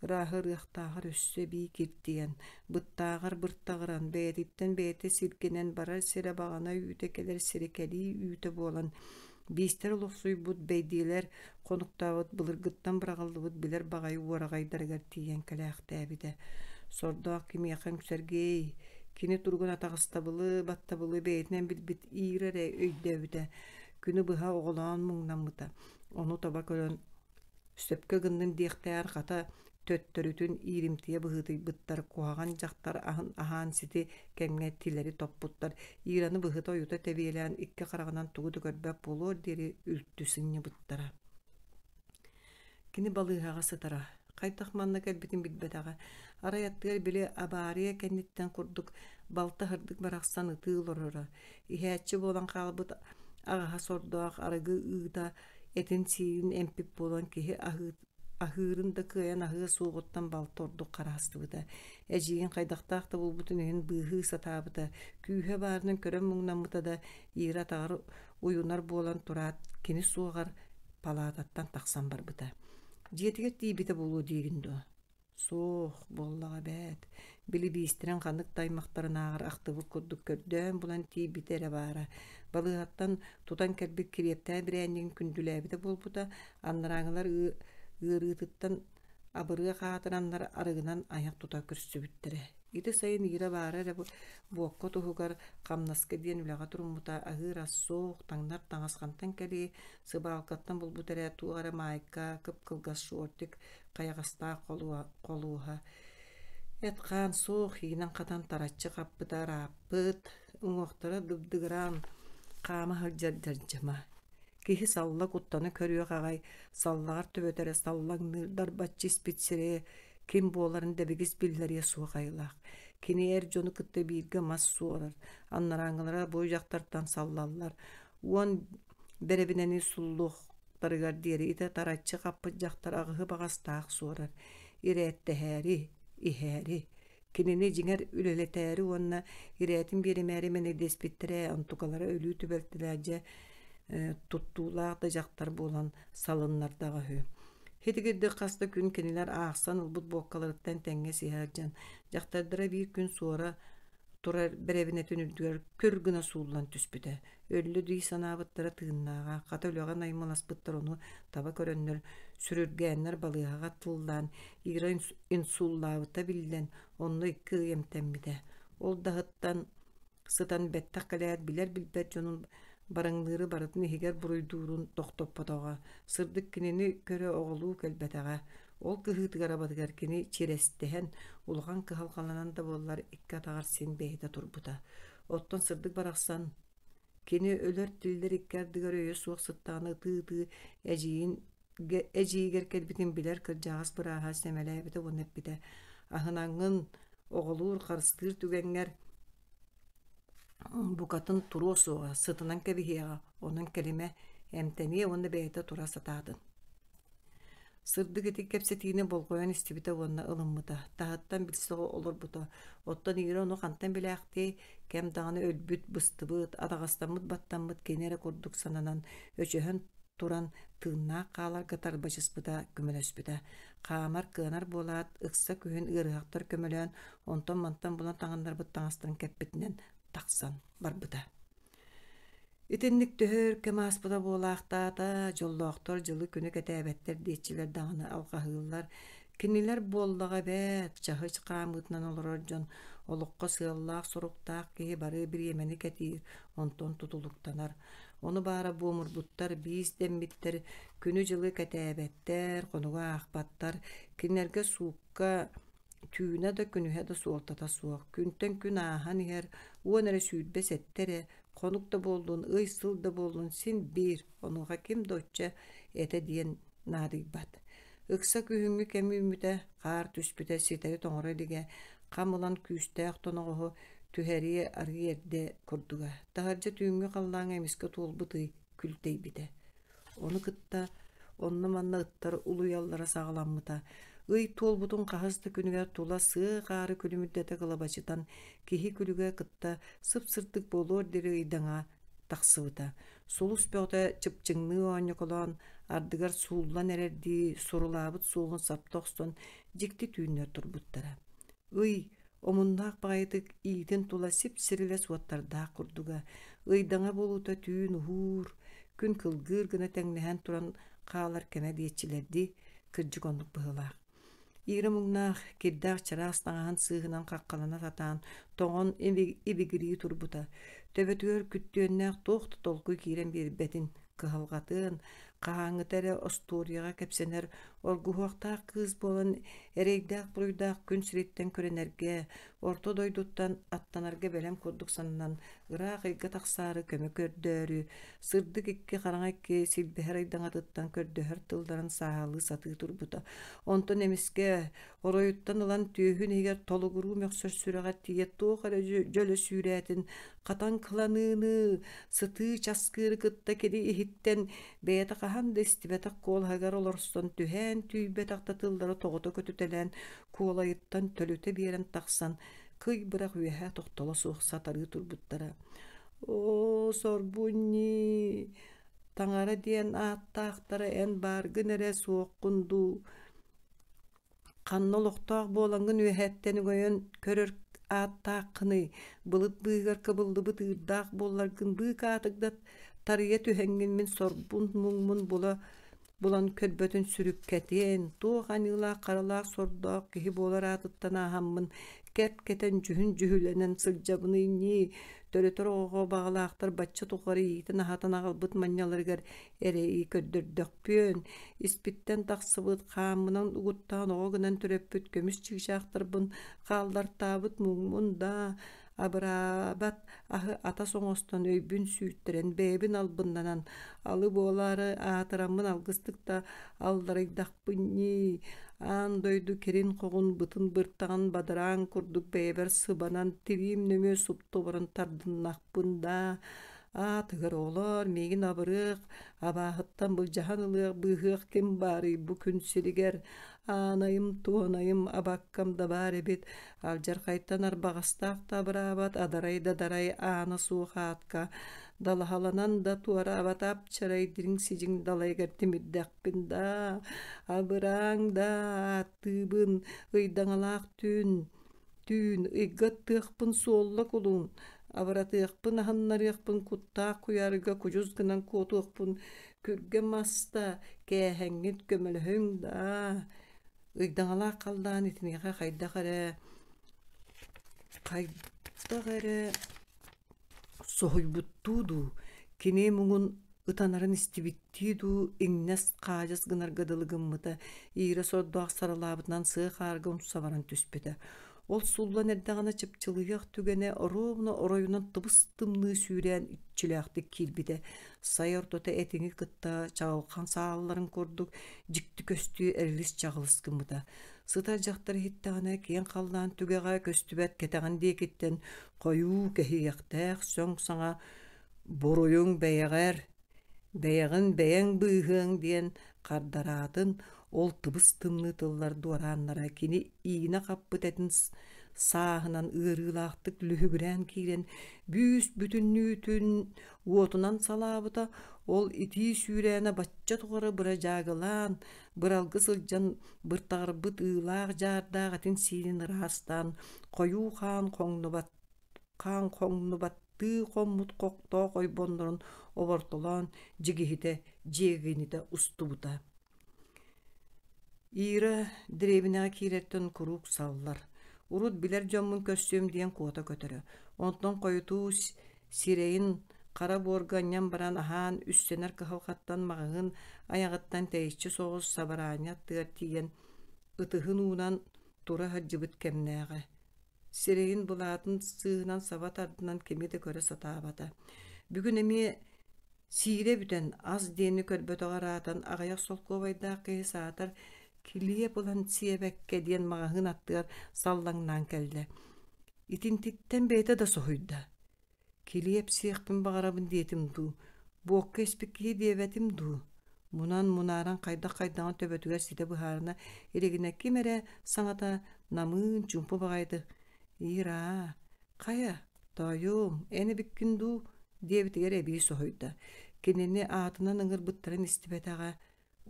ырааһы ырыахтааҕар өссө бии киртиэн быттааҕар бырттаҕыран бэйэтиттэн бэйэтэ сиргэнэн барар сирэ баҕана үүтэ кэлэр сирикэлии үүтэ буолан биистэр олохсуйбут бэйдиэлэр хонуктаабыт былыргыттан быраҕаллыбыт билэр баҕайы уораҕайдарыгар тиийэн кэлээхтээбитэ. Сордоох кимиэхэн күсэргэй кини тургун атаҕыстабылы баттабылы бэйэтинэн билбит иирэрэ өйдөөбүтэ күнү быһа оҕолоон муҥнаммыта. Ону таба көрөн сөпкө гыннын диэхтээр хата төттөрүтүн ииримтиэ быһыытыйбыттар куһаҕан дьахтар аһаан сити кэмҥэтилэри топпуттар иираны быһыта ойута тэбиэлээн икки хараҕынан тугу түгөрбөп буолуор диэри үлтү сынньыбыттара. Кини балыыһаҕа сытара хайдах манна кэлбитин билбэтэҕэ арайаттыгар били абаарыа кэнниттэн курдук балта хырдык барахсан ытыыл орора иһээччи буолан хаалбыт аҕаһа сордоох арыгы ыыта этин сиирин эмпип буолан киһи аһыырын да кыайан аһыа суоҕуттан балта ордук хараастыбыта. Эдьиигин хайдахтаах да булбутун иһин быыһыы сатаабыта күүһэ баарынан көрөн муҥнаммыта да иира таҕар уйунар буолан тураат кини суоҕар палаататтан тахсан барбыта. Дьиэтигэр тиибитэ булуу диигин дуо. Суох буоллаҕа бэт били биистирэн ханык таймахтарынааҕар ахтыбык курдук көрдөөн булан тиибитэ эрэ баара. Балыыһаттан тутан кэлбик кириэптää бирээннигин күндүлээбитэ булбута аннарааҥылар ыарыытыттан абырыа хаатыраннар арыгынан аяк тута көрсүбүттерэ. Ити сайын иира баара эрэ буокко туһугар хамнаска диэн үлэҕэ туруммута аһыыр ассоох таҥнар таҥасхантан кэлии сыбаалкаттан булбут эрэ тугара маайка кып-кылгас шуортик хайаҕастаах холууһа эткаан суох иинэн хатан тараччы хаппыта арааппыт уҥуохтара дыбдыгыраан хаама хырдьардьардьама киһи салла куттаны көрүөх аҕай саллаҕар төбөтөрө саллаҥныырдар баччы испит сирээ ким буоларын дэбигис биллэрийэ суох айылаах. Kini jonu kıttı birge mas suorar. Annarangalara boy jaktartan sallallar. Uan berebineni sulluq tarıgar diğeri ite taratçı kapı jaktar ağıhı bağastaq suorar. İretteheri, iheri. Kinini jinger üleleteri onna iretin birimeri meni despittire antukalara ölü tübeltilerce tuttuğlar da jaktar bolan salınlardağı hü. Hetigirde kasta gün keniler ağsan ulbut bokkalarıttan tenge sihercan. Jaktardıra bir gün sonra turar berevine tünüldüler körgüne suullan tüspüde. Öllü düy sanabıtlara tığınnağa, katölüğa naymalas bıttar onu taba körönler, sürürgenler balığa tıldan, ira insullabıta bilden, onu iki yemtemmide. Ol dağıttan sıtan bettak kalayat biler bilber jonun barаңлыыры барытын иһигэр буруйдуурун тохтоппотоҕо, сырдык кинини көрө оҕолуу кэлбэтэҕэ, ол кыһыытыгар абатыгар кини чирэстэһэн, улахан кыһалҕаланан да буоллар икки атаҕар син бэйэтэ турбута. Оттон сырдык барахсан кини өлөр тиллер иккардыгар өйө суох сыттааны ытыы эжиигер кэлбитин билэр кырдьааҕас бырааһа сэмэлээбитэ уоннэппитэ. Аһынаҥҥын оҕолуур харыстыыр түгэҥҥэр букатын туруосуға, сытынан кәбихиэға, онын кәлиме әмтәмие онны бәйті тура сатадын. Сырды кетик кәпсетиіне болғойан истибіті онна ылыммыта, тағыттан білсіғі олар бұта, оттан иірі оны қантан біләқті кәм дағаны өлбүт, быстыбыт, адағастамыт, баттамыт, кенері құрдық сананан, өчөһін туран тыынна қалар гатар бачыспыта, көмөлөспүта. Қамар кыанар болат, ықса күйін ырығақтар көмөлөн, онтон мантан бұлан тағандар бұт таңастырын кәппетінен тақсан барбыта. Итинник төхөр кемаспыта болақтата, жоллоқтор жылы күні кәтәбәттер дейчілер дағыны алқағылар, кинилер боллаға бәт, чахыч қамытынан олырор жон, олыққа сыаллақ, соруқтақ кейі бары бір емені кәтейір, онтон тутулуқтанар. Оны бары бомырбуттар, бейіз дембиттер, күні жылы кәтәбәттер, қонуға ақпаттар, кинерге суыққа түйіне да күніге да суолтата суық. Күнтен күн ахан ер, уонары сүйдбес эттере, қонук да болдun, ыйсыл да болдun, син бир, онуға ким дочча эте диен нарыг бат. Ыкса күйіңгі кәмі үміті, қар түспіті сетері тоңыры деге, қамылан күйістәқ тоноғығы түхәрие арғы ерде күрдіға. Тағаржа түйіңгі қаллаң әміскі толбыты күлтей біді. Оны кытта, онны манна ыттар улуяллара сағаламмыта. Ый толбутун қағызды күніге тула сығы қары күлімүддеті қылабачытан кихи күліге кытта сып-сыртык болуыр дері ыйдаңа тақсыбыта. Солус бөғді чыпчыңны оңы қолан ардыгар суулан әрерді сұрулабыт суылын саптоқстон жекті түйінер турбуттара. Ый омундақ бағайдық ийтін тула сип-сиріле суаттарда құрдуға. Ыйдаңа болута түйін ұхур, күн кылгыр гына тәңнәһән туран қағалар кәмә дейетчілерді кіржігонлық бұғылақ. Ири муңнах кирдах чарастаңахан сыгынан каккалана татаан тоңон ибигири турбута. Төбөтүөр күттүөннах тоқты толку кирен бирбетин кыһалгатын, кааңытары осторияга кепсенер, оргуһуактаах кыз болан эрейдах буруйдах күн сиреттен көренерге, орто дойдуттан аттанарга белем курдук санынан ыраак ыйга таксаары көмө көрдөөрү, сырдык икки караңакки силбехер айдаңатыттан көрдөһөр тылдарын саалы сатыы турбута. Онтон эмиске ороюттан ылан түйүхүн эгер толугуруу мөксөр сүрага тиет тоохара жөлө сүүрэтин катан кыланыыны сытыы часкыыры кытта кеди ихиттен бэйэта кахан дестибэта куолхагар олорстон түһэн түйбэтакта тылдары тоҕото көтүтэлэн куолайыттан төлүтэ биэрэн тахсан кый бырак үэһэ тохтоло суох сатары турбуттара. О, сорбунни таңара диэн ааттаахтара эн баргын эре суоккунду каннолохтоох буолангын үэһэттени гойон көрөр ааттааккыны былыт быыгар кыбылдыбыт ыырдаах буолларгын быык аатыгдат тарыя түһэҥҥин мин сорбун муҥмун булан көрбөтүн сүрүккэтиэн туох анылаах каралаах сордоох киһи буолар аатыттан ааһаммын кэп кетен жүһүн жүһүлэнэн сылдьабыны иннии төрөтөр оҕо баҕалаахтар бачча тухары иитин аһатан аҕалбыт манньаларыгар эрэйии көрдөрдөкпүөн испиттэн тахсыбыт хааммынан угуттаан оҕо гынан төрөппүт көмүс чыгычаахтарбын хааллартаабыт муҥмун да Абырабат ахы ата соңостон өйбүн сүйттөрен бэбин албыннанан алы буолары аатыраммын алгыстыкта алдарыйдахпынни аан дойду керин когун бытын быртаган бадыраан курдук бэбер сыбанан тирим нөмө суптубурун тардыннахпын да тыгыр олор мегин абырык абаахыттан былжахан ылыак быыһыак ким баары бу күн сиригер aanayım tuğanayım abakkam da бар эбит алжар кайттан арбагастаах табыраабат адарай да дарай аана суухаатка далахаланан да туараабат апчарай дириң сижиң далайгар тимирдэхпин да абырааң да тыыбын ыйдаҥалаах түүн ыйгат тыахпын суолла кулуун абыратыахпын аханнарыахпын куттаах куярыга кужус гынан куотуахпын күргэ маста кээһэҥҥит көмөлөһүҥ да ыйдаҥалаах халдаан итинийэхэ хайдах эрэ соһуйбуттууду кини муҥун ытанарын истибиттииду иҥнэс хаадьас гынаргадылыгыммыта иира сордоох саралаабытынан сыах аарга унса баран түспүтэ ол суллан эрдэҕинэ чыпчылыйах түгэне оровно оройунан тыбыс тымныы сүүрээн үччүлээхтик киирбитэ сай ортото этиҥи кытта чаҕылхан саалларын курдук дьикти көстүү эрилис чаҕылыскыммыта сытар дьахтар иһиттэҕинэ киэн халлаан түгэҕэ көстүбэт кэтэҕин диэкиттэн хойуу кэһиэхтээх сөҥ саҥа буруйуҥ бэйэҕин бэйэҥ быыһыаҥ диэн хардараатын ол тыбыс тымныы тыллар дуорааннара кини иина хаппыт этин сааһынан ыарыылаахтык лүһүгүрээн киирэн бүүс бүтүннүүтүн уотунан салаабыта ол итии сүүрээне бачча тугары быра жаагылаан быралгы сылдьан быртаҕарбыт ыылаах жаардаах этин сиинин ыраастаан хойуу хаан хоҥнубаттыы хоммут хохтоох ойбоннорун обортолоон дьигиһитэ дьиэгините устубута Ира дребинэҕэ киирэртэн курук саллар. Урут билэр дьоммун көссүөм диэн куота көтөрө. Онтон койутуу сирэйин кара буорганньан баран аһаан үссэнэр кыһалхаттан маҕыһын аяҕыттан тэйиччи соҕус сабарааñа тыар тиийэн ытыһын уунан тура хаджыбыт кэмнээҕэ. Сирэйин былаатын сыыһынан саба тардынан кеми да көрө сатаабата. Бүгүн эмиэ сиирэ бүтэн аз диэни көрбөтөҕараатан аҕайах солкуобайдаах киһи саатар килие булан сиэбэкке диэн маҕаһын аттыар саллаҥнаан кэллэ. Итинтиттэн бэйэтэ да соһуйда. Килиэп сиэхпин баҕарабын диэтим дуу. Буокка испиккиһи диэбэтим дуу. Мунан мунааран хайдах-хайдаҕын төбөтүгэр ситэ быһаарына иригинэ ким эрэ саҥата намыын чумпу баҕайды. Ира, хая, тойуум, эни биккин дуу диэбитигэр эбии соһуйда. Кинини аатынан ыҥырбыттарын истибэтэҕэ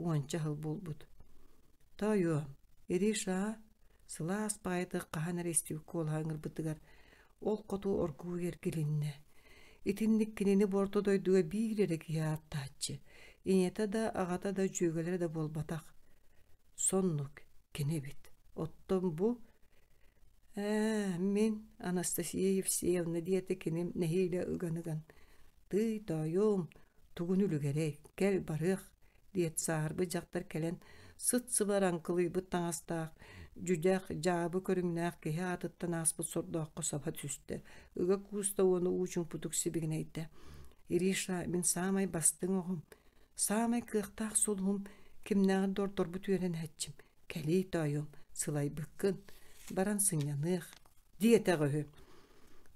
уонча хыл булбут. Тойуум, Ириша, сылаас баайдык хаһан эрестиүк куолһааңыр бытыгар ол хоту оргуу эргилинне. Итинник кинини борто дойдуга биирерэ киһааттааччы. Иñете да аҕата да дьүөгэлэрэ да буолбатах. Соннук кинебит. Оттон бу мин Анастасия Евсеевна диэте киним нэһиилэ ыганыган. Тый тойуум, тугун үлүгэрэй, кэл барыах диэт саарбы дьахтар кэлэн сыт сыбаран кылыйбыт таҥастаах дьүдьэх дьаабы көрүҥнээх киһи аатыттан ааспыт сордооххо саба түстэ. Ыга кууста уону уучуҥ путук сибигинэйдэ. Ириша, мин саамай бастыҥ оҕум. Саамай кыахтаах сулһум кимнээҕин дордорбут үөрэн хэччим. Кэлий тойуум, сылайбыккын, баран сынньаныах. Диэтэҕыһы.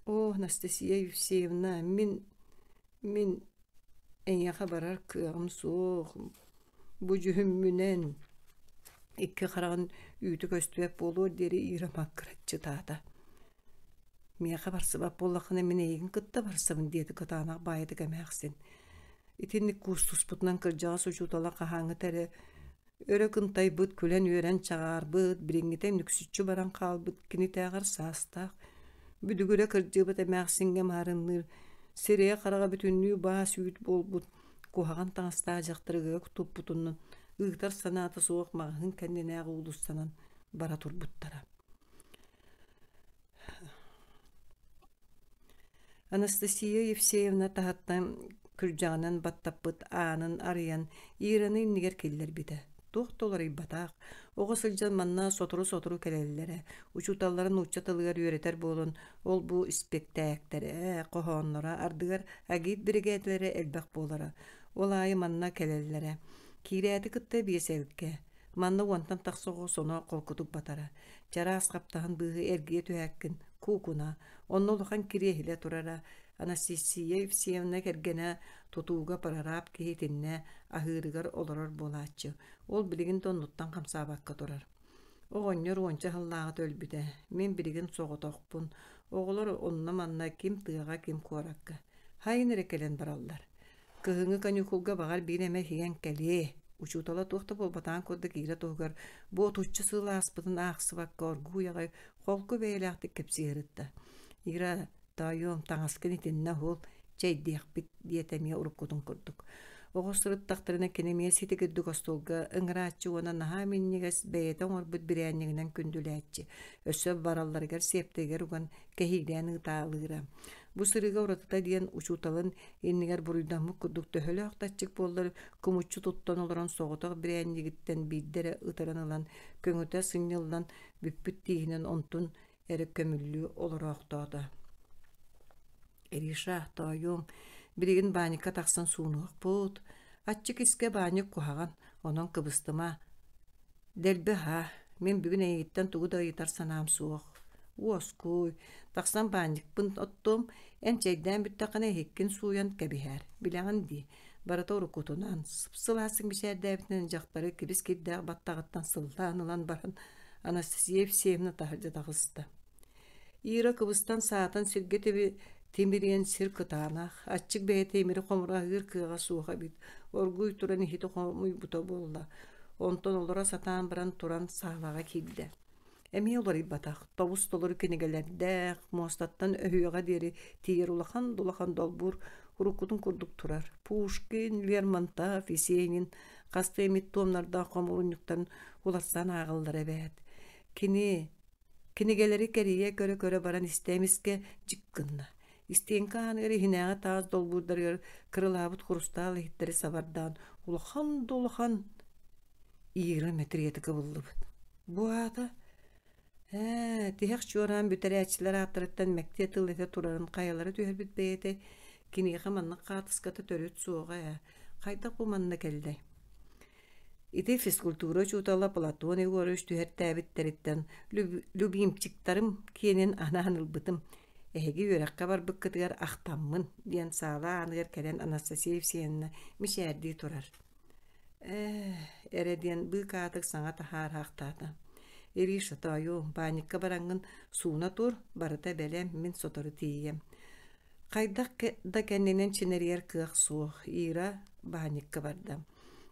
О, Анастасия Евсеевна, мин эйиэхэ барар кыаҕым суох. Бу дьүһүммүнэн икки хараҕын үүтү көстүөп буолуор диэри Ира маккыраччы таата. Миэхэ барсыбап буоллаххына мин эйигин кытта барсабын диэти кытаанах баайытык эмээхсин. Итинник куустуспутунан кырдьаҕа сучуутала хаһааҥы тэрэ өрө кынтайбыт күлэн үөрэн чаҕаарбыт бириҥҥитэй нүксүччү баран хаалбыт кинитээҕэр саастаах бүдүгүрэ кырдьыыбыт эмээхсингэ маарынныыр сирэйэ хараҕа бүтүннүү баа сүүт буолбут куһаҕан таҥастаадьахтарыгыга туппутуннун ыытар санаата суох маҕаһын кэннинээҕи уулусстанан бара турбуттара. Анастасия Евсеевна таһаттан кырдьаҕынан баттаппыт аанын арыйан Ираны иннигэр киллэрбитэ. Туохтолар ибатаах. Оҕо сылдьан манна сотору келеллере. Учуталларын уччатылыгар үөретер буолун, ол бу спектээктере, кохооннора, ардыгар агиит бригадалары элбэх буолара. Ол аайы манна келеллере. Киирээти кытта биэсэликке. Манна уонтан тахсоҕо соно колкутук батара. Чараас каптаһан быыһы эргие түһээккин, куукуна. Онно улахан кириэһилэ турара. Анастасия Евсеевна кэргэнэ тутууга парараап киһитиннэ аһыырыгар олорор буолааччы. Ол билигин тоннуттан хамсаабакка турар. Оҕонньор уонча хыллааҕа төлбүтэ. Мен билигин соҕотохпун. Оҕолор онна манна ким тыаҕа ким куоракка. Хайын эрекелен бараллар. Кыһыҥы канюкулга багар биин эмэ хиэн кэлээ. Учутала туохта болбатаан курда киира туһугар бу отуччу сыылааспытын аахсыбакка оргууягай холку бэйэлээхтик кэпсиэрытта. Ира таайуом таҥаскын итиннэ хуул чэйдиэхпит диэтэмиэ уруккутун курдук. Оҕостуруттахтарына кинемиэ ситигирдик остулга ыҥырааччы уона наһаа миннигас бэйэтэ оҥорбут бирээннигинэн күндүлээччи. Өссө баралларыгар септегер уган кэһиилээн ыытаалыыра. Бу сырыга уратыта диэн учууталын иннигэр буруйдаммык курдук төһөлөөхтаччык буоллар кумуччу туттан олорон соҕотох бирээннигиттэн бииддэрэ ытаран ылан көҥүтэ сынньыллан бүппүт тииһинэн онтун эрэ көмүллүү олороохтоото. Эриша тоойуум билигин бааныкка тахсан суунуохпут. Аччы киске баанык куһаҕан, онон кыбыстыма. Дэлбэ мен бүгүн эйиттэн тугу да ыйтар санаам суох. Уоскуй, тахсан бааныкпын оттум, эн чэйдээн бүttäхэнэ хиккин сууян кэбиһэр. Билэҕин ди, барата урукутунан, сылаасын бишээрдээбитинэн дьахтары кибис кирдээх баттаҕыттан сыллаан ылан баран Анастасия Евсеевна таһырдьа тахыста. Ира кыбыстан саатын сиргэ тэби тимириэн сир кытаанах, аччык бэйэ тимири хомураһыыр кыаҕа суоха бит, оргуй туран ихити хомуй бута буолла. Онтон олора сатаан баран туран саалаҕа киирдэ. Эми олор ибатах, тобус толор кинигэлэрдээх, муостаттан өһүөҕа диэри тиер улахан долбур уруккутун курдук турар. Пушкин, Лермонтов, Есенин, хаста эмит туомнардаах хомуруннуктан уларсан ааҕыллар эбэт. Кинигелери кэрийэ көрө баран истэмиске дьиккынна. Истиэн кааныгар ихинээҕэ таас долбуурдарыгар кырылаабыт хурустаал иһиттери сабардаан улахан иира метриэти кыбыллыбыт. Буата тиһэх чуораан бүтэрээчилэр ааттарыттан мэктиэ тылыта турарын хайалары түһэрбит бэйэтэ киниэхэ маннык хаатыската төрүт суоҕа хайдах бу манна келдэй. Ити физкультура чуутала Платон Егорович түһэртээбиттериттэн любимчиктарым киэнин анаан ылбытым. Эһиги үөрэххэ барбыккытыгар ахтаммын диэн саала аныгар кэлэн Анастасия Евсеевна мишээрдии турар. Эре диэн быы каатык саҥа таһаарахтаата. Ириша тоойуу бааныкка бараңҥын сууна тур барыта бэлэм мин сотору тиийэм. Хайдах да кэннинэн чинэриэр кыах суох Ира бааныкка бардам.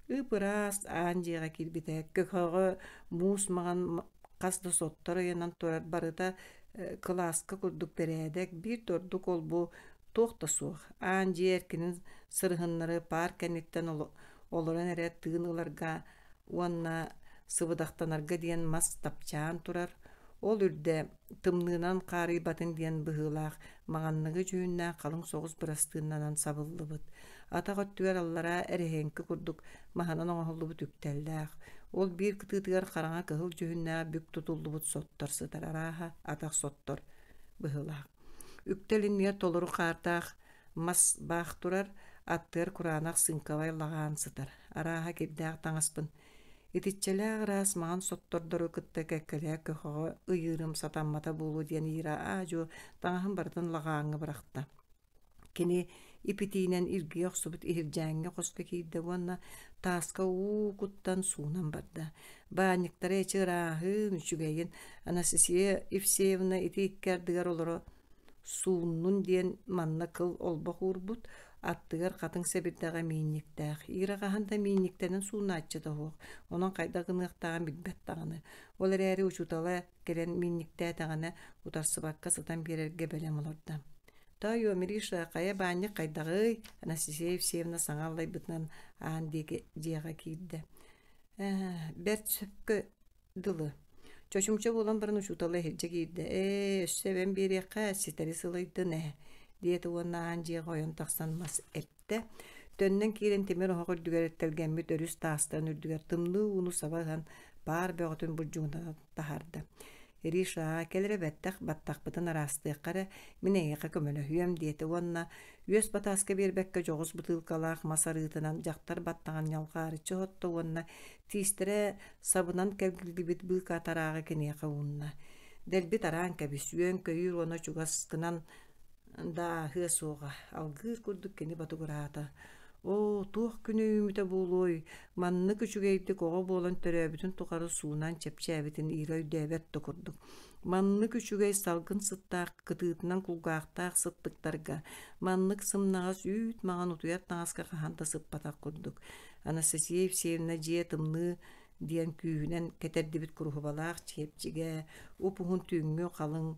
Ыпырас аан дьиэҕэ киирбитэ көкөҕө муус маҕан хас да соттор ыйанан турар барыта класска курдук берээдек биир тордук ол бу туохта суох. Аан дьиэркинин сырыһыннары паар кэнниттэн олорон эрэ тыын ыларга уонна сыбыдахтанарга диэн мас тапчаан турар. Ол үрдэ тымныынан каарыйбатын диэн быһыылаах маҕанныгы дьүүннээх халыҥ соҕус бырастыыннанан сабыллыбыт. Атаҕа түөр аллара эрэһиэнки курдук маһанан оҥоһуллубут үктэллээх. Ол биир кытыытыгар хараҥа кыһыл дьүһүннээх бүк тутуллубут соттор сытар арааһа атах соттор быһыылаах. Үктэлинниэ толору хаартаах мас баах турар, аттыар кураанах сынкабай лагаан сытар. Арааһа кирдээх таҥаспын. Итиччэлээх маҕан соттордору кытта кэккэлээх көһөҕө ыйыырым сатаммата буолуу диэн Ира аажу таҥаһын бартын лагааҥҥа барахта. Кини ипитиинэн иргии охсубут иһирдьээҥҥэ хоско киирдэ уонна тааска куттан суунан барда. Баанньыктара эчи ырааһыын үчүгэйин Анастасия Евсеевна ити иккэрдыгар олоро сууннун диэн манна кыл олбох уурбут, аттыгар хатыҥ сэбирдэҕэ миинниктээх. Ираҕаһан да миинниктэнэн сууннааччы тоһуох, онон хайда гыныахтаҕан билбэт таҕаны. Ол эрээри учутала келэн миинниктээтэҕэнэ утарсыбакка сытан биэрэргэ бэлэм олорда. Тойо Мириша кая баанньык хайдагый Анастасия Евсеевна саҥаллайбытынан аан диэҕэ киирдэ. Бэрт сөпкө дылы. Чочумча болан барын учутала эһирдьэ киирдэ. Өссөбэн биэриэххэ ситери сылайдын диэти уонна аан диэҕэ ойон тахсан мас эпте. Төннен киирен темер оһо үрдүгәреттелгәнбит өрүс таастан үрдүгәр тымны уну сабахан бар бöҕөтүн бурдьугуна таһарда. Ириша келеребэттэх баттахпытын арастыаххара минэйэхэ көмөлөһүөм диэти уонна үөс батааска биэрбэккэ дьоҕус бытыылкалаах масарыытынан дьахтар баттаҕан ньалҕаарыччы хотто уонна тиистерэ сабынан кэлгилдибит быыкаатарааҕы киниэхэ уунна. Дэлбит араан кэбисүөн көйүр уоно чугаскынан да ыһыасуоҕа алгыыр курдук кини батугураата. О, туох күнү үмүтэ буолуой, манны күчүгэйди коҕо буолан төрөөбүтүн тухары суунан чэпчээбитин иира өйдөөбөт тукурдук. Манны күчүгэй салгын сыттаах кытыытынан кулгаахтаах сыттыктарга, маннык сымнаҕас үүт маҕан утуйат наҕаска хаһанта сыппатах курдук. Анастасия Евсеевна дьиэ тымны диэн күүһүнэн кэтэрдибит куруһубалаах чиэпчигэ, упуһун түүҥҥү халыҥ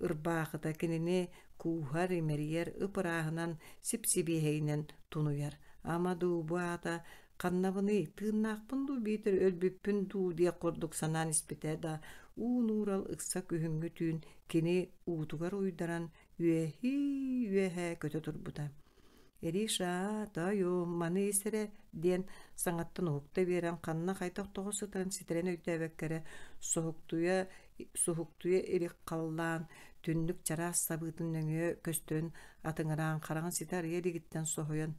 ырбаахыта кинини кууһар имэрийэр ыпырааһынан сип-сибиэһэйинэн тунуяр. Ама дуу буаата ханнабыны тыыннаахпын дуу биитер өлбүппүн дуу диэ курдук санаан испитэ да уун уурал ыкса күһүҥҥү түүн кини уутугар уйдаран үөһээ көтө турбута. Эриша, тайо, маны исере диэн саҥаттан уһукта биэрэн ханна хайтохтоҕо сытан ситирэн өйдөөбөккэрэ суһуктуйа ирик халлаан түннүк чараас сабыытын нөҥүө көстөрүн атыҥараан хараҕын сита арыйа дигиттэн соһуйан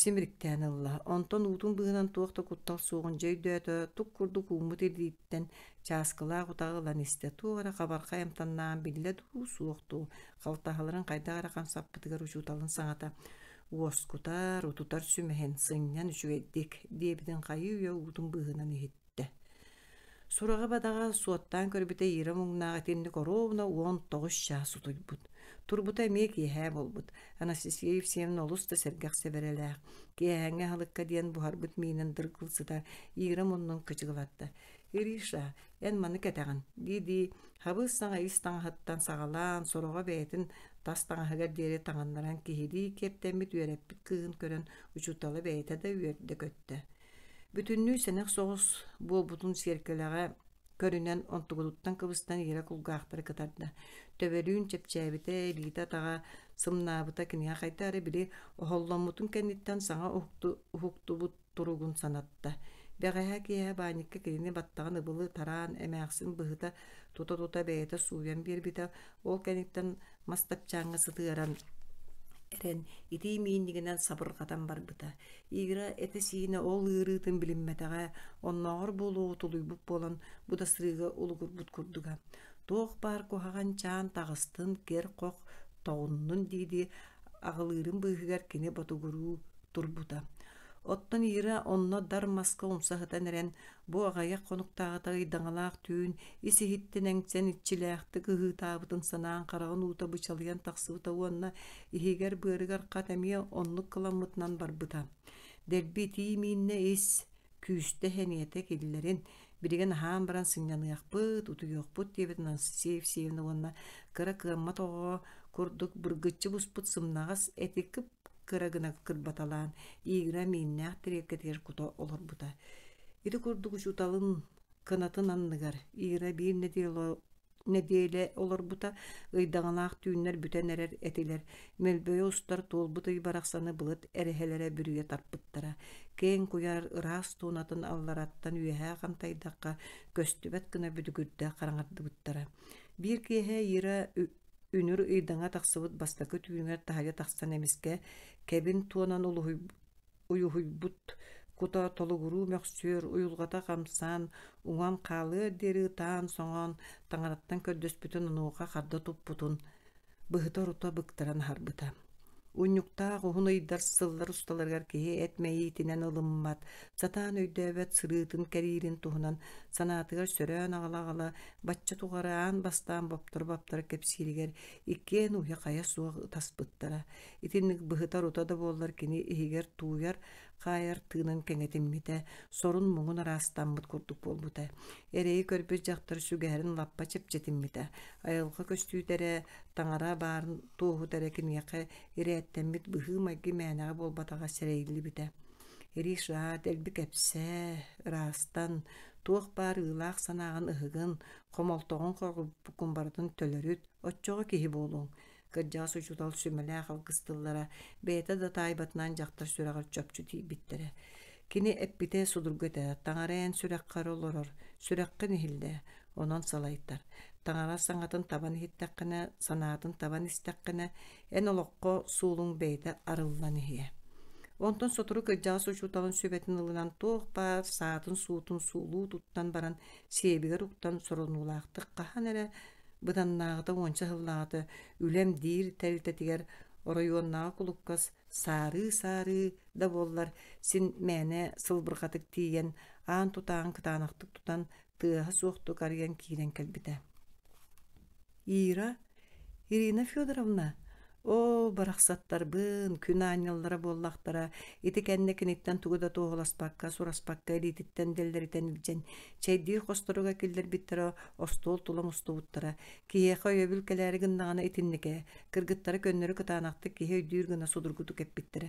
симириктээн ылла. Онтон уутун быһынан туохта куттал суоҕун дьөйдөөтө тук курдук уумут илииттэн чааскылаах утаҕылан истэ туора хабарха эмтаннаан биллэ дуу суохтуу халтаһаларын хайдаагара хамсаппытыгар учууталын саҥата уоскутар утутар сүмэһин сынньан үчүгэйдик диэбитин хайы үйө уутун быһынан иһитте. Сураҕа бадаҕа суоттаан көрбүтэ иира муҥнааҕа итинник оровна 19 чаас утуйбут. Турбута эмиэ киэһээ болбут. Анастасия Евсеевна олус да сэргэх сэбэрэлээх. Киэһэҥҥэ халыкка диэн буһарбыт миинэн дыргылсыта иира муннун кычыгылатта. Ириша, эн маны кэтэҕин. Диди, хабыс саҥа ис таҥаһыттан саҕалаан, сороҕа бэйэтин тас таҥаһыгар диэри таҥаннаран киһирии кэптэммит үөрэппит кыыһын көрөн учуутала бэйэтэ да үөрдэ көттө. Бүтүннүү сэнэх соҕус буолбутун сиэркэлэҕэ көрүнэн онтугулуттан кыбыстан иира кулгаахтары кытарда. Төбөлүүн чэпчээбитэ элиита таҕа сымнаабыта киниэхэ хайдаары били оһолломмутун кэнниттэн саҥа уһуктубут туругун санатта. Бэҕэһэ киэһэ баанньыкка кини баттаҕын ыбылы тараан эмээхсин быһыта тута бэйэтэ сууйан биэрбитэ ол кэнниттэн мастапчааҥҥа сытыаран эрен итии мииннигинэн сабырҕатан барбыта. Иира эте сиина ол ыырыытын билиммэтэҕэ оннооҕор буолуо тулуйбут буолан будасырыыга улугурбут курдуга. Туох баар куһаҕан чаан таҕыстын кер хох тоҕуннун дииди аҕылыырын быыһыгар кини батугуруу турбута. Оттон иира онно дар маска умсаһытан эрен бу аҕайах хонуктааҕытаҕый даҥалаах түүн исиһиттин эҥсэн иччилээхтик ыһыытаабытын санаан хараҕын уута бычалыйан тахсыбыта уонна иһигэр быарыгар хат эмиэ оннук кыламмытынан барбыта. Дэлби итии мииннэ ис күүстэ хэниэтэ киллэрин биригэ наһаан баран сынньаныахпыт, утуйуохпут диэбит Анастасия Евсеевна уонна кыра кыамма тоҕо курдук быргыччы буспут сымнаҕас этикип кырагына кырбаталаан иигра мииннээх тириэккэтигэр кута олорбута. Ити курдук учууталын кынатын анныгар иира биир недиэлэ олорбута ыйдаҕалаах түүннэр бүтэн эрэр этилэр мөлбөйө устар туолбутый барахсаны былыт эрэһэлэрэ бүрүө тарпыттара. Кээн куяр ыраас туунатын аллараттан үөһээ хантайдакка көстүбэт кына бүтүгүрдэ хараҥардыбыттара. Биир киэһэ иира үнүр ыйдаҥа тахсыбыт бастакы түүҥэр таһайа тахсан эмиске кэбин туонан уйуһуйбут кута толугуруу мөхсүөр уйулҕата хамсаан уҥан хаалыа диэри ытаан соҥоон таҥараттан көрдөспүтүн онуоха харда туппутун быһыта орута быктаран харбыта. Унньуктаах уһун ыйдар сыллар усталаргар киһи этмэйи итинэн ылыммат, сатаан өйдөөбөт сырыытын кэриирин туһунан санаатыгар сөрөөн аҕала бачча туҕараан бастаан баптар кэпсииригэр иккиэн уһа хая суох таспыттара. Итинник быһыта орута да буоллар кини иһигэр тууяр хаайар тыынан кэҥэтиммитэ, сорун муҥун араастааммыт курдук буолбута. Эрэйи көрбүт дьахтар сүгэһэрин лаппа чэпчэтиммитэ. Айылҕа көстүүтэрэ таҥара баарын туоһутэрэ киниэхэ ирээттэммит быһыы майгы мээнэҕэ буолбатаҕа сэрэйиллибитэ. Ириша дэлби кэпсээ ыраастан туох баар ыылаах санааҕын ыһыгын хомолтоҕун хоргуппуккун барытын төлөрүт оччоҕо киһи буолуҥ. Kırcağı suçutal sümele halkıstıllara, beyte da taybatından jaktar süragar çöpçü bittere. Kini eppite sudurgöte, tangarayan sürek karoloror, sürekkin ihilde, onan salaytlar. Tangara sanatın taban hittekkine, sanatın taban istekkine, en olokko suulun beyte arıllan ihiye. Ondan soturu kırcağı suçutalın sübetin ılınan toğpar, saatın suutun suulu tuttan baran, sebiger uktan sorunulaqtık kahan ere, bıdannağıda onça hıllağıdı, ülem dir teltetiger, orayonnağı kulukkas, sarı sarı da bollar, sin mene sılbırgatık tiyen, an tutağın kıtanaktık tutan, tığha soğuktuk arayan kiren kelbite. Irina Fyodorovna, o baraqsattar bın, kün anyalara bollaqtara, iti kenne kinitten tuguda toğulaspakka, suraspakka, elititten delleriten ilcen, çeydir kostoruga killer bittara, ostol tulam ustuvuttara, kiyeqa öbülkeleri gındağına itinnike, kırgıttara könleri kıtanaqtı kihe öydüür gına sudurgudu kep bittara,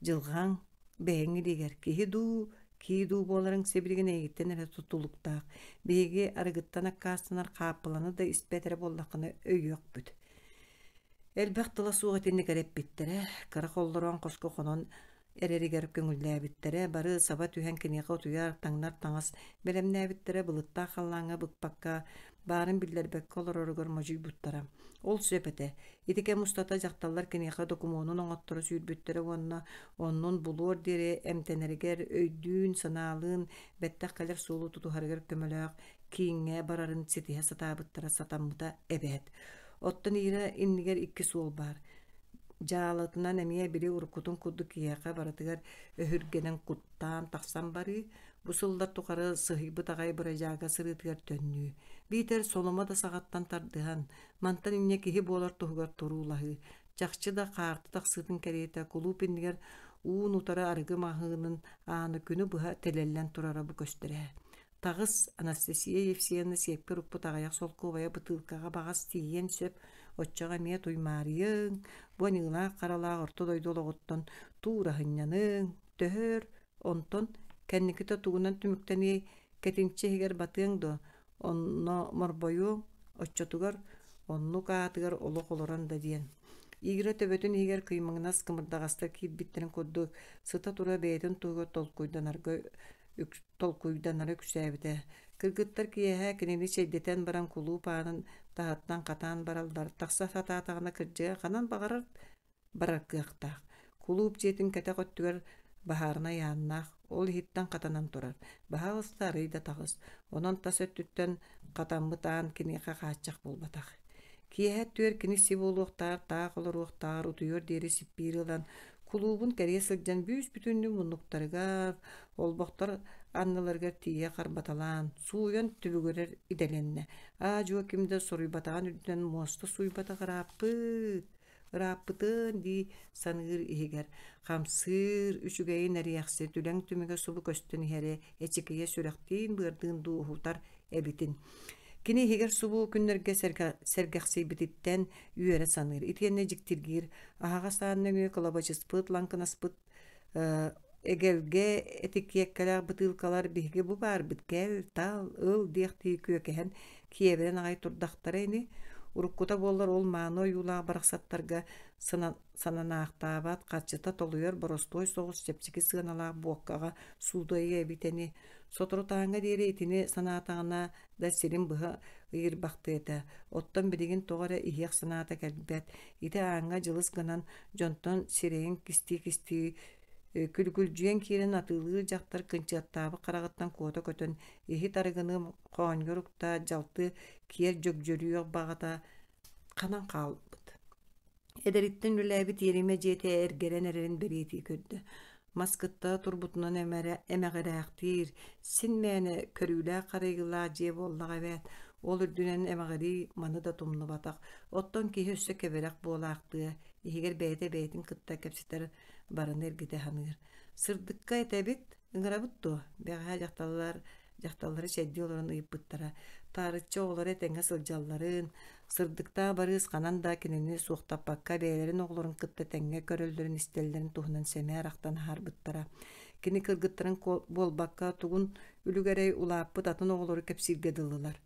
jılgan, beğeni diger, ki du boların sebirgin eğitten ere tutulukta, begi arıgıttan akkasınar kapılanı da ispetere bollaqını öyök büt. Elbäktila suğa tinni gerep bittere, karakolloron kosko konon ereri gerip köngüllää bittere, bары saba tühen kiniqa tuyar tangnar tangas belemnää bittere bılıtta xallanga bıkpakka, bарын billerbekka olororugor mojuy buttara. Ol söpete, itike mustata jaktallar kiniqa dokumonun oңottoro sүйürbüttere onnun bulur dere emteneriger öydüün sanalın bettek kaler sulu tutuharger kömölöök kiinge bararın sitihe satabıttara satammuta ebet. Ottan ira inniger ikki suol bar. Jaalatынан эмиэ били урукутун курдук киэхэ баратыгар өһүргенен куттаан тахсан бары, бусулдар тухары сыһыйбыт аҕай бырайаага сырыытыгар төннүү. Биитер соломо да саҕаттан тардыһан, мантан инне киһи буолар туһугар туруулаһы. Чахчы да хаарты тахсыытын кэриэтэ кулууп иннигэр уун утары арыгы маһыынын ааны күнү быһа телэллэн турара бу көстөрэ. Тағыс Анастасия Евсеевна сеппер уппут ағаяқ солкубая бытылкаға бағас тиен сөп, отчаға мия туймарыйың, буаныла қаралақ орто дойдолоғыттан тура хыннyaның, төхөр, онтон, кәнникіті туғынан түміктәне кәтінче хегер батыңды, онно морбою, отчатугар, онну каатыгар олық олоран да диен. Игре төбөтүн хегер кыймыңнас кымырдағастар киіп биттерін көдді, сыта тура бәйтін туғы толкуйданары күсәбите. Кыргыттар киэһэ кинини чейдетен баран кулуу паанын таһаттан катаан баралдар. Тахса сатаатагына кырдьыга ханан багарар барар кыахтаах. Кулууп жиэтин кэте көттүгэр баһаарына яаннаах, ол иһиттэн катанан турар. Баһаалыстары да тагыс. Онон тас өттүттэн катаммытаан киниэхэ хааччах булбатах. Киэһэ түөр кини сибуулуохтаар, таах олоруохтаар, утуйор диэри сиппиирылан кулуубун кэрие сылдьан бүүс бүтүннү муннуктарыгар, олбохтор анныларгар тиийэ харбаталаан, сууйан түбүгөрөр иделенне. Жуа кимде соруйбатаан үрдүнэн мосто суйбатага ырааппытын дии саныыр иһигэр. Хамсыыр үчүгэйин эриэхси түлэң түмүгэ сулу көстөн иһэри эчикийэ сүрэхтиин быардыын дуухутар эбитин. Кини иһигэр субу күннэргэ сэргэхсийбититтэн үөрэ саныыр. Итиэнне дьиктиргиир, аһаҕа сааннөҥүө кылабачыспыт, ланкынаспыт, эгелге этикиэккэлээх бытыылкалар биһиги бу баарбыт кэл, тал, ыл диэхтии күөкэһэн киэбэрэн аҕай турдахтара ини. Уруккута буоллар ол маано юулаах барахсаттарга сананаахтаабат каччыта толуйар боростой соҕус чэпчики сыаналаах буоккаҕа суудайа эбитени. Сотору тааҥҥа диэри итини санаатаҕына да сирин быһа ыйырбахтыыта. Оттон билигин тоҕора иһиэх санаата кэлбэт. Ити ааҥҥа дьылыс гынан дьонтон сирэйин кисти күлгүлжүен киирэн атыылыы дьахтар кынчыаттаабы хараҕыттан куота көтөн иһи тарыгыны хооньгорукта дьалты киэр дьөгдьөрүөх баҕата ханан хаалбыт. Эдэриттэн үлээбит иэриме дьиэти эргэрэн эрэрин бериитии көрдө. Маскытта турбутунан эмэҕэрээхтиир, син мээне көрүүлээх харыйгылаа дьиэ буоллаҕа эбэт, ол үрдүнэн эмэҕэри маны да тумнубатах. Оттон киһи өссө кэбэрээх буолаахтыа, иһигэр бэйэтэ кытта кэпситэр баран эргите ханыыр. Сырдыкка этебит, ыҥырабыт дуо, бэҕэһэ дьахталлары чэдди олорон ыйыппыттара. Таарыччы оҕолор этэҥҥэ сылдьалларын, сырдыктаа барыыс ханан да кинини суохтаппакка бэйэлэрин оҕолорун кытта тэҥҥэ көрөллөрүн истэллэрин туһунан сэмээр ахтан хаарбыттара. Кини кыргыттарын буолбакка тугун үлүгэрэй улааппыт атын оҕолору кэпсииргэ дыллылар.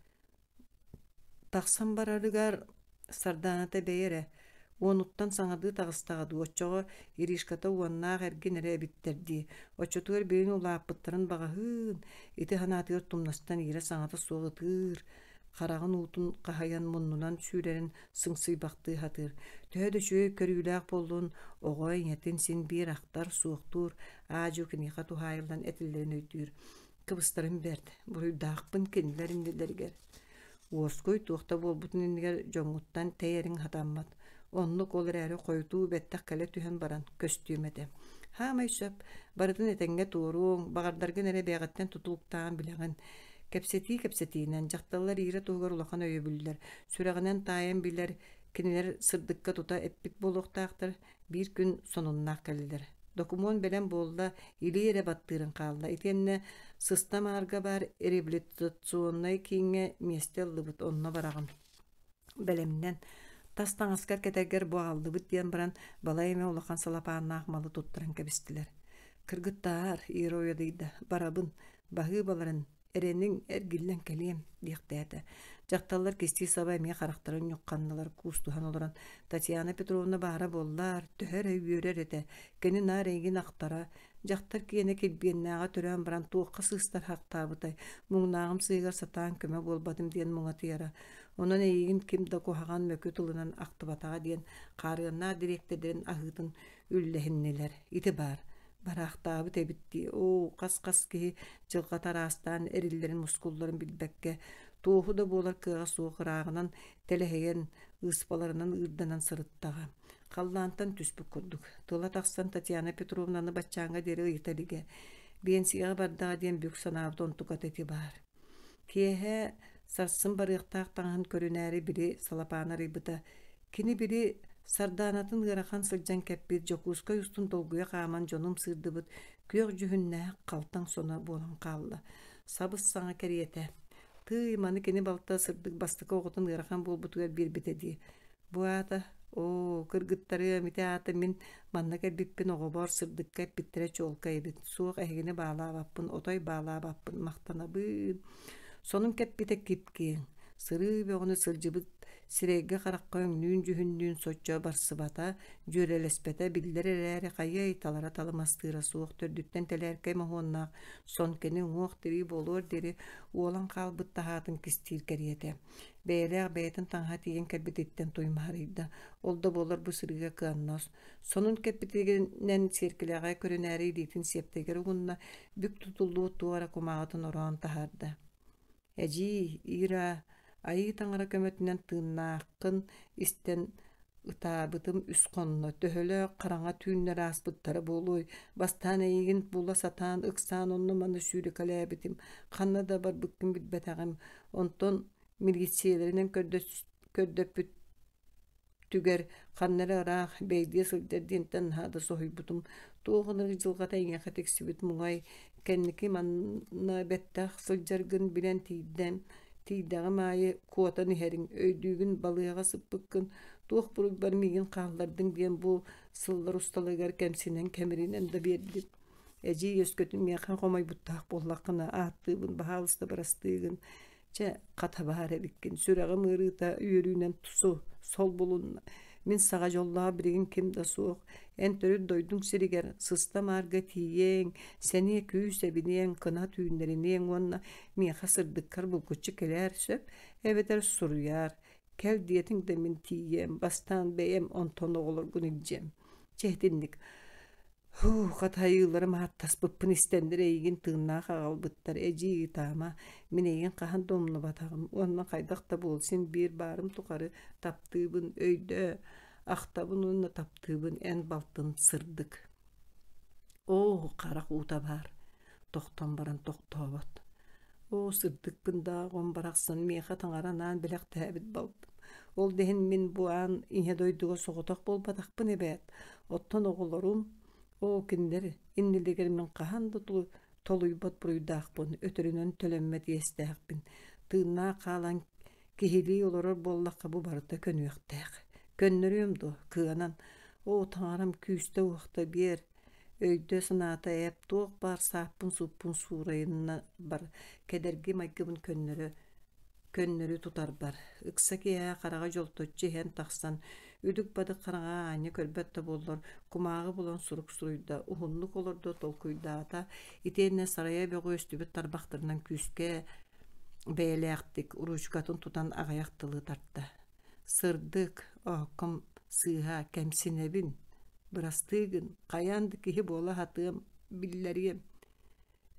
Тахсан барарыгар сардааната бэйэрэ, Онуттан саңады тағыстағады. Очоға иришката уаннаах эргин эре эбиттерди. Очотугар бейин улааппыттарын бағаһыын. Ити ханатыгар тумнастан ире саңаты соғытыр. Қарағын утун қахаян мұннунан сүүрерин сыңсыйбақты хатыр. Төһөдө шөй көрүүлээх боллун оҕой нятин син биир ахтар суохтур аажу киниха тухайылдан этиллерин өйдүүр. Кыбыстарын берди. Буруйдаахпын кинилерин Уоской туохта болбутун иннигер жоңуттан тейерин хатаммат. Оннук олар әрі қойтуу беттақ кәлі түһен баран көстүүмете. Хамай сөп, барытын этенге туоруң, бағардаргын әрі бәғаттен тутулуктаан билеген. Кепсетиинен жақталар ире туғар улахан өйөбүллер. Сүрәғінен тайын билер, кинилер сырдыкка тута эппит болуқтақтыр, bir күн сонуннаақ кәлілер. Документ белен болда или эре баттырын қалда. Итенне сыстам арга бар реабилитационный кийинге местеллыбыт онна бараган. Белемнен тастан аскар кетергер буалдыбыт диен баран балайме улахан салапааннаах малы туттаран кебистилер. Кыргыттаар ироядыйда барабын багы баларын эренин эргиллен келием диэхтээте. Жакталлар кести сабай мие характарын юкканналар кустухан олоран Татьяна Петровна бара боллар төһөр өйөрер эте. Кени нарейгин актара жактар киене келбиеннага төрөн баран туукка сыстар хактабытай. Муңнагым сыйгар сатаан көмө болбадым диен муңа тыяра. Онан эйигин ким да кухаган мөкө тылынан актыбатага диен карыгына директорден ахытын үллехиннелер. Ити бар. Барахтабы тебитти. О, кас-кас ки жылга тарастан эриллерин мускулларын билбекке туоху да болар кыга суохыраагынан телехеген ыспаларынан ырданан сырыттага. Қаллаантан түспүк курдук. Тула таксан Татьяна Петровнаны баччааңа дери ыйталиге. Бенсига бардага диен бүк санаабыт онтука тети бар. Киэхэ сарсын барыктаактаңын көрүнääри бири салапаана рыбыта. Кини бири сардаанатын ырахан сылжан кеппит жокуска устун толгуя кааман жонум сырдыбыт. Күйөк жүһүннää калтаң сона болан калла. Сабыс саңа кериете. Тый маны кини балта сырдык бастыка оғытын ырахан болбутугар бирбитеди. Буата кыргыттары мите ата мен манна келбиппин оғобор сырдыкка эппиттере чолка эбит. Суох эхигини баалаабаппын, отой баалаабаппын мактанабын. Сонун кеппите кипкиң. Сыры бөҕүнү сылжыбыт сирейге каракка өңнүүн жүһүннүүн соччо барсыбата жүрелеспете биллер эрээри кайы талара таламастыра суох төрдүттен телээркей махуоннаах сон кени уох дери болуор дери уолан каалбыт таһаатын кистиир кериете. Бэйэлээх бэйэтин таҥха тиийэн кэлбититтен туймаарыйда. Олда болар бу сырыга кыаннос. Сонун кэппитигинен сиэркилээҕэ көрүнээри диитин септегер угунна бүк тутуллуут туара кумаҕатын ороон таһаарда. Эжи, Ира, айы таңара көмөтүнен тыыннааққын истен ытаабытым үс конно төһөлө караңа түүннер ааспыттары болуй бастаан эйигин була сатаан ыксаан онно маны сүүрү калээбитим ханна да бар бүккүн билбетагым онтон милициялеринен көрдөппүт түгер ханнары ыраах бейдие сылдердиентен хаада соһуйбутум туохунары жылгата иңэхэ тексибит муңай кэнники манна беттах сылжаргын билен тиидäҕи маайы куотан иһэриң өйдүүгүн балыаҕа сыппыккын туох буруй бармиигин хааллардың диэн бу сыллар усталыгар кэмсинен кэмиринен да биэрдик. Эжи өскөтүн миэхэн хомойбуттаах боллаккына ааттыыбын баһаалыста барастыыгын че катабаар эбиккин сүрэҕи мыырыыта үөрүүнэн тусу сол булунна мин саҕа жоллаҕа биригин ким да суох эн төрүт дойдуң сиригер сыста маарга тиийээн сэниэ күүс эбиниэн кына түүннериниэн уонна миэхэ сырдыккар булкуччу келээр сөп эбетер суруяар кэл диэтиң да мин тиийээн бастаан бэйэм онтон оҕолоргун илдьэм чэхтинник катайыыларым ааттаспыппын истендер эйигин тыыннаах аҕалбыттар эжи таама мин эйигин хаһан домнубатагым уонна хайдах да буолсин биир баарым тукары таптыыбын өйдө ахтабын уонна таптыыбын эн балтын сырдык. Карак уута баар тохтон баран тохтобот. Сырдыкпын да гон барахсын миэхэ таҥаранаан билэх тээбит балбын. Ол дехин мин буаан иһэ дойдуга соҕотох болбатахпын эбэт. Оттон оҕолорум киндер иннилигер мен хаһан да толуйбот буруйдаахпын өтөрүнөн төлөммэ диэстээхпин. Тыыннаа хаалан киһилии олорор боллахха бу барыта көнүөхтээх. Көннөрүөм ду кыанан таҥарам күүстэ уохта биэр өйдө санаата эп туох бар сааппын суппун суурайынна бар кедерги майгыбын көннөрү тутар бар. Ыкса киэһэ харага жолточчу иһэн тахсан Үдік бады қанаға аңы көлбетті боллар, кумағы болан сурук суруйда, ухунлук олорду толкуйдаата, итенне сарая бөгі өстүбіт тарбақтырынан күске бәйләқтік, уручкатын тутан ағаяқтылы тартты. Сырдык, окым, сыға, кәмсинебін, бұрастығын, қаянды кихи бола хатыым, билләрiem.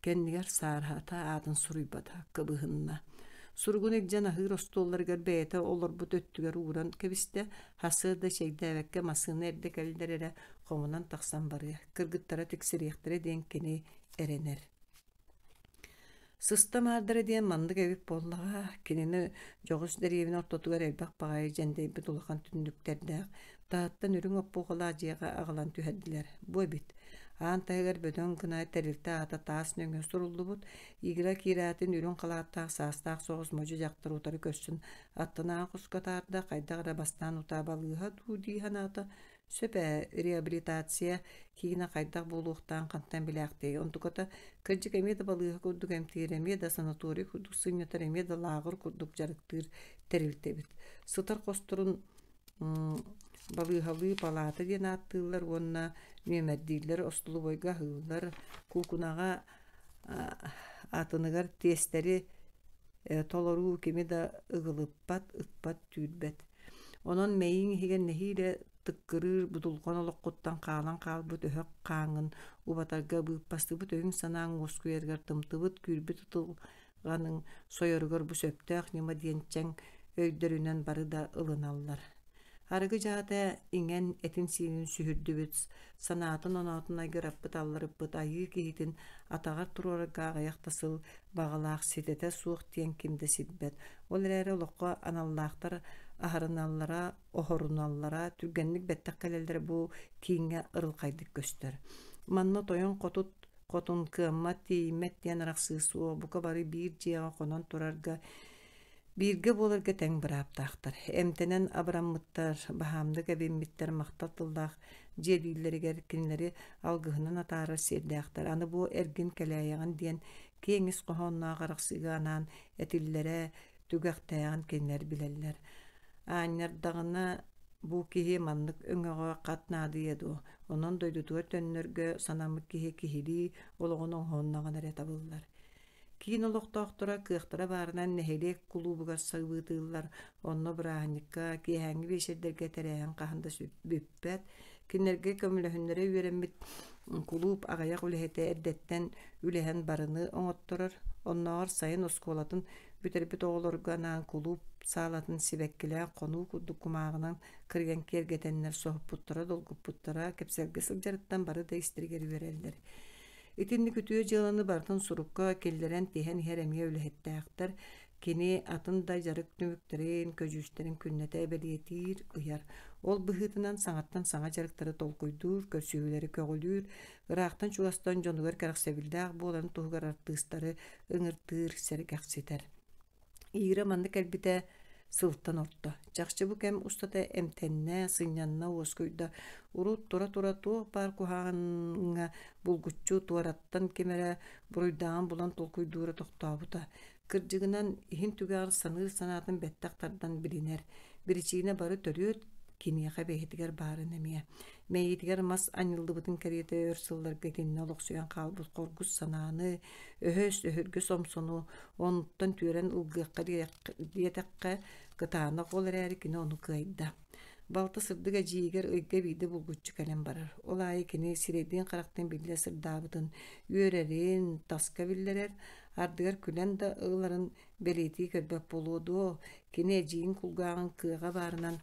Кеннигер саархата атын суруйбада, кыбыхынна. Сургун экжан ахыр остолларгар бәйті олар бұт өттігер уран кебісте, хасырда шейдәвәкке масыны әрді кәлдерері қомынан тақсан бары, кыргыттара тексерияқтары ден кені әренер. Сыста мардары ден мандык эбип боллаға, кенені жоғыс дәревін ортотугар әлбақ бағайы жәндейбі дулақан түндіктерді, тағыттан үрің оппуғыла жиға ағылан түйәдділер. Бой бит. Аан тайгар бөдөн гына тәрилті ата таас нөңі сұрулды бұд, игіра киратын үрін қалаттақ састақ соғыз мөжі жақтыр утары көссін, аттына құскатарда қайдағыра бастан утабалыға дуди ханаты, сөпә реабилитация кейіна қайдақ болуқтан қанттан біләқтей. Онтуката кіржік әмеді балыға күрдік әмтейір әмеді санаторий күрдік сынятар әмеді лағыр күрдік жарықтыр тәрилті бит. Сытар қостырын балығалы палаты ден аттылар, онына мемәддейлер, остылы бойға ғылар, кулкунаға атыныгар тестері толору кеме да ығылыппат, ықпат түйдбәт. Онон мәйін хеген нәхейлі тыққырыр бұдылған олыққыттан қалан қалбыт өйік қаңын, убатарға бұйыппасты бұт өйін санаң оскуергер тымтыбыт күрбіт ұтылғаның сойырғыр бұ сөптәқ нема денчәң өйдерінен бары да ылыналар. Арығы жағы ingen etin сенін сүхірді санатын онатын айгыр аппыт алларыппыт айы кейтін атағар тұрорыға аяқтасыл бағалақ сететі суық тен кемді сетбет. Ол әрі олыққа аналлақтар ахарыналлара, охоруналлара, түргенлік бәттік кәлелдер бұл кейінге ырыл қайдық көстер. Манны тойын қотын кымат теймет ден рақсы суы бұқа бары бір жеға қонан тұрарға бирге болырга тәң бір аптақтыр. Әмтенен абраммыттар, бахамдық әбеммиттер мақтатылдақ, жедейлерігер кенлері алғығынан атары сердіяқтар. Аны бұл әрген кәләяған ден кеңіс қоғанна қарақсыға анан әтіллері түгіқтаяған кенлер білелер. Аннардағына бұл кеге мандық өңіға қатнады еді. Онын дойдутуар төннерге санамы кеге кехели олығының ғоннаған әрі табылылар. Кейін олықтақтыра кықтыра барынан нәхелек кулубыға сағыбытылар, онны бұрағыныққа кейхәңгі бешердерге тәрәйін қағында бүппәт, кенерге көміліхінлері өремет кулуб ағаяқ үліхеті әрдеттен үліхен барыны оңыттырыр, оннағыр сайын осколатын бүтербіт оғылырғанан кулуб сағалатын себәккілі қону күрдік құмағынан кірген кергетенлер соғып бұттыра, долгып бұттыра, кепселгі сылжарыттан бары да істергері верелдер. Итинни күтüе жыланы бартын сурукка келлерен тehen херемие үлехеттәқтір, кені атындай жарык түміктерін, көжүштерін күннәті әбәлиетир ұяр. Ол бұхытынан саңаттан саңа жарықтары толкуйдур, көрсүйілері көгілдүр, ырақтан чуастан жонугар кәрақсәбілдәқ боларын туғығар артыстары ыңыртыр сәргәқсетер. Игірі манды кәлбіті сылттан орта. Жақшы бұ кәм ұстата әмтәнне, сынянна оскүйді. Урут тура-тура туық бар кухағынға бұлгүтчу туараттан кемәрі бұруйдаған бұлан толкуйдура тоқтауыта. Кыржығынан ихин түгәғыр саныр санатын бәттақтардан білінер. Бірічігіне бары төріет кенеға бәйетігер барын әмия. Мәйетігер мас анылды бұтын кәреті өрсылларға кеніне олықсуян қалбыз қорғыз сананы, өхөс өхіргі сомсону, оныттан түрен ұлғыққа диетаққа қытағына қолыр әрі кені оны қайда. Балты сырдыға жиегер ұйға бейді бұлғытчы кәлем барар. Ол айы кені сирейден қарақтен білі сырдабытын, үйерерін, таска білдерер, ардығар күлен да ұғыларын бәлеті көрбәп болуды, кені әжейін күлғағын қыға барынан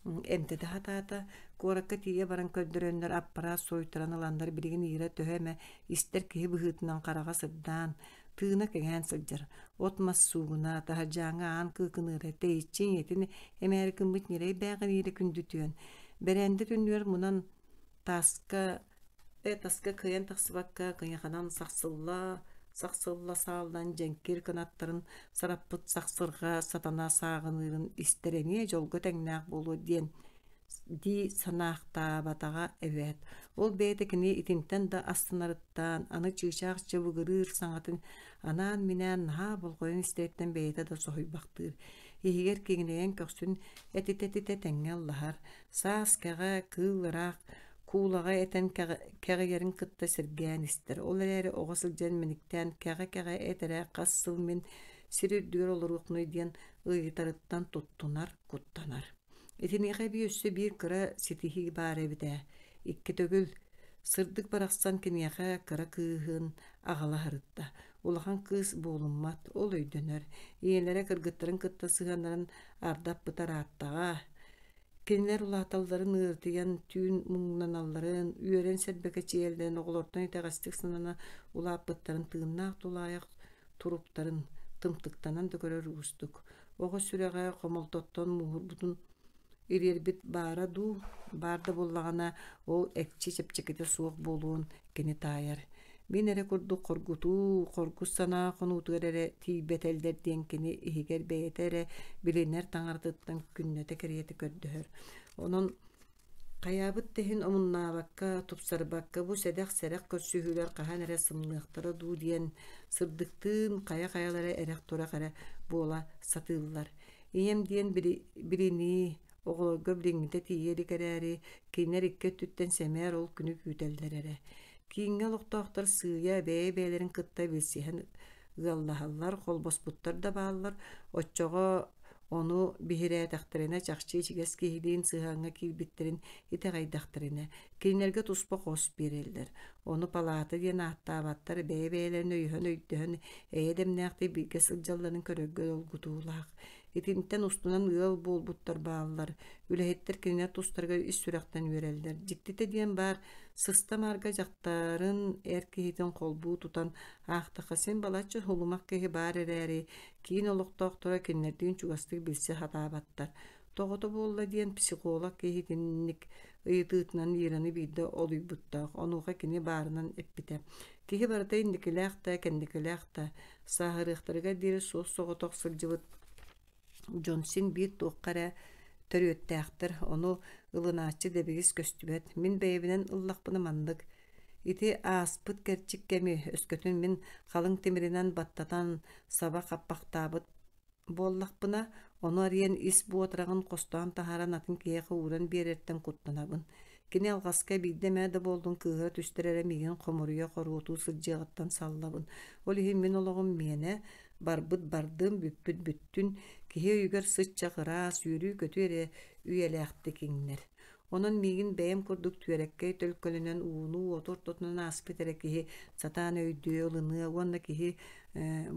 әмтеді хата-хата, қораққа тие баран көддірөнлер аппара сойтыран аландар білген ире төһәмә истер кеһи бұхытынан қараға сырдан, тыына кәгән сылжыр. Отмас суғына, таға жаңа ан кықыныры, тейітчен етін әмәрікін бұт нерей бәғын ире күнді түйен. Бәрәнді түнлер мұнан таска кыян тақсыбаққа кыяқанан сақсылла сағылдан жәңкер канаттарын сараппыт сақсырға сатана сағынырын истерене жолғы тәңнәқ болу ден ди санақта батаға әвәт. Ол бәйті кіне итинтен да астынарыттан, аны чыгшақ чыбығырыр саңатын анан минән наға болғойын істереттен бәйті да соғый бақтыр. Ihигер кигинеген көксүн этитетите теңге Аллахар. Саас кага кыылыраак куулага этен кэгерин кытта сиргээн истер. Ол эрери оҕосылдьан миниктэн кага этерэ кас сыл мен сирүрдүгөр олоруокнуй диэн ыйытарыттан туттунар, куттанар. Итинеге би өссө бир кыра ситиһи баар эбитэ. Икки төгүл сырдык барахсан кинеге кыра кыыһын аҕала харытта. Улахан кыыс буолуммат, ол өйдөнөр. Иелере кыргыттарын кытта сыһанарын ардап бытарааттаға. Кинилер улааталларын ыыртыян түүн муңнаналларын, үөрен сэрбэкэ чиэлден оҕолортон итэгастык сынана улааппыттарын тыыннаах тулаайах туруптарын тымтыктанан дөкөрөр уустук. Оҕо сүрэҕэ хомолтоттон муһурбутун ирербит баара дуу, баарда буллагана ол экчи чепчеките суох болуун кини тааяр. Мин эре курдук коргус санаа хонуутугар эре тийбетелдер диэн кини иһигер бэйэтэре билинер таҥартыттан күннөтө кириэти көрдөһөр. Онон Каябыт тэһин омуннаабакка, тупсарбакка бу сэдэх көрсүһүлэр хаһан эрэ сымныахтара дуу диэн сырдыктыын кая-каялары эрех тура кара буола сатыыллар. Ийем диэн билини оҕолорго бириҥҥите тиийэри кэрээри кинилэр икке түттэн сэмээр ол күнү күүтэллэр эре. Кииҥҥэ олохтоохтор сыыйа бэйэ-бэйэлэрин кытта билсиһэн ыаллаһаллар, холбоспуттар да бааллар, оччоҕо ону биһирээтэхтэринэ чахчыы чигэс киһилиин сыһааҥҥа киирбиттерин итэҕэйдэхтэринэ. Кинилэргэ туспа хос биэрэллэр. Ону палаата диэн ааттаабаттар бэйэ-бэйэлэрин өйөһөн өйдөһөн эйэ дэмнээхти бииргэ сылдьалларын көрөггө олгутуулаах. Итинтен устунан ыал буолбуттар бааллар. Үлэһиттэр кинилэр тустарга ис сүрэхтэн үөрэллэр. Дьиктите диэн баар сыстамаарга дьахтарын эр киһитин холбуу тутан аахтаха син балаччы хулумак киһи баар эрээри киин олохтоохтора киннэрдиин чугастык билсе хатаабаттар. Тоҕото буолла диэн психолог киһитинник ыйытыытынан иираны биирдэ олуйбуттаах. Онуоха кини баарынан эппитэ. Киһи барыта инникилээх кэнникилээх сааһырыахтарыга диэри суос соҕотох сылдьыбыт Джонсин биир туоххара төрүөттээхтэр, ону ылынааччы дэбигис көстүбэт. Мин бэйэбинэн ыллахпына маннык. Ити ааспыт кэрчик кэми өскөтүн мин халыҥ тимиринэн баттатан саба хаппахтаабыт буоллахпына, ону ариэн ис буотарагын костоон таһааран атын киэхэ ууран биэрэртэн куттанабын. Кини алгаска биирдэ мээдэ буолдун кыыһа түстэрэрэ миигин хомуруйа хоруутуу сылдьыаҕыттан саллабын. Ол иһин мин олоҕум миэнэ барбыт бардым бүппүт бүттүн киһи өйүгэр сычча кыраас үөрүү көтү эрэ үйэлээхти киҥнэр. Онон миигин бэйэм курдук түөреккэй төлкөлүнэн уунуу отур тотунан ааспыт эрэ киһи сатаан өйдүө ылыныы уонна киһи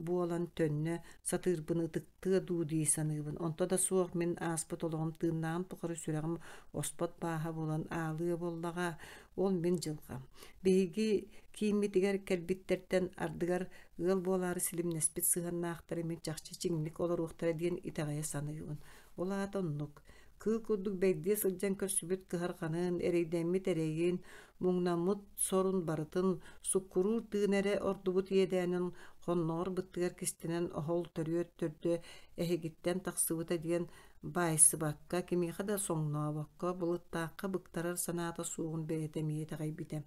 буолан төннө сатыырбын ытыктыа дуу дии саныыбын. Онто да суох мин ааспыт олоҕум тыыннаҕын тухары сүрэҕим оспот бааһа булан аалыа буоллаҕа ол мин дьылҕам. Биһиги кииммитигэр кэлбиттертэн ардыгар ыал буолаары силимнэспит сыһаннаахтары мин чахчы чиҥник олоруохтара диэн итэҕэйэ саныыбын. Улаат оннук. Кыыл курдук бэйдиэ сылдьан көрсүбүт кыһарханын, эрэйдэммит эрэйин, муҥнаммыт сорун барытын, суккуруур тыын эрэ ордубут иэдээнин хонноҕор быттыгар кистинэн оһол төрүөт төрдө эһигиттэн тахсыбыта диэн баайсыбакка, кимиэхэ да соҥнообокко, былыттаахха быктарар санаата суугун бэйэтэ миэтэҕэйбитэ.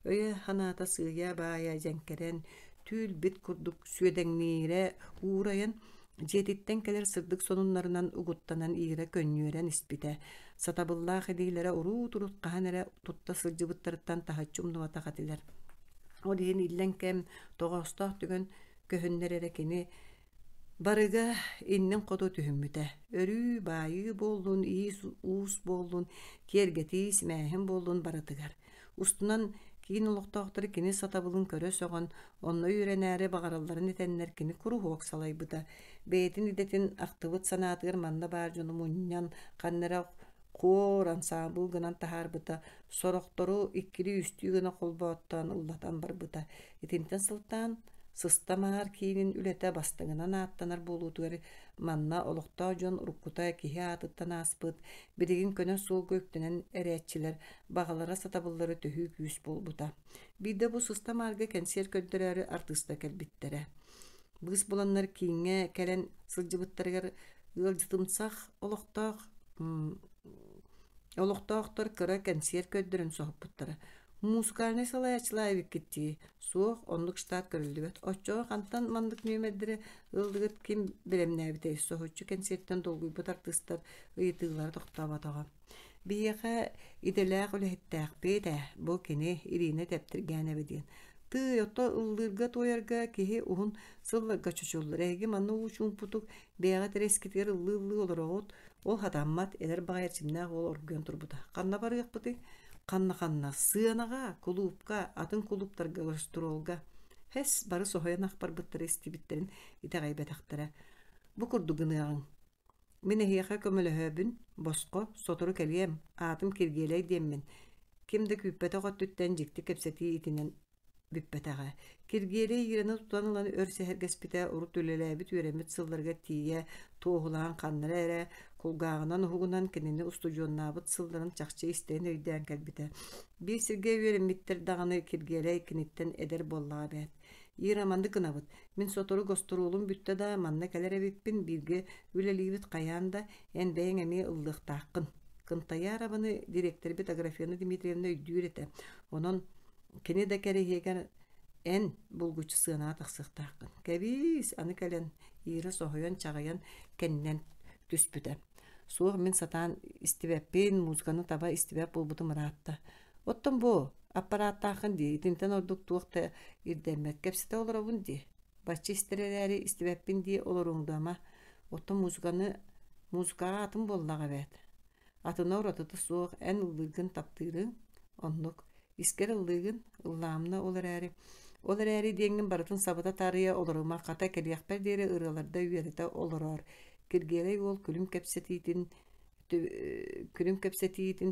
Өйө ханаата сыыйа баайа дьэҥкэрэн түүл бит курдук сүөдэҥниирэ уурайан дьиэтиттэн кэлэр сырдык сонуннарынан угуттанан иира көннүөрэн испитэ. Сатабыллаах эдиилэрэ уруу турутхаһан эрэ тутта сылдьыбыттарыттан таһаччум нуата хатилэр. Ол иһин иллэн кэм тоҕостоох түгэн көһүннэр эрэ кини барыга иннин хоту түһүммүтэ. Өрүү баайыы буоллун, иис уус буоллун, киэргэтии симээһин буоллун баратыгар. Устунан киин олохтоохтары кини сатабылын көрө соҕон, онно үөрэнээри баҕаралларын этэннэр кини куруһуок салайбыта. Бэйэтин идэтин ахтыбыт санаатыгар манна баар дьону мунньан, ханнара хуор ансамбыл гынан таһаарбыта, сорохтору иккири үстүү гына холбооттан ыллатан барбыта. Итинтэн сылтаан сыстамаар киинин үлэтэ бастыҥынан ааттанар буолуутугар манна олохтоо дьон уруккута киһи аатыттан ааспыт, билигин көнө суол көктүнэн эрээччилэр баҕалара сатабыллары төһүү күүс буолбута. Биирдэ бу сыстамаарга кэнсиэр көрдөрөөрү артыста кэлбиттэрэ. Быыс буланнар кииҥҥэ кэлэн сылдьыбыттарыгар ыалдьытымсах олохтоохтор кыра кэнсиэр көрдөрөн соһуппуттара. Музыкальный салаячылай биккетти. Суох онлук штат көрүлдүбөт. Оччоо кантан мандык нөмердире ылдыгыт ким билемнәбитей. Сохучу концерттен долгуйбут артыстар ыйтыылар токтабатага. Бияха иделээх үлэхиттээк бейдэ. Бу кини Ирина тептиргәне бидин. Ты ото ылдырга тоярга киһи уһун сылларга чучуллар. Эги манна учун путук бэйага терескитер ыллы олорогот. Ол хатаммат элер багайырчымнаах ол оргуен турбута. Канна барыакпыты? Канна сыанага, кулупка, атын кулуптарга көрстүролга. Хэс бары сохоянах барбыттары истибиттерин итагайбетактара. Бу курдугыныагын. Мен эхиэхэ көмөлөһөбүн, боско, сотору келием, атым киргиэлэй диэммин. Кимде күппэtä готтуттан жикти кепсети итинен бүппэтаға. Киргиэлэй ираны тутанылан өрсэһэргэспитэ урут үлэлээбит үөремит сылларга тиийэ туохулаан ханнара эрэ кулгаагынан уһугунан кинини устудионнаабыт сылларын чахчы истээн өйдөөн кэлбитэ. Бир сиргэ үөреммиттер даганы киргиэлэй киниттен эдер боллаа бэт. Ира манды кынабыт. Мен сотору гостурулум бүтте да манна келеребиппин бирге үлэлиибит каяанда эн бэйэн эми ыллыктааккын. Кынтайа арабаны директор Аграфена Дмитриевна өйдүүрете. Онон кини да керехегер эн булгучу сыана тахсыктааккын. Кебис аны келен Ира сохойон чагаян кеннен түспүтэ. Суох мен сатаан истибеппин музыканы таба истибеп болбуту мыраатта. Оттон бу аппараттаакын ди тинтен ордук туакта ирдемет кепсите олоробун ди. Бачы истерелери истибеппин ди олоруңдама. Оттон музыкага атын боллага бет. Атына уратыты суох эн ыллыгын таптырын оннук искер ыллыгын ылламна олар эри деңин барытын сабыта тарыя олорума ката келиякпер дере ыраларда үйерите олорор. Киргелей ол күлүм кепсетиитин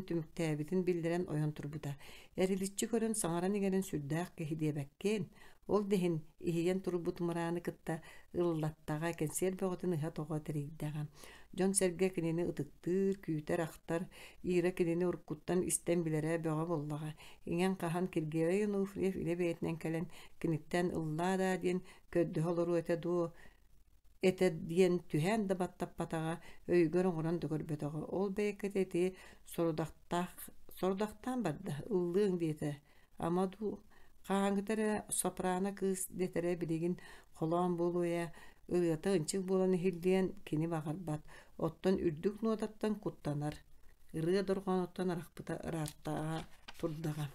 түмүктээбитин билдирен ойон турбута. Эриличчи көрөн саңаран игерен сүрдээх кехидиэбэккен. Ол дехин ихиен турбут мырааны кытта ыллаттага кенсер бөгөтүн ыха тога терийдага. Жон серге кинини ытыктыр, күүтер ахтар, Ира кинини уркуттан истен билере бöҕө боллага. Иңен кахан Киргелей Онуфриев иле бэйэтинен келен киниттен ыллаада диэн көддөһө олору эте диэн түһэн да баттаппатага өйгөр оҥорон дөгөрбөтөҕө. Ол бэйэккэтэти сорудахтаан барда ыллыың диэте. Амаду кааҥытары сопрано кыыс детере билигин холоон болуя ыата ынчык буолан хилдиэн кини баҕарбат. Оттон үрдүк нуотаттан куттанар. Ырыа дорҕоноттон арахпыта ырааттаа турдага.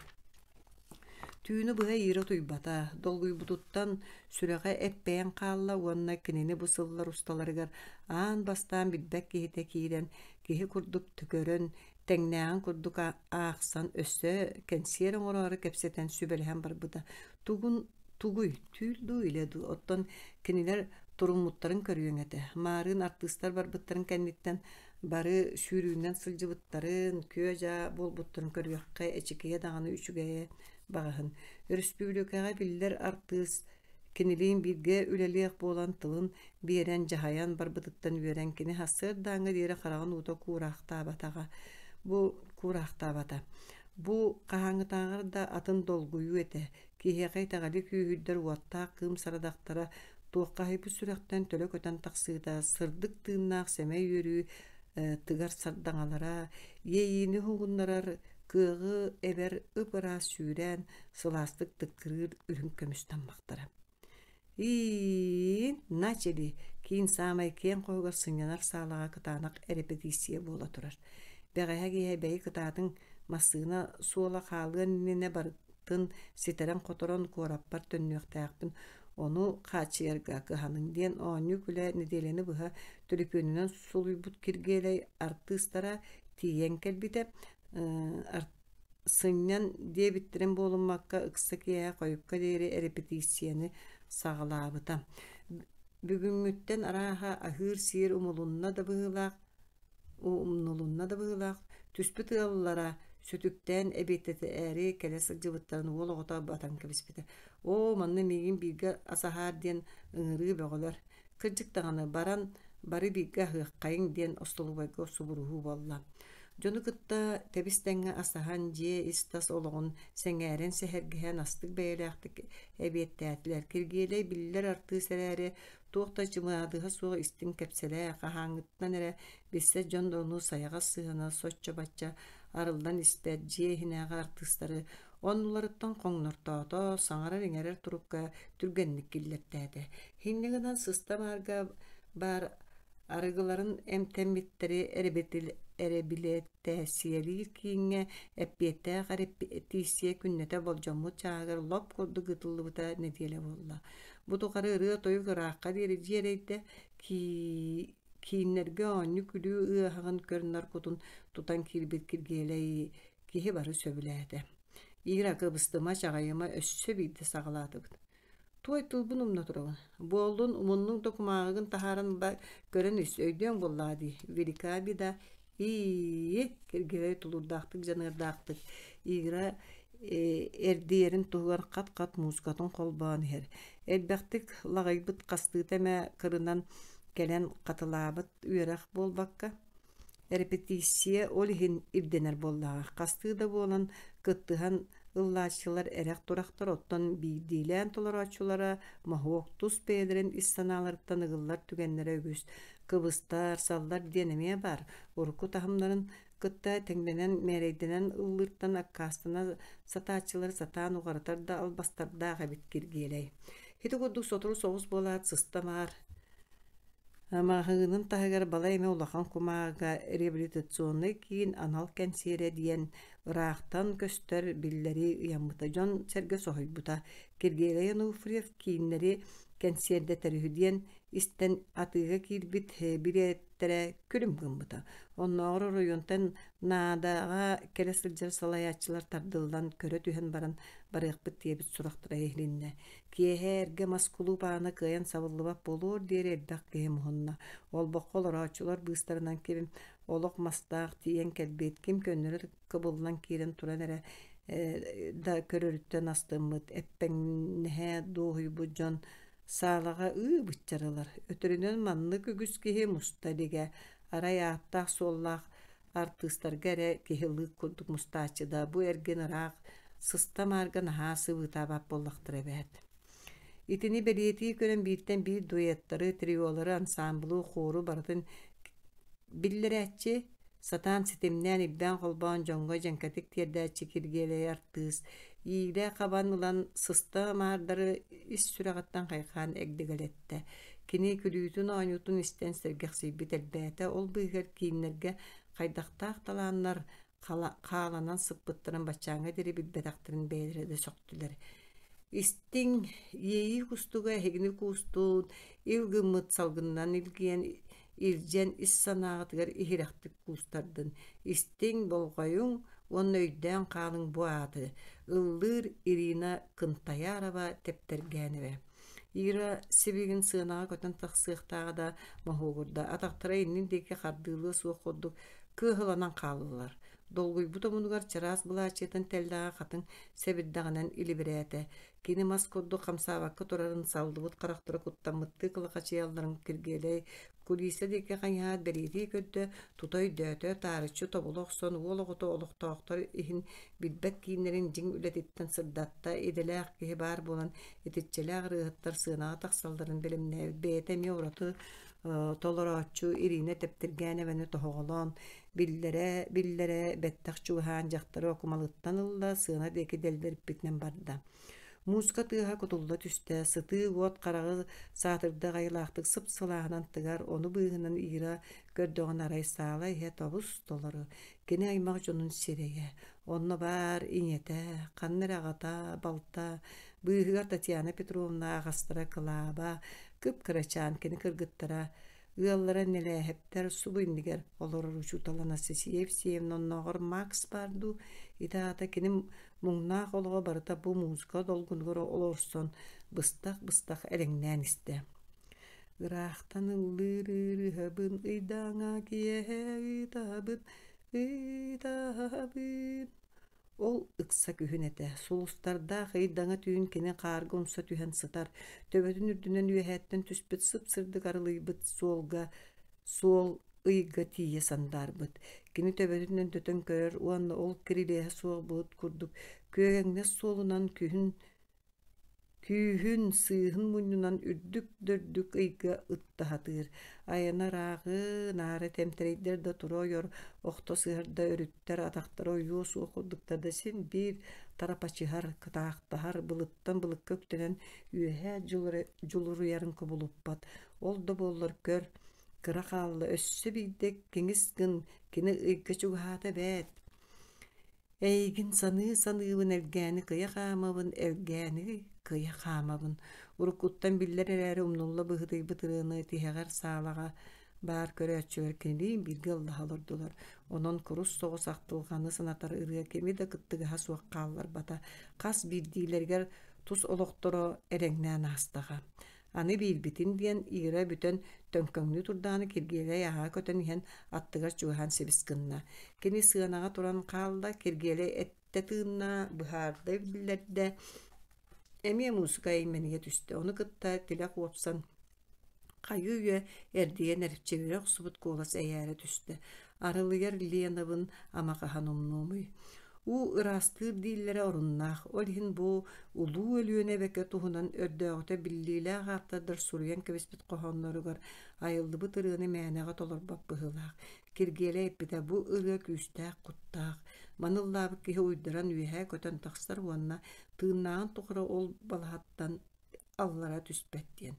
Түүнү быһа Ира туйбата, долгуйбутуттан сүрэҕэ эппэйэн хаалла уонна кинини бу сыллар усталарыгар аан бастаан билбэк киһитэ киирэн, киһи курдук түкөрөн, тэҥнээҕин курдук аахсан өссө кэнсиэр оҥороору кэпсэтэн сүбэлэһэн барбыта. Түүлдүү иледу. Оттон кинилер туруммуттарын көрүөҥэтэ. Маарын артыстар барбыттарын кэнниттен бары сүүрүүнэн сылдьыбыттарын, күөжа болбуттарын көрүөккэ эчикие даганы үчүгэйэ багаһын. Республикага биллер артыыс кинилиин бирге үлэлиэх буолан тылын биэрэн жаһаян барбытыттан үөрэн кини хассыыр дааңа диэри хараган уута куурахтаабата. Бу кааҥытааҕар да атын долгуйуу этэ. Киһиэхэй таҕали күүһүрдэр уоттаах кыым сарадахтара туоххаһыйбы сүрэхтэн төлө көтөн тахсыыта сырдык тыыннаах сэмэй үөрүү тыгар сардаҥалара, ийэйиини хугуннарар кыаҕы эбэр ыпыра сүүрэн сылаастык тыккырыыр үрүн көмүстаммахтара. Начали киин саамай киэн хойгор сыҥнанар саалаҕа кытаанах репетиция буола турар. Бэҕэһэ киһи бэйи кытаатын массыына суола хаалыан иннине барытын ситерэн хоторон куораппар төннүөхтээхпин. Ону хаачыарга кыһаныҥ диэн оонньу күлэ неделени быһа төлүпүөнүнэн сулуйбут Киргелей артыстара тиийэн кэлбитэ. Сыҥнан диэбиттерин буолуммакка ыкса киэһэ хойукка диэри репетицияны саҕалаабыта. Бүгүҥҥүттэн арааһа аһыыр сиир умнулунна да быһыылаах түспүт ыаллара сүтүктэн эбиэттэтэ ээри кэлэ сылдьыбыттарын уол оҕото батан кэбиспитэ. Манна миигин бииргэ асаһаар диэн ыҥырыы бөҕөлөр. Кырдьык даҕаны бары бииргэ аһыаххайыҥ диэн остолубайга субуруһуу болла. Дьону кытта тэбистэҥҥэ асаһан дьиэ истас олоҕун сэҥээрэн сэһэргэһэн астык бэйэлээхтик эбиэттээтилэр. Киргиэлэй биллэр артыыс эрээри туохта чымаадыһа суох истин кэпсэлээ хаһааҥҥыттан эрэ билсэ дьон ону сайаҕа сыһына соччо бачча арылдан испэт дьиэ иһинээҕэ артыстары Оннуларыттан коңнортоото саңарар иңерер турукка түргенник киллеттээте. Хиннигынан сыстамаарга бар арыгыларын эмтеммиттери эребилеттээсиэлиир киинге эппиэттээ гариптииссие күннете болжоммут чаагар лоп курду гытыллыбыта недиэле болла. Бутукары ырыа тойу гыраакка диэри дьиэрэйдэ кииннерге оонньу күлүү ыаһаҕын көрнөр кутун тутан киирбит киргиэлэй киһи бары сөбүлээте. Ира кыбыстыма чаҕайыма өссө биирдэ саҕалаатыбыт. Туой тылбын умна турабын. Буоллун умуннуң токумаагын тахааран көрөн үс өйдөөн буллаади. Великаби да киргилей тулурдаактык жанырдаактык. Ира эрдиерин тугар кат музыкатын колбаан хер. Элбэхтик лагайбыт кастыытэмэ кырынан келен катылаабыт үөрэх болбакка. Репетиция олихин ирденер боллаа. Кастыыда болан кыттыхан ыллаачылар эрэх турактар оттон биидиилээн толорочулара махуок тус пээлерин иссанааларыттан ыгыллар түгеннере үгүс. Кыбыстар, саллар денемее бар. Урку тахымнарын кытта теңденен мерейденен ыллыртан аккастына сатаачылар сатаан угарытар да албастардаага бит киргиэлей. Хити курдук сотору соғус болаат сыстамаар. Амағының тағығар бала еме улахан кумаға реабилитационный кейін анал кәнсере диен ырақтан көстер биллери ямыта жон сәрге соғай бұта. Кергелейін ұфрев кейінлері кәнсерде тәріхіден истен атыға кирбит биреттере күлім гымбыта. Оннағыр районтан наадаға кәресілдер салаячылар тардылдан көрі түйен баран барықпыт тиебіт сұрақтыра ехлинне. Киэһэргэ маскулу баана кыйан сабыллыбап болуор диэр элбэх киһи муһунна. Ол боххол ороочулар быыстарынан кибим олох мастаах тиен келбейт ким көннөрөр кыбылынан киирен туран эре да көрөрүттен астыммыт эппеңнэһэ дуохуйбу дьон саалаға быччарылар. Өтөрүнөн манны күгүс киһи мусталиге арай ааттаах суоллаах артыстарга эре киһи лыык курдук мустаачыда бу эрген ыраах сыстамаарга наһаа сыбыытаабап боллахтар эбээт. Итини белиети көрөн бииртен биир дуэттары, триолары, ансамблы, хору бартын биллерээччи сатаан ситимнээн иббээн холбоон дьоҥҥо дьэҥкэтик тиэрдээччи киргиэлэйэ артыыс. Иирэ хабан ылан сыста маардары ис сүрэҕиттэн хайхаан эгдигэлэтте. Кини күлүүтүн ооньуутун истэн сэргэхсийбит элбээте ол быыгар кииннерге хайдахтаах талааннар хааланан сыппыттарын бачааҥа дири билбэтэхтэрин бээлэрэдэ сөктүлэр. Истиң иэйи кустуга хегини куустуун ил гыммыт салгыннан илгиэн илдьэн ис санааҕытыгар иһирэхтик куустардын. Истиң болгойуҥ уонна өйдөөн хаалыҥ буааты. Ыллыыр Ирина Кынтайарова тептэргээнэбэ. Ира сибигин сыанаға көтөн тахсыахтааға да махугурда. Атахтара иннин деки хардыылы суох курдук кыыһыланан хаалылар. Долгуйбут омунугар чараас былаачыытын теллээҕэ хатын сэбирдэҕинэн илибирээте. Кини мас курдук хамсаабакка турарын салдыбыт харахтара куттаммытты кылахачыялларын киргиэлэй кулиса деки хаñаат бериитии көддө тутой дөтө таарыччы тобулохсон уолоҕото олохтоохтор иһин билбэт кииннэрин дьиҥ үлэтиттэн сырдатта иделээх киһи баар буолан итиччэлээх рыахыттар сыанаҕа тахсалларын билимнээбит бэйэтэ миураты толорооччу Ирина тептиргээнэбэни тоһоҕолоон биллэрэ бэттэх чугаһаан дьахтары окумалыттан ылла сыана диэки дэлбэриппитинэн барда. Музыка тыаһа кутулла түстэ, сытыы уот хараҕы саатырда гайылаахтык сып-сылааһынан тыгар ону быыһынан Ира көрдөҕөн арай саала иһэ тобус толору. Кини аймак дьонун сирэйэ. Онно баар иñете, ханныр аҕата, балта, быыһыгар Татьяна Петровна аҕастара кылааба, кып-кырачаан кини кыргыттара ыаллара нэлээһэптэр субуйннигэр олороручу талана Евсеевна онноҕор Макс барду, итаата кини муҥнаах олоҕо барыта бу музыка долгунгор олорсон быстах элэҥнээн истэ. Ыраахтан ыллыырыһабын ыйдааҥа киэһэ ыйтаабын. Ол ыкса күһүн этэ. Сулустардаах ыйдаҥа түүн кини хаарга умса түһэн сытар. Төбөтүн үрдүнэн үөһээттэн түспүт сып-сырдык арылыйбыт суол ыйга тиийэ сандарбыт. Кини төбөтүнэн төтөн көрөр уонна ол кирилээһэ суолбут курдук күөгэҥнэс суолунан күһүн Күүһүн сыыһын муннунан үрдүк дөрдүк ыйга ыттаһатыыр. Айана раагы наары темтерейдер да туроойор, охто сыһарда өрүттэр атахтар ойуо суох курдуктарда син биир тарапачыһар, кытаахтаһар былыттан былыкка үктэнэн үөһэ дьулуруйарын кубулуппат. Ол да буоллар көр, кыра хаалла өссө биирдик киҥис гын кини ыйга чугаһаата бээт. Эйигин саныы-саныыбын элгээни кыйа хаамабын, элгээни кыйа хаамабын. Уруккуттан биллэр эрээри умнулла быһытыйбыт ырыаны тиһэҕэр саалаҕа баар көрөөччүгэр кинилиин бииргэ ыллаһа олордулар. Онон курус соҕус ахтылҕаны санатар ырыа кеми да кыттыгаһа суоххааллар бата. Хас биирдиилэригэр тус олохторо эрэҥнээн аастаҕа. Аны биирбитин диэн Ира бүтэн төҥкөҥнү турдааны киргиэлэй аһаа көтөн иһэн аттыгар чугаһан себис гынна. Кини сыанаҕа туран хаалла киргиэлэй этте тыынна быһаарда биллэрдэ эмиэ муусука эймэнигэ түстэ. Ону кытта тилэ хуопсан хайыы үө эрдиэн эрчебирэ охсубут куулас эйээри түстэ. Арылыгар Ленабын амаҕаһан умнуумуй. Ыраастыыр дииллэрэ оруннаах, ол иһин бу улуу өлүөнэ бэкэ туһунан өрдөөҕүтэ биллиилээх ааттардыр суруйан кэбиспит хоһонноругар айыллыбыт ырыаны мээнэҕэ толорбап быһыылаах. Киргиэлэ эппитэ бу ырыа күүстээх куттаах. Маныллаабык киһи уйдаран үөһэ көтөн тахсар уонна тыыннаан тухара ол балаһаттан аллара түспэт диэн.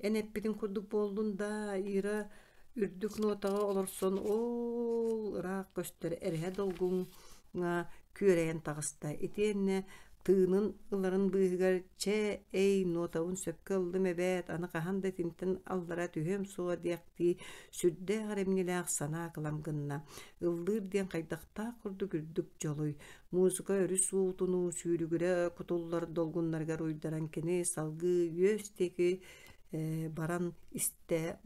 Эн эппитин курдук буоллун да Ира үрдүк нуотаҕа олорсон ол ыраак көстөр эрэһэ долгуҥа күөрэйэн таҕыста. Итиэннэ тыынын ыларын быыһыгар чэ эй нуотабын сөпкө ыллым эбээт, аны хаһан да тинтэн аллара түһөм суо диэхтии сүрдээх эмнилээх санаа кылам гынна. Ыллыыр диэн хайдахтаах курдук үрдүк дьолуй. Муусука өрүс уутуну сүүрүгүрэ кутуллар долгуннаргар уйдаран кини салгыы үөстеги баран истэ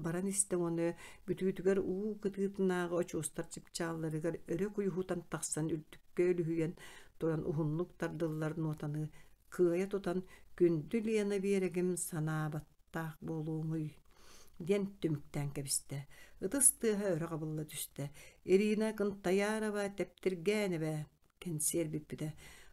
ону бүтүүтүгэр уу кытыытынааҕа очуустар чыпчаалларыгар өрө куйуһутан тахсан үрдүккө өлүһүйэн туран уһуннук тардыллар нуотаны кыайа тутан күндү Лена биэрэгим санаабаттаах буолуумуй диэн түмүктään кэбистэ. Ытыс тыаһа өрө кабылла түстэ. Ирина Кынтайарова тептиргээнэбэ кэнсиэр биппитэ.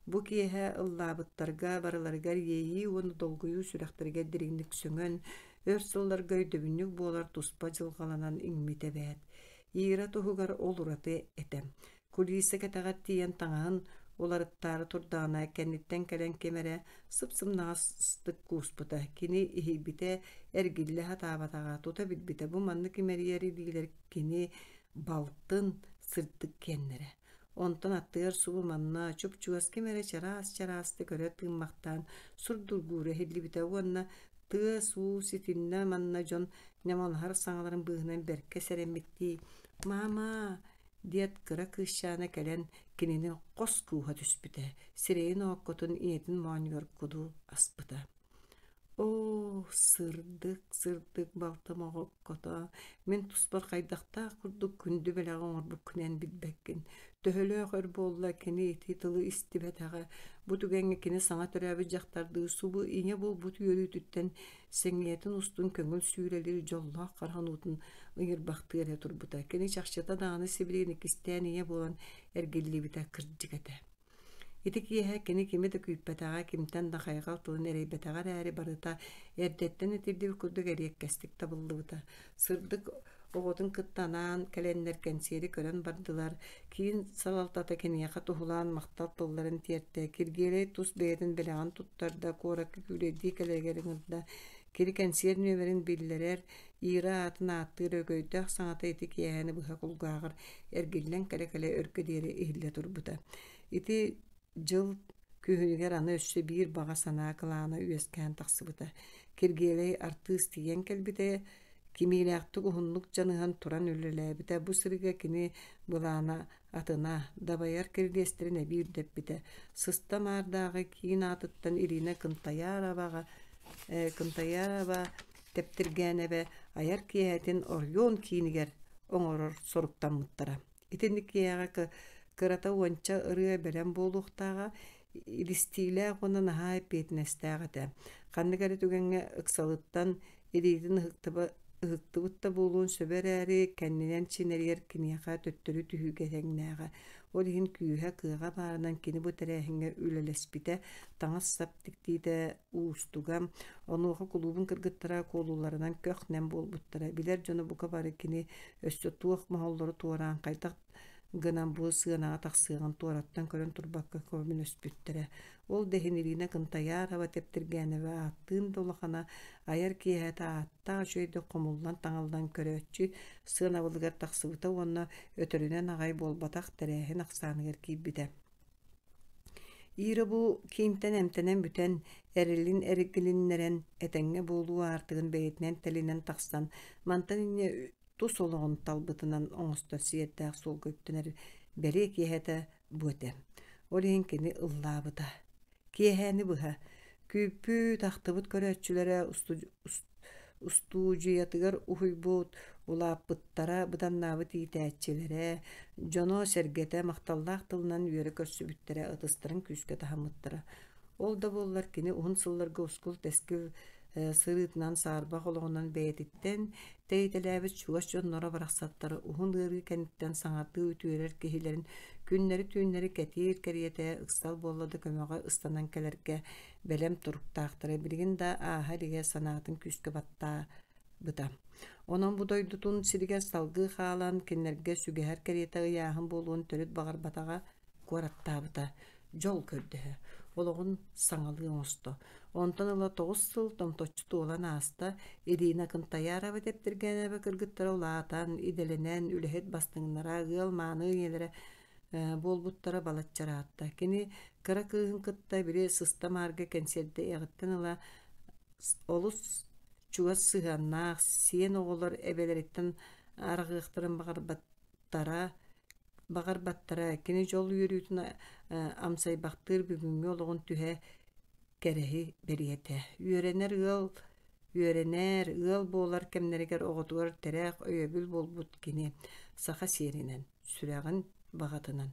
Бу киэһэ ыллаабыттарга барыларыгар иэйии уону долгуйуу сүрэхтэргэ диригник сөҥөн өр сылларга өйдөбүннүк буолар туспа дьылҕаланан иҥмитэ бэät. Ира туһугар ол ураты этем. Кулиса кэтэҕэр тиийэн таҥаһын уларыттаары турдаана кэнниттэн кэлэн кемэрэ сып-сымнаҕастык кууспута. Кини иһийбитэ эргиллэһэ таабатаҕа тута билбитэ. Бу маннык имэриэри диилэр кини балтын сырдык киэннэрэ. Онтон аттыгар субу манна чуп-чуас кемэрэ чараас-чараасты көрө тыыммахтаан сурдургуура хиллибитэ уонна тыа суу ситиннэ манна дьон нямалаһар саҥаларын быыһынан бэркэ сэрэммиттии «Мама» диэт кыра кыыщаана кэлэн кинини хос кууһа түспүтэ. Сирэйин ооккотун иэтин мооньугар куду аспыта. Оо, сырдык балтам оҕоккото. Мен туспар хайдахтаах курдук күндү бэлэҕэ оҥорбук күнэн билбэккин. Төһөлөөх өр буолла кини ити тылы истибэтэҕэ. Бу түгэҥҥэ кини саҥа төрөөбүт дьахтардыы субу иñe булбут үөрүүтүттэн сэҥиэтин устун көҥүл сүүрэлир дьоллоох харахануутун ыйырбахтыыр эрэ турбута. Кини чахчата дааны сибилиин иккистээн иñe буолан эргиллибитэ кырдьыгэтэ. Ити киэһэ кини кими да күүппэтэҕэ кимтэн да хайҕал тылын эрэйбэтэҕэр ээри барыта эрдэттэн итирдиби курдук эриэккэстик табыллыбыта. Сырдык оҕотун кыттанаан кэлэннэр кэнсиэри көрөн бардылар. Киин салалтата киниэхэ туһулаан махтал тылларын тиэртэ. Киргиэлэй тус бэйэтин бэлэҕин туттарда куоракка күлэдии кэлээгэригырда кири кэнсиэр нүөмэрин биллэрэр Ира атын ааттыыр өгөйдөөх саҥата ити киэһэни быһа кулгааҕар эргиллэн кэлэ-кэлэ өркө диэри иһиллэ турбута. Ити дьыл күһүнүгэр аны өссө биир баҕа санаа кылаана үөскээн тахсыбыта. Киргиэлэй артыыс тиийэн кэлбитэ кимиилээхтик уһуннук дьаныһан туран үлэлээбитэ. Бу сырыга кини былаана атына дабайар кирилиэстерин эбии үрдэппитэ. Сыста маардааҕы киин аатыттан Ирина Кынтайарова тептиргээнэбэ аяр киэһэтин орьуон киинигэр оҥорор соруктаммыттара. Итинник киэҕэ кырата уонча ырыа бэлэн буолуохтааҕа илистиилээх уонна наһаа пиэтинэстээҕэтэ. Ханныгары түгэҥҥэ ыксалыттан илиитин ыһыктыбытта буолуун сөбөр ээри кэннинэн чинэриэр киниэхэ төттөрү түһүүгэ тэҥнээҕэ. Ол иһин күүһэ кыыға баарынан кини бу тәрээһиҥҥэ үлэлэспитэ таҥас саптыктиитэ уустуга онуоха кулуубун кыргыттара куолууларынан көх нэм буолбуттара билэр дьоно бука бары кини өссө туох моһоллору туораан хайдах гынан бу сыанаҕа тахсыаҕын туораттан көрөн турбакка көмүн өспүттэрэ. Ол дэһинирина кынтайаарава тептиргээнэбэ ааттыын долохана аяр киэһэтэ ааттаах үчүгэйдэ хомуллан таҥаллан көрөөччү сыанабылыгар тахсыбыта уонна өтөрүнэн аҕай буолбатах тэрээһин ахсааныгар киирбитэ. Ира бу киимтэн эмтэнэн бүтэн эрилин эригилиннэрэн этэҥҥэ буолуу аартыгын бэйэтинэн тэлинэн тахсан мантан инне тус ологон талбытынан оҥостор сиэрдээх суолгуйптунар бэрии киэһэтэ буотэ. Ол иһин кини ыллаабыта. Киэһээни быһа. Күүппүү тахтыбыт көрөөччүлэрэ устуужуйатыгар уһуйбут улааппыттара бытаннаабыт иитээччилэрэ дьоно сэргэтэ махталлаах тылынан үөрэ көрсүбүттэрэ ытыстарын күүскэ таһаммыттара. Ол да буоллар кини уһун сылларга ускул тэскил сырыытынан саарбах олоҕунан бэйэтиттэн тэйитэлээбит чугас дьонноро барахсаттара уһун ыарыы кэнниттэн саҥардыы үтүөрэр киһилэрин күннэри түүнэри кэтиир кэриэтэ ыксал буоллада көмөҕө ыстанан кэлэргэ бэлэм туруктаахтара билигин да ааһа дигэ санаатын күүскэ баттаабыта. Онон бу дойдутун сиригэр салгыы хаалан киннэргэ сүгэһэр кэриэтэ ыйааһын буолуун төрүт баҕарбатаҕа куораттаабыта. Дьол көрдөһө. Ологун саҥалыы оҥосто. Онтон ыла 9 сыл томточчу туолан ааста Ирина Кынтайаарова тептиргээнэбэ кыргыттара улаатан иделенэн үлэһит бастыҥнара ыал мааны иэлэрэ буолбуттара балаччараатта. Кини кыра кыыһын кытта бiri сыста маарга кэнсиэрдэ эҕиттэн ыла олус чугас сыһаннаах сиэн оҕолор эбэлэриттэн арҕыахтарын бағарбаттара кини жол үөрүүтүн амсайбахтыыр бүгүҥҥү ологун түһэ кэрэһи бериэтэ. Үөрэнэр ыал буолар кэмнэригэр оҕотугар тэрээх өйөбүл буолбут кини саха сиэринэн сүрэҕин баҕатынан.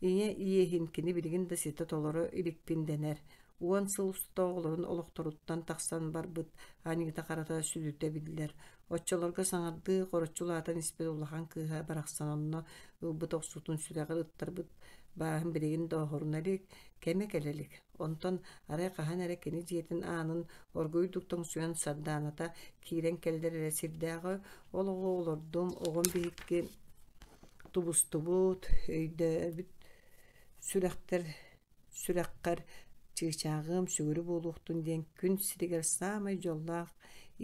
Ийэ иэһин кини билигин да сита толоро иликпиндэнэр. Уон сыл уста оҕолорун олохторуттан тахсан барбыт аанигыта харата сүлүтэ биллэр. Оччолорго саҥардыы хороччулаатан испит улахан кыыһа барахсан онно ылбыт охсутун сүрэҕир ыттарбыт бааһын билигин доохорунарик кэме кэлэлик. Онтон арай хаһан эрэ кини дьиэтин аанын оргуйдук тоҥсуйан сардааната киирэн кэллэр эрэ сирдээҕи олоҕо олордум оҕон биһикки тубустубут өйдөөбүт сүрэххэр чыычаагым сүгүрү буолуохтун диэн күн сиригэр саамай дьоллаах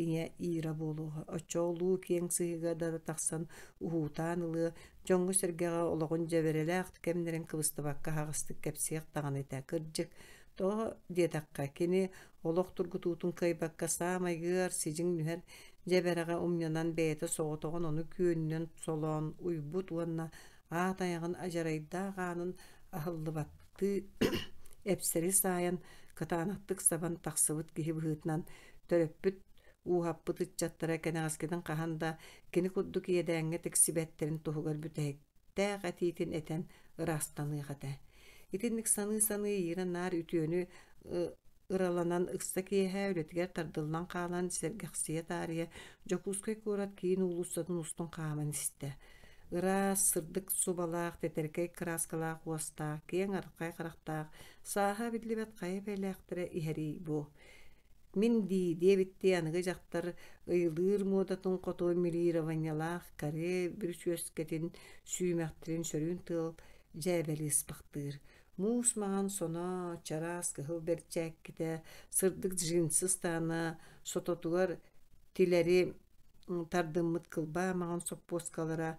иñe Ира буолуоҕа. Оччоолуу киэҥ сыһыга да тахсан уһуутаан ылыа дьоҥҥу сэргэҕэ ологун дьэбэрэлээх кэмнэрин кыбыстыбакка хаҕастык кэпсиэх таҕаныта кырдьык тоҕо диэтэххэ кини олох тургутуутун кыайбакка саамайгыар сидьиҥ нүһэр дьэбэрэҕэ умньанан бэйэтэ соҕотоҕун ону күөннөн солоон уйбут уонна аат аyaҕын ажарайдаах аанын аһыллыбатты эпсэри саайан кытаанахтык сабан тахсыбыт киһи быһыытынан төрөппүт уухаппыт ыччаттара кэнэҕэскэтин хаһан кини курдук иэдээҥҥэ тиксибэттерин туһугар бүтэһиктээх этиитин этэн ыраастаныахата. Итинник саныы Ира наар үтүөнү ыраланан ыкса киэһэ үлэтигэр тардыллан хаалан сэргэхсиэ таарыйа дьокуускай куорат киин уулуссатын устун хааман истэ. Ыраас сырдык субалаах тэтэркэй краскалаах уостаах киэҥ арыккай харахтаах сааһа биллибэт хайа бэлээхтэрэ иһэрий бу. Мин диэбитти аныгы дьахтар ыйылыыр муодатын хотоо милиироваñалаах каре бир сүөскэтин сүүмэхтэрин сөрүүн тыал дьээбэлиыспахтыыр. Муус маҕан соно чараас кыһыл бэрчээккитэ сырдык джинсыс таана сототугар тилэри тардыммыт кылбаа маҕан соппуоскалара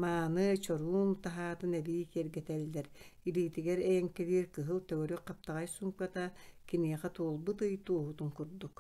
мааны чоруун таһаатын эбии киэргэтэллэр. Илиитигэр эйэҥкэлиир кыһыл төгөрү хаптаҕай сумката киниэхэ туолбут ый туоһутун курдук.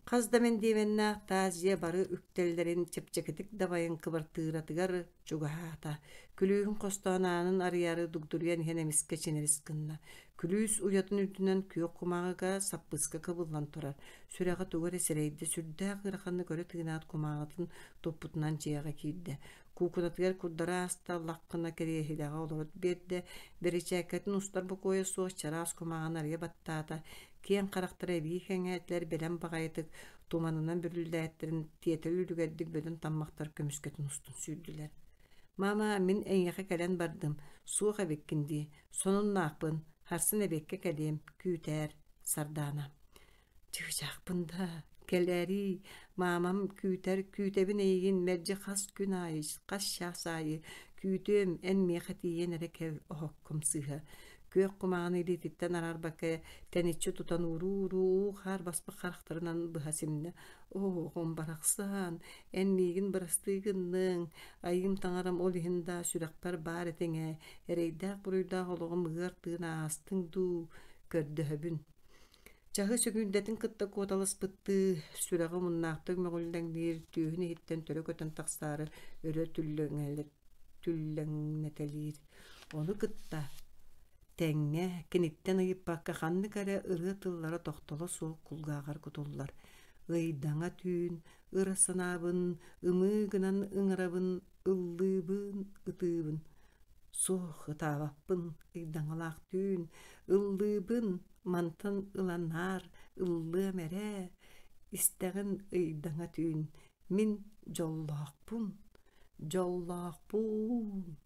Хас да мен диэбэннээх таазия бары үктэллэрин чэпчэкитик дабайын кыбартыыратыгар чугаһаата. Күлүүһүн хостоонаанын арыйары дугдуруйан иһэн эмискэ чинэрис гынна. Күлүүс уйатын үтүнэн күөк кумааҕыга саппыска кыбыллан турар. Сүрэҕэ тугар эсэрэйдэ сүрдээх ыараханны көрө тыынаат кумааҕытын туппутунан дьиэҕэ киирдэ. Куукунатыгар курдара аста лаххына кэриэһилэҕэ олорот биэрдэ бэричээккэтин устар букуойа суох чараас кумааҕын арыйа баттаата. Киэн харахтара эбии хэҥээтлэр бэлэм баҕайытык туманынан бүрүллээттэрин тиэтэл үлүгэрдик бөтөн таммахтар көмүскэтин устун сүүрдүлэр. Mama min eňeğe kelen bardım. Suğa bekkindi. Sonun naapın. Harsın ebekke kelem. Küter sardana. Çıkacakpın da. Keleri. Mamam küter kütebin eygin. Merce kas gün ayış. Kas şahsayı. Kütüm en meketiyen erekev ohokkum sıha. Kök kumağını ilititten arar bakı. Tenitçi tutan uru har baspa karakterinin bıhasimne. Oğum baraksan. En migin bırastığının. Ayım tanarım ol hinda sürekper bar etenge. Ereydaq buruyda oluğum ığırtığına astın du. Kördöhöbün. Çahı sögündetin kıtta kotalas bıttı. Süreği munnaqtı mögülden bir tühünü hitten törö kötün taqsары örö tüllöngnetelir. Onu kıtta teňňe kinitten ıyıp bakka hanny kere ırı tıllara toxtola soğuk kulgağar kutullar. Iydaňa tüün, ırasınabın, ımıgınan ıňırabın, ıllıbın, ıtыбın. Soğuk ıtabapпын, ıydaňalaq tüün, ıllıbın, mantan ılanar, ıllığım ere. İsteğin ıydaňa tüün, min jollaqpun, jollaqpun.